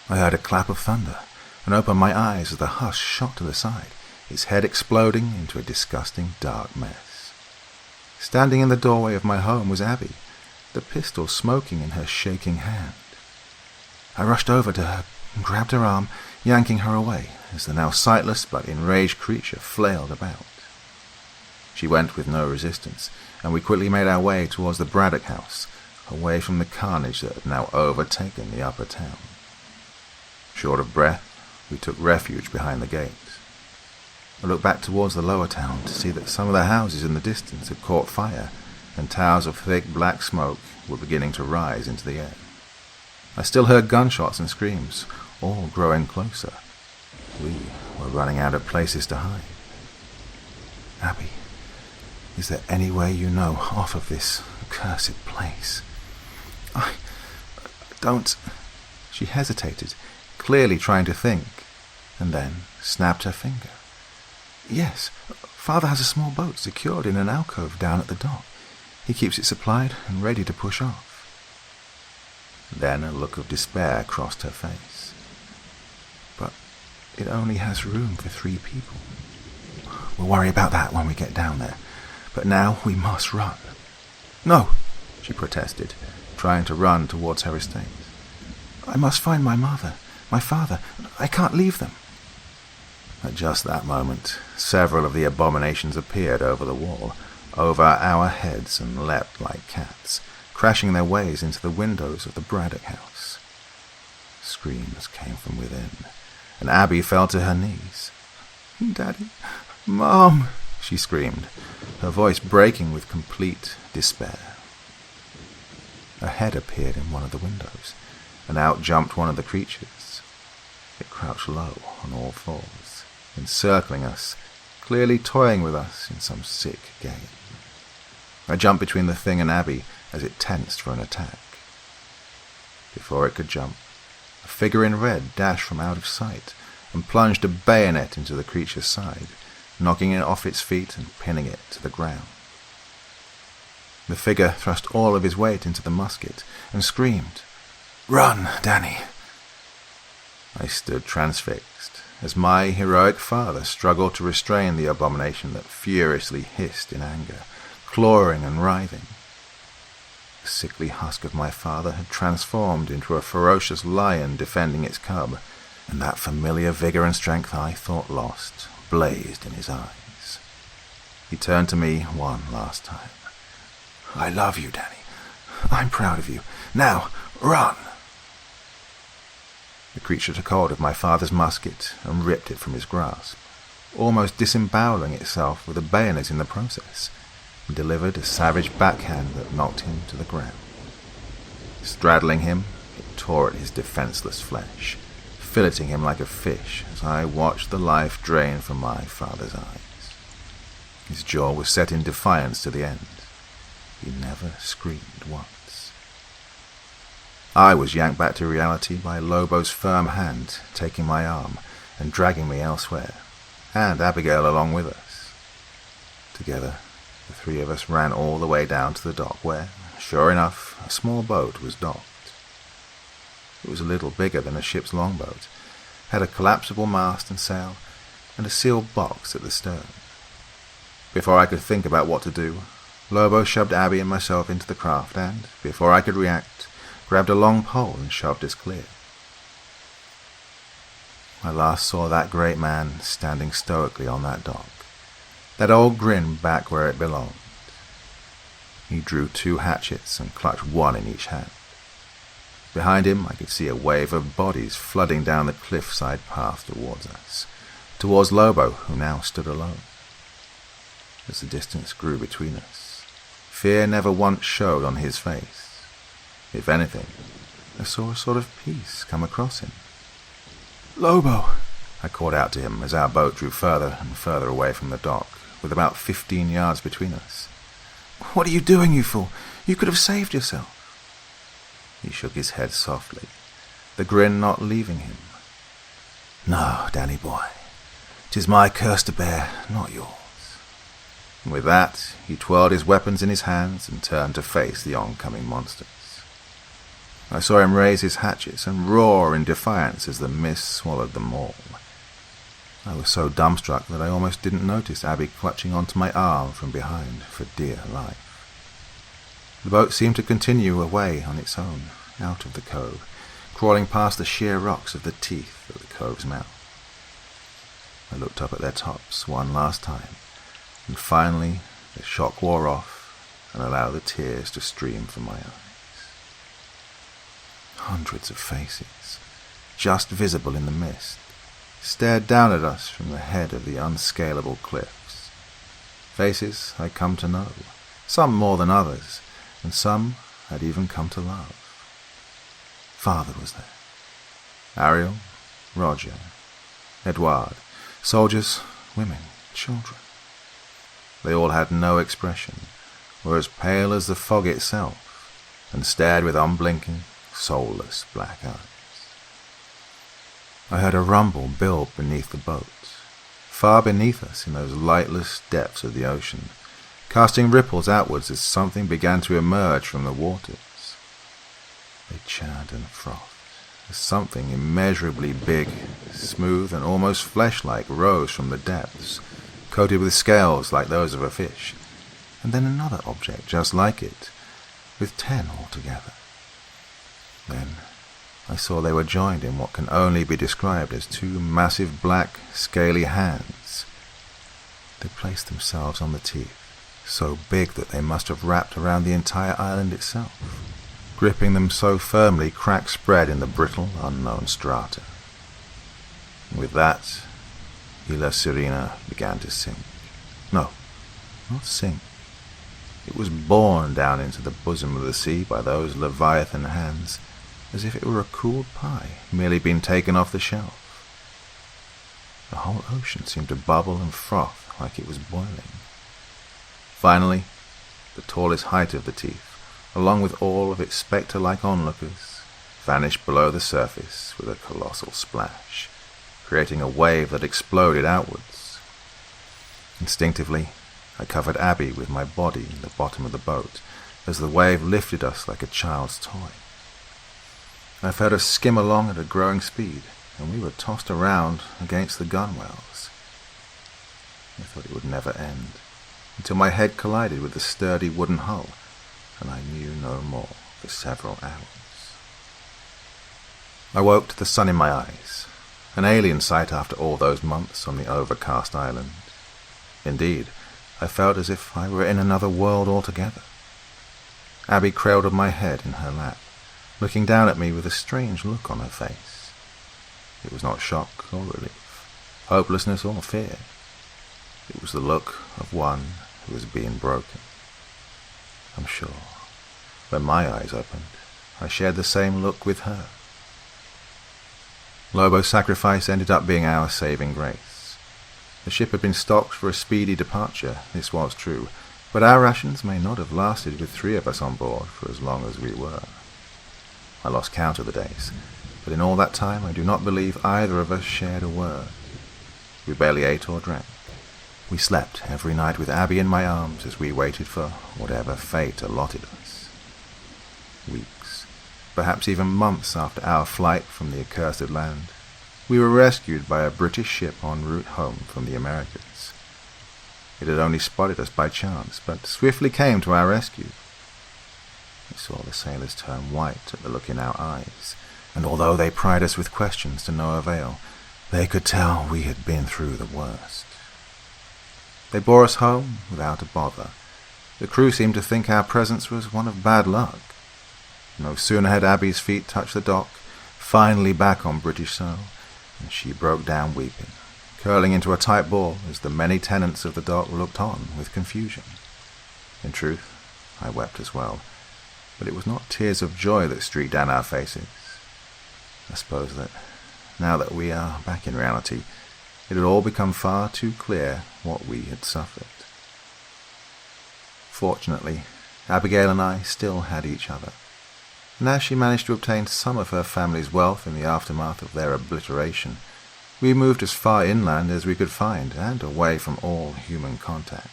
I heard a clap of thunder, and opened my eyes as the husk shot to the side, its head exploding into a disgusting dark mess. Standing in the doorway of my home was Abby, the pistol smoking in her shaking hand. I rushed over to her and grabbed her arm, yanking her away, as the now sightless but enraged creature flailed about. She went with no resistance, and we quickly made our way towards the Braddock house, away from the carnage that had now overtaken the upper town. Short of breath, we took refuge behind the gates. I looked back towards the lower town to see that some of the houses in the distance had caught fire, and towers of thick black smoke were beginning to rise into the air. I still heard gunshots and screams, all growing closer. We were running out of places to hide. Abby, is there any way you know off of this accursed place? I don't... She hesitated, clearly trying to think, and then snapped her finger. Yes, Father has a small boat secured in an alcove down at the dock. He keeps it supplied and ready to push off. Then a look of despair crossed her face. But it only has room for 3 people. We'll worry about that when we get down there. But now we must run. No, she protested, trying to run towards her estate. I must find my mother, my father. I can't leave them. At just that moment, several of the abominations appeared over the wall, over our heads, and leapt like cats, crashing their ways into the windows of the Braddock house. Screams came from within, and Abby fell to her knees. Daddy, Mom, she screamed, her voice breaking with complete despair. A head appeared in one of the windows, and out jumped one of the creatures. It crouched low on all fours, encircling us, clearly toying with us in some sick game. I jumped between the thing and Abby as it tensed for an attack. Before it could jump, a figure in red dashed from out of sight and plunged a bayonet into the creature's side, knocking it off its feet and pinning it to the ground. The figure thrust all of his weight into the musket and screamed, "Run, Danny!" I stood transfixed as my heroic father struggled to restrain the abomination that furiously hissed in anger, clawing and writhing. The sickly husk of my father had transformed into a ferocious lion defending its cub, and that familiar vigor and strength I thought lost blazed in his eyes. He turned to me one last time. "I love you, Danny. I'm proud of you. Now, run!" The creature took hold of my father's musket and ripped it from his grasp, almost disemboweling itself with a bayonet in the process, and delivered a savage backhand that knocked him to the ground. Straddling him, it tore at his defenseless flesh, filleting him like a fish as I watched the life drain from my father's eyes. His jaw was set in defiance to the end. He never screamed once. I was yanked back to reality by Lobo's firm hand taking my arm and dragging me elsewhere, and Abigail along with us. Together, the 3 of us ran all the way down to the dock where, sure enough, a small boat was docked. It was a little bigger than a ship's longboat, had a collapsible mast and sail, and a sealed box at the stern. Before I could think about what to do, Lobo shoved Abby and myself into the craft and, before I could react, grabbed a long pole and shoved us clear. I last saw that great man standing stoically on that dock, that old grin back where it belonged. He drew 2 hatchets and clutched one in each hand. Behind him I could see a wave of bodies flooding down the cliffside path towards us, towards Lobo, who now stood alone. As the distance grew between us, fear never once showed on his face. If anything, I saw a sort of peace come across him. "Lobo!" I called out to him as our boat drew further and further away from the dock, with about 15 yards between us. "What are you doing, you fool? You could have saved yourself." He shook his head softly, the grin not leaving him. "No, Danny boy, 'tis my curse to bear, not yours." And with that, he twirled his weapons in his hands and turned to face the oncoming monsters. I saw him raise his hatchets and roar in defiance as the mist swallowed them all. I was so dumbstruck that I almost didn't notice Abby clutching onto my arm from behind for dear life. The boat seemed to continue away on its own, out of the cove, crawling past the sheer rocks of the teeth at the cove's mouth. I looked up at their tops one last time, and finally the shock wore off and allowed the tears to stream from my eyes. Hundreds of faces, just visible in the mist, stared down at us from the head of the unscalable cliffs. Faces I'd come to know, some more than others, and some I'd even come to love. Father was there. Ariel, Roger, Edouard, soldiers, women, children. They all had no expression, were as pale as the fog itself, and stared with unblinking, soulless black eyes. I heard a rumble build beneath the boat, far beneath us in those lightless depths of the ocean, casting ripples outwards as something began to emerge from the waters. They churned and frothed as something immeasurably big, smooth and almost flesh-like rose from the depths, coated with scales like those of a fish, and then another object just like it, with 10 altogether. Then I saw they were joined in what can only be described as 2 massive black, scaly hands. They placed themselves on the teeth, so big that they must have wrapped around the entire island itself, gripping them so firmly cracks spread in the brittle, unknown strata. And with that, Isla Serena began to sink. No, not sink. It was borne down into the bosom of the sea by those leviathan hands, as if it were a cooled pie, merely been taken off the shelf. The whole ocean seemed to bubble and froth like it was boiling. Finally, the tallest height of the teeth, along with all of its spectre-like onlookers, vanished below the surface with a colossal splash, creating a wave that exploded outwards. Instinctively, I covered Abby with my body in the bottom of the boat as the wave lifted us like a child's toy. I felt us skim along at a growing speed, and we were tossed around against the gunwales. I thought it would never end, until my head collided with the sturdy wooden hull, and I knew no more for several hours. I woke to the sun in my eyes, an alien sight after all those months on the overcast island. Indeed, I felt as if I were in another world altogether. Abby cradled my head in her lap, looking down at me with a strange look on her face. It was not shock or relief, hopelessness or fear. It was the look of one who was being broken. I'm sure, when my eyes opened, I shared the same look with her. Lobo's sacrifice ended up being our saving grace. The ship had been stocked for a speedy departure, this was true, but our rations may not have lasted with 3 of us on board for as long as we were. I lost count of the days, but in all that time I do not believe either of us shared a word. We barely ate or drank. We slept every night with Abby in my arms as we waited for whatever fate allotted us. Weeks, perhaps even months after our flight from the accursed land, we were rescued by a British ship en route home from the Americas. It had only spotted us by chance, but swiftly came to our rescue. We saw the sailors turn white at the look in our eyes, and although they pried us with questions to no avail, they could tell we had been through the worst. They bore us home without a bother. The crew seemed to think our presence was one of bad luck. No sooner had Abby's feet touched the dock, finally back on British soil, and she broke down weeping, curling into a tight ball as the many tenants of the dock looked on with confusion. In truth, I wept as well, but it was not tears of joy that streaked down our faces. I suppose that, now that we are back in reality, it had all become far too clear what we had suffered. Fortunately, Abigail and I still had each other, and as she managed to obtain some of her family's wealth in the aftermath of their obliteration, we moved as far inland as we could find and away from all human contact.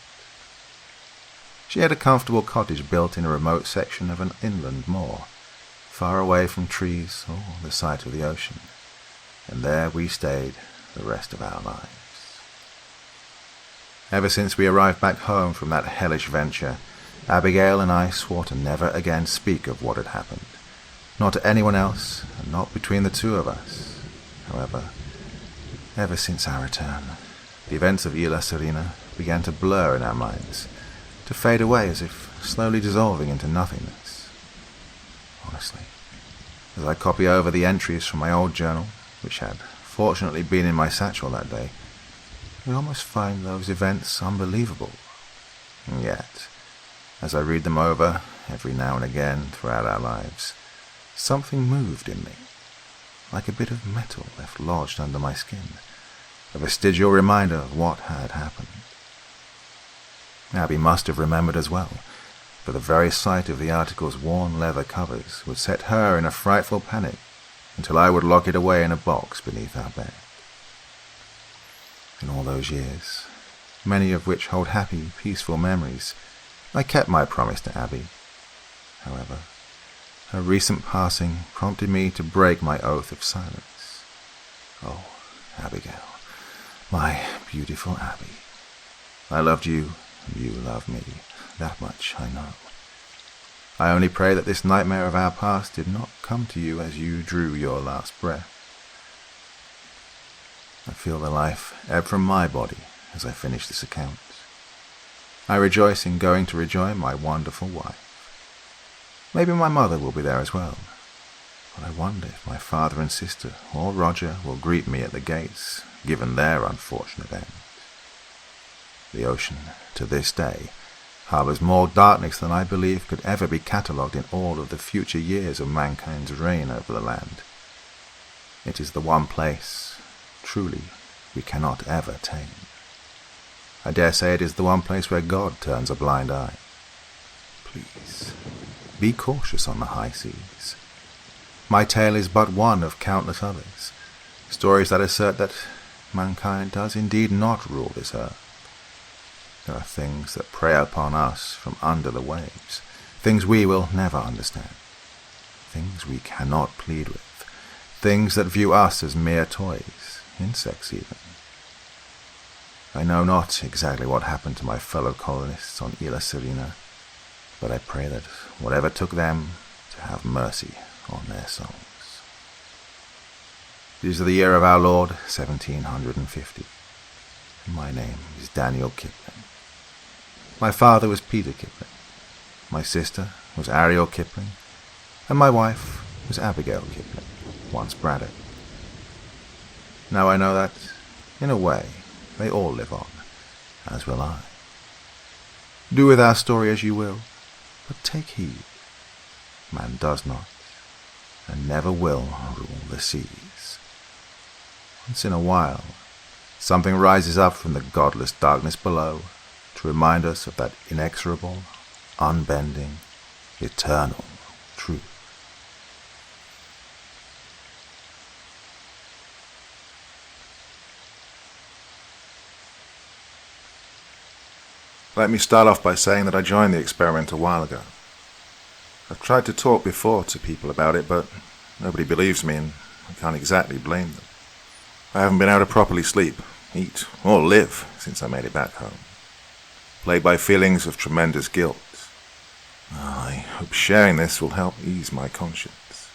She had a comfortable cottage built in a remote section of an inland moor, far away from trees or the sight of the ocean, and there we stayed the rest of our lives. Ever since we arrived back home from that hellish venture, Abigail and I swore to never again speak of what had happened, not to anyone else, and not between the 2 of us. However, ever since our return, The events of Isla Serena began to blur in our minds, to fade away as if slowly dissolving into nothingness. Honestly, as I copy over the entries from my old journal, which had fortunately been in my satchel that day, I almost find those events unbelievable. And yet, as I read them over every now and again throughout our lives, something moved in me, like a bit of metal left lodged under my skin, a vestigial reminder of what had happened. Abby must have remembered as well, for the very sight of the article's worn leather covers would set her in a frightful panic until I would lock it away in a box beneath our bed. In all those years, many of which hold happy, peaceful memories, I kept my promise to Abby. However, her recent passing prompted me to break my oath of silence. Oh, Abigail, my beautiful Abby. I loved you, and you loved me. That much I know. I only pray that this nightmare of our past did not come to you as you drew your last breath. I feel the life ebb from my body as I finish this account. I rejoice in going to rejoin my wonderful wife. Maybe my mother will be there as well, but I wonder if my father and sister or Roger will greet me at the gates, given their unfortunate end. The ocean, to this day, harbours more darkness than I believe could ever be catalogued in all of the future years of mankind's reign over the land. It is the one place, truly, we cannot ever tame. I dare say it is the one place where God turns a blind eye. Please, be cautious on the high seas. My tale is but one of countless others, stories that assert that mankind does indeed not rule this earth. There are things that prey upon us from under the waves, things we will never understand, things we cannot plead with, things that view us as mere toys, insects even. I know not exactly what happened to my fellow colonists on Isla Serena, but I pray that whatever took them to have mercy on their souls. It is the year of our Lord, 1750, and my name is Daniel Kipling. My father was Peter Kipling, my sister was Ariel Kipling, and my wife was Abigail Kipling, once Braddock. Now I know that, in a way, they all live on, as will I. Do with our story as you will, but take heed. Man does not, and never will rule the seas. Once in a while, something rises up from the godless darkness below to remind us of that inexorable, unbending, eternal truth. Let me start off by saying that I joined the experiment a while ago. I've tried to talk before to people about it, but nobody believes me, and I can't exactly blame them. I haven't been able to properly sleep, eat, or live since I made it back home, plagued by feelings of tremendous guilt. I hope sharing this will help ease my conscience.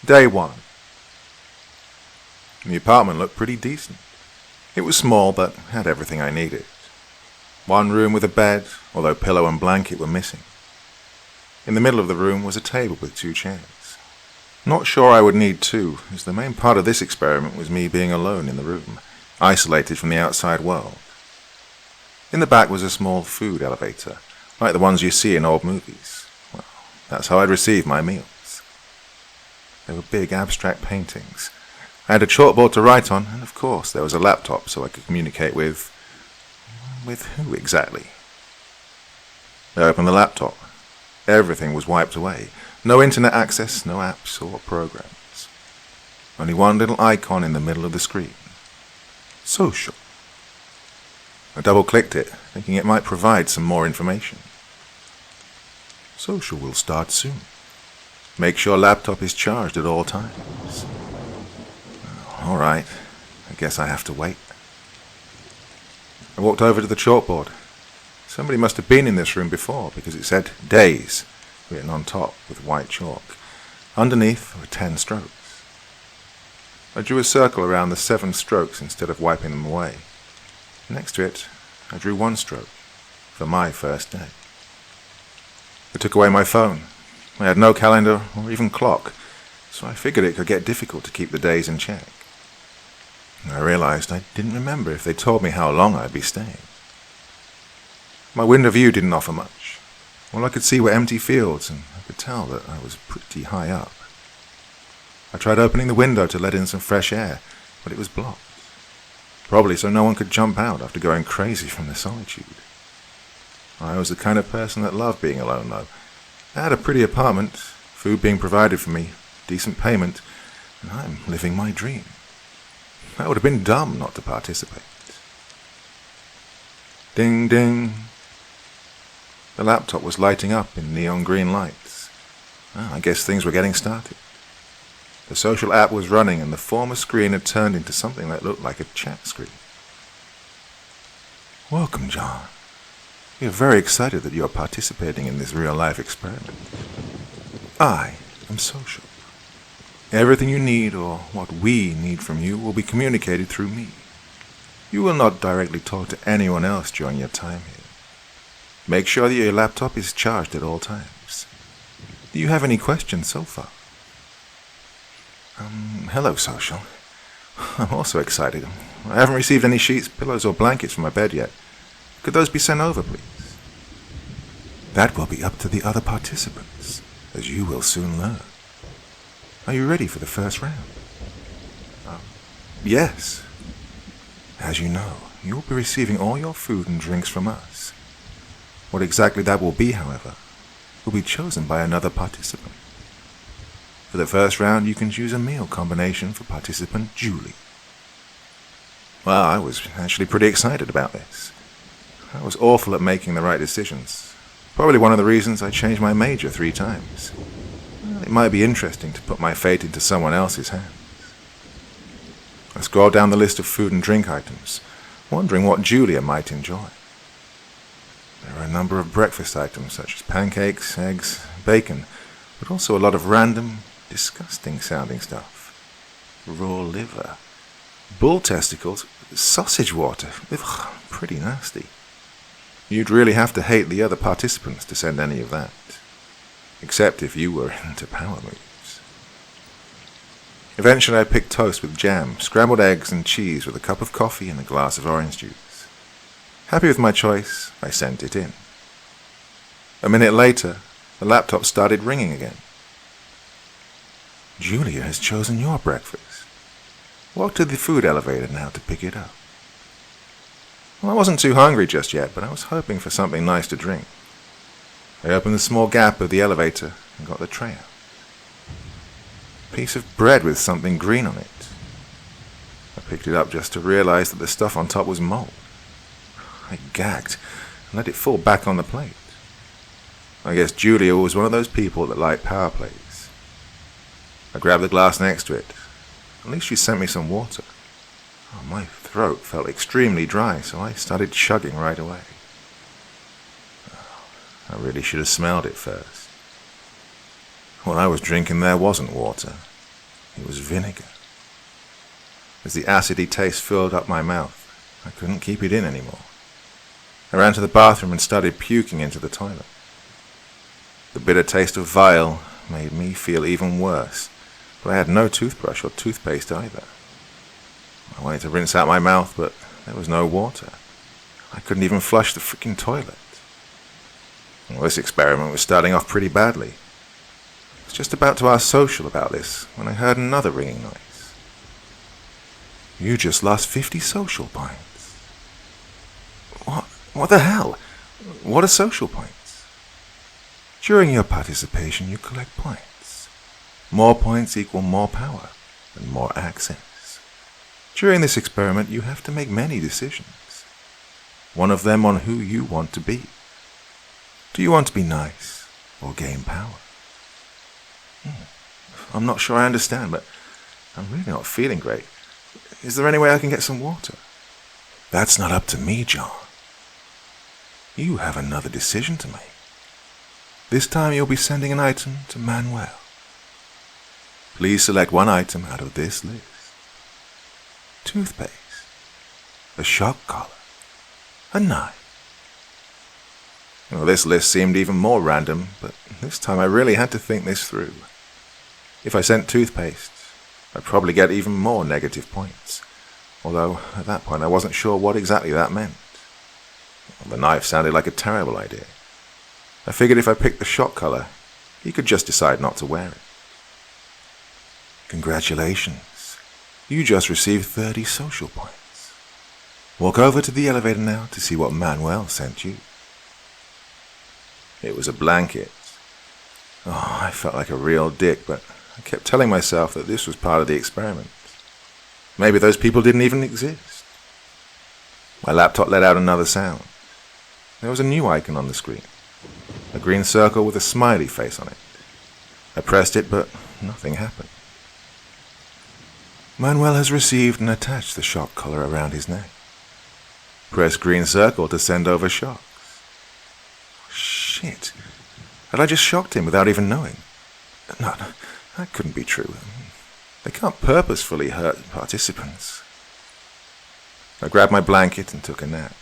Day 1. The apartment looked pretty decent. It was small, but had everything I needed. One room with a bed, although pillow and blanket were missing. In the middle of the room was a table with 2 chairs. Not sure I would need 2, as the main part of this experiment was me being alone in the room, isolated from the outside world. In the back was a small food elevator, like the ones you see in old movies. Well, that's how I'd receive my meals. They were big abstract paintings. I had a chalkboard to write on, and of course there was a laptop so I could communicate with who exactly? I opened the laptop. Everything was wiped away. No internet access, no apps or programs. Only one little icon in the middle of the screen. Social. I double-clicked it, thinking it might provide some more information. Social will start soon. Make sure laptop is charged at all times. All right, I guess I have to wait. I walked over to the chalkboard. Somebody must have been in this room before, because it said days written on top with white chalk. Underneath were 10 strokes. I drew a circle around the 7 strokes instead of wiping them away. Next to it, I drew 1 stroke for my first day. I took away my phone. I had no calendar or even clock, so I figured it could get difficult to keep the days in check. I realized I didn't remember if they told me how long I'd be staying. My window view didn't offer much. All I could see were empty fields, and I could tell that I was pretty high up. I tried opening the window to let in some fresh air, but it was blocked. Probably so no one could jump out after going crazy from the solitude. I was the kind of person that loved being alone, though. I had a pretty apartment, food being provided for me, decent payment, and I'm living my dream. I would have been dumb not to participate. Ding, ding. The laptop was lighting up in neon green lights. I guess things were getting started. The social app was running and the former screen had turned into something that looked like a chat screen. Welcome, John. We are very excited that you are participating in this real-life experiment. I am social. Everything you need, or what we need from you, will be communicated through me. You will not directly talk to anyone else during your time here. Make sure that your laptop is charged at all times. Do you have any questions so far? Hello, social. I'm also excited. I haven't received any sheets, pillows, or blankets from my bed yet. Could those be sent over, please? That will be up to the other participants, as you will soon learn. Are you ready for the first round? Yes. As you know, you will be receiving all your food and drinks from us. What exactly that will be, however, will be chosen by another participant. For the first round, you can choose a meal combination for participant Julie. Well, I was actually pretty excited about this. I was awful at making the right decisions. Probably one of the reasons I changed my major 3 times. Well, it might be interesting to put my fate into someone else's hands. I scrolled down the list of food and drink items, wondering what Julia might enjoy. There were a number of breakfast items such as pancakes, eggs, bacon, but also a lot of random, disgusting-sounding stuff. Raw liver, bull testicles, sausage water. Ugh, pretty nasty. You'd really have to hate the other participants to send any of that. Except if you were into power moves. Eventually I picked toast with jam, scrambled eggs and cheese with a cup of coffee and a glass of orange juice. Happy with my choice, I sent it in. A minute later, the laptop started ringing again. Julia has chosen your breakfast. Walk to the food elevator now to pick it up. Well, I wasn't too hungry just yet, but I was hoping for something nice to drink. I opened the small gap of the elevator and got the tray out. A piece of bread with something green on it. I picked it up just to realize that the stuff on top was mold. I gagged and let it fall back on the plate. I guess Julia was one of those people that like power plays. I grabbed the glass next to it. At least she sent me some water. Oh, my throat felt extremely dry, so I started chugging right away. I really should have smelled it first. What I was drinking there wasn't water. It was vinegar. As the acidy taste filled up my mouth, I couldn't keep it in anymore. I ran to the bathroom and started puking into the toilet. The bitter taste of bile made me feel even worse, but I had no toothbrush or toothpaste either. I wanted to rinse out my mouth, but there was no water. I couldn't even flush the freaking toilet. Well, this experiment was starting off pretty badly. I was just about to ask Social about this when I heard another ringing noise. You just lost 50 social points. What the hell? What are social points? During your participation, you collect points. More points equal more power and more access. During this experiment, you have to make many decisions. One of them on who you want to be. Do you want to be nice or gain power? I'm not sure I understand, but I'm really not feeling great. Is there any way I can get some water? That's not up to me, John. You have another decision to make. This time you'll be sending an item to Manuel. Please select one item out of this list. toothpaste, a shock collar, a knife. Well, this list seemed even more random, but this time I really had to think this through. If I sent toothpaste, I'd probably get even more negative points, although at that point I wasn't sure what exactly that meant. The knife sounded like a terrible idea. I figured if I picked the shock collar, he could just decide not to wear it. Congratulations. You just received 30 social points. Walk over to the elevator now to see what Manuel sent you. It was a blanket. Oh, I felt like a real dick, but I kept telling myself that this was part of the experiment. Maybe those people didn't even exist. My laptop let out another sound. There was a new icon on the screen. A green circle with a smiley face on it. I pressed it, but nothing happened. Manuel has received and attached the shock collar around his neck. Press green circle to send over shocks. Shit. Had I just shocked him without even knowing? No, that couldn't be true. They can't purposefully hurt participants. I grabbed my blanket and took a nap.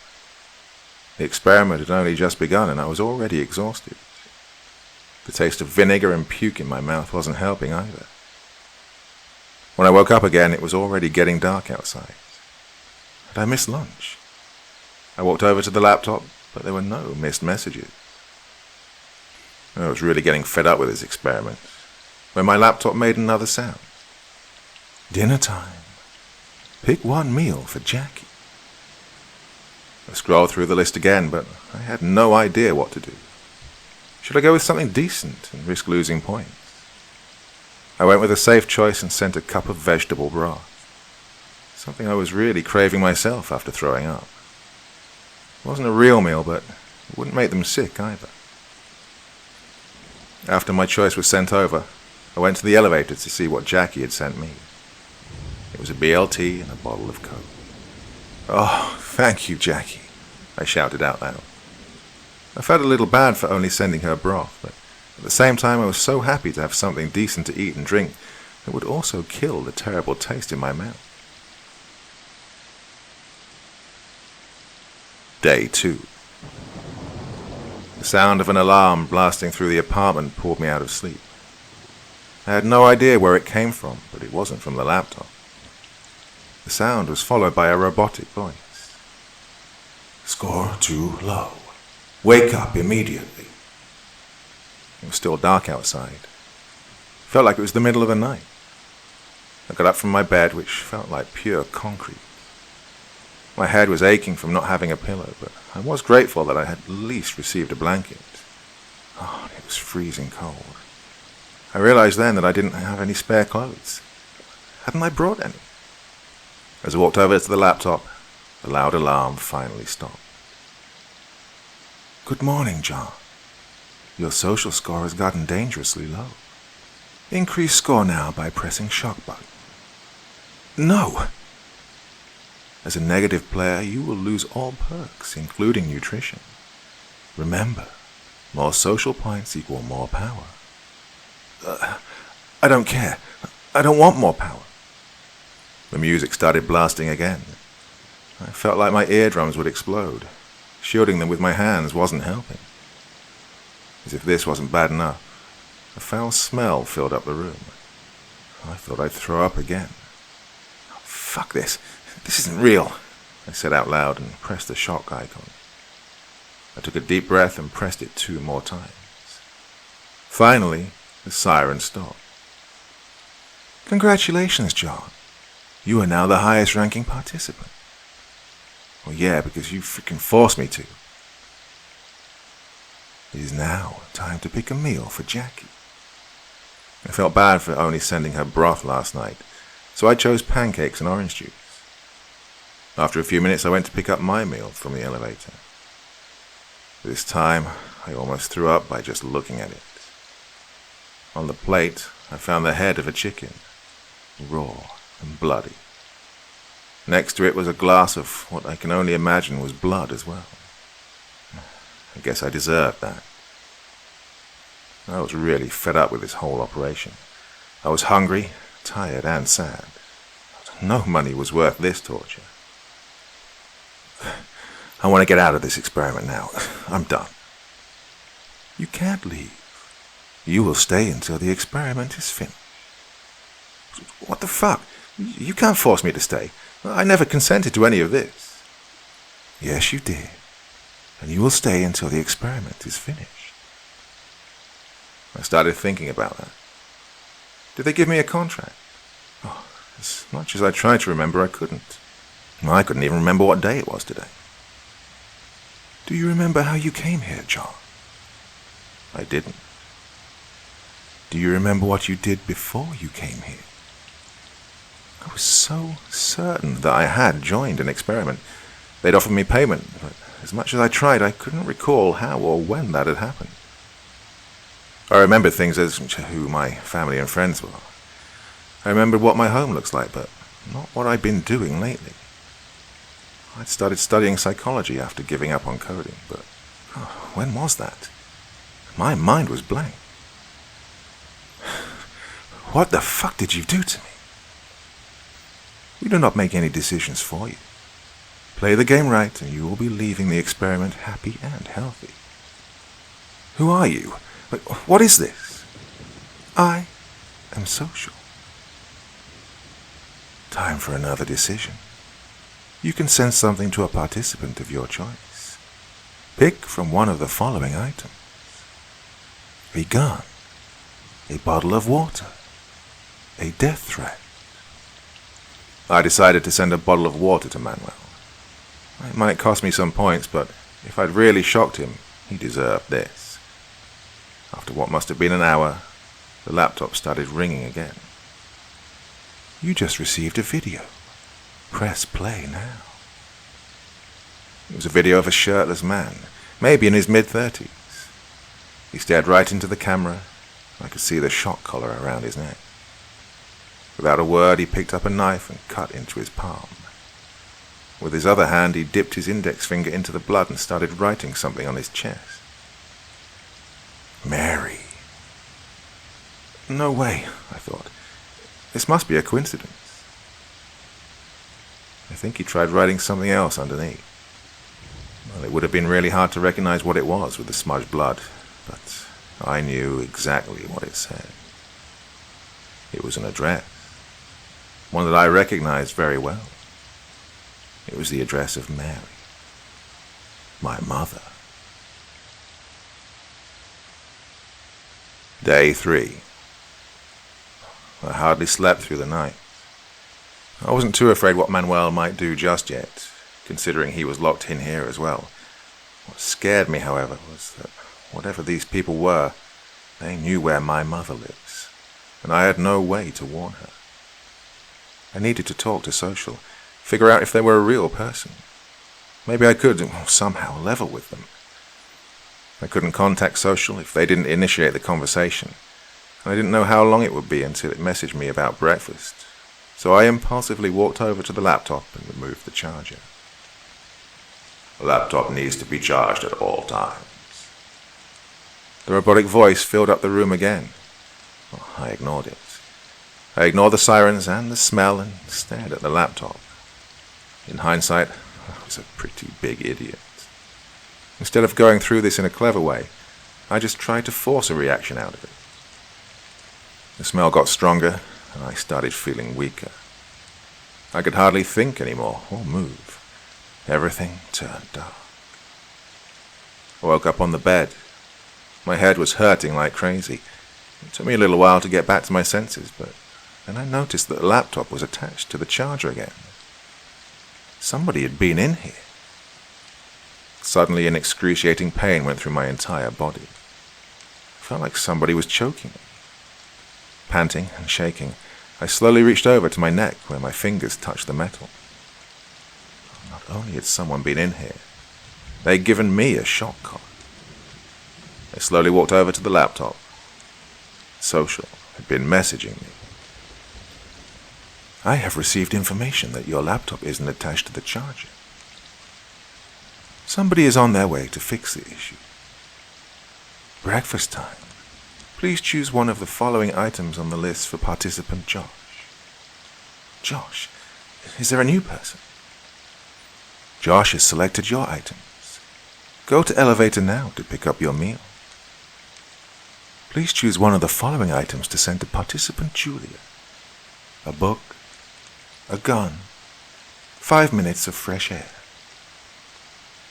The experiment had only just begun and I was already exhausted. The taste of vinegar and puke in my mouth wasn't helping either. When I woke up again, it was already getting dark outside. Had I missed lunch? I walked over to the laptop, but there were no missed messages. I was really getting fed up with this experiment when my laptop made another sound. Dinner time. Pick one meal for Jackie. I scrolled through the list again, but I had no idea what to do. Should I go with something decent and risk losing points? I went with a safe choice and sent a cup of vegetable broth. Something I was really craving myself after throwing up. It wasn't a real meal, but it wouldn't make them sick either. After my choice was sent over, I went to the elevator to see what Jackie had sent me. It was a BLT and a bottle of Coke. Oh, thank you, Jackie, I shouted out loud. I felt a little bad for only sending her broth, but at the same time I was so happy to have something decent to eat and drink that would also kill the terrible taste in my mouth. Day 2. The sound of an alarm blasting through the apartment pulled me out of sleep. I had no idea where it came from, but it wasn't from the laptop. The sound was followed by a robotic voice. Score too low. Wake up immediately. It was still dark outside. It felt like it was the middle of the night. I got up from my bed, which felt like pure concrete. My head was aching from not having a pillow, but I was grateful that I had at least received a blanket. Oh, it was freezing cold. I realized then that I didn't have any spare clothes. Hadn't I brought any? As I walked over to the laptop, the loud alarm finally stopped. Good morning, John. Your social score has gotten dangerously low. Increase score now by pressing shock button. No! As a negative player, you will lose all perks, including nutrition. Remember, more social points equal more power. I don't care. I don't want more power. The music started blasting again. I felt like my eardrums would explode. Shielding them with my hands wasn't helping. As if this wasn't bad enough, a foul smell filled up the room. I thought I'd throw up again. Oh, fuck this. This isn't real, I said out loud and pressed the shock icon. I took a deep breath and pressed it 2 more times. Finally, the siren stopped. Congratulations, John. You are now the highest ranking participant. Well, yeah, because you freaking forced me to. It is now time to pick a meal for Jackie. I felt bad for only sending her broth last night, so I chose pancakes and orange juice. After a few minutes, I went to pick up my meal from the elevator. This time, I almost threw up by just looking at it. On the plate, I found the head of a chicken, raw and bloody. Next to it was a glass of what I can only imagine was blood as well. I guess I deserved that. I was really fed up with this whole operation. I was hungry, tired, and sad. no money was worth this torture. I want to get out of this experiment now. I'm done. You can't leave. You will stay until the experiment is finished. What the fuck? You can't force me to stay. I never consented to any of this. Yes, you did. And you will stay until the experiment is finished. I started thinking about that. Did they give me a contract? Oh, as much as I tried to remember, I couldn't. I couldn't even remember what day it was today. Do you remember how you came here, John? I didn't. Do you remember what you did before you came here? I was so certain that I had joined an experiment. They'd offered me payment, but as much as I tried, I couldn't recall how or when that had happened. I remembered things as who my family and friends were. I remembered what my home looks like, but not what I'd been doing lately. I'd started studying psychology after giving up on coding, but when was that? My mind was blank. What the fuck did you do to me? We do not make any decisions for you. Play the game right, and you will be leaving the experiment happy and healthy. Who are you? What is this? I am social. Time for another decision. You can send something to a participant of your choice. Pick from one of the following items. A gun, a bottle of water, a death threat. I decided to send a bottle of water to Manuel. It might cost me some points, but if I'd really shocked him, he deserved this. After what must have been an hour, the laptop started ringing again. You just received a video. Press play now. It was a video of a shirtless man, maybe in his mid-30s. He stared right into the camera. I could see the shock collar around his neck. Without a word, he picked up a knife and cut into his palm. With his other hand, he dipped his index finger into the blood and started writing something on his chest. Mary. No way, I thought. This must be a coincidence. I think he tried writing something else underneath. Well, it would have been really hard to recognize what it was with the smudged blood, but I knew exactly what it said. It was an address, one that I recognized very well. It was the address of Mary, my mother. Day 3. I hardly slept through the night. I wasn't too afraid what Manuel might do just yet, considering he was locked in here as well. What scared me, however, was that whatever these people were, they knew where my mother lives, and I had no way to warn her. I needed to talk to Social, figure out if they were a real person. Maybe I could somehow level with them. I couldn't contact Social if they didn't initiate the conversation, and I didn't know how long it would be until it messaged me about breakfast, so I impulsively walked over to the laptop and removed the charger. The laptop needs to be charged at all times. The robotic voice filled up the room again. Well, I ignored it. I ignored the sirens and the smell and stared at the laptop. In hindsight, I was a pretty big idiot. Instead of going through this in a clever way, I just tried to force a reaction out of it. The smell got stronger, and I started feeling weaker. I could hardly think anymore or move. Everything turned dark. I woke up on the bed. My head was hurting like crazy. It took me a little while to get back to my senses, but then I noticed that the laptop was attached to the charger again. Somebody had been in here. Suddenly, an excruciating pain went through my entire body. I felt like somebody was choking me. Panting and shaking, I slowly reached over to my neck where my fingers touched the metal. Not only had someone been in here, they'd given me a shock collar. I slowly walked over to the laptop. Social had been messaging me. I have received information that your laptop isn't attached to the charger. Somebody is on their way to fix the issue. Breakfast time. Please choose one of the following items on the list for participant Josh. Josh, Is there a new person? Josh has selected your items. Go to elevator now to pick up your meal. Please choose one of the following items to send to participant Julia. A book, a gun, 5 minutes of fresh air.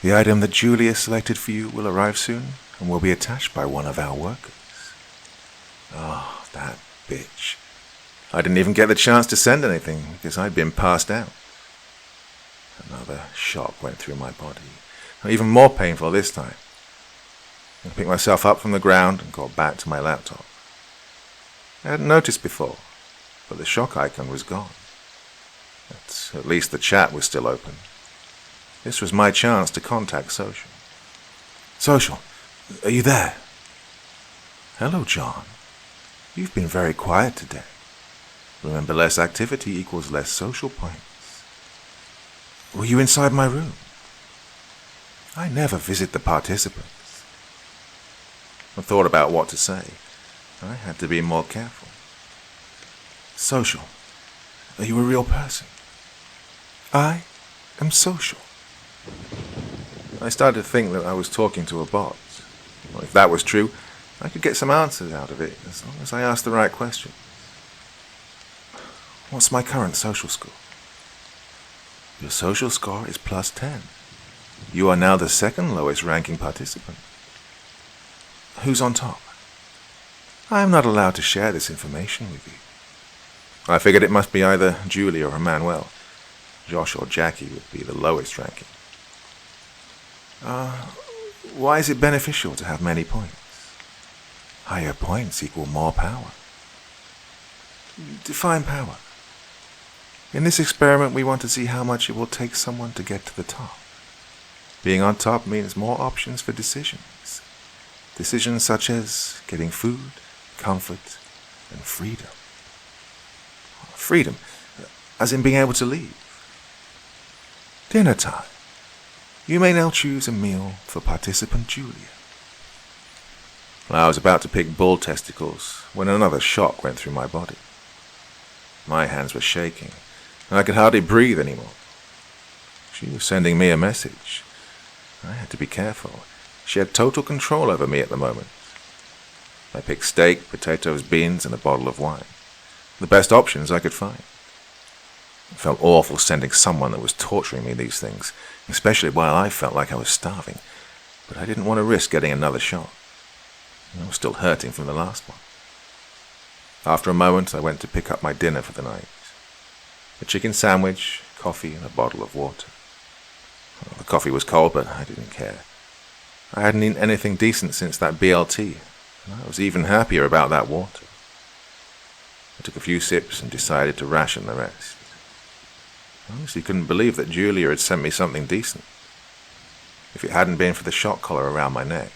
The item that Julia selected for you will arrive soon and will be attached by one of our workers. Oh, that bitch. I didn't even get the chance to send anything because I'd been passed out. Another shock went through my body, even more painful this time. I picked myself up from the ground and got back to my laptop. I hadn't noticed before, but the shock icon was gone. At least the chat was still open. This was my chance to contact Social. Social, are you there? Hello, John. You've been very quiet today. Remember, less activity equals less social points. Were you inside my room? I never visit the participants. I thought about what to say. I had to be more careful. Social, are you a real person? I am Social. I started to think that I was talking to a bot. Well, if that was true, I could get some answers out of it as long as I asked the right question. What's my current social score? Your social score is +10. You are now the second lowest ranking participant. Who's on top? I am not allowed to share this information with you. I figured it must be either Julie or Emmanuel. Josh or Jackie would be the lowest ranking. Why is it beneficial to have many points? Higher points equal more power. Define power. In this experiment, we want to see how much it will take someone to get to the top. Being on top means more options for decisions. Decisions such as getting food, comfort, and freedom. Freedom, as in being able to leave. Dinner time. You may now choose a meal for participant Julia. I was about to pick bull testicles when another shock went through my body. My hands were shaking, and I could hardly breathe anymore. She was sending me a message. I had to be careful. She had total control over me at the moment. I picked steak, potatoes, beans, and a bottle of wine. The best options I could find. It felt awful sending someone that was torturing me these things, especially while I felt like I was starving, but I didn't want to risk getting another shock. I was still hurting from the last one. After a moment, I went to pick up my dinner for the night. A chicken sandwich, coffee, and a bottle of water. Well, the coffee was cold, but I didn't care. I hadn't eaten anything decent since that BLT, and I was even happier about that water. I took a few sips and decided to ration the rest. I honestly couldn't believe that Julia had sent me something decent. If it hadn't been for the shock collar around my neck,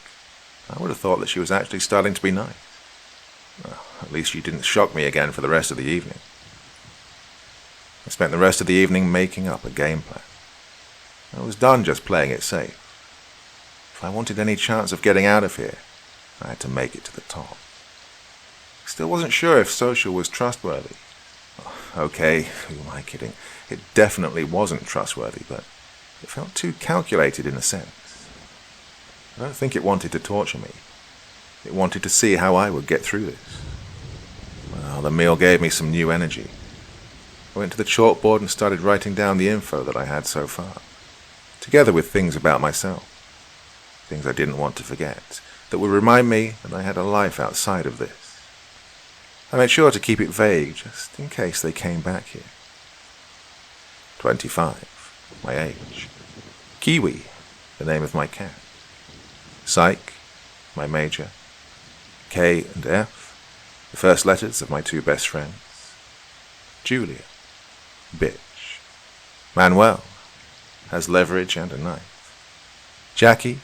I would have thought that she was actually starting to be nice. Well, at least she didn't shock me again for the rest of the evening. I spent the rest of the evening making up a game plan. I was done just playing it safe. If I wanted any chance of getting out of here, I had to make it to the top. Still wasn't sure if Social was trustworthy. Okay, who am I kidding? It definitely wasn't trustworthy, but it felt too calculated in a sense. I don't think it wanted to torture me. It wanted to see how I would get through this. Well, the meal gave me some new energy. I went to the chalkboard and started writing down the info that I had so far, together with things about myself, things I didn't want to forget, that would remind me that I had a life outside of this. I made sure to keep it vague, just in case they came back here. 25, my age. Kiwi, the name of my cat. Psych, my major. K and F, the first letters of my two best friends. Julia, bitch. Manuel, has leverage and a knife. Jackie,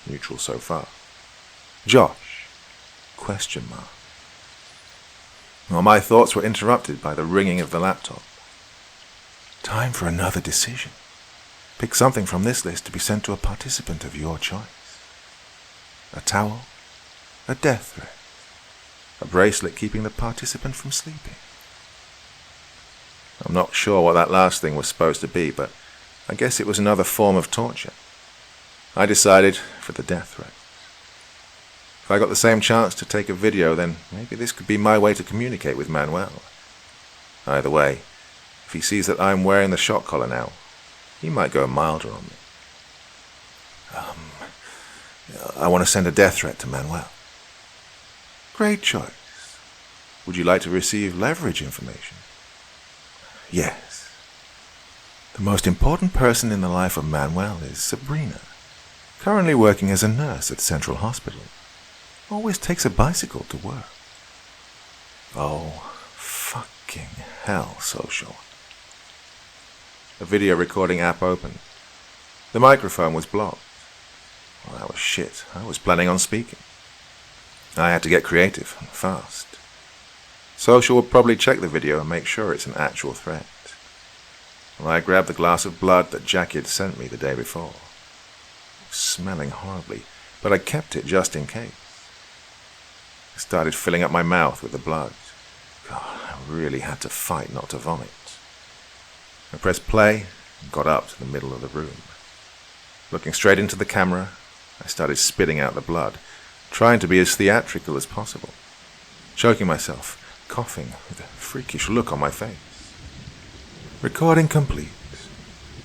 neutral so far. Josh, question mark. Well, my thoughts were interrupted by the ringing of the laptop. Time for another decision. Pick something from this list to be sent to a participant of your choice. A towel, a death threat, a bracelet keeping the participant from sleeping. I'm not sure what that last thing was supposed to be, but I guess it was another form of torture. I decided for the death threat. If I got the same chance to take a video, then maybe this could be my way to communicate with Manuel. Either way, if he sees that I'm wearing the shock collar now, he might go milder on me. I want to send a death threat to Manuel. Great choice. Would you like to receive leverage information? Yes. The most important person in the life of Manuel is Sabrina, currently working as a nurse at Central Hospital. Always takes a bicycle to work. Oh, fucking hell, Social. The video recording app opened. The microphone was blocked. Well, that was shit. I was planning on speaking. I had to get creative and fast. Social will probably check the video and make sure it's an actual threat. Well, I grabbed the glass of blood that Jackie had sent me the day before. It was smelling horribly, but I kept it just in case. I started filling up my mouth with the blood. God, I really had to fight not to vomit. I pressed play and got up to the middle of the room. Looking straight into the camera, I started spitting out the blood, trying to be as theatrical as possible, choking myself, coughing with a freakish look on my face. Recording complete.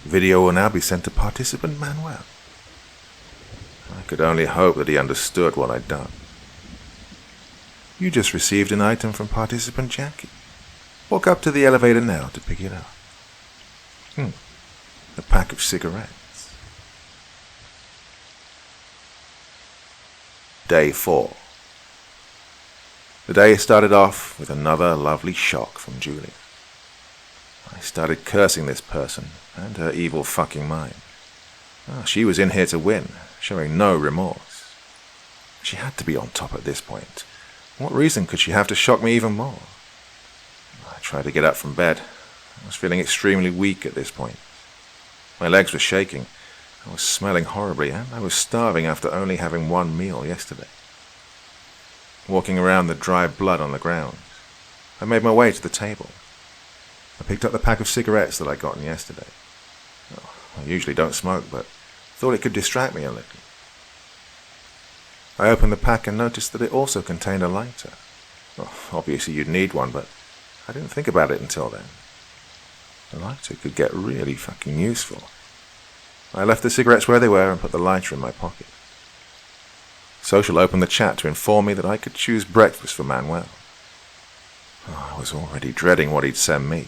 Video will now be sent to participant Manuel. I could only hope that he understood what I'd done. You just received an item from participant Jackie. Walk up to the elevator now to pick it up. A pack of cigarettes. Day 4. The day started off with another lovely shock from Julia. I started cursing this person and her evil fucking mind. She was in here to win, showing no remorse. She had to be on top at this point. What reason could she have to shock me even more? I tried to get up from bed. I was feeling extremely weak at this point. My legs were shaking. I was smelling horribly, and I was starving after only having one meal yesterday. Walking around the dry blood on the ground, I made my way to the table. I picked up the pack of cigarettes that I'd gotten yesterday. I usually don't smoke, but thought it could distract me a little. I opened the pack and noticed that it also contained a lighter. Obviously you'd need one, but I didn't think about it until then. The lighter could get really fucking useful. I left the cigarettes where they were and put the lighter in my pocket. Social opened the chat to inform me that I could choose breakfast for Manuel. I was already dreading what he'd send me.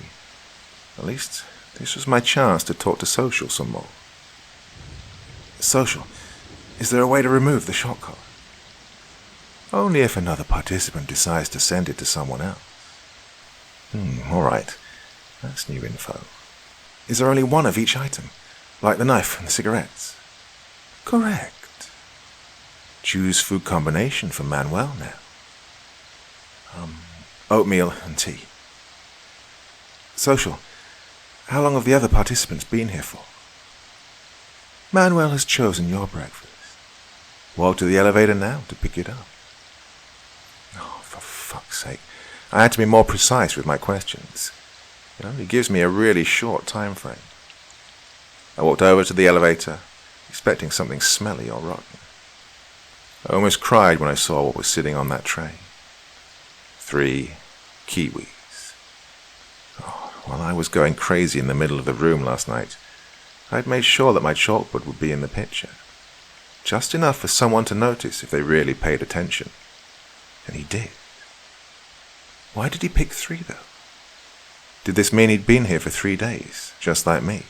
At least, this was my chance to talk to Social some more. Social, is there a way to remove the shock collar? Only if another participant decides to send it to someone else. Alright. That's new info. Is there only one of each item? Like the knife and the cigarettes? Correct. Choose food combination for Manuel now. Oatmeal and tea. Social, how long have the other participants been here for? Manuel has chosen your breakfast. Walk to the elevator now to pick it up. Oh, for fuck's sake. I had to be more precise with my questions. It only gives me a really short time frame. I walked over to the elevator, expecting something smelly or rotten. I almost cried when I saw what was sitting on that tray. 3 kiwis. While I was going crazy in the middle of the room last night, I'd made sure that my chalkboard would be in the picture. Just enough for someone to notice if they really paid attention. And he did. Why did he pick 3, though? Did this mean he'd been here for 3 days, just like me?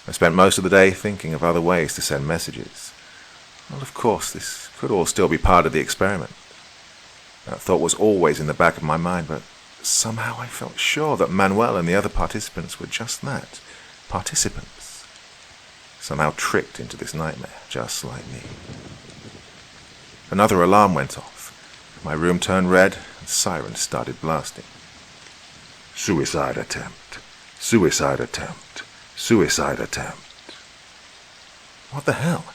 I spent most of the day thinking of other ways to send messages. Well, of course, this could all still be part of the experiment. That thought was always in the back of my mind, but somehow I felt sure that Manuel and the other participants were just that, participants. Somehow tricked into this nightmare, just like me. Another alarm went off. My room turned red, and sirens started blasting. Suicide attempt. Suicide attempt. Suicide attempt. What the hell?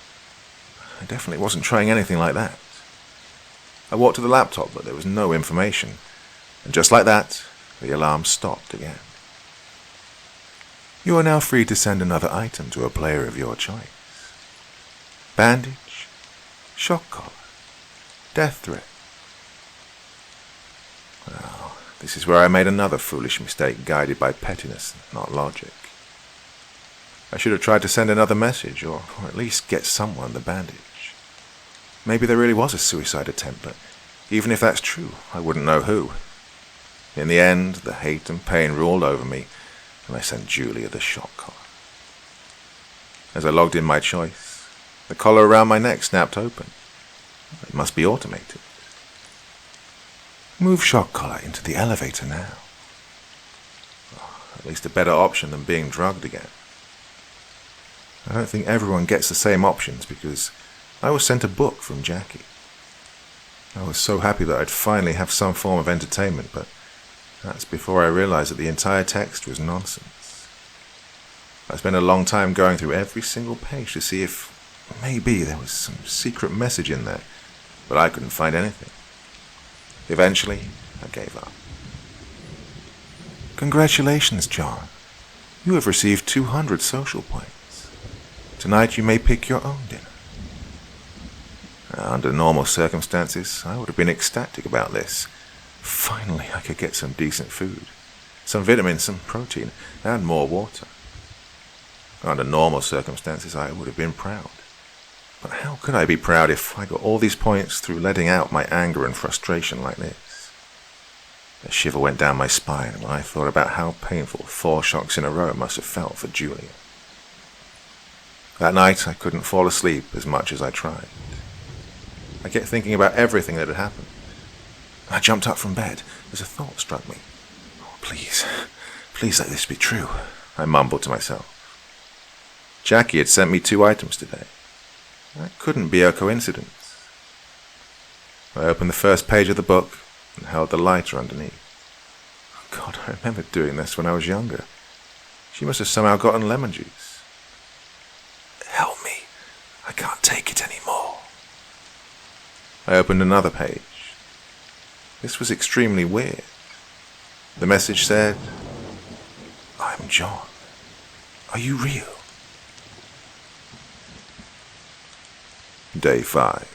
I definitely wasn't trying anything like that. I walked to the laptop, but there was no information. And just like that, The alarm stopped again. You are now free to send another item to a player of your choice. Bandage, shock collar, death threat. Well, this is where I made another foolish mistake guided by pettiness, not logic. I should have tried to send another message, or at least get someone the bandage. Maybe there really was a suicide attempt, but even if that's true, I wouldn't know who. In the end, the hate and pain ruled over me, and I sent Julia the shock collar. As I logged in my choice, the collar around my neck snapped open. It must be automated. Move shock collar into the elevator now. At least a better option than being drugged again. I don't think everyone gets the same options because I was sent a book from Jackie. I was so happy that I'd finally have some form of entertainment, but that's before I realized that the entire text was nonsense. I spent a long time going through every single page to see if maybe there was some secret message in there, but I couldn't find anything. Eventually, I gave up. Congratulations, John. You have received 200 social points. Tonight you may pick your own dinner. Under normal circumstances, I would have been ecstatic about this. Finally, I could get some decent food, some vitamins, some protein, and more water. Under normal circumstances, I would have been proud. But how could I be proud if I got all these points through letting out my anger and frustration like this? A shiver went down my spine when I thought about how painful 4 shocks in a row must have felt for Julia. That night, I couldn't fall asleep as much as I tried. I kept thinking about everything that had happened. I jumped up from bed as a thought struck me. Oh, please let this be true, I mumbled to myself. Jackie had sent me 2 items today. That couldn't be a coincidence. I opened the first page of the book and held the lighter underneath. God, I remember doing this when I was younger. She must have somehow gotten lemon juice. Help me. I can't take it anymore. I opened another page. This was extremely weird. The message said, I'm John. Are you real? Day 5.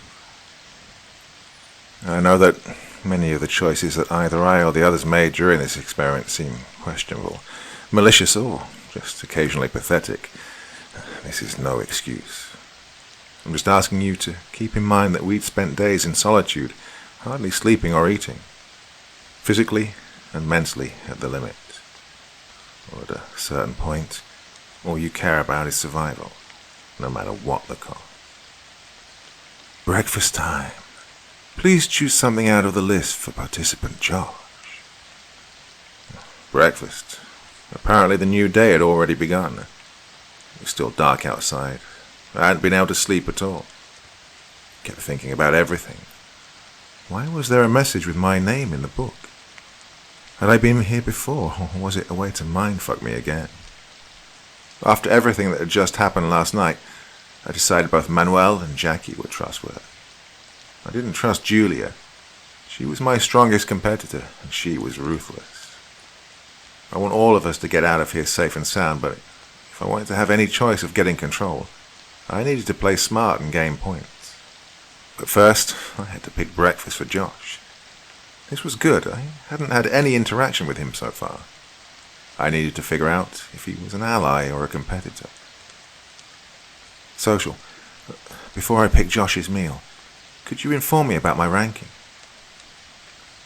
I know that many of the choices that either I or the others made during this experiment seem questionable, malicious, or just occasionally pathetic. This is no excuse. I'm just asking you to keep in mind that we'd spent days in solitude, hardly sleeping or eating, physically and mentally at the limit. Or at a certain point, all you care about is survival, no matter what the cost. Breakfast time. Please choose something out of the list for participant Josh. Breakfast. Apparently the new day had already begun. It was still dark outside. I hadn't been able to sleep at all. Kept thinking about everything. Why was there a message with my name in the book? Had I been here before, or was it a way to mindfuck me again? After everything that had just happened last night, I decided both Manuel and Jackie were trustworthy. I didn't trust Julia. She was my strongest competitor, and she was ruthless. I want all of us to get out of here safe and sound, but if I wanted to have any choice of getting control, I needed to play smart and gain points. But first, I had to pick breakfast for Josh. This was good. I hadn't had any interaction with him so far. I needed to figure out if he was an ally or a competitor. Social. Before I pick Josh's meal, could you inform me about my ranking?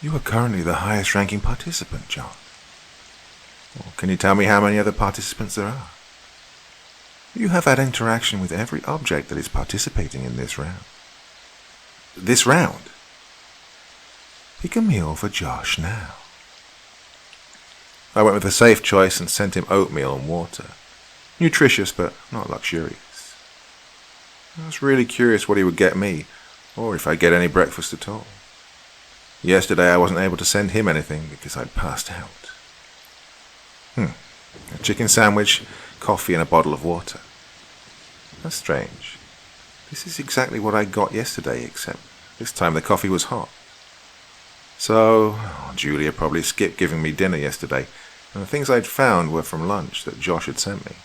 You are currently the highest ranking participant, John. Well, can you tell me how many other participants there are? You have had interaction with every object that is participating in this round. This round? Pick a meal for Josh now. I went with a safe choice and sent him oatmeal and water. Nutritious, but not luxurious. I was really curious what he would get me, or if I'd get any breakfast at all. Yesterday I wasn't able to send him anything because I'd passed out. A chicken sandwich, coffee and a bottle of water. That's strange. This is exactly what I got yesterday, except this time the coffee was hot. So, Julia probably skipped giving me dinner yesterday, and the things I'd found were from lunch that Josh had sent me.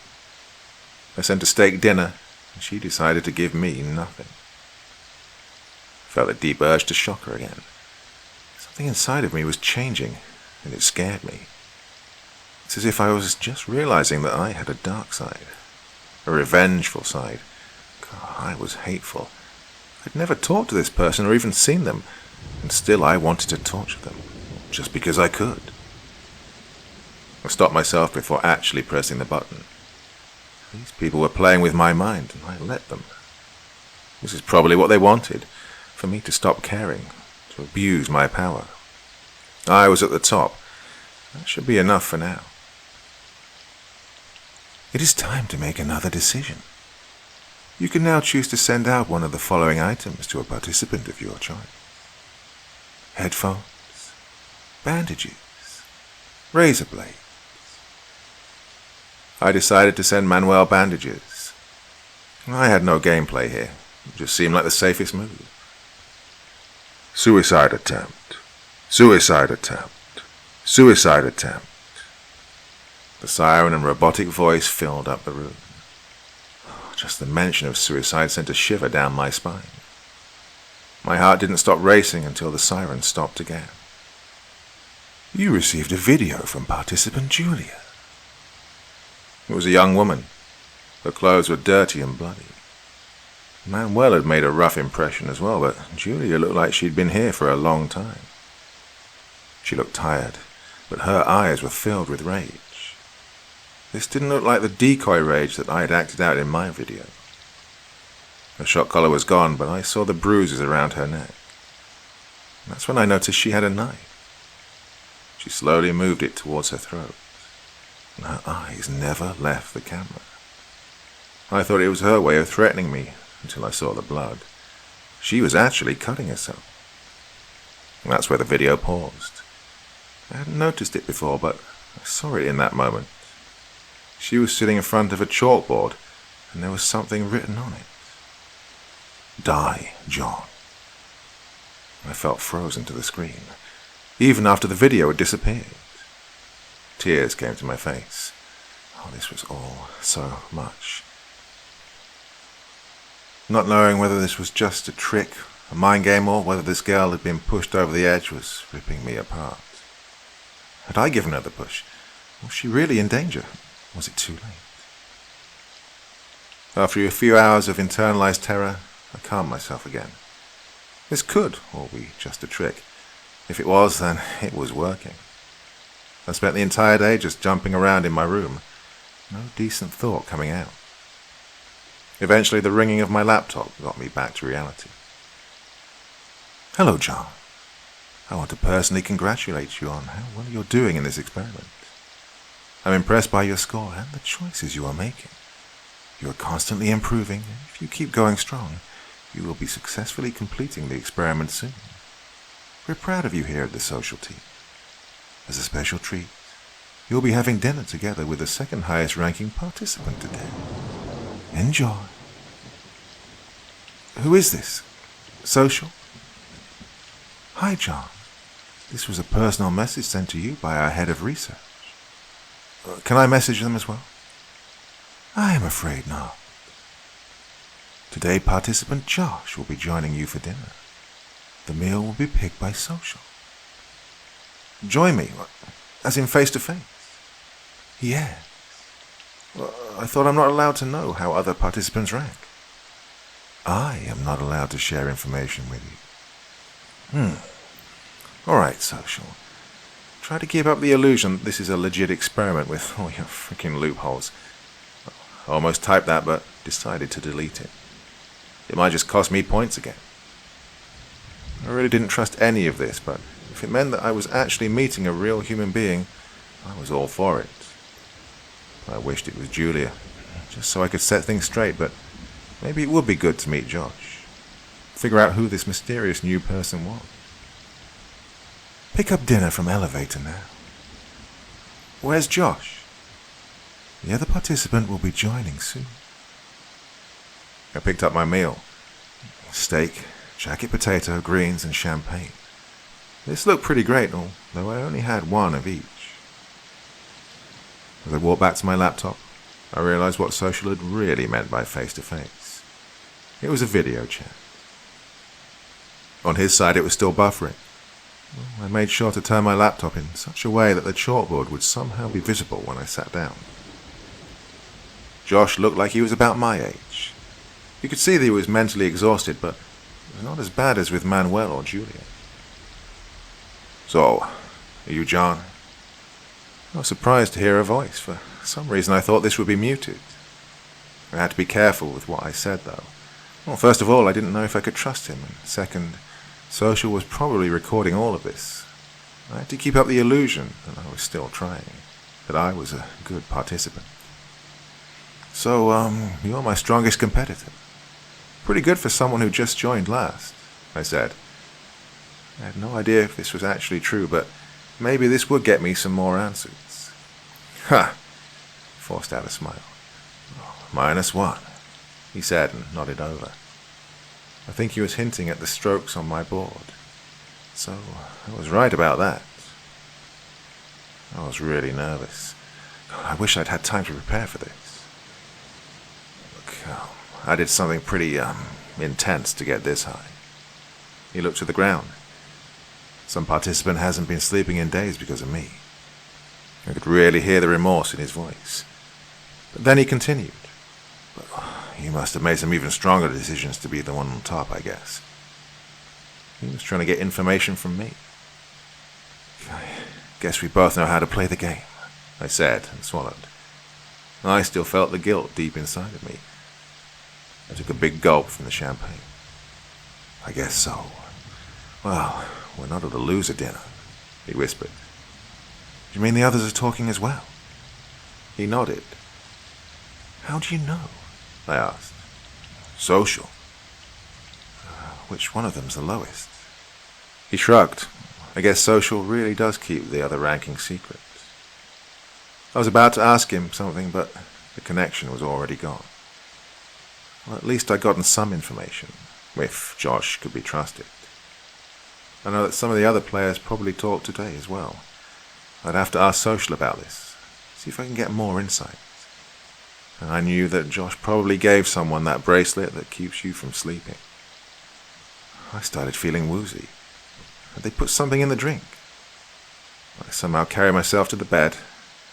I sent a steak dinner, and she decided to give me nothing. I felt a deep urge to shock her again. Something inside of me was changing, and it scared me. It's as if I was just realizing that I had a dark side, a revengeful side. God, I was hateful. I'd never talked to this person or even seen them, and still I wanted to torture them, just because I could. I stopped myself before actually pressing the button. These people were playing with my mind, and I let them. This is probably what they wanted, for me to stop caring, to abuse my power. I was at the top. That should be enough for now. It is time to make another decision. You can now choose to send out one of the following items to a participant of your choice. Headphones, bandages, razor blades. I decided to send Manuel bandages. I had no gameplay here. It just seemed like the safest move. Suicide attempt. Suicide attempt. Suicide attempt. The siren and robotic voice filled up the room. Just the mention of suicide sent a shiver down my spine. My heart didn't stop racing until the siren stopped again. You received a video from participant Julia. It was a young woman. Her clothes were dirty and bloody. Manuel had made a rough impression as well, but Julia looked like she'd been here for a long time. She looked tired, but her eyes were filled with rage. This didn't look like the decoy rage that I had acted out in my video. Her shock collar was gone, but I saw the bruises around her neck. That's when I noticed she had a knife. She slowly moved it towards her throat, and her eyes never left the camera. I thought it was her way of threatening me until I saw the blood. She was actually cutting herself. And that's where the video paused. I hadn't noticed it before, but I saw it in that moment. She was sitting in front of a chalkboard, and there was something written on it. Die, John. I felt frozen to the screen, even after the video had disappeared. Tears came to my face. Oh, this was all so much. Not knowing whether this was just a trick, a mind game, or whether this girl had been pushed over the edge was ripping me apart. Had I given her the push? Was she really in danger? Was it too late? After a few hours of internalized terror, I calmed myself again. This could all be just a trick. If it was, then it was working. I spent the entire day just jumping around in my room, no decent thought coming out. Eventually, the ringing of my laptop got me back to reality. Hello, John. I want to personally congratulate you on how well you're doing in this experiment. I'm impressed by your score and the choices you are making. You are constantly improving, and if you keep going strong, you will be successfully completing the experiment soon. We're proud of you here at the social team. As a special treat, you'll be having dinner together with the second highest ranking participant today. Enjoy. Who is this? Social? Hi, John. This was a personal message sent to you by our head of research. Can I message them as well? I am afraid not. Today, participant Josh will be joining you for dinner. The meal will be picked by social. Join me, as in face-to-face? Yes. Well, I thought I'm not allowed to know how other participants rank. I am not allowed to share information with you. All right, social. Try to keep up the illusion that this is a legit experiment with all your freaking loopholes. I almost typed that, but decided to delete it. It might just cost me points again. I really didn't trust any of this, but if it meant that I was actually meeting a real human being, I was all for it. I wished it was Julia, just so I could set things straight, but maybe it would be good to meet Josh. Figure out who this mysterious new person was. Pick up dinner from elevator now. Where's Josh? The other participant will be joining soon. I picked up my meal. Steak, jacket potato, greens, and champagne. This looked pretty great, although I only had one of each. As I walked back to my laptop, I realized what social had really meant by face-to-face. It was a video chat. On his side, it was still buffering. I made sure to turn my laptop in such a way that the chalkboard would somehow be visible when I sat down. Josh looked like he was about my age. You could see that he was mentally exhausted, but it was not as bad as with Manuel or Julia. "So, are you John?" I was surprised to hear her voice. For some reason I thought this would be muted. I had to be careful with what I said, though. Well, first of all, I didn't know if I could trust him, and second, Social was probably recording all of this. I had to keep up the illusion that I was still trying, that I was a good participant. "So, you're my strongest competitor. Pretty good for someone who just joined last," I said. I had no idea if this was actually true, but maybe this would get me some more answers. "Ha!" Forced out a smile. "-1," he said and nodded over. I think he was hinting at the strokes on my board. So I was right about that. I was really nervous. I wish I'd had time to prepare for this. Look, I did something pretty intense to get this high. He looked to the ground. Some participant hasn't been sleeping in days because of me. I could really hear the remorse in his voice. But then he continued. "But you must have made some even stronger decisions to be the one on top, I guess." He was trying to get information from me. "I guess we both know how to play the game," I said and swallowed. I still felt the guilt deep inside of me. I took a big gulp from the champagne. "I guess so. Well, we're not at a loser dinner," he whispered. "Do you mean the others are talking as well?" He nodded. "How do you know?" I asked. "Social." "Which one of them's the lowest?" He shrugged. "I guess Social really does keep the other ranking secret." I was about to ask him something, but the connection was already gone. Well, at least I'd gotten some information, if Josh could be trusted. I know that some of the other players probably talked today as well. I'd have to ask Social about this, see if I can get more insight. And I knew that Josh probably gave someone that bracelet that keeps you from sleeping. I started feeling woozy. Had they put something in the drink? I somehow carried myself to the bed,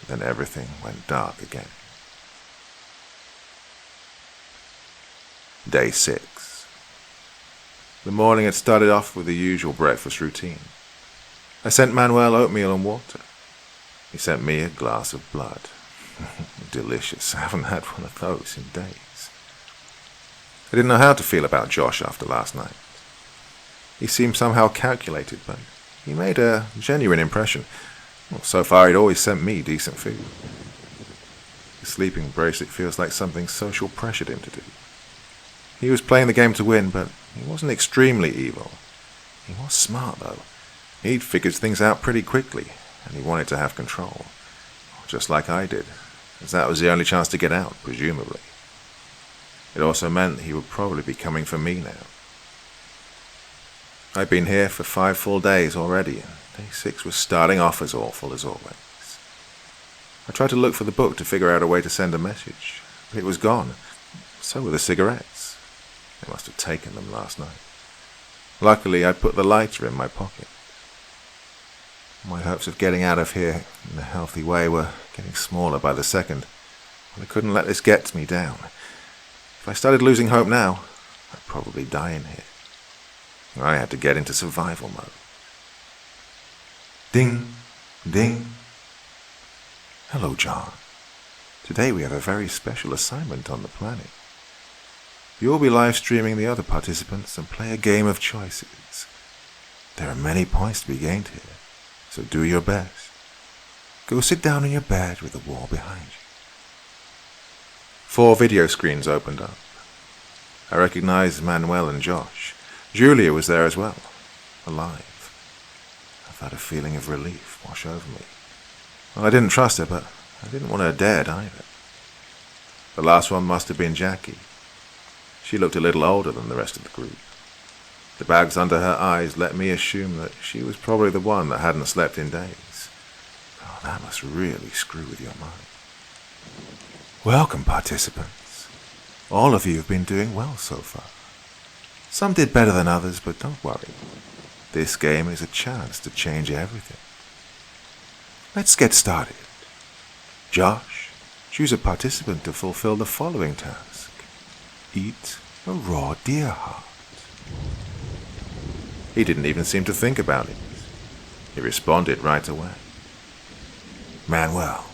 then everything went dark again. Day 6. The morning had started off with the usual breakfast routine. I sent Manuel oatmeal and water. He sent me a glass of blood. Delicious. I haven't had one of those in days. I didn't know how to feel about Josh after last night. He seemed somehow calculated, but he made a genuine impression. Well, so far he'd always sent me decent food. The sleeping bracelet feels like something Social pressured him to do. He was playing the game to win, but he wasn't extremely evil. He was smart, though. He'd figured things out pretty quickly, and he wanted to have control. Just like I did, as that was the only chance to get out, presumably. It also meant he would probably be coming for me now. I'd been here for 5 full days already, and day 6 was starting off as awful as always. I tried to look for the book to figure out a way to send a message, but it was gone. So were the cigarettes. They must have taken them last night. Luckily, I'd put the lighter in my pocket. My hopes of getting out of here in a healthy way were getting smaller by the second, and I couldn't let this get me down. If I started losing hope now, I'd probably die in here. I had to get into survival mode. Ding, ding. Hello, John. Today we have a very special assignment on the planet. You'll be live streaming the other participants and play a game of choices. There are many points to be gained here, so do your best. Go sit down in your bed with the wall behind you. 4 video screens opened up. I recognized Manuel and Josh. Julia was there as well, alive. I felt a feeling of relief wash over me. Well, I didn't trust her, but I didn't want her dead either. The last one must have been Jackie. She looked a little older than the rest of the group. The bags under her eyes let me assume that she was probably the one that hadn't slept in days. Oh, that must really screw with your mind. Welcome, participants. All of you have been doing well so far. Some did better than others, but don't worry. This game is a chance to change everything. Let's get started. Josh, choose a participant to fulfill the following task. Eat a raw deer heart. He didn't even seem to think about it. He responded right away. Manuel,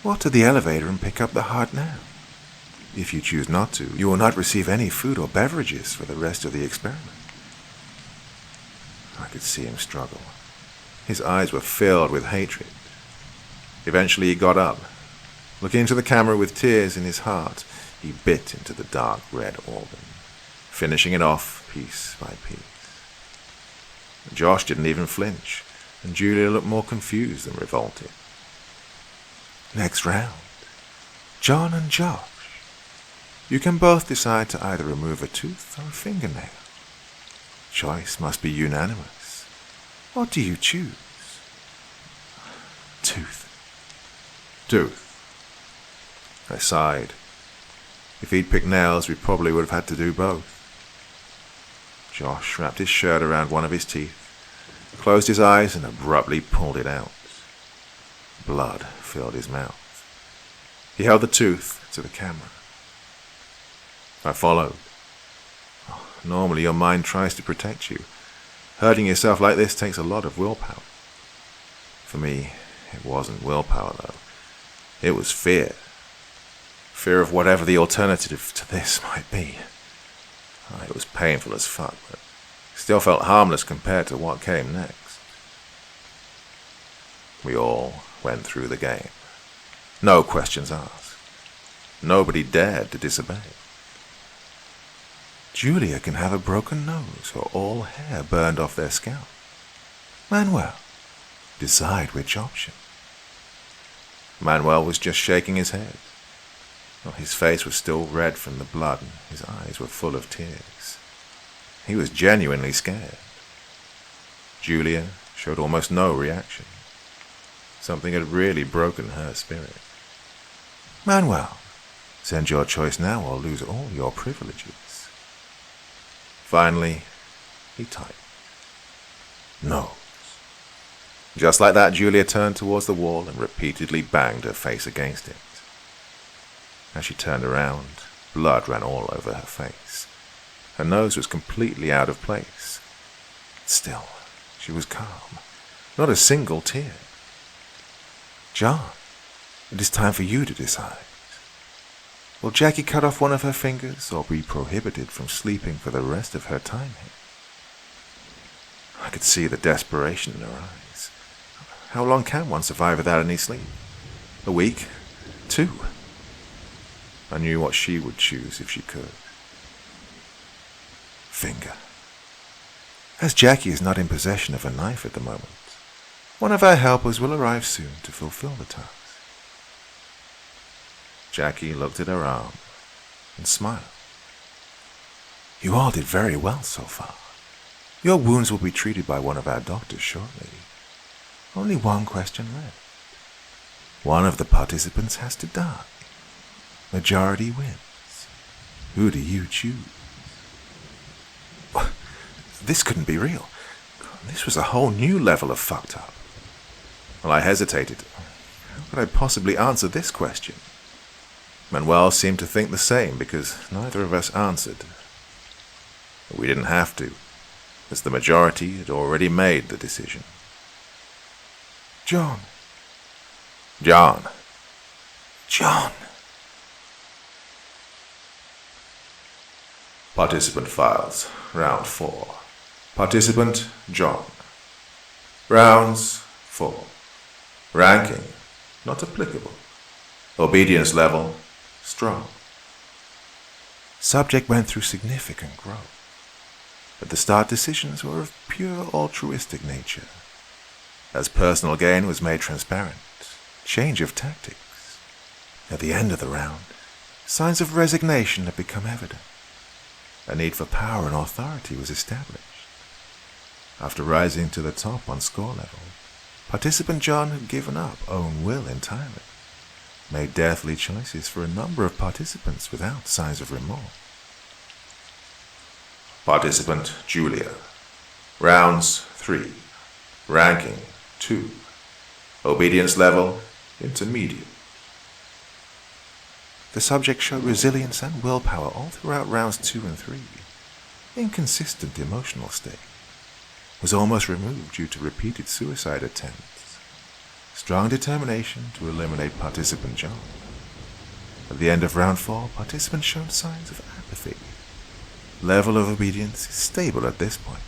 walk to the elevator and pick up the heart now. If you choose not to, you will not receive any food or beverages for the rest of the experiment. I could see him struggle. His eyes were filled with hatred. Eventually he got up. Looking into the camera with tears in his heart, he bit into the dark red organ, finishing it off piece by piece. Josh didn't even flinch, and Julia looked more confused than revolted. Next round, John and Josh. You can both decide to either remove a tooth or a fingernail. Choice must be unanimous. What do you choose? Tooth. I sighed. If he'd picked nails, we probably would have had to do both. Josh wrapped his shirt around one of his teeth, closed his eyes, and abruptly pulled it out. Blood filled his mouth. He held the tooth to the camera. I followed. Normally your mind tries to protect you. Hurting yourself like this takes a lot of willpower. For me, it wasn't willpower, though. It was fear. Fear of whatever the alternative to this might be. It was painful as fuck, but still felt harmless compared to what came next. We all went through the game. No questions asked. Nobody dared to disobey. Julia can have a broken nose or all hair burned off their scalp. Manuel, decide which option. Manuel was just shaking his head. His face was still red from the blood, and his eyes were full of tears. He was genuinely scared. Julia showed almost no reaction. Something had really broken her spirit. Manuel, send your choice now or lose all your privileges. Finally, he typed. No. Just like that, Julia turned towards the wall and repeatedly banged her face against it. As she turned around, blood ran all over her face. Her nose was completely out of place. Still, she was calm. Not a single tear. John, it is time for you to decide. Will Jackie cut off one of her fingers or be prohibited from sleeping for the rest of her time here? I could see the desperation in her eyes. How long can one survive without any sleep? A week? 2? I knew what she would choose if she could. Finger. As Jackie is not in possession of a knife at the moment, one of our helpers will arrive soon to fulfill the task. Jackie looked at her arm and smiled. You all did very well so far. Your wounds will be treated by one of our doctors shortly. Only one question left. One of the participants has to die. Majority wins. Who do you choose? This couldn't be real. This was a whole new level of fucked up. Well, I hesitated. How could I possibly answer this question? Manuel seemed to think the same because neither of us answered. But we didn't have to, as the majority had already made the decision. John. Participant files. Round 4. Participant John. Rounds 4. Ranking not applicable. Obedience level strong. Subject went through significant growth. At the start, decisions were of pure altruistic nature. As personal gain was made transparent, change of tactics. At the end of the round, signs of resignation had become evident. A need for power and authority was established. After rising to the top on score level, participant John had given up own will entirely, made deathly choices for a number of participants without signs of remorse. Participant Julia. Rounds 3. Ranking 2. Obedience level intermediate. The subject showed resilience and willpower all throughout rounds 2 and 3. Inconsistent emotional state. Was almost removed due to repeated suicide attempts. Strong determination to eliminate participant John. At the end of round 4, participants showed signs of apathy. Level of obedience is stable at this point.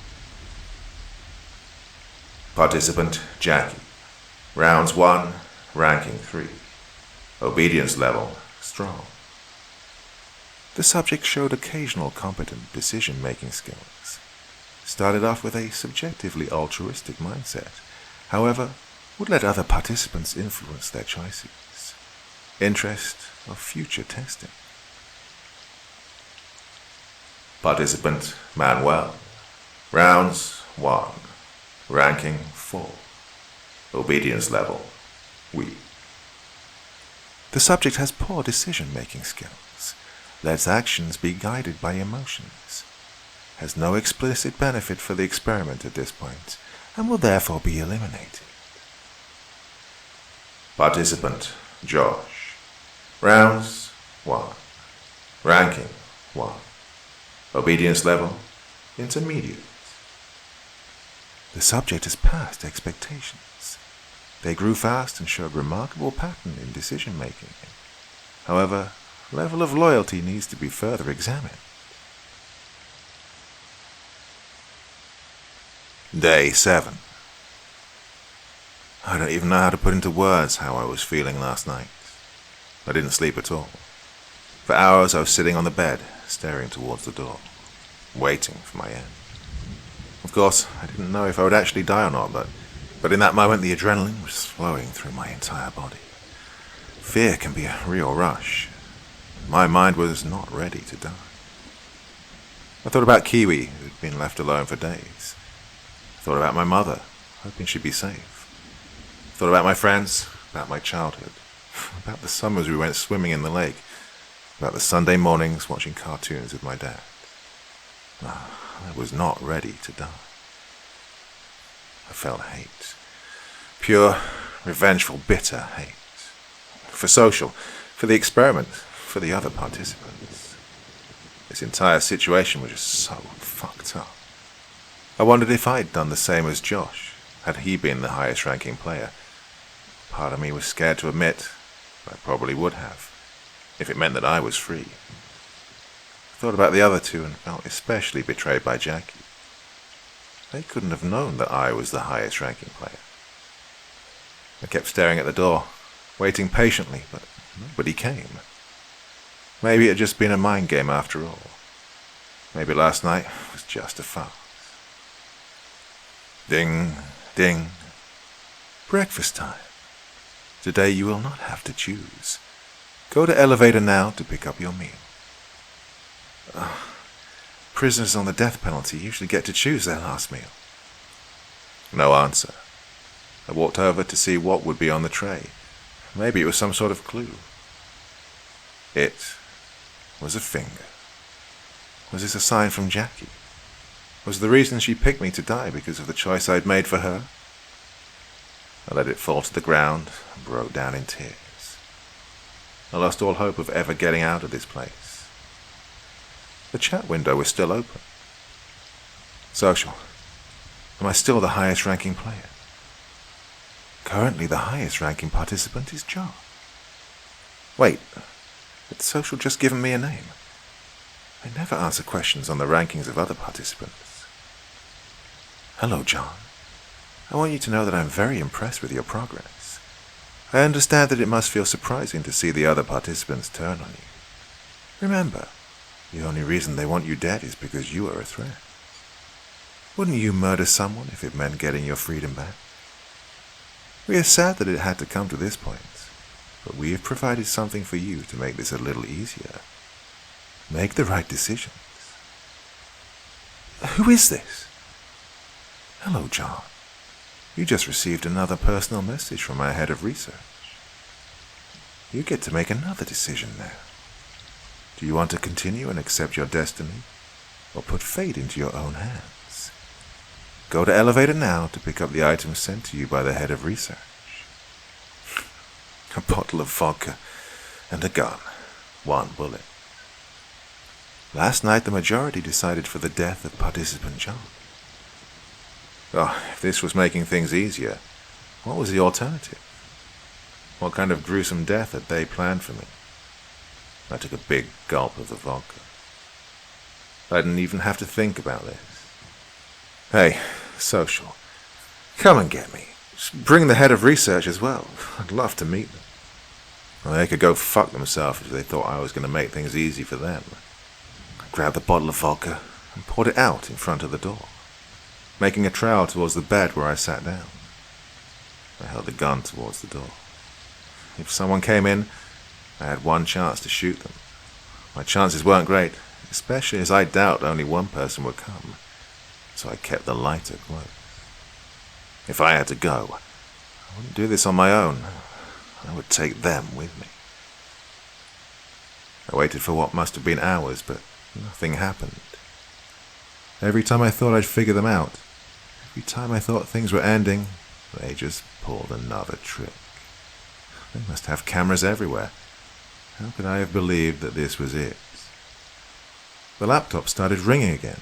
Participant Jackie. Rounds 1, ranking 3. Obedience level strong. The subject showed occasional competent decision-making skills. Started off with a subjectively altruistic mindset, however, would let other participants influence their choices. Interest of future testing. Participant Manuel. Rounds 1. Ranking 4. Obedience level weak. The subject has poor decision-making skills. Lets actions be guided by emotions. Has no explicit benefit for the experiment at this point, and will therefore be eliminated. Participant Josh. Rounds 1. Ranking 1. Obedience level intermediate. The subject has passed expectations. They grew fast and showed remarkable pattern in decision-making. However, level of loyalty needs to be further examined. Day 7. I don't even know how to put into words how I was feeling last night. I didn't sleep at all. For hours I was sitting on the bed, staring towards the door, waiting for my end. Of course, I didn't know if I would actually die or not, but in that moment the adrenaline was flowing through my entire body. Fear can be a real rush. My mind was not ready to die. I thought about Kiwi, who had been left alone for days. I thought about my mother, hoping she'd be safe. I thought about my friends, about my childhood, about the summers we went swimming in the lake, about the Sunday mornings watching cartoons with my dad. I was not ready to die. I felt hate. Pure, revengeful, bitter hate. For social, for the experiment, for the other participants. This entire situation was just so fucked up. I wondered if I'd done the same as Josh, had he been the highest ranking player. Part of me was scared to admit I probably would have, if it meant that I was free. I thought about the other two and felt especially betrayed by Jackie. They couldn't have known that I was the highest ranking player. I kept staring at the door, waiting patiently, but nobody came. Maybe it had just been a mind game after all. Maybe last night was just a farce. Ding, ding. Breakfast time. Today you will not have to choose. Go to elevator now to pick up your meal. Prisoners on the death penalty usually get to choose their last meal. No answer. I walked over to see what would be on the tray. Maybe it was some sort of clue. It was a finger. Was this a sign from Jackie? Was the reason she picked me to die because of the choice I'd made for her? I let it fall to the ground and broke down in tears. I lost all hope of ever getting out of this place. The chat window was still open. Social. Am I still the highest ranking player? Currently the highest ranking participant is John. Wait, had Social just given me a name? I never answer questions on the rankings of other participants. Hello, John. I want you to know that I'm very impressed with your progress. I understand that it must feel surprising to see the other participants turn on you. Remember, the only reason they want you dead is because you are a threat. Wouldn't you murder someone if it meant getting your freedom back? We are sad that it had to come to this point, but we have provided something for you to make this a little easier. Make the right decisions. Who is this? Hello, John. You just received another personal message from our head of research. You get to make another decision now. Do you want to continue and accept your destiny, or put fate into your own hands? Go to elevator now to pick up the items sent to you by the head of research. A bottle of vodka and a gun. 1 bullet. Last night the majority decided for the death of participant John. Oh, if this was making things easier, what was the alternative? What kind of gruesome death had they planned for me? I took a big gulp of the vodka. I didn't even have to think about this. Hey, social, come and get me. Just bring the head of research as well. I'd love to meet them. Well, they could go fuck themselves if they thought I was going to make things easy for them. I grabbed the bottle of vodka and poured it out in front of the door, making a trail towards the bed where I sat down. I held the gun towards the door. If someone came in, I had one chance to shoot them. My chances weren't great, especially as I doubt only one person would come, so I kept the lighter close. If I had to go, I wouldn't do this on my own. I would take them with me. I waited for what must have been hours, but nothing happened. Every time I thought I'd figure them out, every time I thought things were ending, they just pulled another trick. They must have cameras everywhere. How could I have believed that this was it? The laptop started ringing again,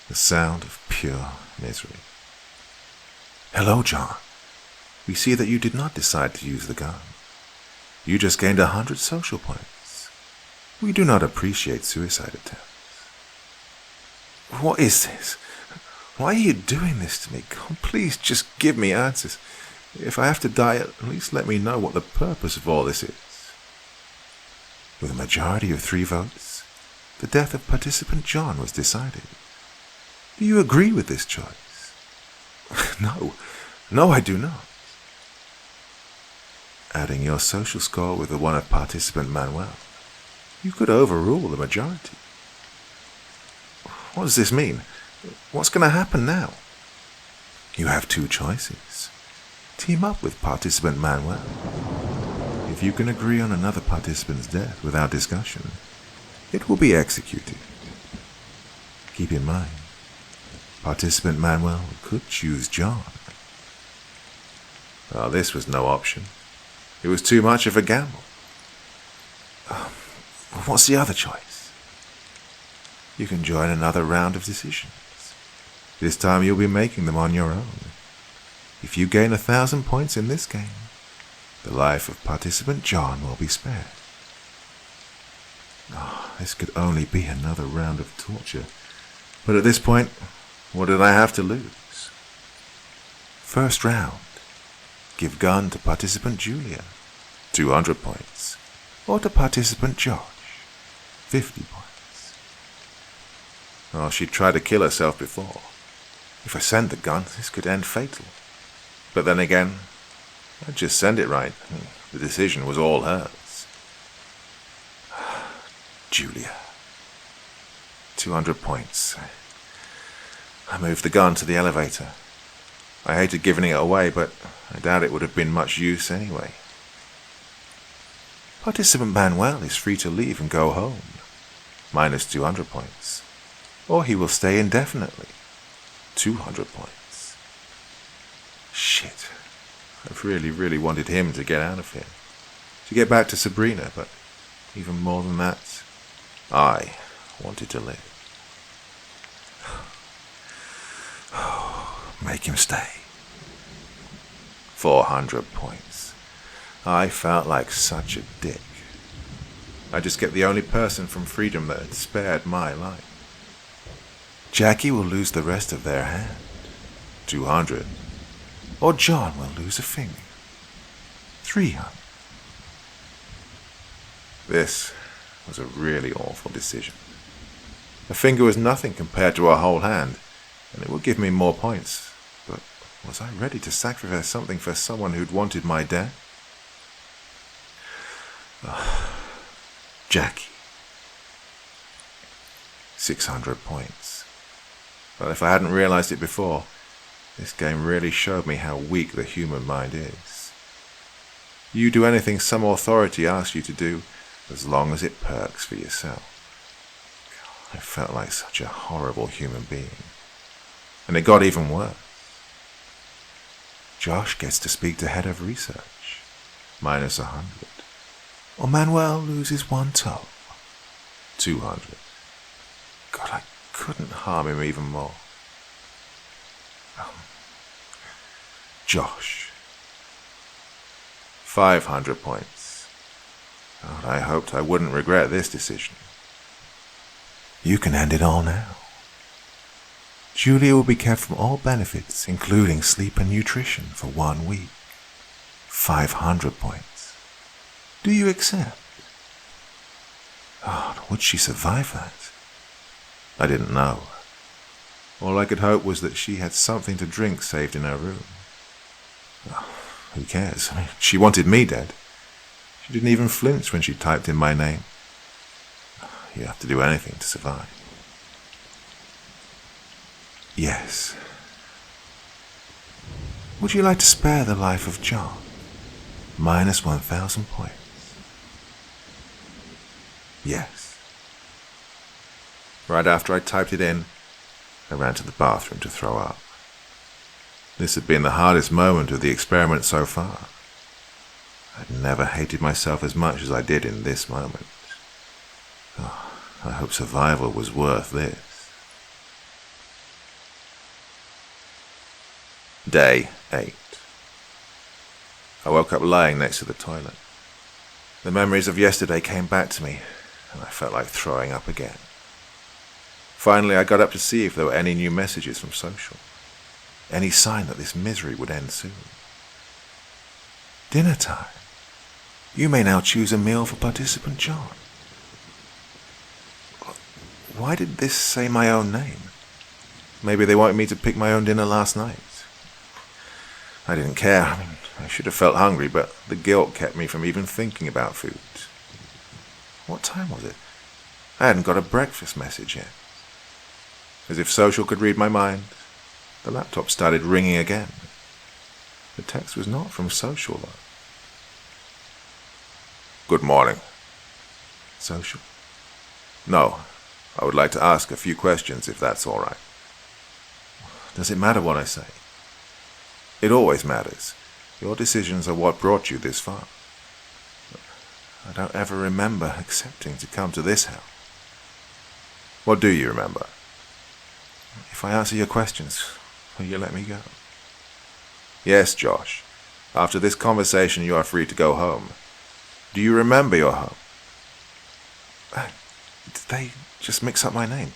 the sound of pure misery. Hello, John. We see that you did not decide to use the gun. You just gained 100 social points. We do not appreciate suicide attempts. What is this? Why are you doing this to me? God, please just give me answers. If I have to die, at least let me know what the purpose of all this is. With a majority of 3 votes, the death of participant John was decided. Do you agree with this choice? No, I do not. Adding your social score with the one of participant Manuel, you could overrule the majority. What does this mean? What's going to happen now? You have 2 choices. Team up with participant Manuel. If you can agree on another participant's death without discussion, it will be executed. Keep in mind, participant Manuel could choose John. Well, this was no option. It was too much of a gamble. What's the other choice? You can join another round of decisions. This time you'll be making them on your own. If you gain 1,000 points in this game, the life of participant John will be spared. This could only be another round of torture. But at this point, what did I have to lose? First round. Give gun to participant Julia, 200 points. Or to participant Josh, 50 points. Oh, she tried to kill herself before. If I send the gun, this could end fatal. But then again, I'd just send it right. The decision was all hers. Julia. 200 points. I moved the gun to the elevator. I hated giving it away, but I doubt it would have been much use anyway. Participant Manuel is free to leave and go home, minus 200 points. Or he will stay indefinitely, 200 points. Shit. I've really wanted him to get out of here, to get back to Sabrina, but even more than that, I wanted to live. Make him stay. 400 points. I felt like such a dick. I just get the only person from freedom that had spared my life. Jackie will lose the rest of their hand, 200. Or John will lose a finger, 300. This was a really awful decision. A finger was nothing compared to a whole hand, and it would give me more points. But was I ready to sacrifice something for someone who'd wanted my death? Jackie. 600 points. Well, if I hadn't realized it before, this game really showed me how weak the human mind is. You do anything some authority asks you to do, as long as it perks for yourself. I felt like such a horrible human being. And it got even worse. Josh gets to speak to head of research, minus 100. Or Manuel loses 1 toe, 200. God, I couldn't harm him even more. Josh, 500 points. God, I hoped I wouldn't regret this decision. You can end it all now. Julia will be kept from all benefits, including sleep and nutrition, for 1 week. 500 points. Do you accept? God, would she survive that? I didn't know. All I could hope was that she had something to drink saved in her room. Oh, who cares? I mean, she wanted me dead. She didn't even flinch when she typed in my name. You have to do anything to survive. Yes. Would you like to spare the life of John? Minus 1,000 points. Yes. Right after I typed it in, I ran to the bathroom to throw up. This had been the hardest moment of the experiment so far. I'd never hated myself as much as I did in this moment. Oh, I hope survival was worth this. Day 8. I woke up lying next to the toilet. The memories of yesterday came back to me, and I felt like throwing up again. Finally, I got up to see if there were any new messages from social. Any sign that this misery would end soon. Dinner time. You may now choose a meal for participant John. Why did this say my own name? Maybe they wanted me to pick my own dinner last night. I didn't care. I mean, I should have felt hungry, but the guilt kept me from even thinking about food. What time was it? I hadn't got a breakfast message yet. As if social could read my mind, the laptop started ringing again. The text was not from social, though. Good morning. Social? No, I would like to ask a few questions if that's all right. Does it matter what I say? It always matters. Your decisions are what brought you this far. I don't ever remember accepting to come to this house. What do you remember? If I answer your questions, will you let me go? Yes, Josh. After this conversation, you are free to go home. Do you remember your home? Did they just mix up my name?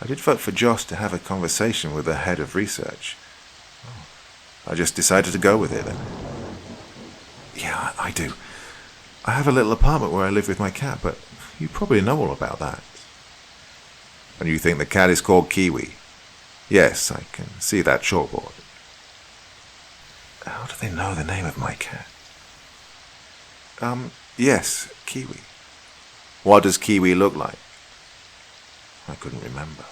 I did vote for Josh to have a conversation with the head of research. I just decided to go with it then. Yeah, I do. I have a little apartment where I live with my cat, but you probably know all about that. And you think the cat is called Kiwi? Yes, I can see that chalkboard. How do they know the name of my cat? Yes, Kiwi. What does Kiwi look like? I couldn't remember.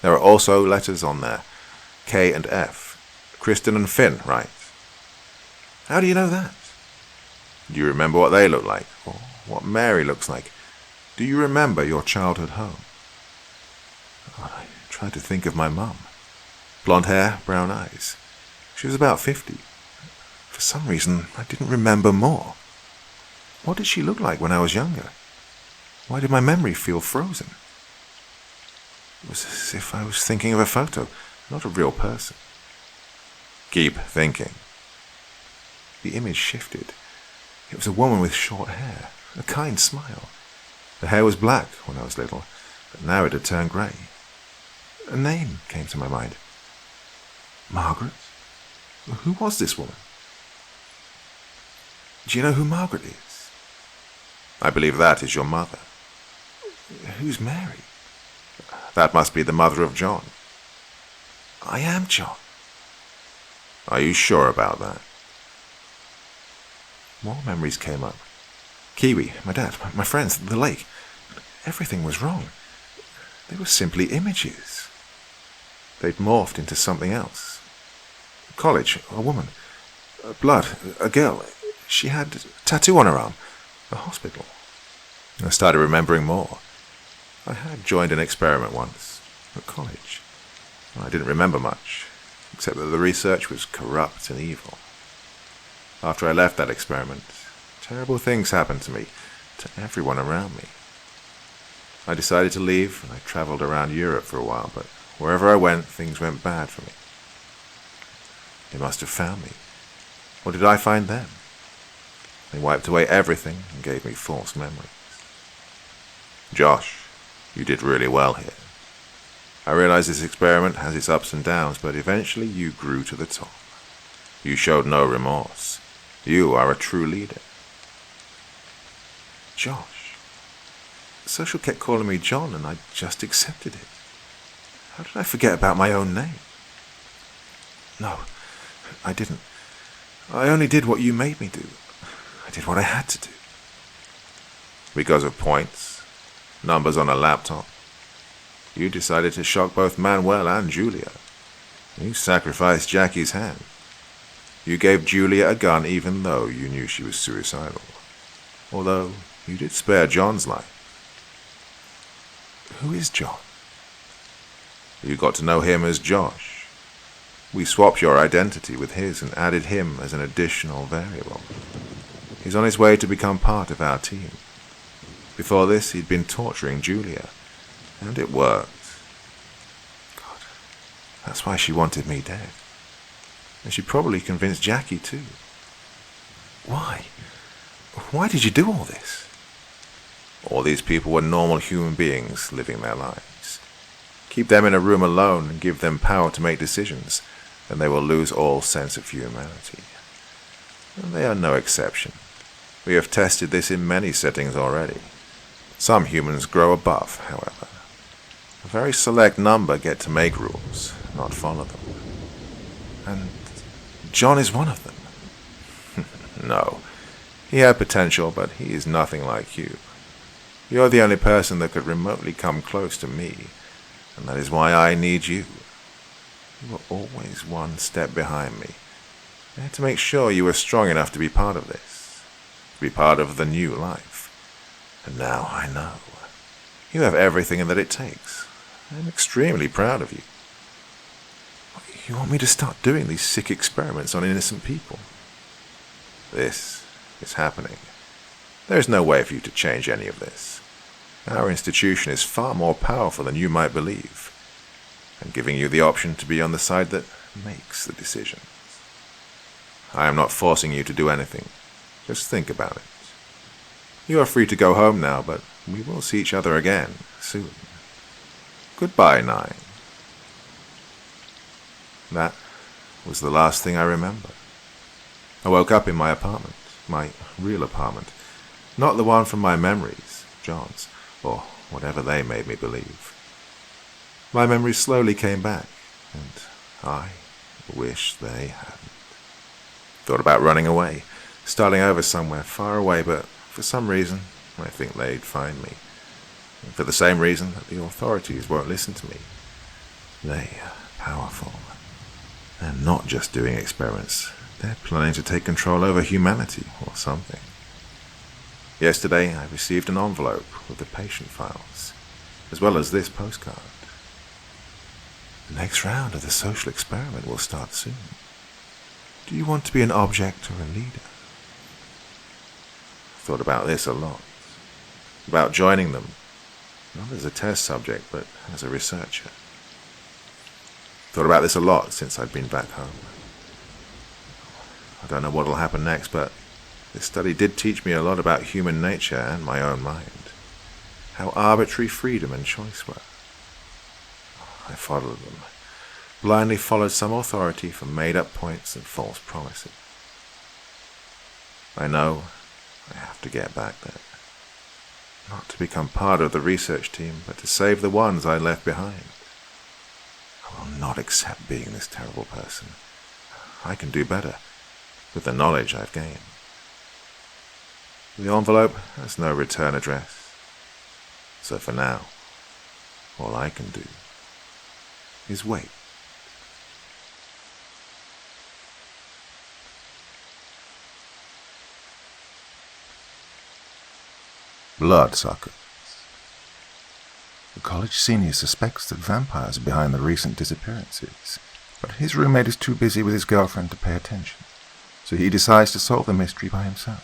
There are also letters on there. K and F. Kristen and Finn, right? How do you know that? Do you remember what they look like? Or what Mary looks like? Do you remember your childhood home? God, I tried to think of my mum. Blonde hair, brown eyes. She was about 50. For some reason, I didn't remember more. What did she look like when I was younger? Why did my memory feel frozen? It was as if I was thinking of a photo, not a real person. Keep thinking. The image shifted. It was a woman with short hair, a kind smile. The hair was black when I was little, but now it had turned grey. A name came to my mind. Margaret? Who was this woman? Do you know who Margaret is? I believe that is your mother. Who's Mary? That must be the mother of John. I am John. Are you sure about that? More memories came up. Kiwi, my dad, my friends, the lake. Everything was wrong. They were simply images. They'd morphed into something else. College, a woman. Blood, a girl. She had a tattoo on her arm. A hospital. I started remembering more. I had joined an experiment once, at college. I didn't remember much, except that the research was corrupt and evil. After I left that experiment, terrible things happened to me, to everyone around me. I decided to leave, and I traveled around Europe for a while, but wherever I went, things went bad for me. They must have found me. Or did I find them? They wiped away everything and gave me false memories. Josh, you did really well here. I realize this experiment has its ups and downs, but eventually you grew to the top. You showed no remorse. You are a true leader. Josh. Social kept calling me John, and I just accepted it. How did I forget about my own name? No, I didn't. I only did what you made me do. I did what I had to do. Because of points, numbers on a laptop, you decided to shock both Manuel and Julia. You sacrificed Jackie's hand. You gave Julia a gun even though you knew she was suicidal. Although you did spare John's life. Who is John? You got to know him as Josh. We swapped your identity with his and added him as an additional variable. He's on his way to become part of our team. Before this, he'd been torturing Julia, and it worked. God, that's why she wanted me dead. And she probably convinced Jackie too. Why? Why did you do all this? All these people were normal human beings living their lives. Keep them in a room alone and give them power to make decisions, and they will lose all sense of humanity. And they are no exception. We have tested this in many settings already. Some humans grow above, however. A very select number get to make rules, not follow them. And John is one of them. No. He had potential, but he is nothing like you. You're the only person that could remotely come close to me, and that is why I need you. You were always one step behind me. I had to make sure you were strong enough to be part of this, to be part of the new life. And now I know. You have everything that it takes. I'm extremely proud of you. You want me to start doing these sick experiments on innocent people? This is happening. There is no way for you to change any of this. Our institution is far more powerful than you might believe, and giving you the option to be on the side that makes the decisions. I am not forcing you to do anything. Just think about it. You are free to go home now, but we will see each other again soon. Goodbye, 9. That was the last thing I remember. I woke up in my apartment, my real apartment, not the one from my memories, John's, or whatever they made me believe. My memories slowly came back, and I wish they hadn't. Thought about running away, starting over somewhere far away, but for some reason, I think they'd find me. And for the same reason that the authorities won't listen to me. They are powerful. They're not just doing experiments. They're planning to take control over humanity or something. Yesterday, I received an envelope with the patient files, as well as this postcard. The next round of the social experiment will start soon. Do you want to be an object or a leader? I've thought about this a lot. About joining them, not as a test subject, but as a researcher. Thought about this a lot since I've been back home. I don't know what will happen next, but this study did teach me a lot about human nature and my own mind. How arbitrary freedom and choice were. I followed them. Blindly followed some authority for made-up points and false promises. I know I have to get back there. Not to become part of the research team, but to save the ones I left behind. I will not accept being this terrible person. I can do better, with the knowledge I've gained. The envelope has no return address. So for now, all I can do is wait. Bloodsuckers. The college senior suspects that vampires are behind the recent disappearances, but his roommate is too busy with his girlfriend to pay attention, so he decides to solve the mystery by himself.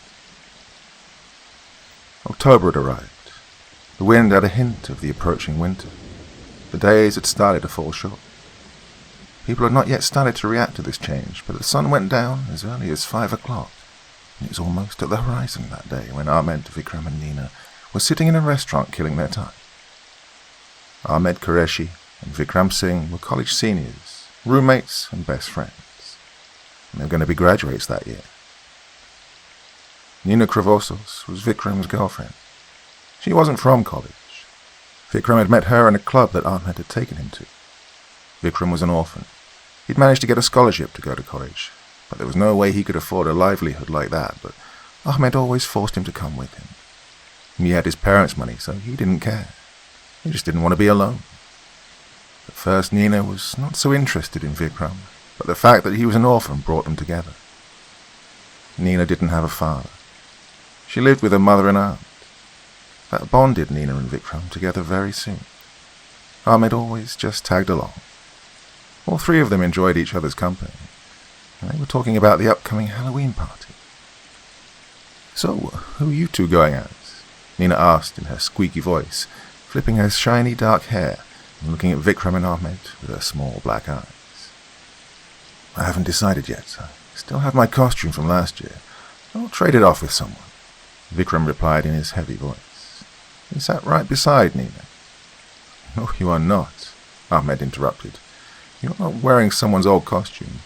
October had arrived. The wind had a hint of the approaching winter. The days had started to fall short. People had not yet started to react to this change, but the sun went down as early as 5 o'clock, and it was almost at the horizon that day when Ahmed, Vikram and Nina were sitting in a restaurant killing their time. Ahmed Qureshi and Vikram Singh were college seniors, roommates and best friends, and they were going to be graduates that year. Nina Kravosos was Vikram's girlfriend. She wasn't from college. Vikram had met her in a club that Ahmed had taken him to. Vikram was an orphan. He'd managed to get a scholarship to go to college, but there was no way he could afford a livelihood like that, but Ahmed always forced him to come with him. He had his parents' money, so he didn't care. He just didn't want to be alone. At first, Nina was not so interested in Vikram, but the fact that he was an orphan brought them together. Nina didn't have a father. She lived with her mother and aunt. That bonded Nina and Vikram together very soon. Ahmed always just tagged along. All three of them enjoyed each other's company, and they were talking about the upcoming Halloween party. "So, who are you two going as?" Nina asked in her squeaky voice, flipping her shiny dark hair and looking at Vikram and Ahmed with her small black eyes. "I haven't decided yet. I still have my costume from last year. I'll trade it off with someone," Vikram replied in his heavy voice. He sat right beside Nina. "No, you are not," Ahmed interrupted. "You're not wearing someone's old costume.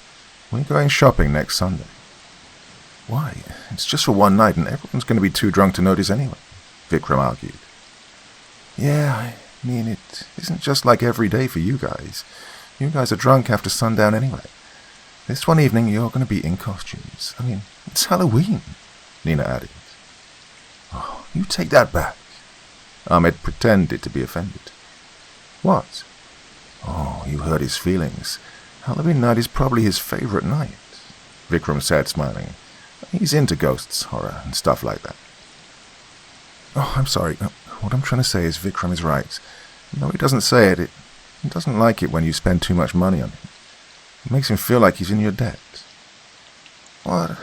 We're going shopping next Sunday." "Why? It's just for one night and everyone's going to be too drunk to notice anyway," Vikram argued. "Yeah, I mean, it isn't just like every day for you guys. You guys are drunk after sundown anyway. This one evening you're going to be in costumes. I mean, it's Halloween," Nina added. "Oh, you take that back." Ahmed pretended to be offended. "What?" "Oh, you hurt his feelings. Halloween night is probably his favorite night," Vikram said, smiling. "He's into ghosts, horror, and stuff like that." "Oh, I'm sorry. What I'm trying to say is Vikram is right. Though he doesn't say it, he doesn't like it when you spend too much money on him. It makes him feel like he's in your debt." "What?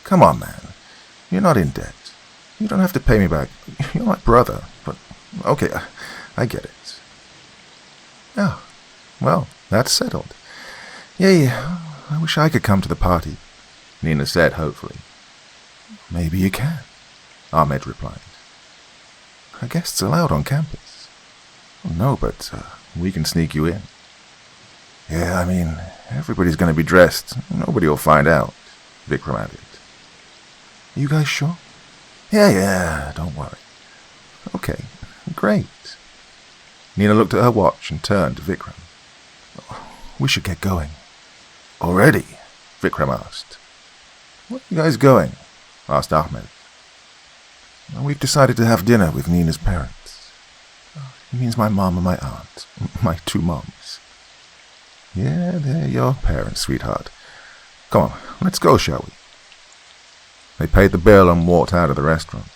Come on, man. You're not in debt. You don't have to pay me back. You're my brother. But, okay, I get it." "Oh, well, that's settled. Yeah, I wish I could come to the party," Nina said hopefully. "Maybe you can," Ahmed replied. "Are guests allowed on campus?" "No, but we can sneak you in." "Yeah, I mean, everybody's going to be dressed. Nobody will find out," Vikram added. "You guys sure?" Yeah, don't worry." "Okay, great." Nina looked at her watch and turned to Vikram. "We should get going." "Already?" Vikram asked. "Where are you guys going?" asked Ahmed. "We've decided to have dinner with Nina's parents." "He means my mom and my aunt. My two moms." "Yeah, they're your parents, sweetheart. Come on, let's go, shall we?" They paid the bill and walked out of the restaurant.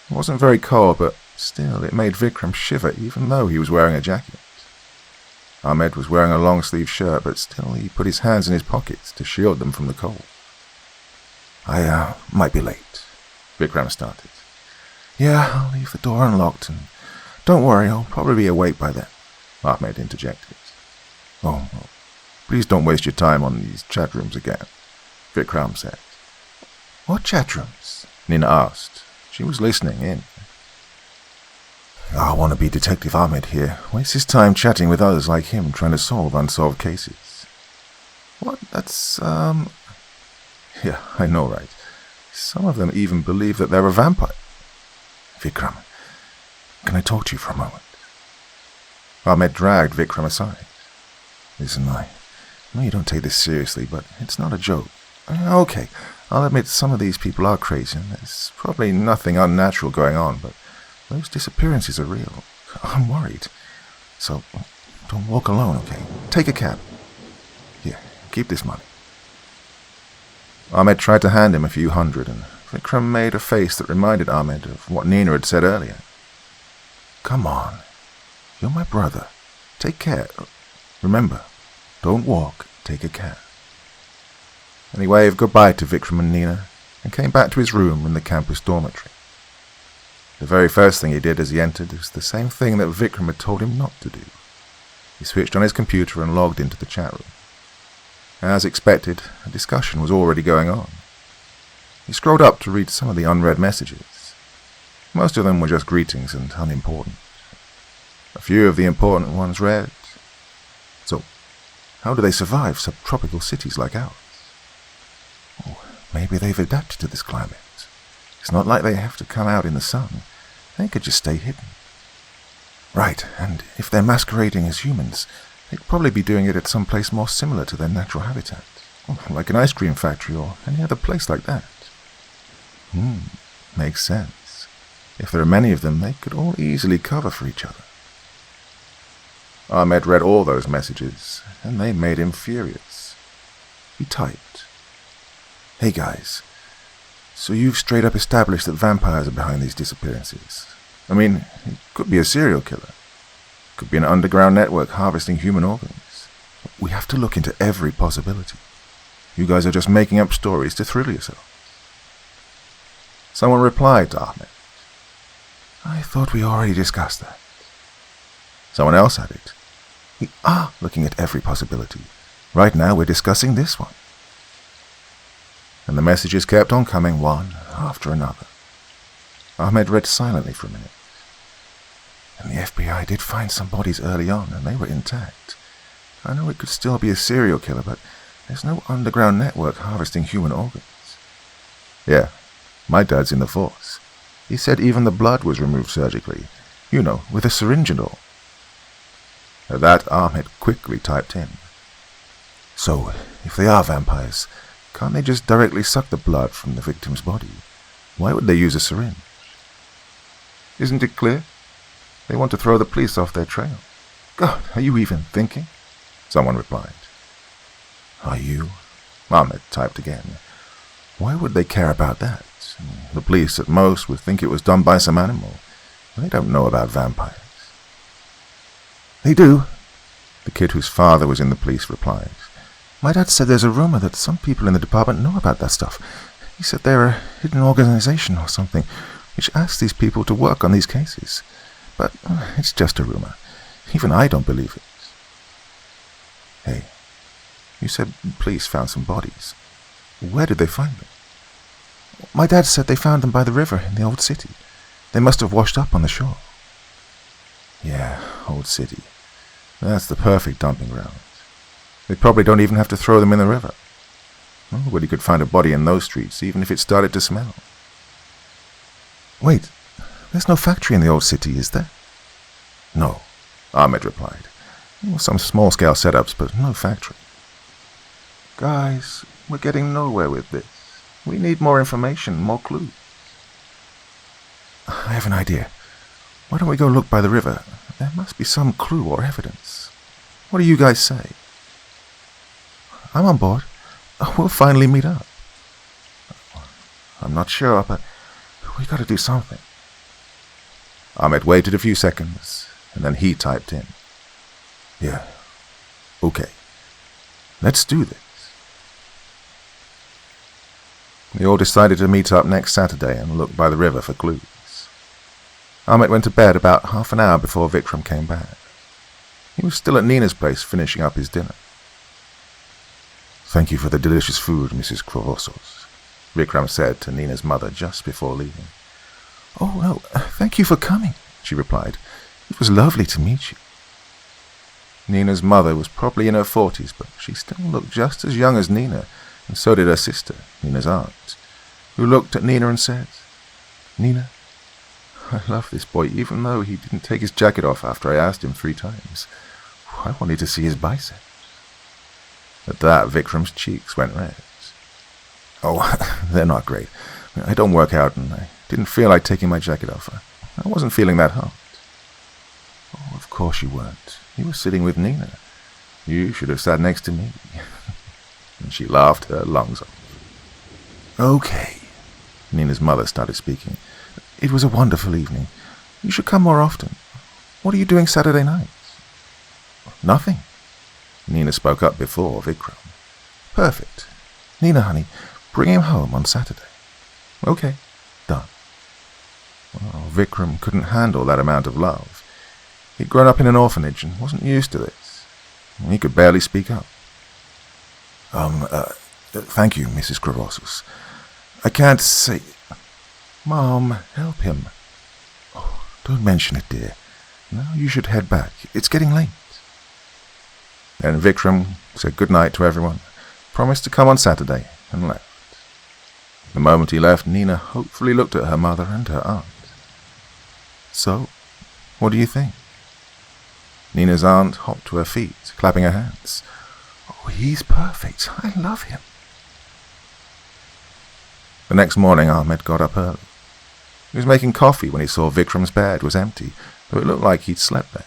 It wasn't very cold, but still it made Vikram shiver even though he was wearing a jacket. Ahmed was wearing a long-sleeve shirt, but still he put his hands in his pockets to shield them from the cold. "I might be late," Vikram started. "Yeah, I'll leave the door unlocked, and don't worry, I'll probably be awake by then," Ahmed interjected. Oh, please don't waste your time on these chat rooms again," Vikram said. "What chat rooms?" Nina asked. She was listening in. "I want to be Detective Ahmed here. Wastes his time chatting with others like him trying to solve unsolved cases." "What? That's, Yeah, I know, right? Some of them even believe that they're a vampire." "Vikram, can I talk to you for a moment?" Ahmed dragged Vikram aside. "Listen, I know you don't take this seriously, but it's not a joke. Okay, I'll admit some of these people are crazy, and there's probably nothing unnatural going on, but those disappearances are real. I'm worried. So, don't walk alone, okay? Take a cab. Here, keep this money." Ahmed tried to hand him a few hundred, and Vikram made a face that reminded Ahmed of what Nina had said earlier. "Come on. You're my brother. Take care. Remember, don't walk, take a cab." And he waved goodbye to Vikram and Nina and came back to his room in the campus dormitory. The very first thing he did as he entered was the same thing that Vikram had told him not to do. He switched on his computer and logged into the chat room. As expected, a discussion was already going on. He scrolled up to read some of the unread messages. Most of them were just greetings and unimportant. A few of the important ones read, "So, how do they survive subtropical cities like ours? Oh, maybe they've adapted to this climate. It's not like they have to come out in the sun. They could just stay hidden. Right, and if they're masquerading as humans, they'd probably be doing it at some place more similar to their natural habitat, like an ice cream factory or any other place like that. Makes sense. If there are many of them, they could all easily cover for each other." Ahmed read all those messages, and they made him furious. He typed, "Hey guys, so you've straight up established that vampires are behind these disappearances. I mean, it could be a serial killer. It could be an underground network harvesting human organs. We have to look into every possibility. You guys are just making up stories to thrill yourselves." Someone replied to Ahmed, "I thought we already discussed that." Someone else added, "We are looking at every possibility. Right now we're discussing this one." And the messages kept on coming one after another. Ahmed read silently for a minute. "And the FBI did find some bodies early on, and they were intact. I know it could still be a serial killer, but there's no underground network harvesting human organs. Yeah, my dad's in the force. He said even the blood was removed surgically, with a syringe and all." At that, Ahmed quickly typed in, "So, if they are vampires, can't they just directly suck the blood from the victim's body? Why would they use a syringe?" "Isn't it clear? They want to throw the police off their trail." "God, are you even thinking?" Someone replied. "Are you?" Ahmed typed again. "Why would they care about that? The police at most would think it was done by some animal. They don't know about vampires." "They do," the kid whose father was in the police replied. "My dad said there's a rumor that some people in the department know about that stuff. He said they're a hidden organization or something, which asks these people to work on these cases. But it's just a rumor. Even I don't believe it." "Hey, you said police found some bodies. Where did they find them?" "My dad said they found them by the river in the old city. They must have washed up on the shore." "Yeah, old city. That's the perfect dumping ground. They probably don't even have to throw them in the river. Nobody could find a body in those streets, even if it started to smell." "Wait, there's no factory in the old city, is there?" "No," Ahmed replied. "Some small-scale setups, but no factory." "Guys, we're getting nowhere with this. We need more information, more clues." "I have an idea. Why don't we go look by the river? There must be some clue or evidence. What do you guys say?" "I'm on board. We'll finally meet up." "I'm not sure, but we gotta do something." Ahmed waited a few seconds, and then he typed in, "Yeah, okay. Let's do this." They all decided to meet up next Saturday and look by the river for clues. Ahmed went to bed about half an hour before Vikram came back. He was still at Nina's place finishing up his dinner. "Thank you for the delicious food, Mrs. Krovosos," Vikram said to Nina's mother just before leaving. "Oh, no, thank you for coming," she replied. "It was lovely to meet you." Nina's mother was probably in her 40s, but she still looked just as young as Nina, and so did her sister, Nina's aunt, who looked at Nina and said, "Nina, I love this boy, even though he didn't take his jacket off after I asked him 3 times. I wanted to see his biceps." At that, Vikram's cheeks went red. "Oh, they're not great. I don't work out, and I didn't feel like taking my jacket off. I wasn't feeling that hot." "Oh, of course you weren't. You were sitting with Nina. You should have sat next to me." And she laughed her lungs off. "Okay, Nina's mother started speaking. "It was a wonderful evening. You should come more often. What are you doing Saturday night?" "Nothing." Nina spoke up before Vikram. "Perfect. Nina, honey, bring him home on Saturday." "Okay, done." Well, Vikram couldn't handle that amount of love. He'd grown up in an orphanage and wasn't used to this. He could barely speak up. Thank you, Mrs. Cravosus. I can't say..." "Mom, help him." "Oh, don't mention it, dear. Now you should head back. It's getting late." Then Vikram said good night to everyone, promised to come on Saturday, and left. The moment he left, Nina hopefully looked at her mother and her aunt. "So, what do you think?" Nina's aunt hopped to her feet, clapping her hands. "Oh, he's perfect. I love him." The next morning, Ahmed got up early. He was making coffee when he saw Vikram's bed was empty, though it looked like he'd slept there.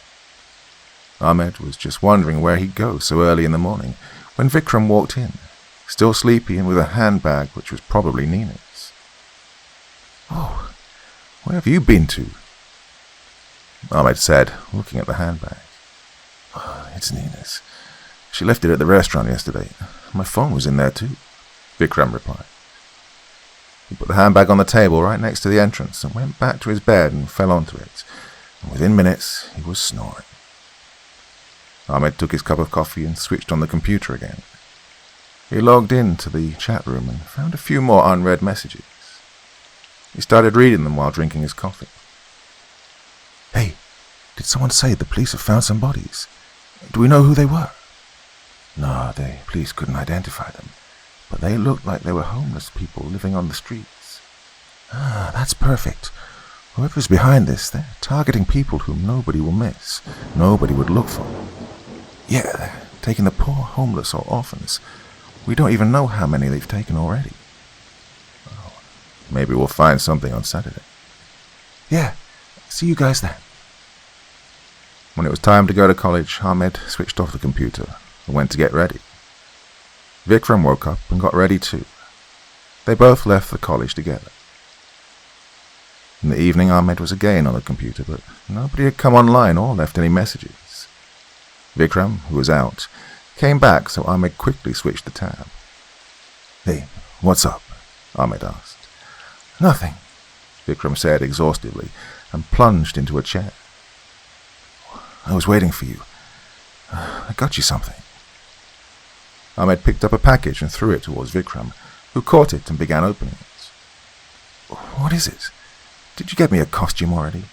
Ahmed was just wondering where he'd go so early in the morning when Vikram walked in, still sleepy and with a handbag which was probably Nina's. "Oh, where have you been to?" Ahmed said, looking at the handbag. "Oh, it's Nina's. She left it at the restaurant yesterday. My phone was in there too," Vikram replied. He put the handbag on the table right next to the entrance and went back to his bed and fell onto it. And within minutes, he was snoring. Ahmed took his cup of coffee and switched on the computer again. He logged into the chat room and found a few more unread messages. He started reading them while drinking his coffee. "Hey, did someone say the police have found some bodies? Do we know who they were?" "No, the police couldn't identify them, but they looked like they were homeless people living on the streets." "Ah, that's perfect. Whoever's behind this, they're targeting people whom nobody will miss, nobody would look for. Yeah, they're taking the poor homeless or orphans. We don't even know how many they've taken already." "Oh, maybe we'll find something on Saturday." "Yeah, see you guys then." When it was time to go to college, Ahmed switched off the computer and went to get ready. Vikram woke up and got ready too. They both left the college together. In the evening, Ahmed was again on the computer, but nobody had come online or left any messages. Vikram, who was out, came back, so Ahmed quickly switched the tab. "Hey, what's up?" Ahmed asked. "Nothing," Vikram said exhaustively, and plunged into a chair. "I was waiting for you. I got you something." Ahmed picked up a package and threw it towards Vikram, who caught it and began opening it. "What is it? Did you get me a costume already?"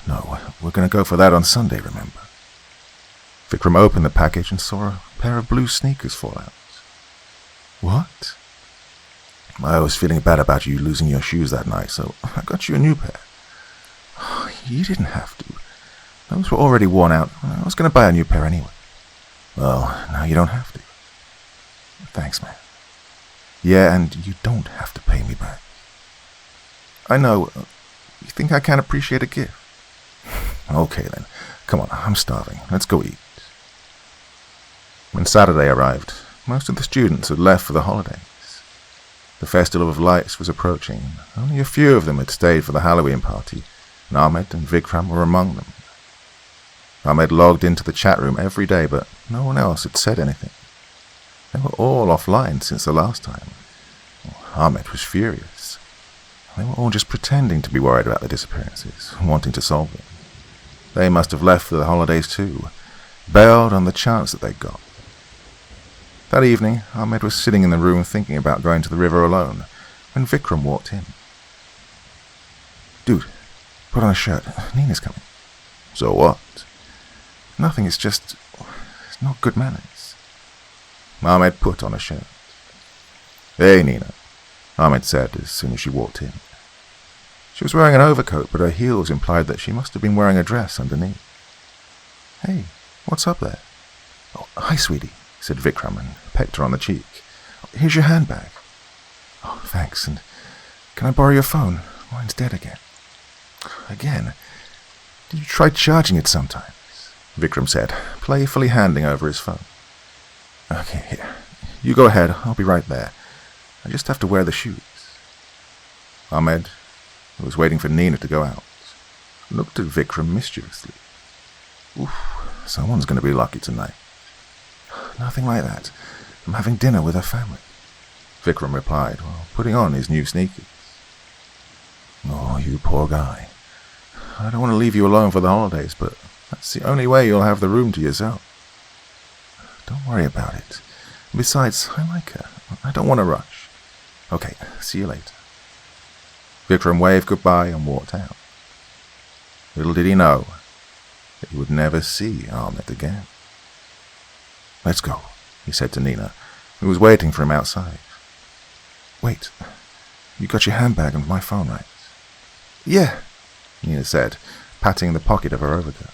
"No, we're going to go for that on Sunday, remember?" Vikram opened the package and saw a pair of blue sneakers fall out. "What?" "I was feeling bad about you losing your shoes that night, so I got you a new pair." "Oh, you didn't have to. Those were already worn out. I was going to buy a new pair anyway." "Well, now you don't have to." "Thanks, man." "Yeah, and you don't have to pay me back." "I know. You think I can't appreciate a gift?" "Okay then. Come on, I'm starving. Let's go eat." When Saturday arrived, most of the students had left for the holidays. The Festival of Lights was approaching. Only a few of them had stayed for the Halloween party, and Ahmed and Vikram were among them. Ahmed logged into the chat room every day, but no one else had said anything. They were all offline since the last time. Ahmed was furious. They were all just pretending to be worried about the disappearances, wanting to solve them. They must have left for the holidays too, bailed on the chance that they'd got. That evening, Ahmed was sitting in the room thinking about going to the river alone, when Vikram walked in. "Dude, put on a shirt. Nina's coming." "So what?" "Nothing, it's not good manners." Ahmed put on a shirt. "Hey, Nina," Ahmed said as soon as she walked in. She was wearing an overcoat, but her heels implied that she must have been wearing a dress underneath. "Hey, what's up there?" "Oh, hi, sweetie," said Vikram and pecked her on the cheek. "Here's your handbag." "Oh, thanks, and can I borrow your phone? Mine's dead again." "Again? Did you try charging it sometimes?" Vikram said, playfully handing over his phone. "Okay, here. You go ahead. I'll be right there. I just have to wear the shoes." Ahmed, who was waiting for Nina to go out, looked at Vikram mischievously. Oof, someone's going to be lucky tonight. Nothing like that. I'm having dinner with her family, Vikram replied while putting on his new sneakers. Oh, you poor guy. I don't want to leave you alone for the holidays, but that's the only way you'll have the room to yourself. Don't worry about it. Besides, I like her. I don't want to rush. Okay, see you later. Vikram waved goodbye and walked out. Little did he know that he would never see Ahmed again. Let's go, he said to Nina, who was waiting for him outside. Wait, you got your handbag and my phone, right? Yeah, Nina said, patting the pocket of her overcoat.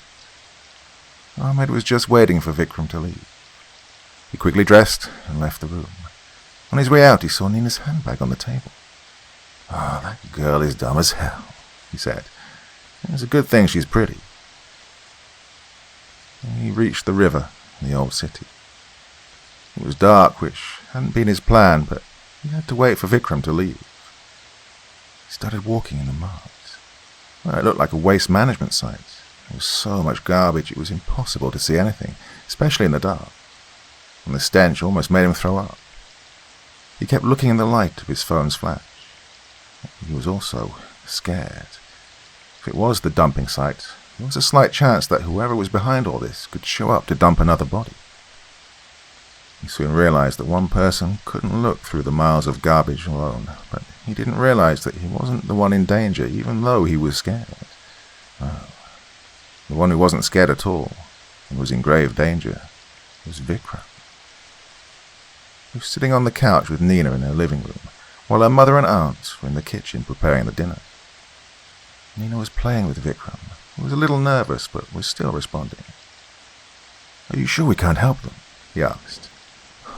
Ahmed was just waiting for Vikram to leave. He quickly dressed and left the room. On his way out, he saw Nina's handbag on the table. Ah, that girl is dumb as hell, he said. It's a good thing she's pretty. He reached the river in the old city. It was dark, which hadn't been his plan, but he had to wait for Vikram to leave. He started walking in the mud. Well, it looked like a waste management site. There was so much garbage it was impossible to see anything, especially in the dark, and the stench almost made him throw up. He kept looking in the light of his phone's flash. He was also scared. If it was the dumping site, there was a slight chance that whoever was behind all this could show up to dump another body. He soon realized that one person couldn't look through the miles of garbage alone, but he didn't realize that he wasn't the one in danger, even though he was scared. Oh, the one who wasn't scared at all and was in grave danger was Vikram. He was sitting on the couch with Nina in her living room, while her mother and aunt were in the kitchen preparing the dinner. Nina was playing with Vikram, who was a little nervous but was still responding. Are you sure we can't help them? He asked.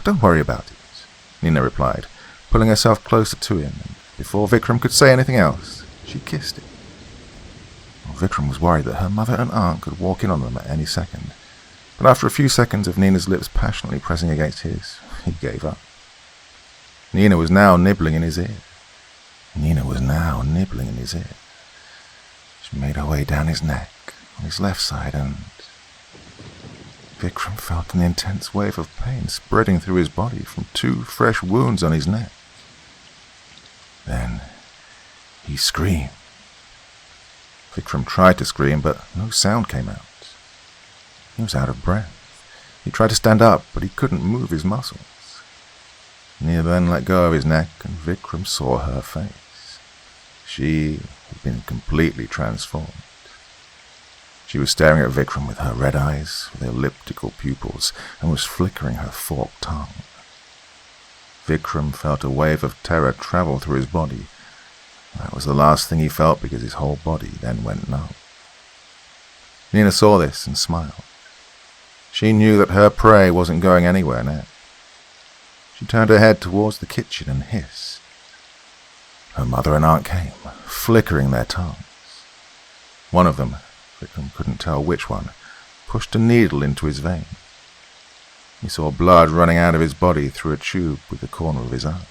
Don't worry about it, Nina replied, pulling herself closer to him, and before Vikram could say anything else, she kissed him. Well, Vikram was worried that her mother and aunt could walk in on them at any second, but after a few seconds of Nina's lips passionately pressing against his, he gave up. Nina was now nibbling in his ear. She made her way down his neck, on his left side, and Vikram felt an intense wave of pain spreading through his body from 2 fresh wounds on his neck. Then he screamed. Vikram tried to scream, but no sound came out. He was out of breath. He tried to stand up, but he couldn't move his muscles. Nina then let go of his neck, and Vikram saw her face. She had been completely transformed. She was staring at Vikram with her red eyes, with elliptical pupils, and was flickering her forked tongue. Vikram felt a wave of terror travel through his body. That was the last thing he felt because his whole body then went numb. Nina saw this and smiled. She knew that her prey wasn't going anywhere now. She turned her head towards the kitchen and hissed. Her mother and aunt came, flickering their tongues. One of them, Vikram couldn't tell which one, pushed a needle into his vein. He saw blood running out of his body through a tube with the corner of his eye.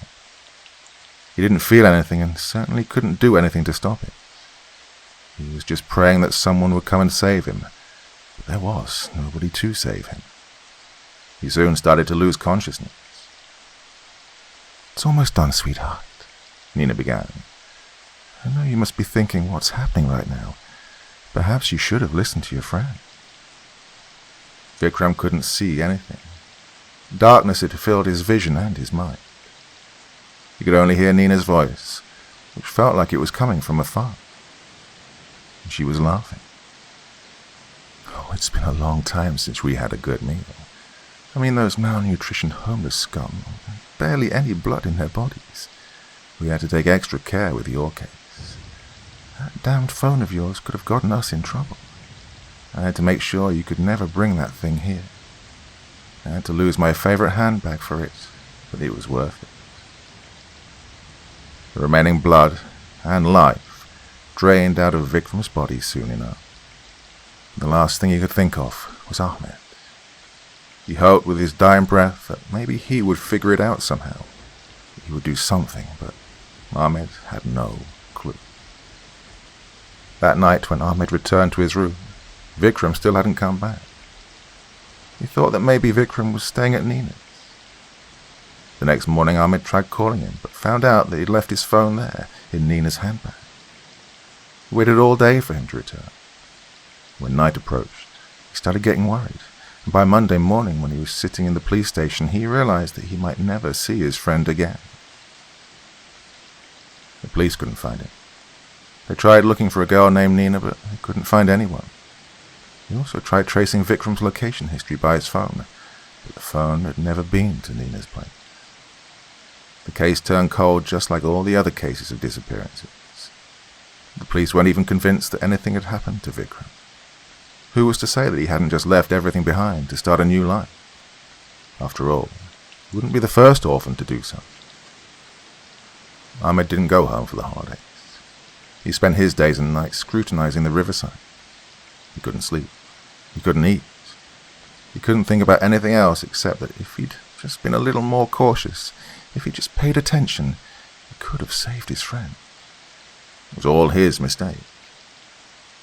He didn't feel anything and certainly couldn't do anything to stop it. He was just praying that someone would come and save him, but there was nobody to save him. He soon started to lose consciousness. It's almost done, sweetheart, Nina began. I know you must be thinking what's happening right now. Perhaps you should have listened to your friend. Vikram couldn't see anything. Darkness had filled his vision and his mind. He could only hear Nina's voice, which felt like it was coming from afar. And she was laughing. Oh, it's been a long time since we had a good meal. I mean, those malnutritioned homeless scum, barely any blood in their bodies. We had to take extra care with your case. That damned phone of yours could have gotten us in trouble. I had to make sure you could never bring that thing here. I had to lose my favorite handbag for it, but it was worth it. The remaining blood and life drained out of Vikram's body soon enough. The last thing he could think of was Ahmed. He hoped with his dying breath that maybe he would figure it out somehow. He would do something, but Ahmed had no That night, when Ahmed returned to his room, Vikram still hadn't come back. He thought that maybe Vikram was staying at Nina's. The next morning, Ahmed tried calling him, but found out that he'd left his phone there, in Nina's handbag. He waited all day for him to return. When night approached, he started getting worried, and by Monday morning, when he was sitting in the police station, he realized that he might never see his friend again. The police couldn't find him. They tried looking for a girl named Nina, but they couldn't find anyone. They also tried tracing Vikram's location history by his phone, but the phone had never been to Nina's place. The case turned cold just like all the other cases of disappearances. The police weren't even convinced that anything had happened to Vikram. Who was to say that he hadn't just left everything behind to start a new life? After all, he wouldn't be the first orphan to do so. Ahmed didn't go home for the holidays. He spent his days and nights scrutinizing the riverside. He couldn't sleep. He couldn't eat. He couldn't think about anything else except that if he'd just been a little more cautious, if he'd just paid attention, he could have saved his friend. It was all his mistake.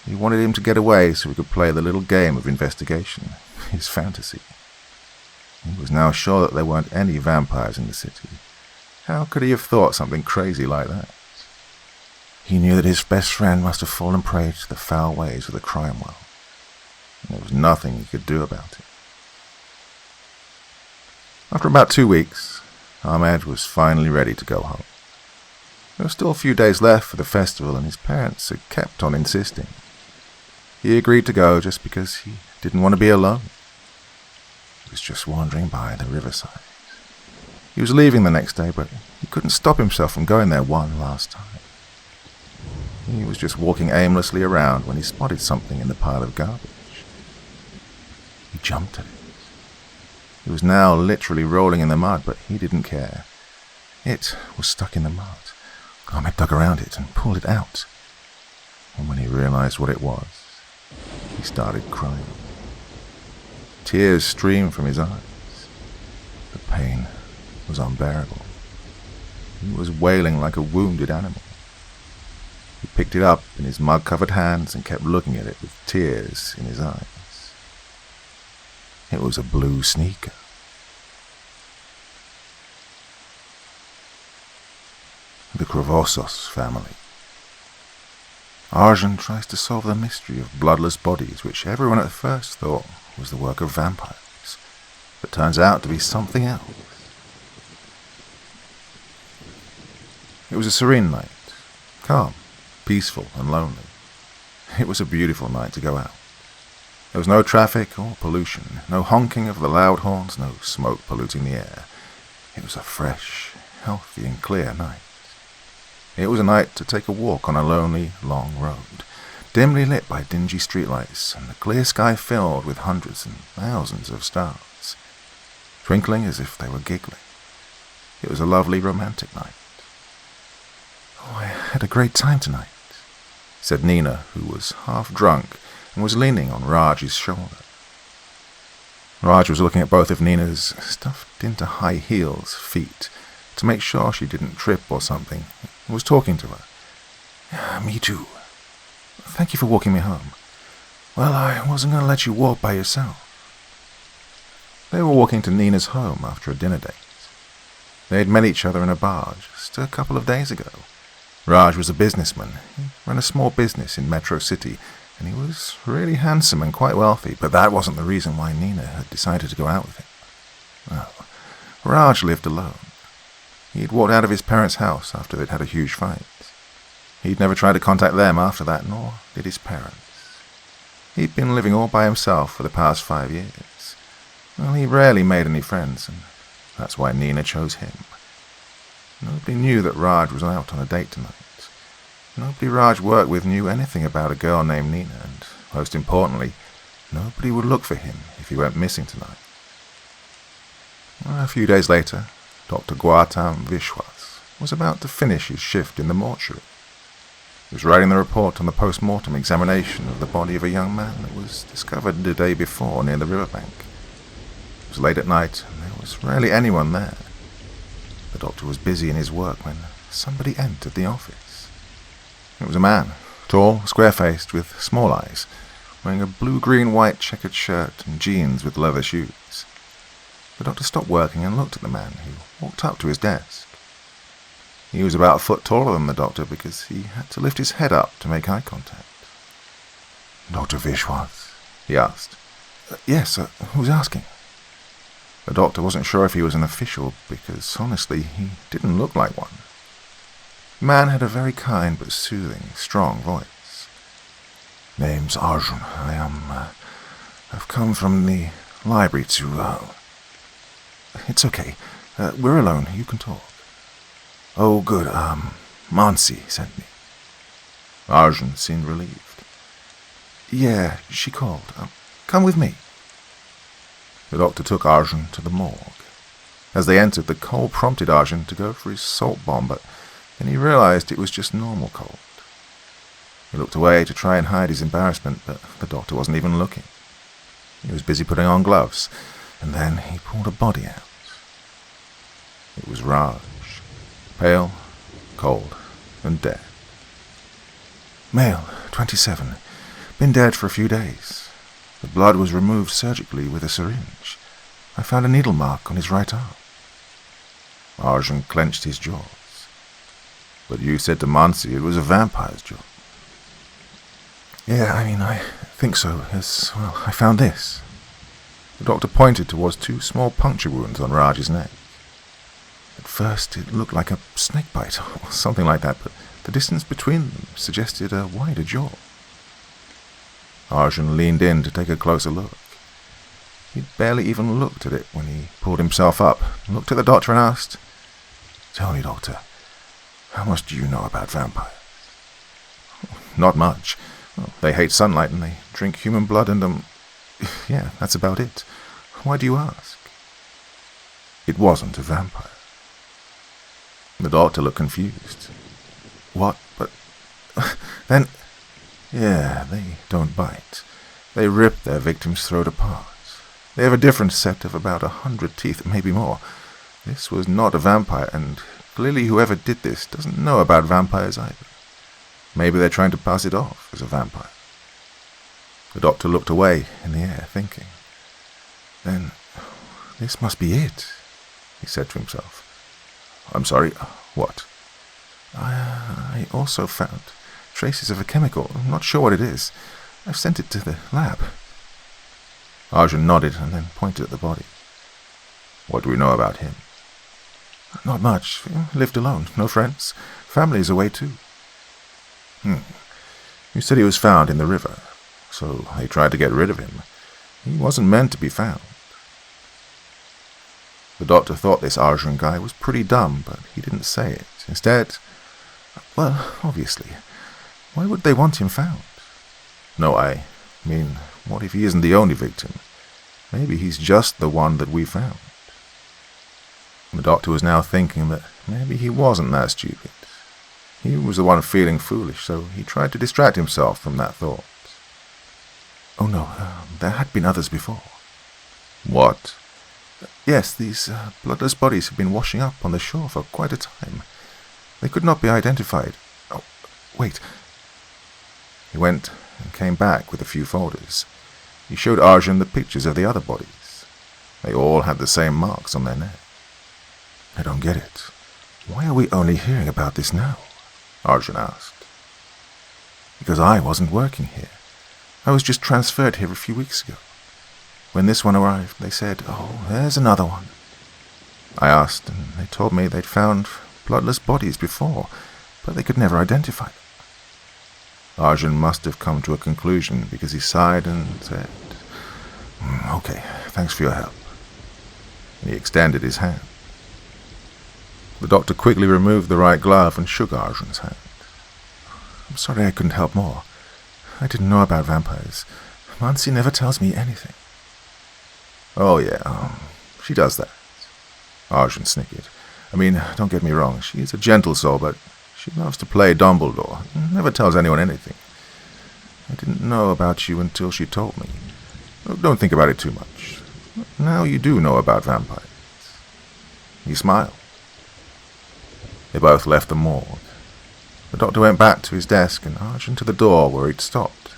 He wanted him to get away so he could play the little game of investigation, his fantasy. He was now sure that there weren't any vampires in the city. How could he have thought something crazy like that? He knew that his best friend must have fallen prey to the foul ways of the crime world. There was nothing he could do about it. After about 2 weeks, Ahmed was finally ready to go home. There were still a few days left for the festival, and his parents had kept on insisting. He agreed to go just because he didn't want to be alone. He was just wandering by the riverside. He was leaving the next day, but he couldn't stop himself from going there one last time. He was just walking aimlessly around when he spotted something in the pile of garbage. He jumped at it. It was now literally rolling in the mud, but he didn't care. It was stuck in the mud. Ahmed dug around it and pulled it out. And when he realized what it was, he started crying. Tears streamed from his eyes. The pain was unbearable. He was wailing like a wounded animal. He picked it up in his mud-covered hands and kept looking at it with tears in his eyes. It was a blue sneaker. The Kravosos family. Arjun tries to solve the mystery of bloodless bodies, which everyone at first thought was the work of vampires, but turns out to be something else. It was a serene night, calm, peaceful and lonely. It was a beautiful night to go out. There was no traffic or pollution, no honking of the loud horns, no smoke polluting the air. It was a fresh, healthy and clear night. It was a night to take a walk on a lonely, long road, dimly lit by dingy streetlights and the clear sky filled with hundreds and thousands of stars, twinkling as if they were giggling. It was a lovely, romantic night. "Oh, I had a great time tonight," said Nina, who was half drunk and was leaning on Raj's shoulder. Raj was looking at both of Nina's stuffed into high heels feet to make sure she didn't trip or something, and was talking to her. "Yeah, me too. Thank you for walking me home. Well, I wasn't going to let you walk by yourself." They were walking to Nina's home after a dinner date. They had met each other in a bar just a couple of days ago. Raj was a businessman. He ran a small business in Metro City, and he was really handsome and quite wealthy, but that wasn't the reason why Nina had decided to go out with him. Well, Raj lived alone. He'd walked out of his parents' house after they'd had a huge fight. He'd never tried to contact them after that, nor did his parents. He'd been living all by himself for the past 5 years. Well, he rarely made any friends, and that's why Nina chose him. Nobody knew that Raj was out on a date tonight. Nobody Raj worked with knew anything about a girl named Nina, and, most importantly, nobody would look for him if he went missing tonight. A few days later, Dr. Gautam Vishwas was about to finish his shift in the mortuary. He was writing the report on the post-mortem examination of the body of a young man that was discovered the day before near the riverbank. It was late at night, and there was rarely anyone there. The doctor was busy in his work when somebody entered the office. It was a man, Tall, square-faced, with small eyes, wearing a blue-green-white checkered shirt and jeans with leather shoes. The doctor stopped working and looked at the man, who walked up to his desk. He was about a foot taller than the doctor because he had to lift his head up to make eye contact. "Dr. Vishwas?" he asked. Yes, who's asking?" The doctor wasn't sure if he was an official because, honestly, he didn't look like one. The man had a very kind but soothing, strong voice. "Name's Arjun. I've come from the library to, It's okay. We're alone. You can talk." "Oh, good. Mansi sent me." Arjun seemed relieved. "Yeah, she called. Come with me." The doctor took Arjun to the morgue. As they entered, the cold prompted Arjun to go for his salt bomb, but then he realized it was just normal cold. He looked away to try and hide his embarrassment, but the doctor wasn't even looking. He was busy putting on gloves, and then he pulled a body out. It was Raj, pale, cold, and dead. "Male, 27. Been dead for a few days. The blood was removed surgically with a syringe. I found a needle mark on his right arm." Arjun clenched his jaws. "But you said to Mansi it was a vampire's job." "Yeah, I think so. Yes, well, I found this." The doctor pointed towards 2 small puncture wounds on Raj's neck. At first it looked like a snake bite or something like that, but the distance between them suggested a wider jaw. Arjun leaned in to take a closer look. He'd barely even looked at it when he pulled himself up, looked at the doctor and asked, "Tell me, doctor, how much do you know about vampires?" "Not much. Well, they hate sunlight and they drink human blood and, yeah, that's about it. Why do you ask?" "It wasn't a vampire." The doctor looked confused. "What? But then..." "Yeah, they don't bite. They rip their victim's throat apart. They have a different set of about 100 teeth, maybe more. This was not a vampire, and clearly whoever did this doesn't know about vampires either. Maybe they're trying to pass it off as a vampire." The doctor looked away in the air, thinking. "Then this must be it," he said to himself. "I'm sorry, what?" I also found traces of a chemical. I'm not sure what it is. I've sent it to the lab." Arjun nodded and then pointed at the body. "What do we know about him?" "Not much. Lived alone. No friends. Family's away too." "You said he was found in the river, so they tried to get rid of him. He wasn't meant to be found." The doctor thought this Arjun guy was pretty dumb, but he didn't say it. Instead, "Well, obviously. Why would they want him found?" "No, I mean, what if he isn't the only victim? Maybe he's just the one that we found." The doctor was now thinking that maybe he wasn't that stupid. He was the one feeling foolish, so he tried to distract himself from that thought. "Oh no, there had been others before." "What?" "Yes, these bloodless bodies have been washing up on the shore for quite a time. They could not be identified. Oh, wait." He went and came back with a few folders. He showed Arjun the pictures of the other bodies. They all had the same marks on their neck. "I don't get it. Why are we only hearing about this now?" Arjun asked. "Because I wasn't working here. I was just transferred here a few weeks ago. When this one arrived, they said, 'Oh, there's another one.' I asked, and they told me they'd found bloodless bodies before, but they could never identify them." Arjun must have come to a conclusion because he sighed and said, "Okay, thanks for your help." And he extended his hand. The doctor quickly removed the right glove and shook Arjun's hand. "I'm sorry I couldn't help more. I didn't know about vampires. Mansi never tells me anything." "Oh yeah, she does that." Arjun snickered. "I mean, don't get me wrong, she's a gentle soul, but she loves to play Dumbledore. Never tells anyone anything. I didn't know about you until she told me. Don't think about it too much. Now you do know about vampires." He smiled. They both left the morgue. The doctor went back to his desk and Arjun to the door where he'd stopped,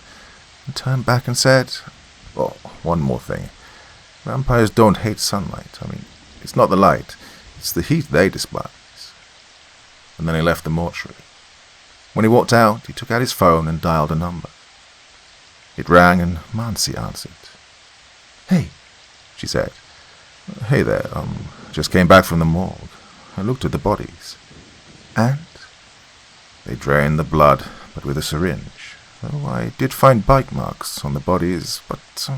and turned back and said, "Oh, one more thing. Vampires don't hate sunlight. It's not the light, it's the heat they despise." And then he left the mortuary. When he walked out, he took out his phone and dialed a number. It rang and Mansi answered. "Hey," she said. "Hey there, just came back from the morgue. I looked at the bodies. And?" "They drained the blood, but with a syringe. Though I did find bite marks on the bodies, but..."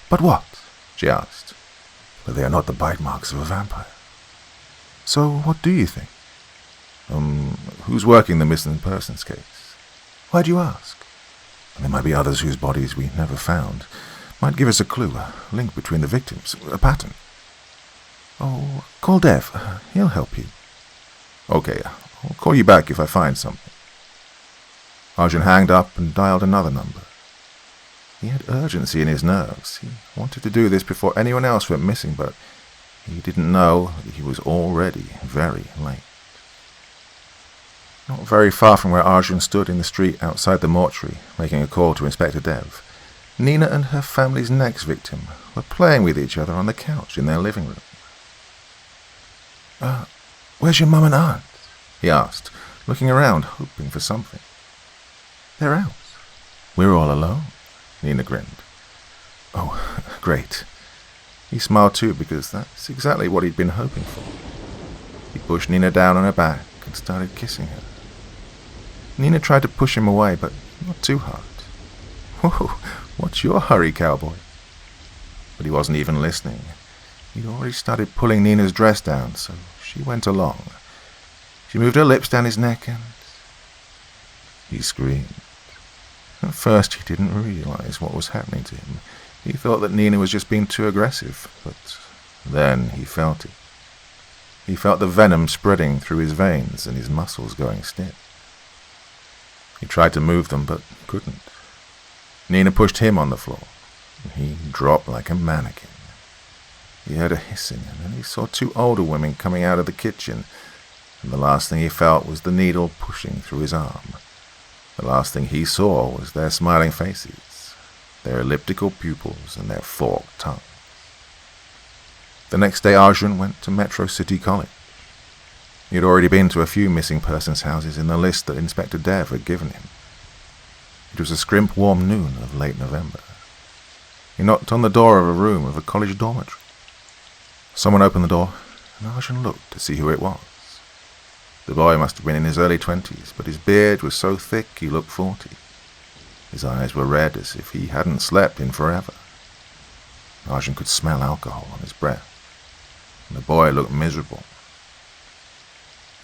"But what?" she asked. "But they are not the bite marks of a vampire." "So what do you think?" Who's working the missing persons case?" "Why do you ask?" "There might be others whose bodies we never found. Might give us a clue, a link between the victims, a pattern." "Oh, call Dev. He'll help you." "Okay, I'll call you back if I find something." Arjun hanged up and dialed another number. He had urgency in his nerves. He wanted to do this before anyone else went missing, but he didn't know that he was already very late. Not very far from where Arjun stood in the street outside the mortuary, making a call to Inspector Dev, Nina and her family's next victim were playing with each other on the couch in their living room. Where's your mum and aunt?" he asked, looking around, hoping for something. "They're out." "We're all alone," Nina grinned. "Oh, great." He smiled too, because that's exactly what he'd been hoping for. He pushed Nina down on her back and started kissing her. Nina tried to push him away, but not too hard. "Whoa, what's your hurry, cowboy?" But he wasn't even listening. He'd already started pulling Nina's dress down, so she went along. She moved her lips down his neck and... He screamed. At first he didn't realize what was happening to him. He thought that Nina was just being too aggressive, but then he felt it. He felt the venom spreading through his veins and his muscles going stiff. He tried to move them, but couldn't. Nina pushed him on the floor, and he dropped like a mannequin. He heard a hissing, and then he saw two older women coming out of the kitchen, and the last thing he felt was the needle pushing through his arm. The last thing he saw was their smiling faces, their elliptical pupils, and their forked tongues. The next day Arjun went to Metro City College. He had already been to a few missing persons' houses in the list that Inspector Dev had given him. It was a scrimp warm noon of late November. He knocked on the door of a room of a college dormitory. Someone opened the door, and Arjun looked to see who it was. The boy must have been in his early 20s, but his beard was so thick he looked 40. His eyes were red as if he hadn't slept in forever. Arjun could smell alcohol on his breath, and the boy looked miserable.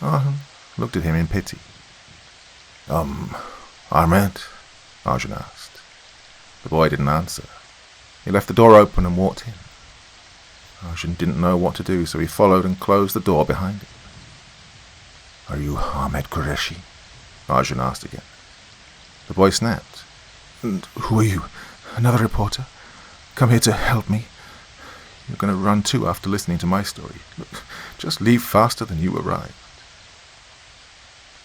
Arjun looked at him in pity. Ahmed?" Arjun asked. The boy didn't answer. He left the door open and walked in. Arjun didn't know what to do, so he followed and closed the door behind him. "Are you Ahmed Qureshi?" Arjun asked again. The boy snapped. "And who are you? Another reporter? Come here to help me? You're going to run too after listening to my story. Look, just leave faster than you arrived."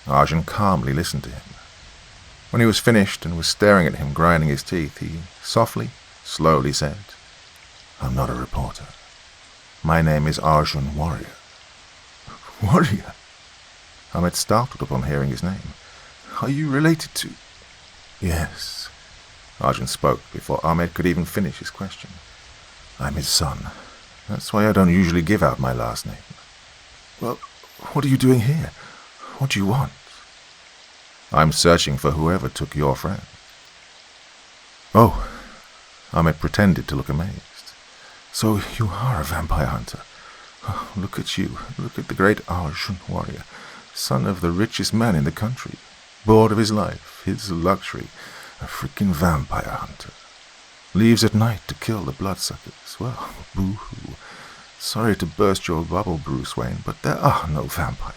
Arjun calmly listened to him. When he was finished and was staring at him, grinding his teeth, he softly, slowly said, "I'm not a reporter. My name is Arjun Warrior." "Warrior?" Ahmed startled upon hearing his name. "Are you related to—" "Yes," Arjun spoke before Ahmed could even finish his question. "I'm his son. That's why I don't usually give out my last name." "Well, what are you doing here? What do you want?" "I'm searching for whoever took your friend." "Oh," Ahmed pretended to look amazed. "So you are a vampire hunter. Oh, look at you. Look at the great Arjun Warrior, son of the richest man in the country, bored of his life, his luxury, a freaking vampire hunter. Leaves at night to kill the bloodsuckers. Well, boo-hoo. Sorry to burst your bubble, Bruce Wayne, but there are no vampires."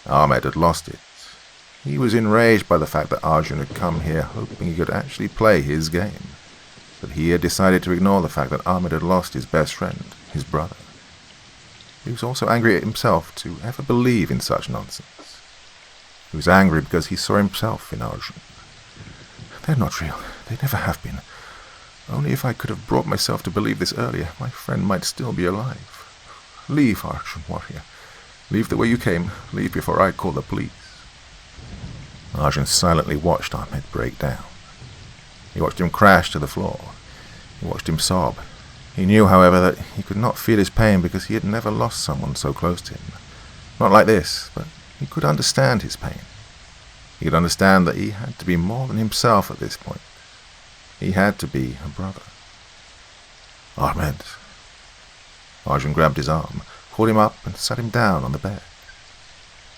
Ahmed had lost it. He was enraged by the fact that Arjun had come here hoping he could actually play his game, but he had decided to ignore the fact that Ahmed had lost his best friend, his brother. He was also angry at himself to ever believe in such nonsense. He was angry because he saw himself in Arjun. "They're not real. They never have been. Only if I could have brought myself to believe this earlier, my friend might still be alive. Leave, Arjun warrior. Leave the way you came. Leave before I call the police." Arjun silently watched Ahmed break down. He watched him crash to the floor. He watched him sob. He knew, however, that he could not feel his pain because he had never lost someone so close to him. Not like this, but he could understand his pain. He could understand that he had to be more than himself at this point. He had to be a brother. "Ahmed." Arjun grabbed his arm, pulled him up, and sat him down on the bed.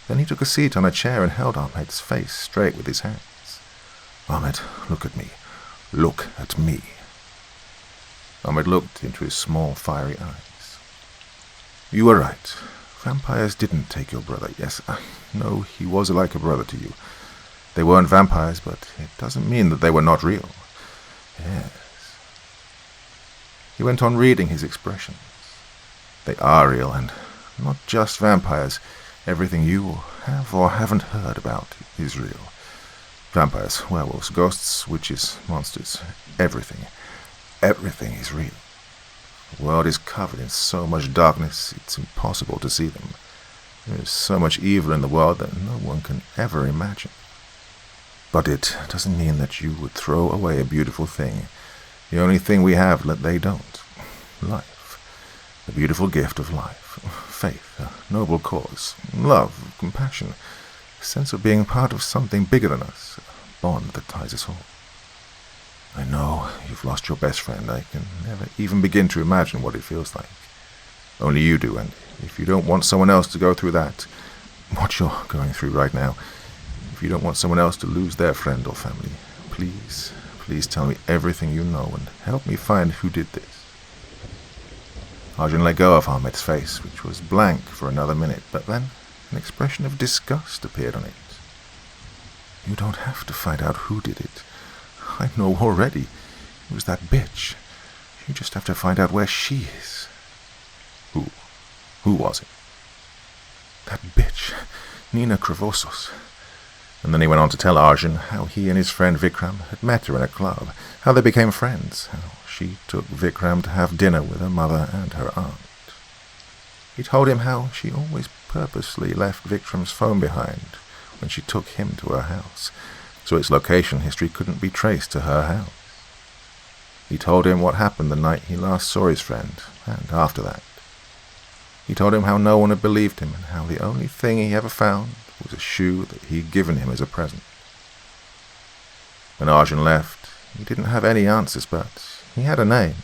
Then he took a seat on a chair and held Ahmed's face straight with his hands. "Ahmed, look at me. Look at me." Ahmed looked into his small, fiery eyes. "You were right. Vampires didn't take your brother. Yes, I know he was like a brother to you. They weren't vampires, but it doesn't mean that they were not real. Yes." He went on reading his expressions. "They are real, and not just vampires. Everything you have or haven't heard about is real. Vampires, werewolves, ghosts, witches, monsters, everything. Everything is real. The world is covered in so much darkness, it's impossible to see them. There is so much evil in the world that no one can ever imagine. But it doesn't mean that you would throw away a beautiful thing, the only thing we have that they don't. Life. The beautiful gift of life. Faith, a noble cause. Love, compassion. A sense of being part of something bigger than us. A bond that ties us all. I know you've lost your best friend. I can never even begin to imagine what it feels like. Only you do, and if you don't want someone else to go through that, what you're going through right now, if you don't want someone else to lose their friend or family, please tell me everything you know and help me find who did this." Arjun let go of Ahmed's face, which was blank for another minute, but then an expression of disgust appeared on it. "You don't have to find out who did it. I know already. It was that bitch. You just have to find out where she is." "Who? Who was it?" "That bitch, Nina Kravosos." And then he went on to tell Arjun how he and his friend Vikram had met her in a club, how they became friends, how she took Vikram to have dinner with her mother and her aunt. He told him how she always purposely left Vikram's phone behind when she took him to her house, so its location history couldn't be traced to her house. He told him what happened the night he last saw his friend, and after that. He told him how no one had believed him, and how the only thing he ever found was a shoe that he'd given him as a present. When Arjun left, he didn't have any answers, but he had a name.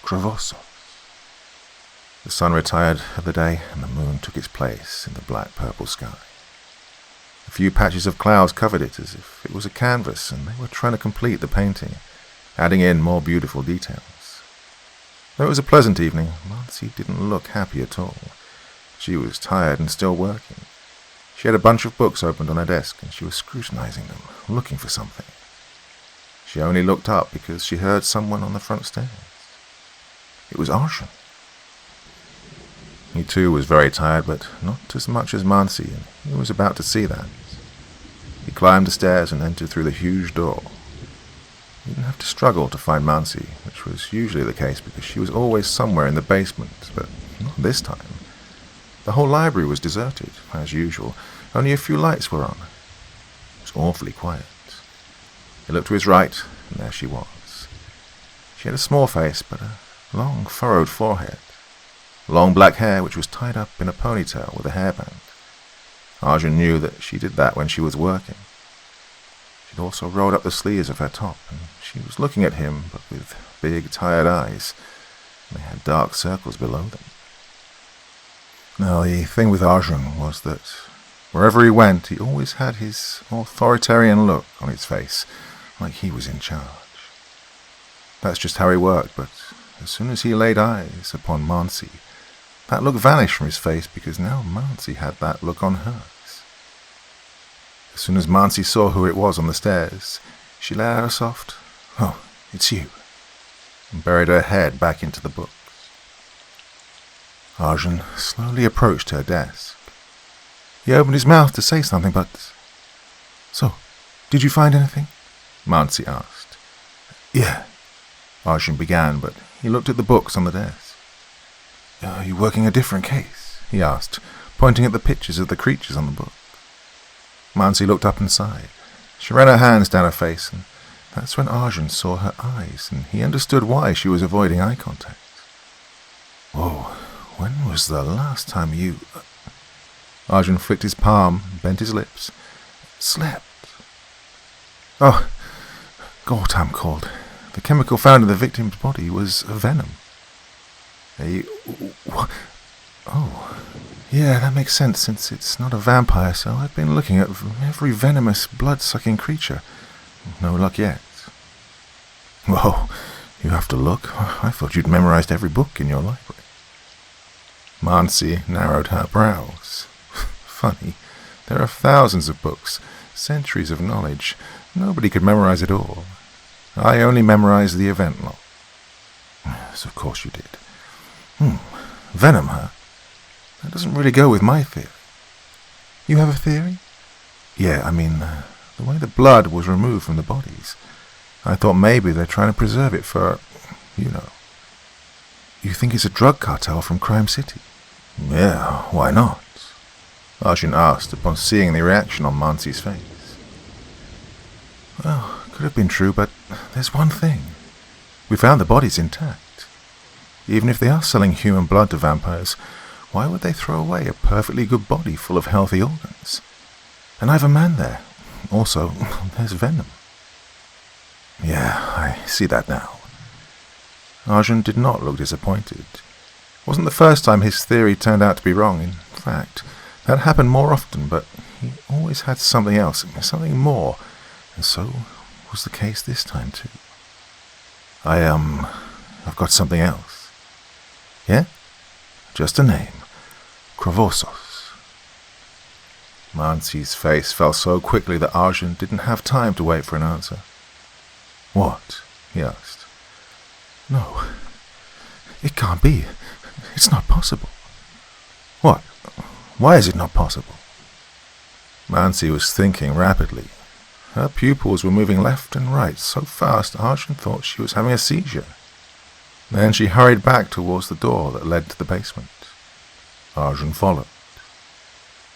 Kravosos. The sun retired of the day, and the moon took its place in the black-purple sky. A few patches of clouds covered it as if it was a canvas, and they were trying to complete the painting, adding in more beautiful details. Though it was a pleasant evening, Nancy didn't look happy at all. She was tired and still working. She had a bunch of books opened on her desk, and she was scrutinizing them, looking for something. She only looked up because she heard someone on the front stairs. It was Arjun. He too was very tired, but not as much as Mansi, and he was about to see that. He climbed the stairs and entered through the huge door. He didn't have to struggle to find Mansi, which was usually the case because she was always somewhere in the basement, but not this time. The whole library was deserted, as usual. Only a few lights were on. It was awfully quiet. He looked to his right, and there she was. She had a small face, but a long, furrowed forehead. Long black hair, which was tied up in a ponytail with a hairband. Arjun knew that she did that when she was working. She'd also rolled up the sleeves of her top, and she was looking at him, but with big, tired eyes. They had dark circles below them. Now, the thing with Arjun was that wherever he went, he always had his authoritarian look on his face, like he was in charge. That's just how he worked, but as soon as he laid eyes upon Mansi, that look vanished from his face because now Mansi had that look on hers. As soon as Mansi saw who it was on the stairs, she let out a soft, "Oh, it's you," and buried her head back into the books. Arjun slowly approached her desk. He opened his mouth to say something, but... So, did you find anything? Mansi asked. Yeah, Arjun began, but he looked at the books on the desk. Are you working a different case? He asked, pointing at the pictures of the creatures on the book. Mansi looked up and sighed. She ran her hands down her face, and that's when Arjun saw her eyes, and he understood why she was avoiding eye contact. Whoa, when was the last time you... Arjun flicked his palm, bent his lips. Slept. Oh, God, I'm cold. The chemical found in the victim's body was a venom. Oh, yeah, that makes sense since it's not a vampire, so I've been looking at every venomous, blood-sucking creature. No luck yet. Whoa, you have to look. I thought you'd memorized every book in your library. Mansi narrowed her brows. Funny, there are thousands of books, centuries of knowledge. Nobody could memorize it all. I only memorized the event log. Yes, of course you did. Venom, huh? That doesn't really go with my theory. You have a theory? Yeah, I mean, the way the blood was removed from the bodies. I thought maybe they're trying to preserve it for, you know. You think it's a drug cartel from Crime City? Yeah, why not? Arjun asked upon seeing the reaction on Mansi's face. Well, could have been true, but there's one thing. We found the bodies intact. Even if they are selling human blood to vampires, why would they throw away a perfectly good body full of healthy organs? And I've a man there. Also, there's venom. Yeah, I see that now. Arjun did not look disappointed. It wasn't the first time his theory turned out to be wrong. In fact, that happened more often, but he always had something else, something more, and so was the case this time too. I've got something else. Yeah? Just a name. Kravosos. Mansi's face fell so quickly that Arjun didn't have time to wait for an answer. What? He asked. No. It can't be. It's not possible. What? Why is it not possible? Mansi was thinking rapidly. Her pupils were moving left and right so fast Arjun thought she was having a seizure. Then she hurried back towards the door that led to the basement. Arjun followed.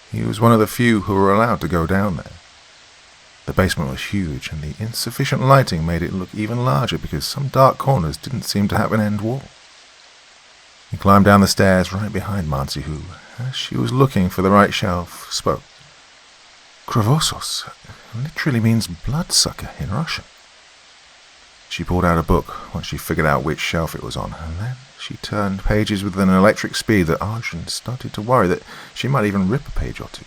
He was one of the few who were allowed to go down there. The basement was huge, and the insufficient lighting made it look even larger because some dark corners didn't seem to have an end wall. He climbed down the stairs right behind Mansi, who, as she was looking for the right shelf, spoke. Kravosos literally means bloodsucker in Russian. She pulled out a book once she figured out which shelf it was on, and then she turned pages with an electric speed that Arjun started to worry that she might even rip a page or two.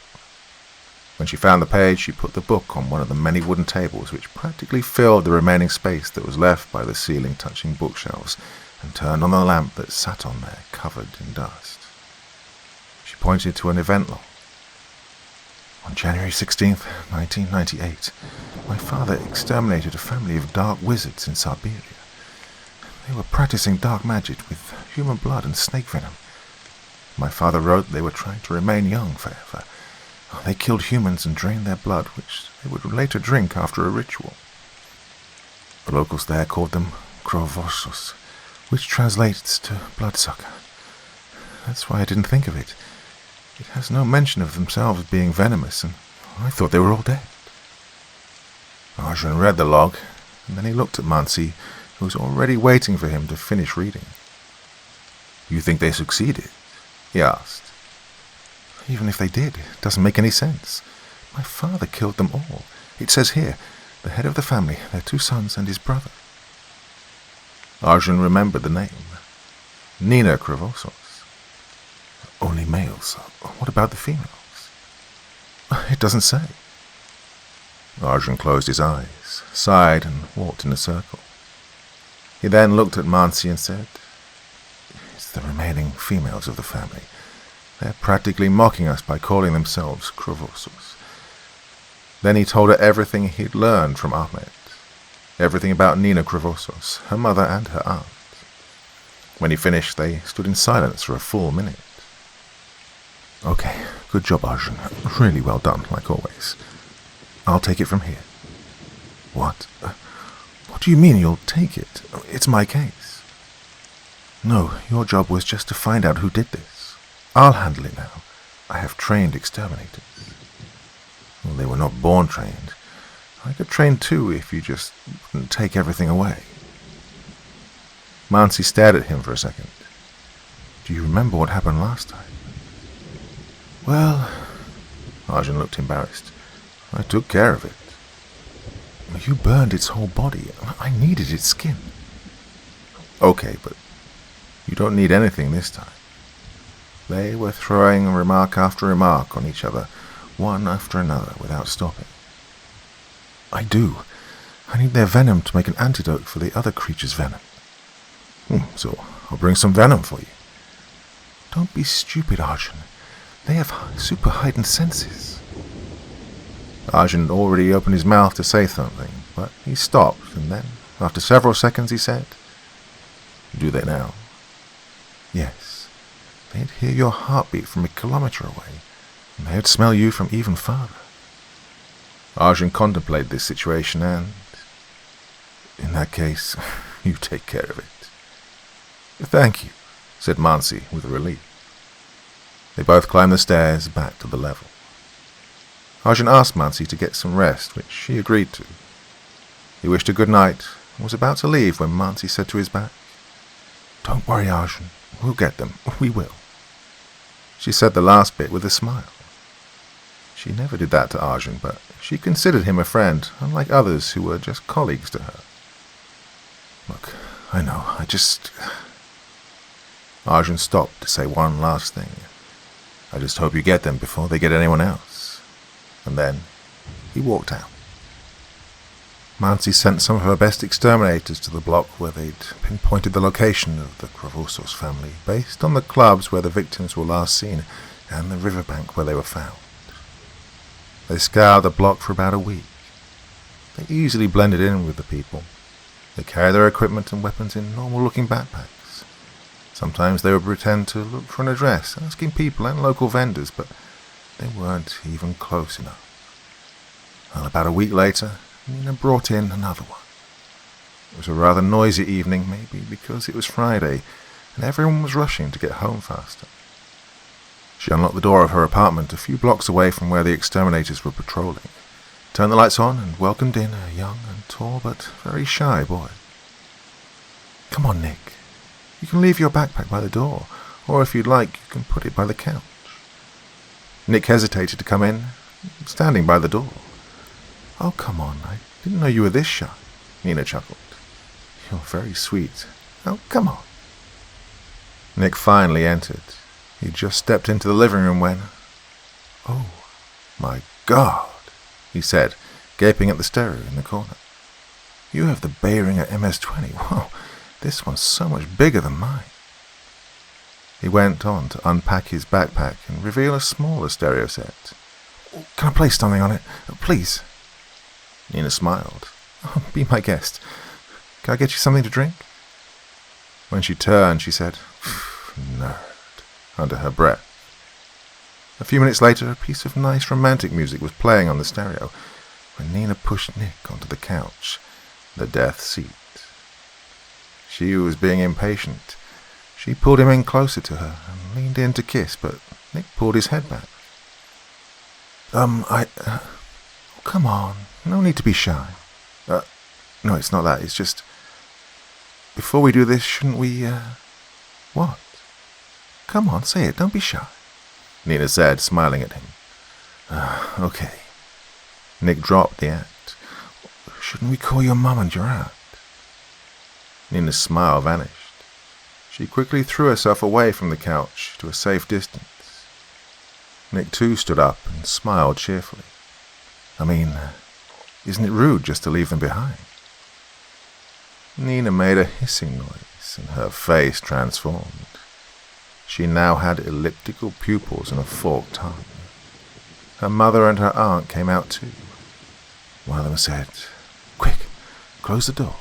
When she found the page, she put the book on one of the many wooden tables which practically filled the remaining space that was left by the ceiling-touching bookshelves, and turned on the lamp that sat on there, covered in dust. She pointed to an event log. On January 16th, 1998, my father exterminated a family of dark wizards in Siberia. They were practicing dark magic with human blood and snake venom. My father wrote they were trying to remain young forever. They killed humans and drained their blood, which they would later drink after a ritual. The locals there called them Kravosos, which translates to bloodsucker. That's why I didn't think of it. It has no mention of themselves being venomous, and I thought they were all dead. Arjun read the log, and then he looked at Mansi, who was already waiting for him to finish reading. You think they succeeded? He asked. Even if they did, it doesn't make any sense. My father killed them all. It says here, the head of the family, their 2 sons and his brother. Arjun remembered the name. Nina Kravosos. Only males. What about the females? It doesn't say. Arjun closed his eyes, sighed, and walked in a circle. He then looked at Mansi and said, It's the remaining females of the family. They're practically mocking us by calling themselves Kravosos. Then he told her everything he'd learned from Ahmed. Everything about Nina Kravosos, her mother and her aunt. When he finished, they stood in silence for a full minute. Okay, Good job, Arjun. Really well done, like always. I'll take it from here. What? What do you mean you'll take it? It's my case. No, your job was just to find out who did this. I'll handle it now. I have trained exterminators. Well, they were not born trained. I could train too if you just wouldn't take everything away. Mansi stared at him for a second. Do you remember what happened last time? Well, Arjun looked embarrassed. I took care of it. You burned its whole body. I needed its skin. Okay, but you don't need anything this time. They were throwing remark after remark on each other, one after another, without stopping. I do. I need their venom to make an antidote for the other creature's venom. So I'll bring some venom for you. Don't be stupid, Arjun. They have super heightened senses. Arjun had already opened his mouth to say something, but he stopped, and then, after several seconds, he said, Do they now? Yes. They'd hear your heartbeat from a kilometre away, and they'd smell you from even farther. Arjun contemplated this situation and, in that case, you take care of it. Thank you, said Mansi with relief. They both climbed the stairs back to the level. Arjun asked Mansi to get some rest, which she agreed to. He wished her good night and was about to leave when Mansi said to his back, Don't worry, Arjun. We'll get them. We will. She said the last bit with a smile. She never did that to Arjun, but she considered him a friend, unlike others who were just colleagues to her. Look, I know, Arjun stopped to say one last thing. I just hope you get them before they get anyone else. And then he walked out. Mansi sent some of her best exterminators to the block where they'd pinpointed the location of the Cravosos family, based on the clubs where the victims were last seen and the riverbank where they were found. They scoured the block for about a week. They easily blended in with the people. They carried their equipment and weapons in normal-looking backpacks. Sometimes they would pretend to look for an address, asking people and local vendors, but they weren't even close enough. Well, about a week later, Nina brought in another one. It was a rather noisy evening, maybe because it was Friday, and everyone was rushing to get home faster. She unlocked the door of her apartment a few blocks away from where the exterminators were patrolling, turned the lights on, and welcomed in a young and tall but very shy boy. Come on, Nick. You can leave your backpack by the door, or if you'd like, you can put it by the couch. Nick hesitated to come in, standing by the door. Oh, come on, I didn't know you were this shy, Nina chuckled. You're very sweet. Oh, come on. Nick finally entered. He just stepped into the living room when... Oh, my God, he said, gaping at the stereo in the corner. You have the Behringer MS-20. Whoa, this one's so much bigger than mine. He went on to unpack his backpack and reveal a smaller stereo set. Can I play something on it? Please. Nina smiled. Oh, be my guest. Can I get you something to drink? When she turned, she said, Nerd, under her breath. A few minutes later, a piece of nice romantic music was playing on the stereo when Nina pushed Nick onto the couch, the death seat. She was being impatient. She pulled him in closer to her and leaned in to kiss, but Nick pulled his head back. Oh, come on. No need to be shy. No, it's not that. It's just... Before we do this, shouldn't we, What? Come on, say it. Don't be shy, Nina said, smiling at him. Okay. Nick dropped the act. Shouldn't we call your mum and your aunt? Nina's smile vanished. She quickly threw herself away from the couch to a safe distance. Nick too stood up and smiled cheerfully. I mean, isn't it rude just to leave them behind? Nina made a hissing noise and her face transformed. She now had elliptical pupils and a forked tongue. Her mother and her aunt came out too. One of them said, Quick, close the door.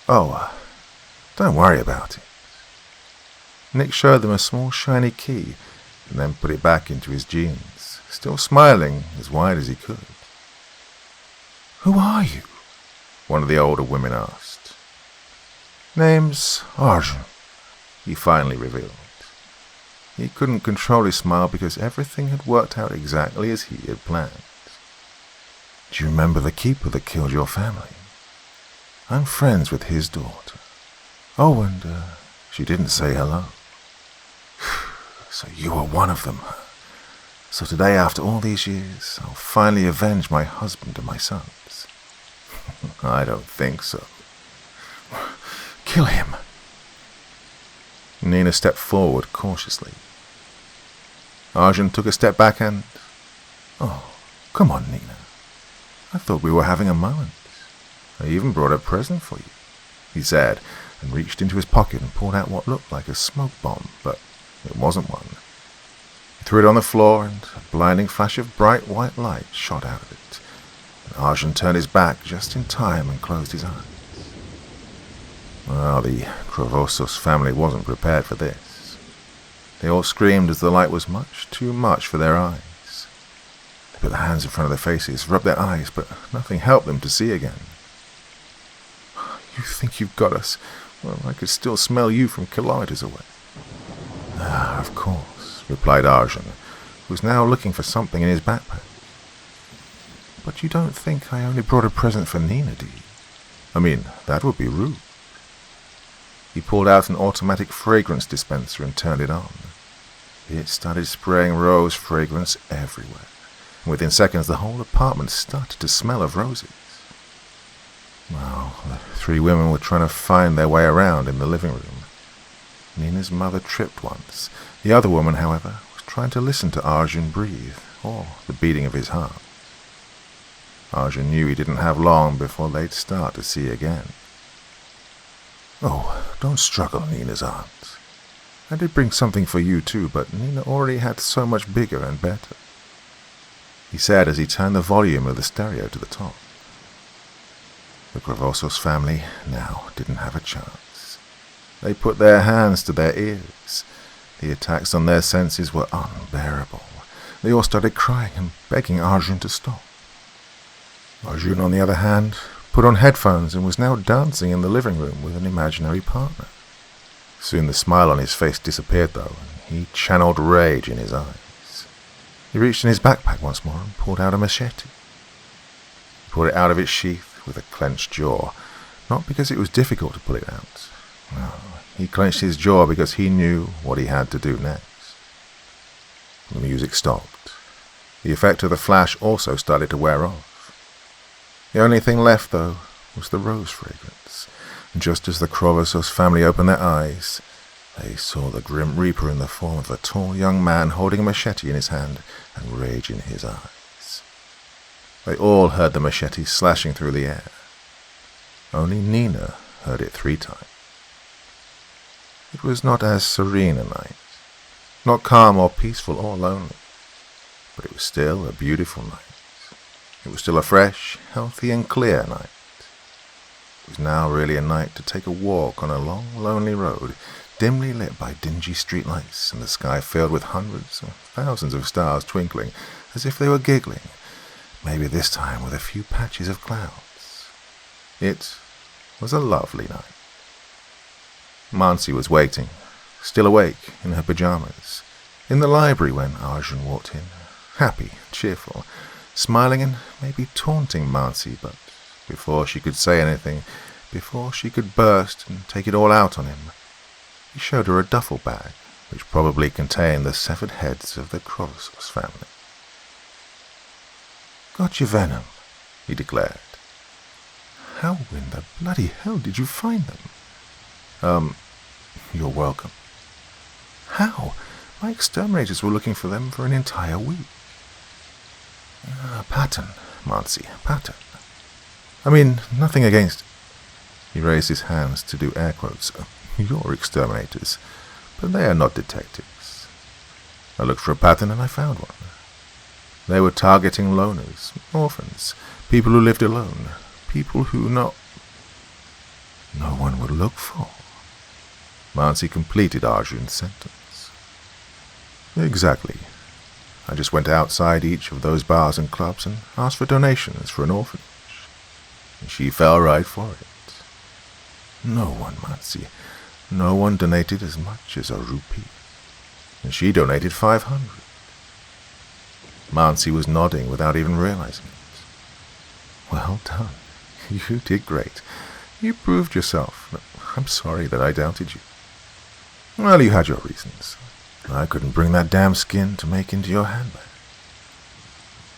Oh, don't worry about it. Nick showed them a small shiny key and then put it back into his jeans, still smiling as wide as he could. "Who are you?" one of the older women asked. "Name's Arjun," he finally revealed. He couldn't control his smile because everything had worked out exactly as he had planned. "Do you remember the keeper that killed your family? I'm friends with his daughter. Oh, and she didn't say hello. So you were one of them. So today, after all these years, I'll finally avenge my husband and my sons." "I don't think so." "Kill him." Nina stepped forward cautiously. Arjun took a step back and... "Oh, come on, Nina. I thought we were having a moment. I even brought a present for you," he said, and reached into his pocket and pulled out what looked like a smoke bomb, but it wasn't one. He threw it on the floor, and a blinding flash of bright white light shot out of it, and Arjun turned his back just in time and closed his eyes. Well, the Cravosos family wasn't prepared for this. They all screamed as the light was much too much for their eyes. They put their hands in front of their faces, rubbed their eyes, but nothing helped them to see again. "You think you've got us? Well, I could still smell you from kilometers away." "Ah, of course," replied Arjun, who was now looking for something in his backpack. "But you don't think I only brought a present for Nina, do you? I mean, that would be rude." He pulled out an automatic fragrance dispenser and turned it on. It started spraying rose fragrance everywhere, and within seconds the whole apartment started to smell of roses. Well, the three women were trying to find their way around in the living room. Nina's mother tripped once. The other woman, however, was trying to listen to Arjun breathe, or the beating of his heart. Arjun knew he didn't have long before they'd start to see again. "Oh, don't struggle, Nina's aunt. I did bring something for you too, but Nina already had so much bigger and better," he said as he turned the volume of the stereo to the top. The Cravosos family now didn't have a chance. They put their hands to their ears. The attacks on their senses were unbearable. They all started crying and begging Arjun to stop. Arjun, on the other hand, put on headphones and was now dancing in the living room with an imaginary partner. Soon the smile on his face disappeared, though, and he channeled rage in his eyes. He reached in his backpack once more and pulled out a machete. He pulled it out of its sheath with a clenched jaw, not because it was difficult to pull it out. No, he clenched his jaw because he knew what he had to do next. The music stopped. The effect of the flash also started to wear off. The only thing left, though, was the rose fragrance, and just as the Cravosos family opened their eyes, they saw the Grim Reaper in the form of a tall young man holding a machete in his hand and rage in his eyes. They all heard the machete slashing through the air. Only Nina heard it 3 times. It was not as serene a night, not calm or peaceful or lonely, but it was still a beautiful night. It was still a fresh, healthy and clear night. It was now really a night to take a walk on a long, lonely road, dimly lit by dingy streetlights and the sky filled with hundreds or thousands of stars twinkling as if they were giggling, maybe this time with a few patches of clouds. It was a lovely night. Mansi was waiting, still awake in her pajamas, in the library when Arjun walked in, happy, cheerful, smiling and maybe taunting Mansi, but before she could say anything, before she could burst and take it all out on him, he showed her a duffel bag, which probably contained the severed heads of the Cravosos family. "Got your venom," he declared. "How in the bloody hell did you find them?" You're welcome." "How? My exterminators were looking for them for an entire week." Pattern, Mansi, pattern. I mean, nothing against..." He raised his hands to do air quotes. "Your exterminators, but they are not detectives. I looked for a pattern and I found one. They were targeting loners, orphans, people who lived alone, people who no one would look for." Mansi completed Arjun's sentence. Exactly. I just went outside each of those bars and clubs and asked for donations for an orphanage. And she fell right for it. No one, Mansi, no one donated as much as a rupee. And she donated 500. Mansi was nodding without even realizing it. Well done. You did great. You proved yourself. I'm sorry that I doubted you. Well, you had your reasons. I couldn't bring that damn skin to make into your handbag.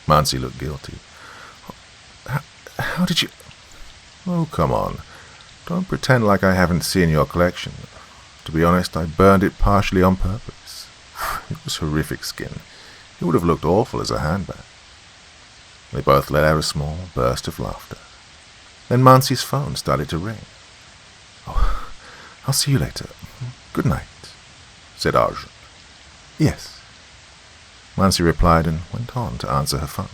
Mansi looked guilty. How did you... Oh, come on. Don't pretend like I haven't seen your collection. To be honest, I burned it partially on purpose. It was horrific skin. It would have looked awful as a handbag. They both let out a small burst of laughter. Then Mansi's phone started to ring. Oh, I'll see you later. Good night, said Arjun. Yes. Mansi replied and went on to answer her phone.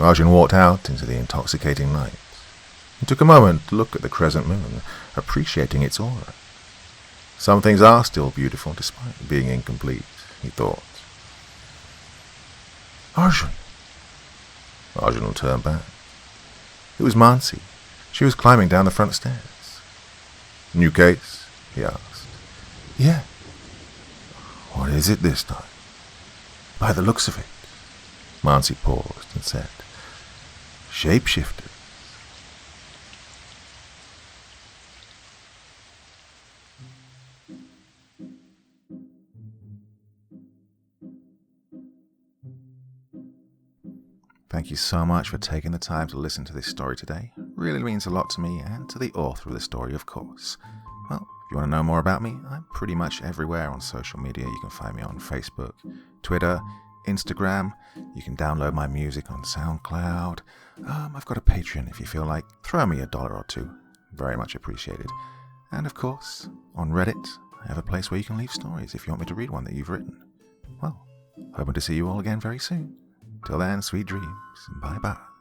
Arjun walked out into the intoxicating night. He took a moment to look at the crescent moon, appreciating its aura. Some things are still beautiful despite being incomplete, he thought. Arjun. Arjun turned back. It was Mansi. She was climbing down the front stairs. New case? He asked. Yeah. What is it this time? By the looks of it. Mansi paused and said, Shapeshifter. Thank you so much for taking the time to listen to this story today. It really means a lot to me and to the author of the story, of course. Well, if you want to know more about me, I'm pretty much everywhere on social media. You can find me on Facebook, Twitter, Instagram. You can download my music on SoundCloud. I've got a Patreon if you feel like. Throw me $1 or $2. Very much appreciated. And of course, on Reddit, I have a place where you can leave stories if you want me to read one that you've written. Well, hoping to see you all again very soon. Till then, sweet dreams. Bye-bye.